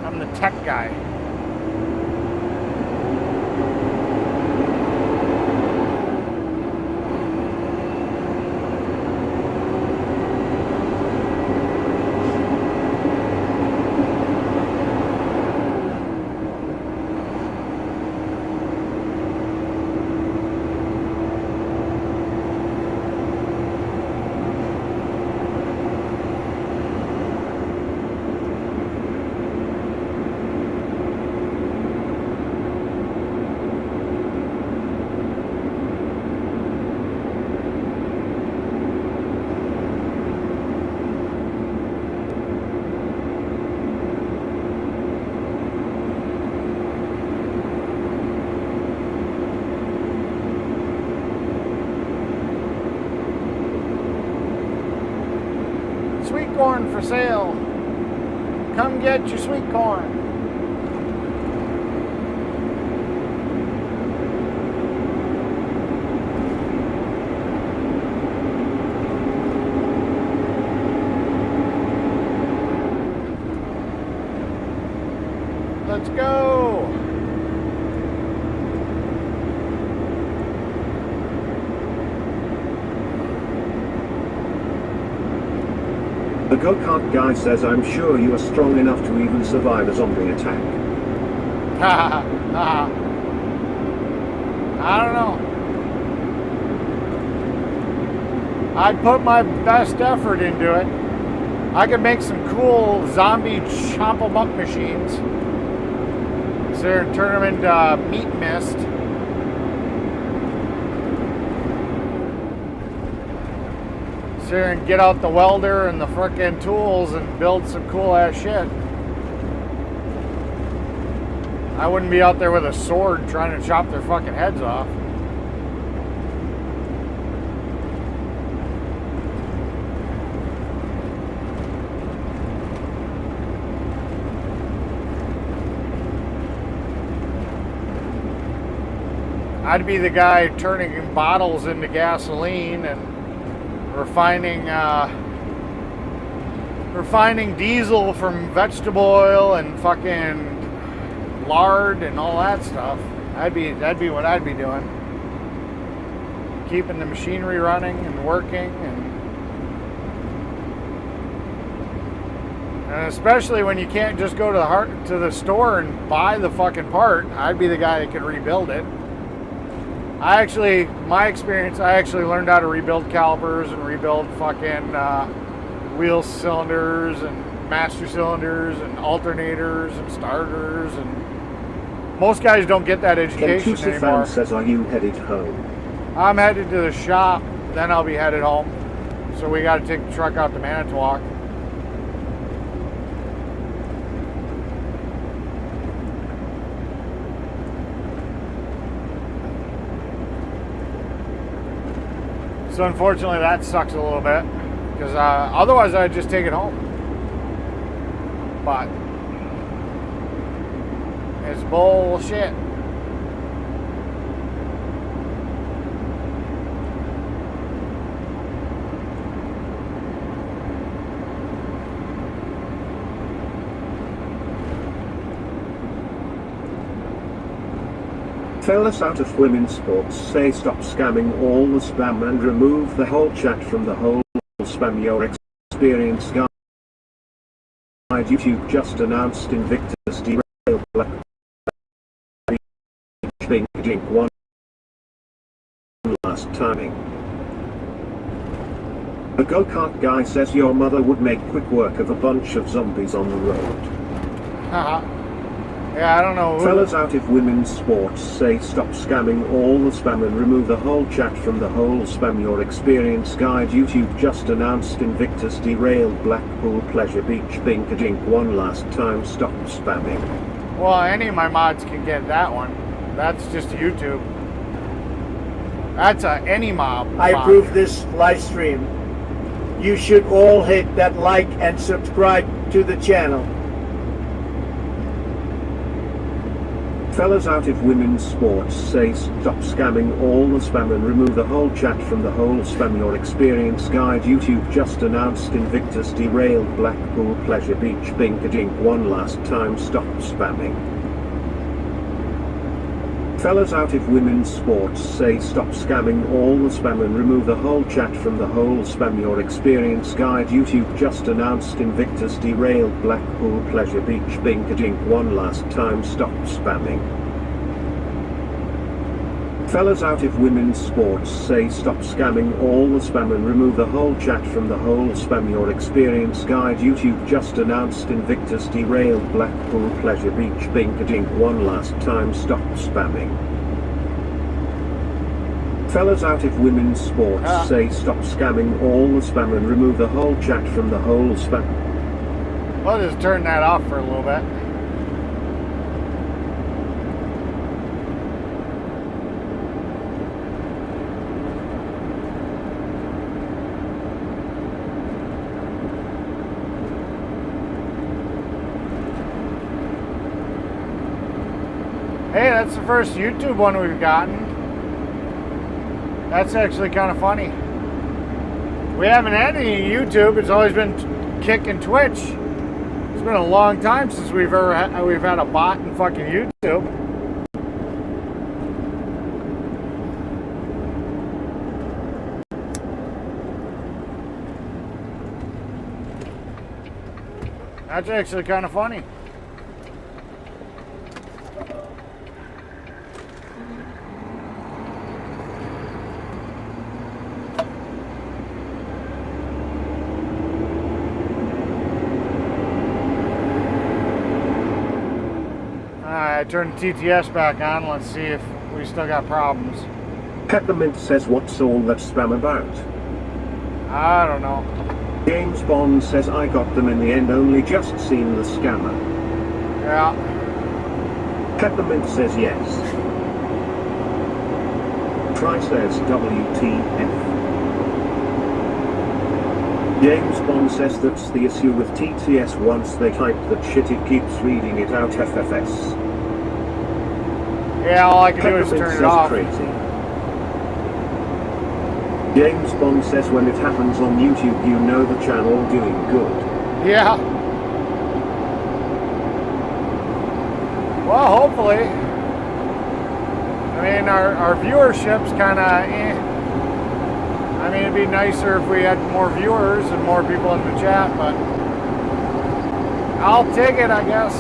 I'm the tech guy. Sweet corn for sale. Come get your sweet corn. Let's go. The go-kart guy says I'm sure you are strong enough to even survive a zombie attack. I don't know. I'd put my best effort into it. I could make some cool zombie chomp 'em up machines. Sit there and turn them into meat mist. Sit there and get out the welder and the frickin' tools and build some cool ass shit. I wouldn't be out there with a sword trying to chop their fucking heads off. I'd be the guy turning bottles into gasoline and refining diesel from vegetable oil and fucking lard and all that stuff. That'd be what I'd be doing. Keeping the machinery running and working, and especially when you can't just go to the store and buy the fucking part, I'd be the guy that could rebuild it. my experience, I actually learned how to rebuild calipers and rebuild fucking wheel cylinders and master cylinders and alternators and starters, and most guys don't get that education anymore. Fan says, are you headed home? I'm headed to the shop, then I'll be headed home. So we got to take the truck out to Manitowoc. So unfortunately that sucks a little bit, because otherwise I'd just take it home. But it's bullshit. Fellas out of women's sports say stop scamming all the spam and remove the whole chat from the whole spam. Your experience guide YouTube just announced Invictus derailed Black Pink Jink one last timing. The go-kart guy says your mother would make quick work of a bunch of zombies on the road. Haha. Yeah, I don't know. Fellas out of women's sports say stop scamming all the spam and remove the whole chat from the whole spam. Your experience guide YouTube just announced Invictus derailed Blackpool Pleasure Beach Binkadink one last time. Stop spamming. Well, any of my mods can get that one. That's just YouTube. That's any mob. I approve this live stream. You should all hit that like and subscribe to the channel. Fellas out of women's sports say stop scamming all the spam and remove the whole chat from the whole spam. Your experience guide YouTube just announced Invictus derailed Blackpool Pleasure Beach Binkadink one last time. Stop spamming. Fellas out of women's sports say stop scamming all the spam and remove the whole chat from the whole spam. Your experience guide YouTube just announced Invictus derailed Blackpool Pleasure Beach Binkadink one last time. Stop spamming. Fellas out of women's sports say stop scamming all the spam and remove the whole chat from the whole spam. Your experience guide YouTube just announced Invictus derailed Blackpool Pleasure Beach Binkadink one last time. Stop spamming. Fellas out of women's sports say stop scamming all the spam and remove the whole chat from the whole spam. We'll just turn that off for a little bit. Hey, that's the first YouTube one we've gotten. That's actually kind of funny. We haven't had any YouTube. It's always been Kick and Twitch. It's been a long time since we've had a bot in fucking YouTube. That's actually kind of funny. I turned the TTS back on. Let's see if we still got problems. Peppermint says what's all that spam about? I don't know. James Bond says I got them in the end, only just seen the scammer. Yeah. Peppermint says yes. Try says WTF. James Bond says that's the issue with TTS. Once they type that shit, it keeps reading it out FFS. Yeah, all I can do is turn it off. Crazy. James Bond says when it happens on YouTube, you know the channel doing good. Yeah. Well, hopefully. I mean, our viewership's kind of I mean, it'd be nicer if we had more viewers and more people in the chat, but I'll take it, I guess.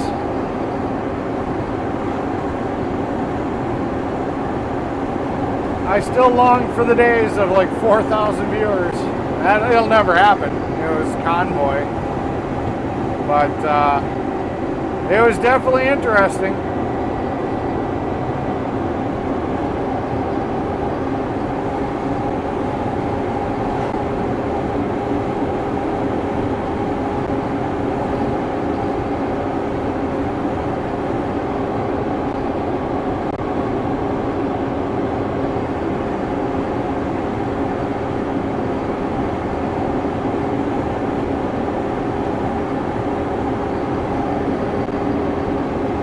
I still long for the days of like 4,000 viewers. It'll never happen. It was Convoy. But it was definitely interesting.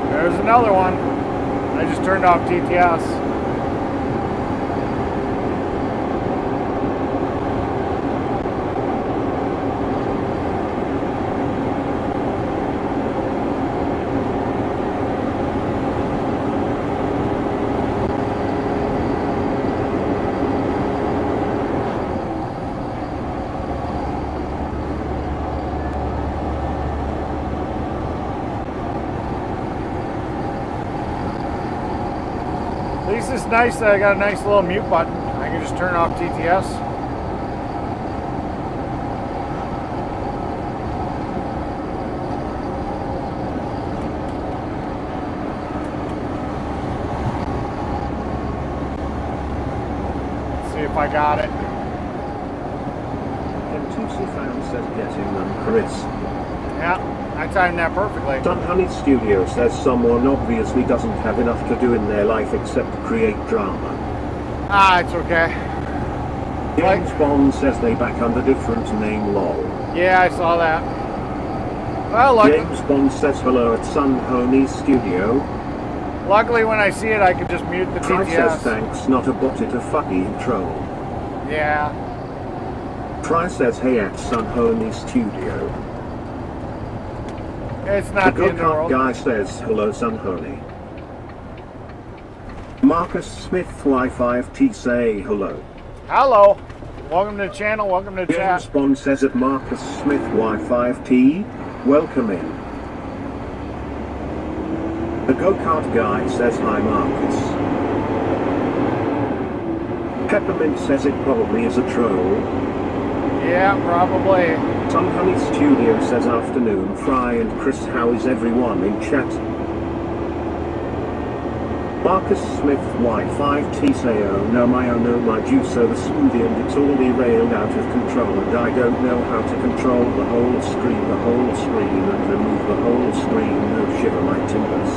There's another one. I just turned off TTS. At least it's nice that I got a nice little mute button. I can just turn off TTS. Let's see if I got it. Kentucky fan says getting them, Chris. Yeah, I timed that perfectly. Sun Honey Studio says someone obviously doesn't have enough to do in their life except create drama. Ah, it's okay. James Bond says they back under different name lol. Yeah, I saw that. Well, luckily, James Bond says hello at Sun Honey Studio. luckily when I see it, I can just mute the Try says TTS. thanks, not a bot, it a fucking troll. Yeah. Try says hey at Sun Honey Studio. It's The not the end of the go-kart world. guy says hello Sun Honey. Marcus Smith Y5T say hello. Hello. Welcome to the channel. Welcome to the James chat. Bond says at Marcus Smith Y5T, welcome in. The go-kart guy says hi Marcus. Peppermint says it probably is a troll. Yeah, probably. Sun Honey Studio says afternoon Fry and Chris, how is everyone in chat? Marcus Smith Y5T say oh no my juicer the smoothie and it's all derailed out of control and I don't know how to control the whole screen and remove the whole screen, no shiver my timbers.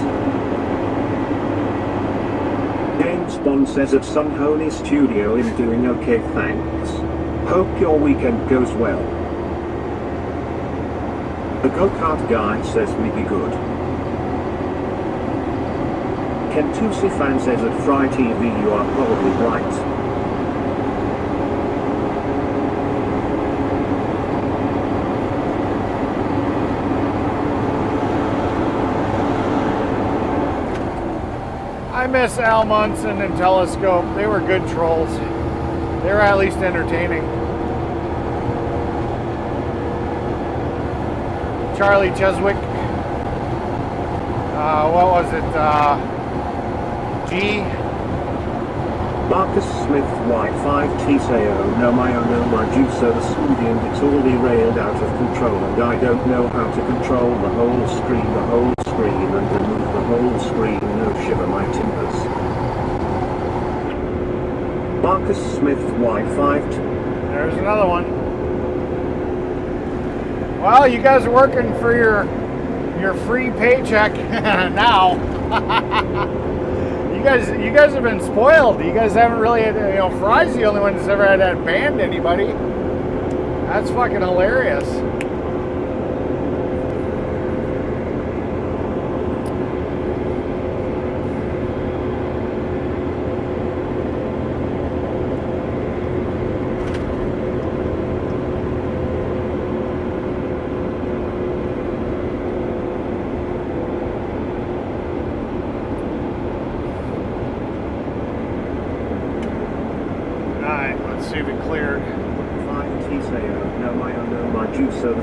James Bond says at Sun Honey Studio I'm doing okay thanks. Hope your weekend goes well. The go-kart guy says we be good. Kentucky fan says at Fry TV you are probably right. I miss Al Munson and Telescope. They were good trolls. They were at least entertaining. Charlie Cheswick. What was it? G. Marcus Smith Y5T say oh no my juicer the smoothie and it's all derailed out of control and I don't know how to control the whole screen and remove the whole screen, no shiver my timbers. Marcus Smith Y5T. There's another one. Well, you guys are working for your free paycheck now. You guys have been spoiled. You guys haven't really had, Fry's the only one that's ever had to ban anybody. That's fucking hilarious. Alright, let's see if it cleared. 5T say oh no my juicer the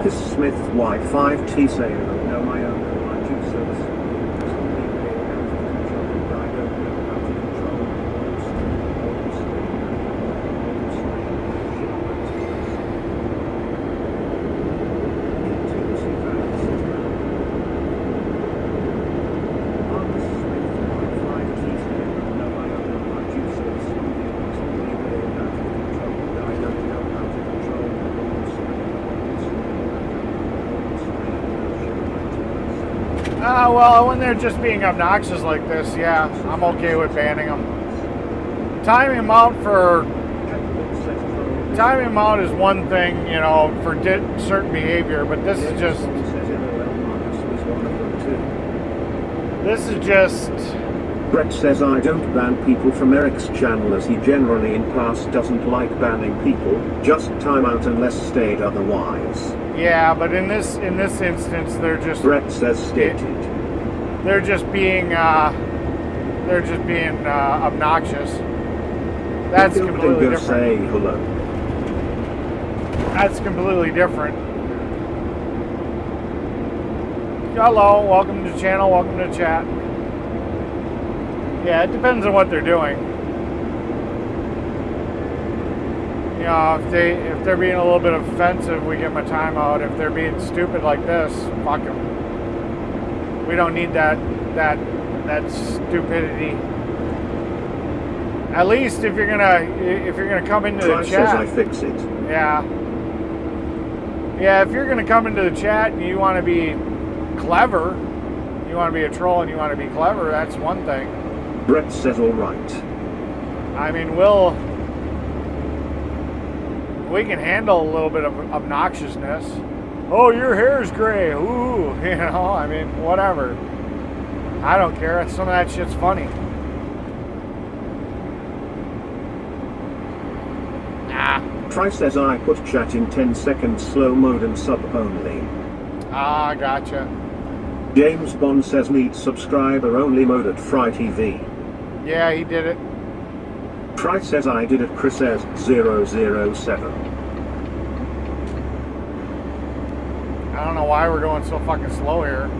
Marcus Smith Y5T saying, oh no, my own IG service. Well, when they're just being obnoxious like this, yeah, I'm okay with banning them. Timing them out is one thing, you know, for certain behavior, but this is just Brett says I don't ban people from Eric's channel as he generally in past doesn't like banning people, just time out unless stated otherwise. Yeah, but in this instance, they're just. Brett says stated. They're just being obnoxious. That's completely different. Say hello. That's completely different. Hello, welcome to the channel, welcome to chat. Yeah, it depends on what they're doing. You know, if they're being a little bit offensive, we give them a timeout. If they're being stupid like this, fuck them. We don't need that stupidity. At least if you're gonna come into the chat. Says I fix it. Yeah. Yeah, if you're gonna come into the chat and you want to be clever, you want to be a troll and you want to be clever, that's one thing. Brett says all right. I mean, we can handle a little bit of obnoxiousness. Oh, your hair's gray. Ooh, you know, I mean, whatever. I don't care. Some of that shit's funny. Try says I put chat in 10 seconds slow mode and sub only. Ah, gotcha. James Bond says need subscriber only mode at Fry TV. Yeah, he did it. Try says I did it. Chris says 007. I don't know why we're going so fucking slow here.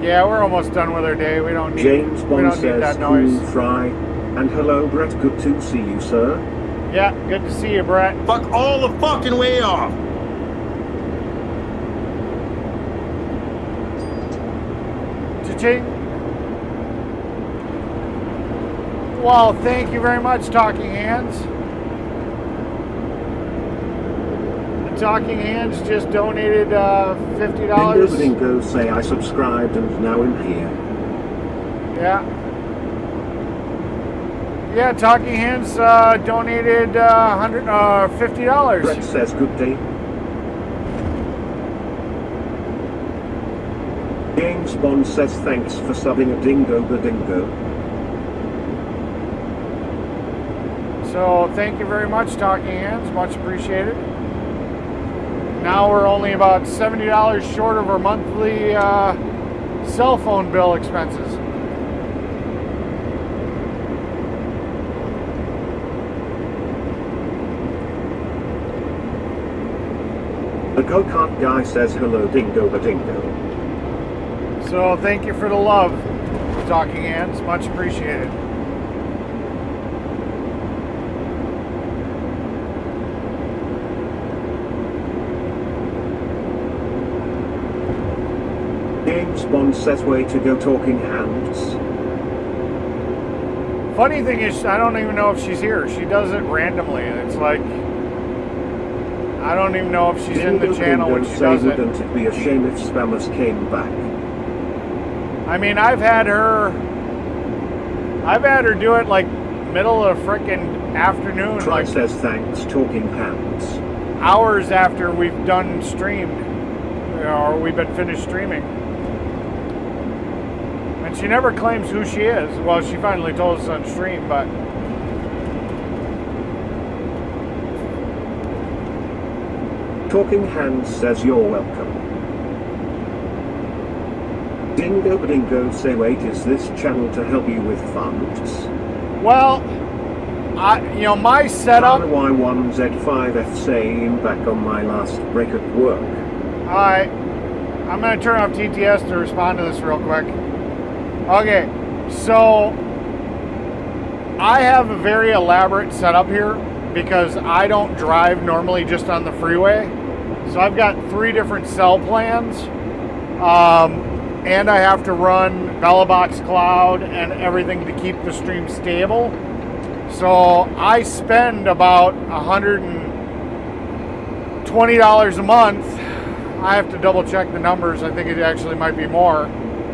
Yeah, we're almost done with our day. We don't need, James Bond we don't need that noise. Cool Fry. And hello Brett, good to see you, sir. Yeah, good to see you, Brett. Fuck all the fucking way off. Cha-ching. Well, thank you very much, Talking Hands. The Talking Hands just donated $50. Bingo say I subscribed and now I'm here. Yeah. Yeah, Talking Hands donated $50. Brett says good day. James Bond says thanks for subbing a dingo the dingo. So thank you very much, Talking Hands. Much appreciated. Now we're only about $70 short of our monthly cell phone bill expenses. The go-kart guy says hello dingo the dingo. So thank you for the love, Talking Hands. Much appreciated. James Bond says way to go Talking Hands. Funny thing is, I don't even know if she's here. She does it randomly. It's like, I don't even know if she's in the channel when she does it. Wouldn't it be a shame if spammers came back? I mean, I've had her do it like middle of frickin' afternoon. Try like says thanks Talking Hands. Hours after we've done streamed, or we've been finished streaming. And she never claims who she is. Well, she finally told us on stream, but Talking Hands says you're welcome. Dingo Badingo say wait, is this channel to help you with funds? Well, my setup. Y1Z5F saying back on my last break at work. Alright, I'm going to turn off TTS to respond to this real quick. Okay, so I have a very elaborate setup here because I don't drive normally just on the freeway. So I've got 3 different cell plans, and I have to run Bellabox Cloud and everything to keep the stream stable. So I spend about $120 a month. I have to double check the numbers. I think it actually might be more.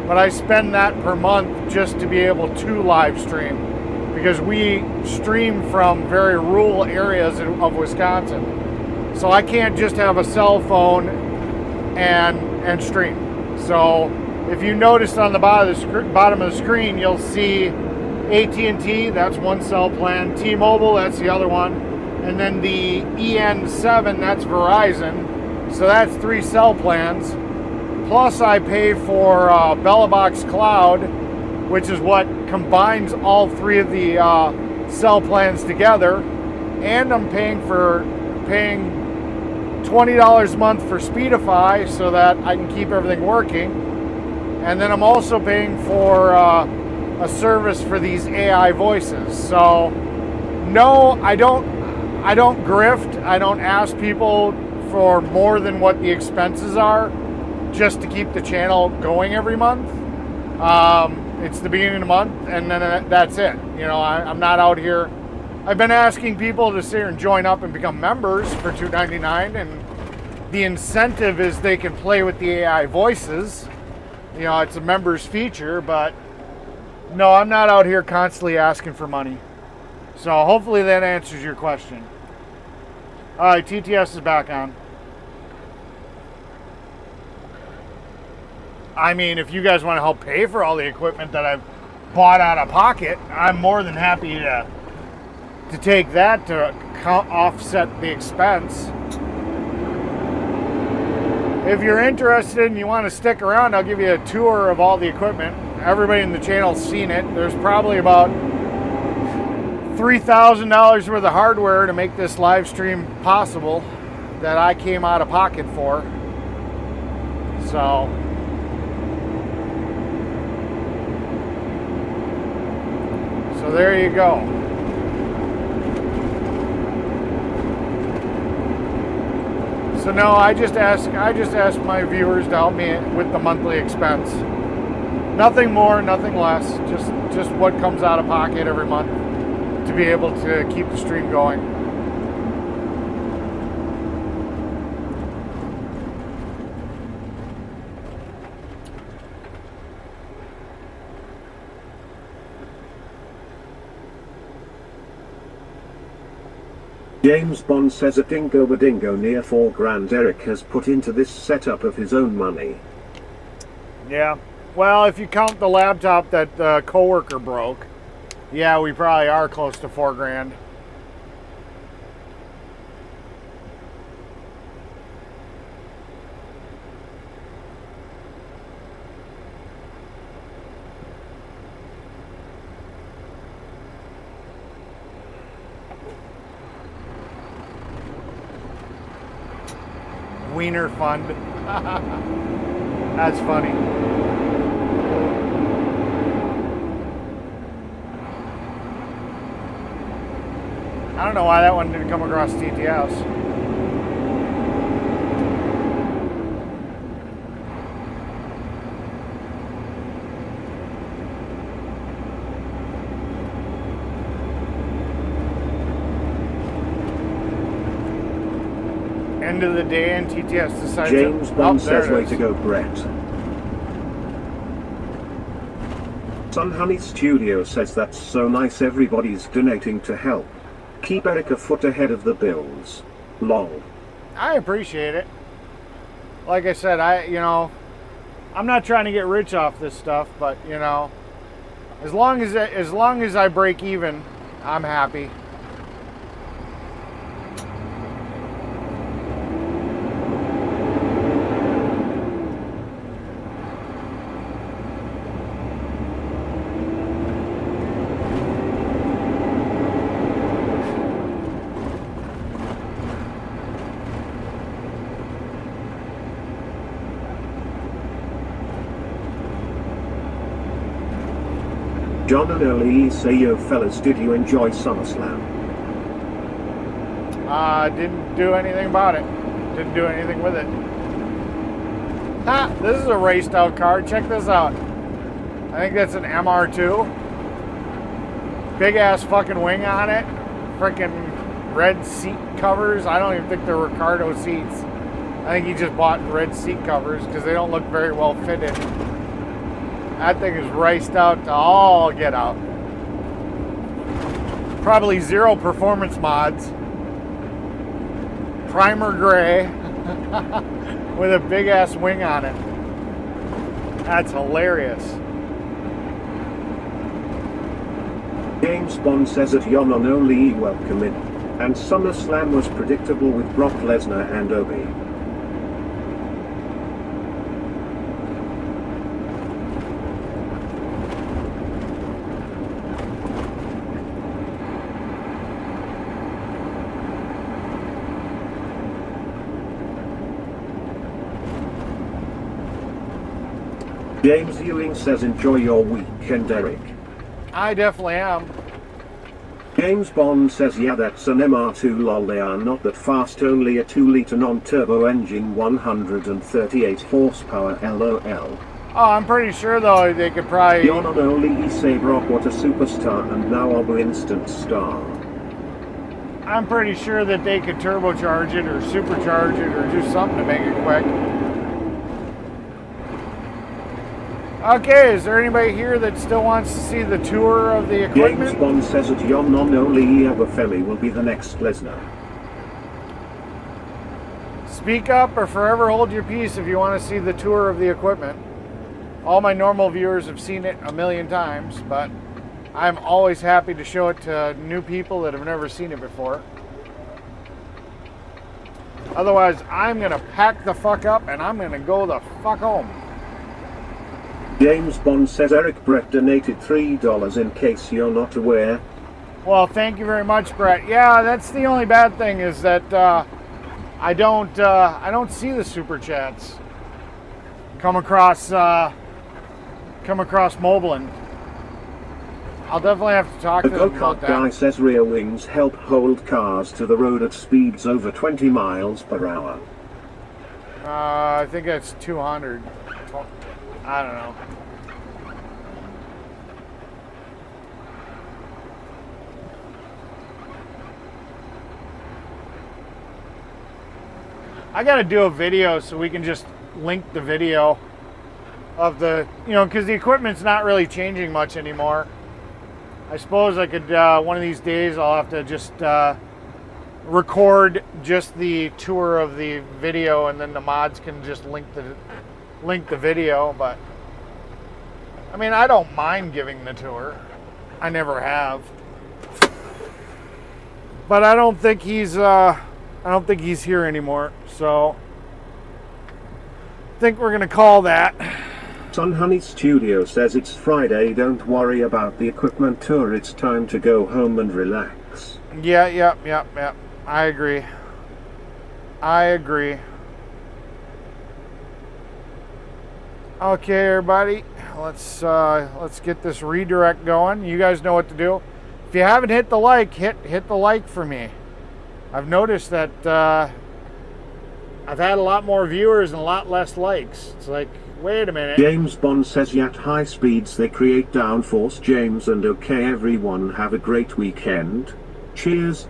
But I spend that per month just to be able to live stream, because we stream from very rural areas of Wisconsin. So I can't just have a cell phone and stream. So if you notice on the bottom of the screen, you'll see AT&T, that's one cell plan. T-Mobile, that's the other one. And then the EN7, that's Verizon. So that's 3 cell plans. Plus I pay for Bellabox Cloud, which is what combines all 3 of the cell plans together. And I'm paying $20 a month for Speedify so that I can keep everything working. And then I'm also paying for a service for these AI voices. So no, I don't grift. I don't ask people for more than what the expenses are just to keep the channel going every month. It's the beginning of the month, and then that's it. I'm not out here. I've been asking people to sit here and join up and become members for $2.99, and the incentive is they can play with the AI voices. It's a members feature, but no, I'm not out here constantly asking for money. So hopefully that answers your question. All right, TTS is back on. I mean, if you guys want to help pay for all the equipment that I've bought out of pocket, I'm more than happy to take that to offset the expense. If you're interested and you want to stick around, I'll give you a tour of all the equipment. Everybody in the channel's seen it. There's probably about $3,000 worth of hardware to make this live stream possible that I came out of pocket for. So there you go. So no, I just ask my viewers to help me with the monthly expense. Nothing more, nothing less. Just what comes out of pocket every month to be able to keep the stream going. James Bond says a dingo badingo near $4,000 Eric has put into this setup of his own money. Yeah. Well, if you count the laptop that the coworker broke, yeah, we probably are close to $4,000. Wiener Fund. That's funny. I don't know why that one didn't come across TTS. End of the day and TTS decides James Bond says way to go, Brett. Sun Honey Studio says that's so nice, everybody's donating to help. Keep Eric a foot ahead of the bills. Lol. I appreciate it. Like I said, I'm not trying to get rich off this stuff, but as long as I break even, I'm happy. John and Oli say, yo fellas, did you enjoy SummerSlam? Didn't do anything about it. Didn't do anything with it. Ha! This is a raced out car. Check this out. I think that's an MR2. Big ass fucking wing on it. Freaking red seat covers. I don't even think they're Ricardo seats. I think he just bought red seat covers because they don't look very well fitted. That thing is raced out to all get out. Probably 0 performance mods. Primer gray with a big ass wing on it. That's hilarious. James Bond says that Yon on Oli welcome in. And SummerSlam was predictable with Brock Lesnar and Obi. James Ewing says enjoy your weekend, Eric. I definitely am. James Bond says yeah, that's an MR2 lol, they are not that fast, only a 2-litre non-turbo engine, 138 horsepower LOL. Oh, I'm pretty sure though they could probably... Yon on Oli say Brock what a superstar and now Obi instant star. I'm pretty sure that they could turbocharge it or supercharge it or do something to make it quick. Okay, is there anybody here that still wants to see the tour of the equipment? James Bond says that Yon on Oli Aberfelli will be the next Lesnar. Speak up or forever hold your peace if you want to see the tour of the equipment. All my normal viewers have seen it a million times, but I'm always happy to show it to new people that have never seen it before. Otherwise, I'm going to pack the fuck up and I'm going to go the fuck home. James Bond says Eric Brett donated $3 in case you're not aware. Well, thank you very much, Brett. Yeah, that's the only bad thing is that I don't see the super chats come across Moblin. I'll definitely have to talk to them about that. The go-kart guy says rear wings help hold cars to the road at speeds over 20 miles per hour. I think that's 200. I don't know. I gotta do a video so we can just link the video of the, because the equipment's not really changing much anymore. I suppose I could, one of these days I'll have to just record just the tour of the video and then the mods can just link the video, but I mean, I don't mind giving the tour. I never have. But I don't think he's here anymore. So I think we're gonna call that. Sun Honey Studio says it's Friday, don't worry about the equipment tour, it's time to go home and relax. Yeah. I agree. Okay, everybody, let's get this redirect going. You guys know what to do. If you haven't hit the like, hit the like for me. I've noticed that I've had a lot more viewers and a lot less likes. It's like, wait a minute. James Bond says at high speeds they create downforce. James and okay everyone, have a great weekend. Cheers.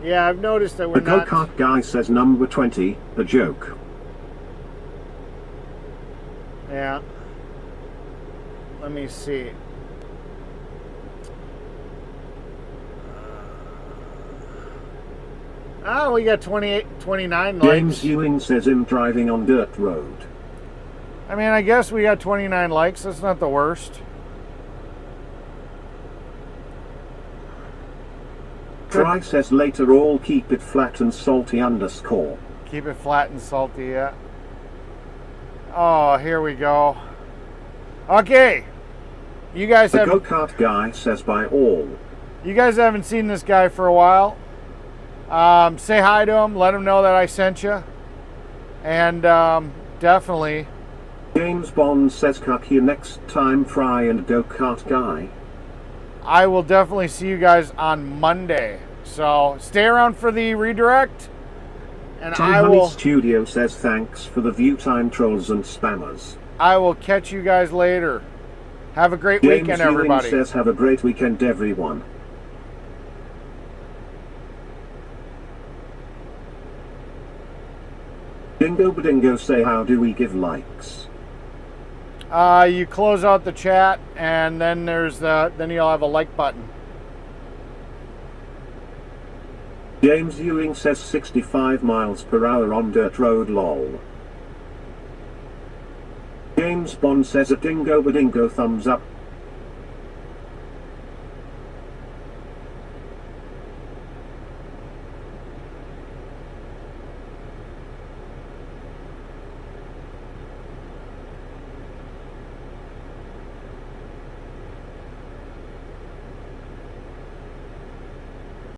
Yeah, I've noticed that we're The go-kart guy says number 20, a joke. Yeah. Let me see. We got 29 likes. James Ewing says him driving on dirt road. I mean, I guess we got 29 likes. That's not the worst. Try says later all keep it flat and salty underscore. Keep it flat and salty, yeah. Oh, here we go. Okay. You guys The have... go-kart guy says by all. You guys haven't seen this guy for a while. Say hi to him. Let him know that I sent you. And definitely... James Bond says cuck you next time, Fry and go-kart guy. I will definitely see you guys on Monday. So stay around for the redirect. And Tom I Honey will Studio says thanks for the view time, trolls and spammers. I will catch you guys later. Have a great James weekend, Ewing everybody. says have a great weekend, everyone. Dingo Badingo say how do we give likes? You close out the chat, and then then you'll have a like button. James Ewing says 65 miles per hour on dirt road, lol. James Bond says a dingo badingo thumbs up.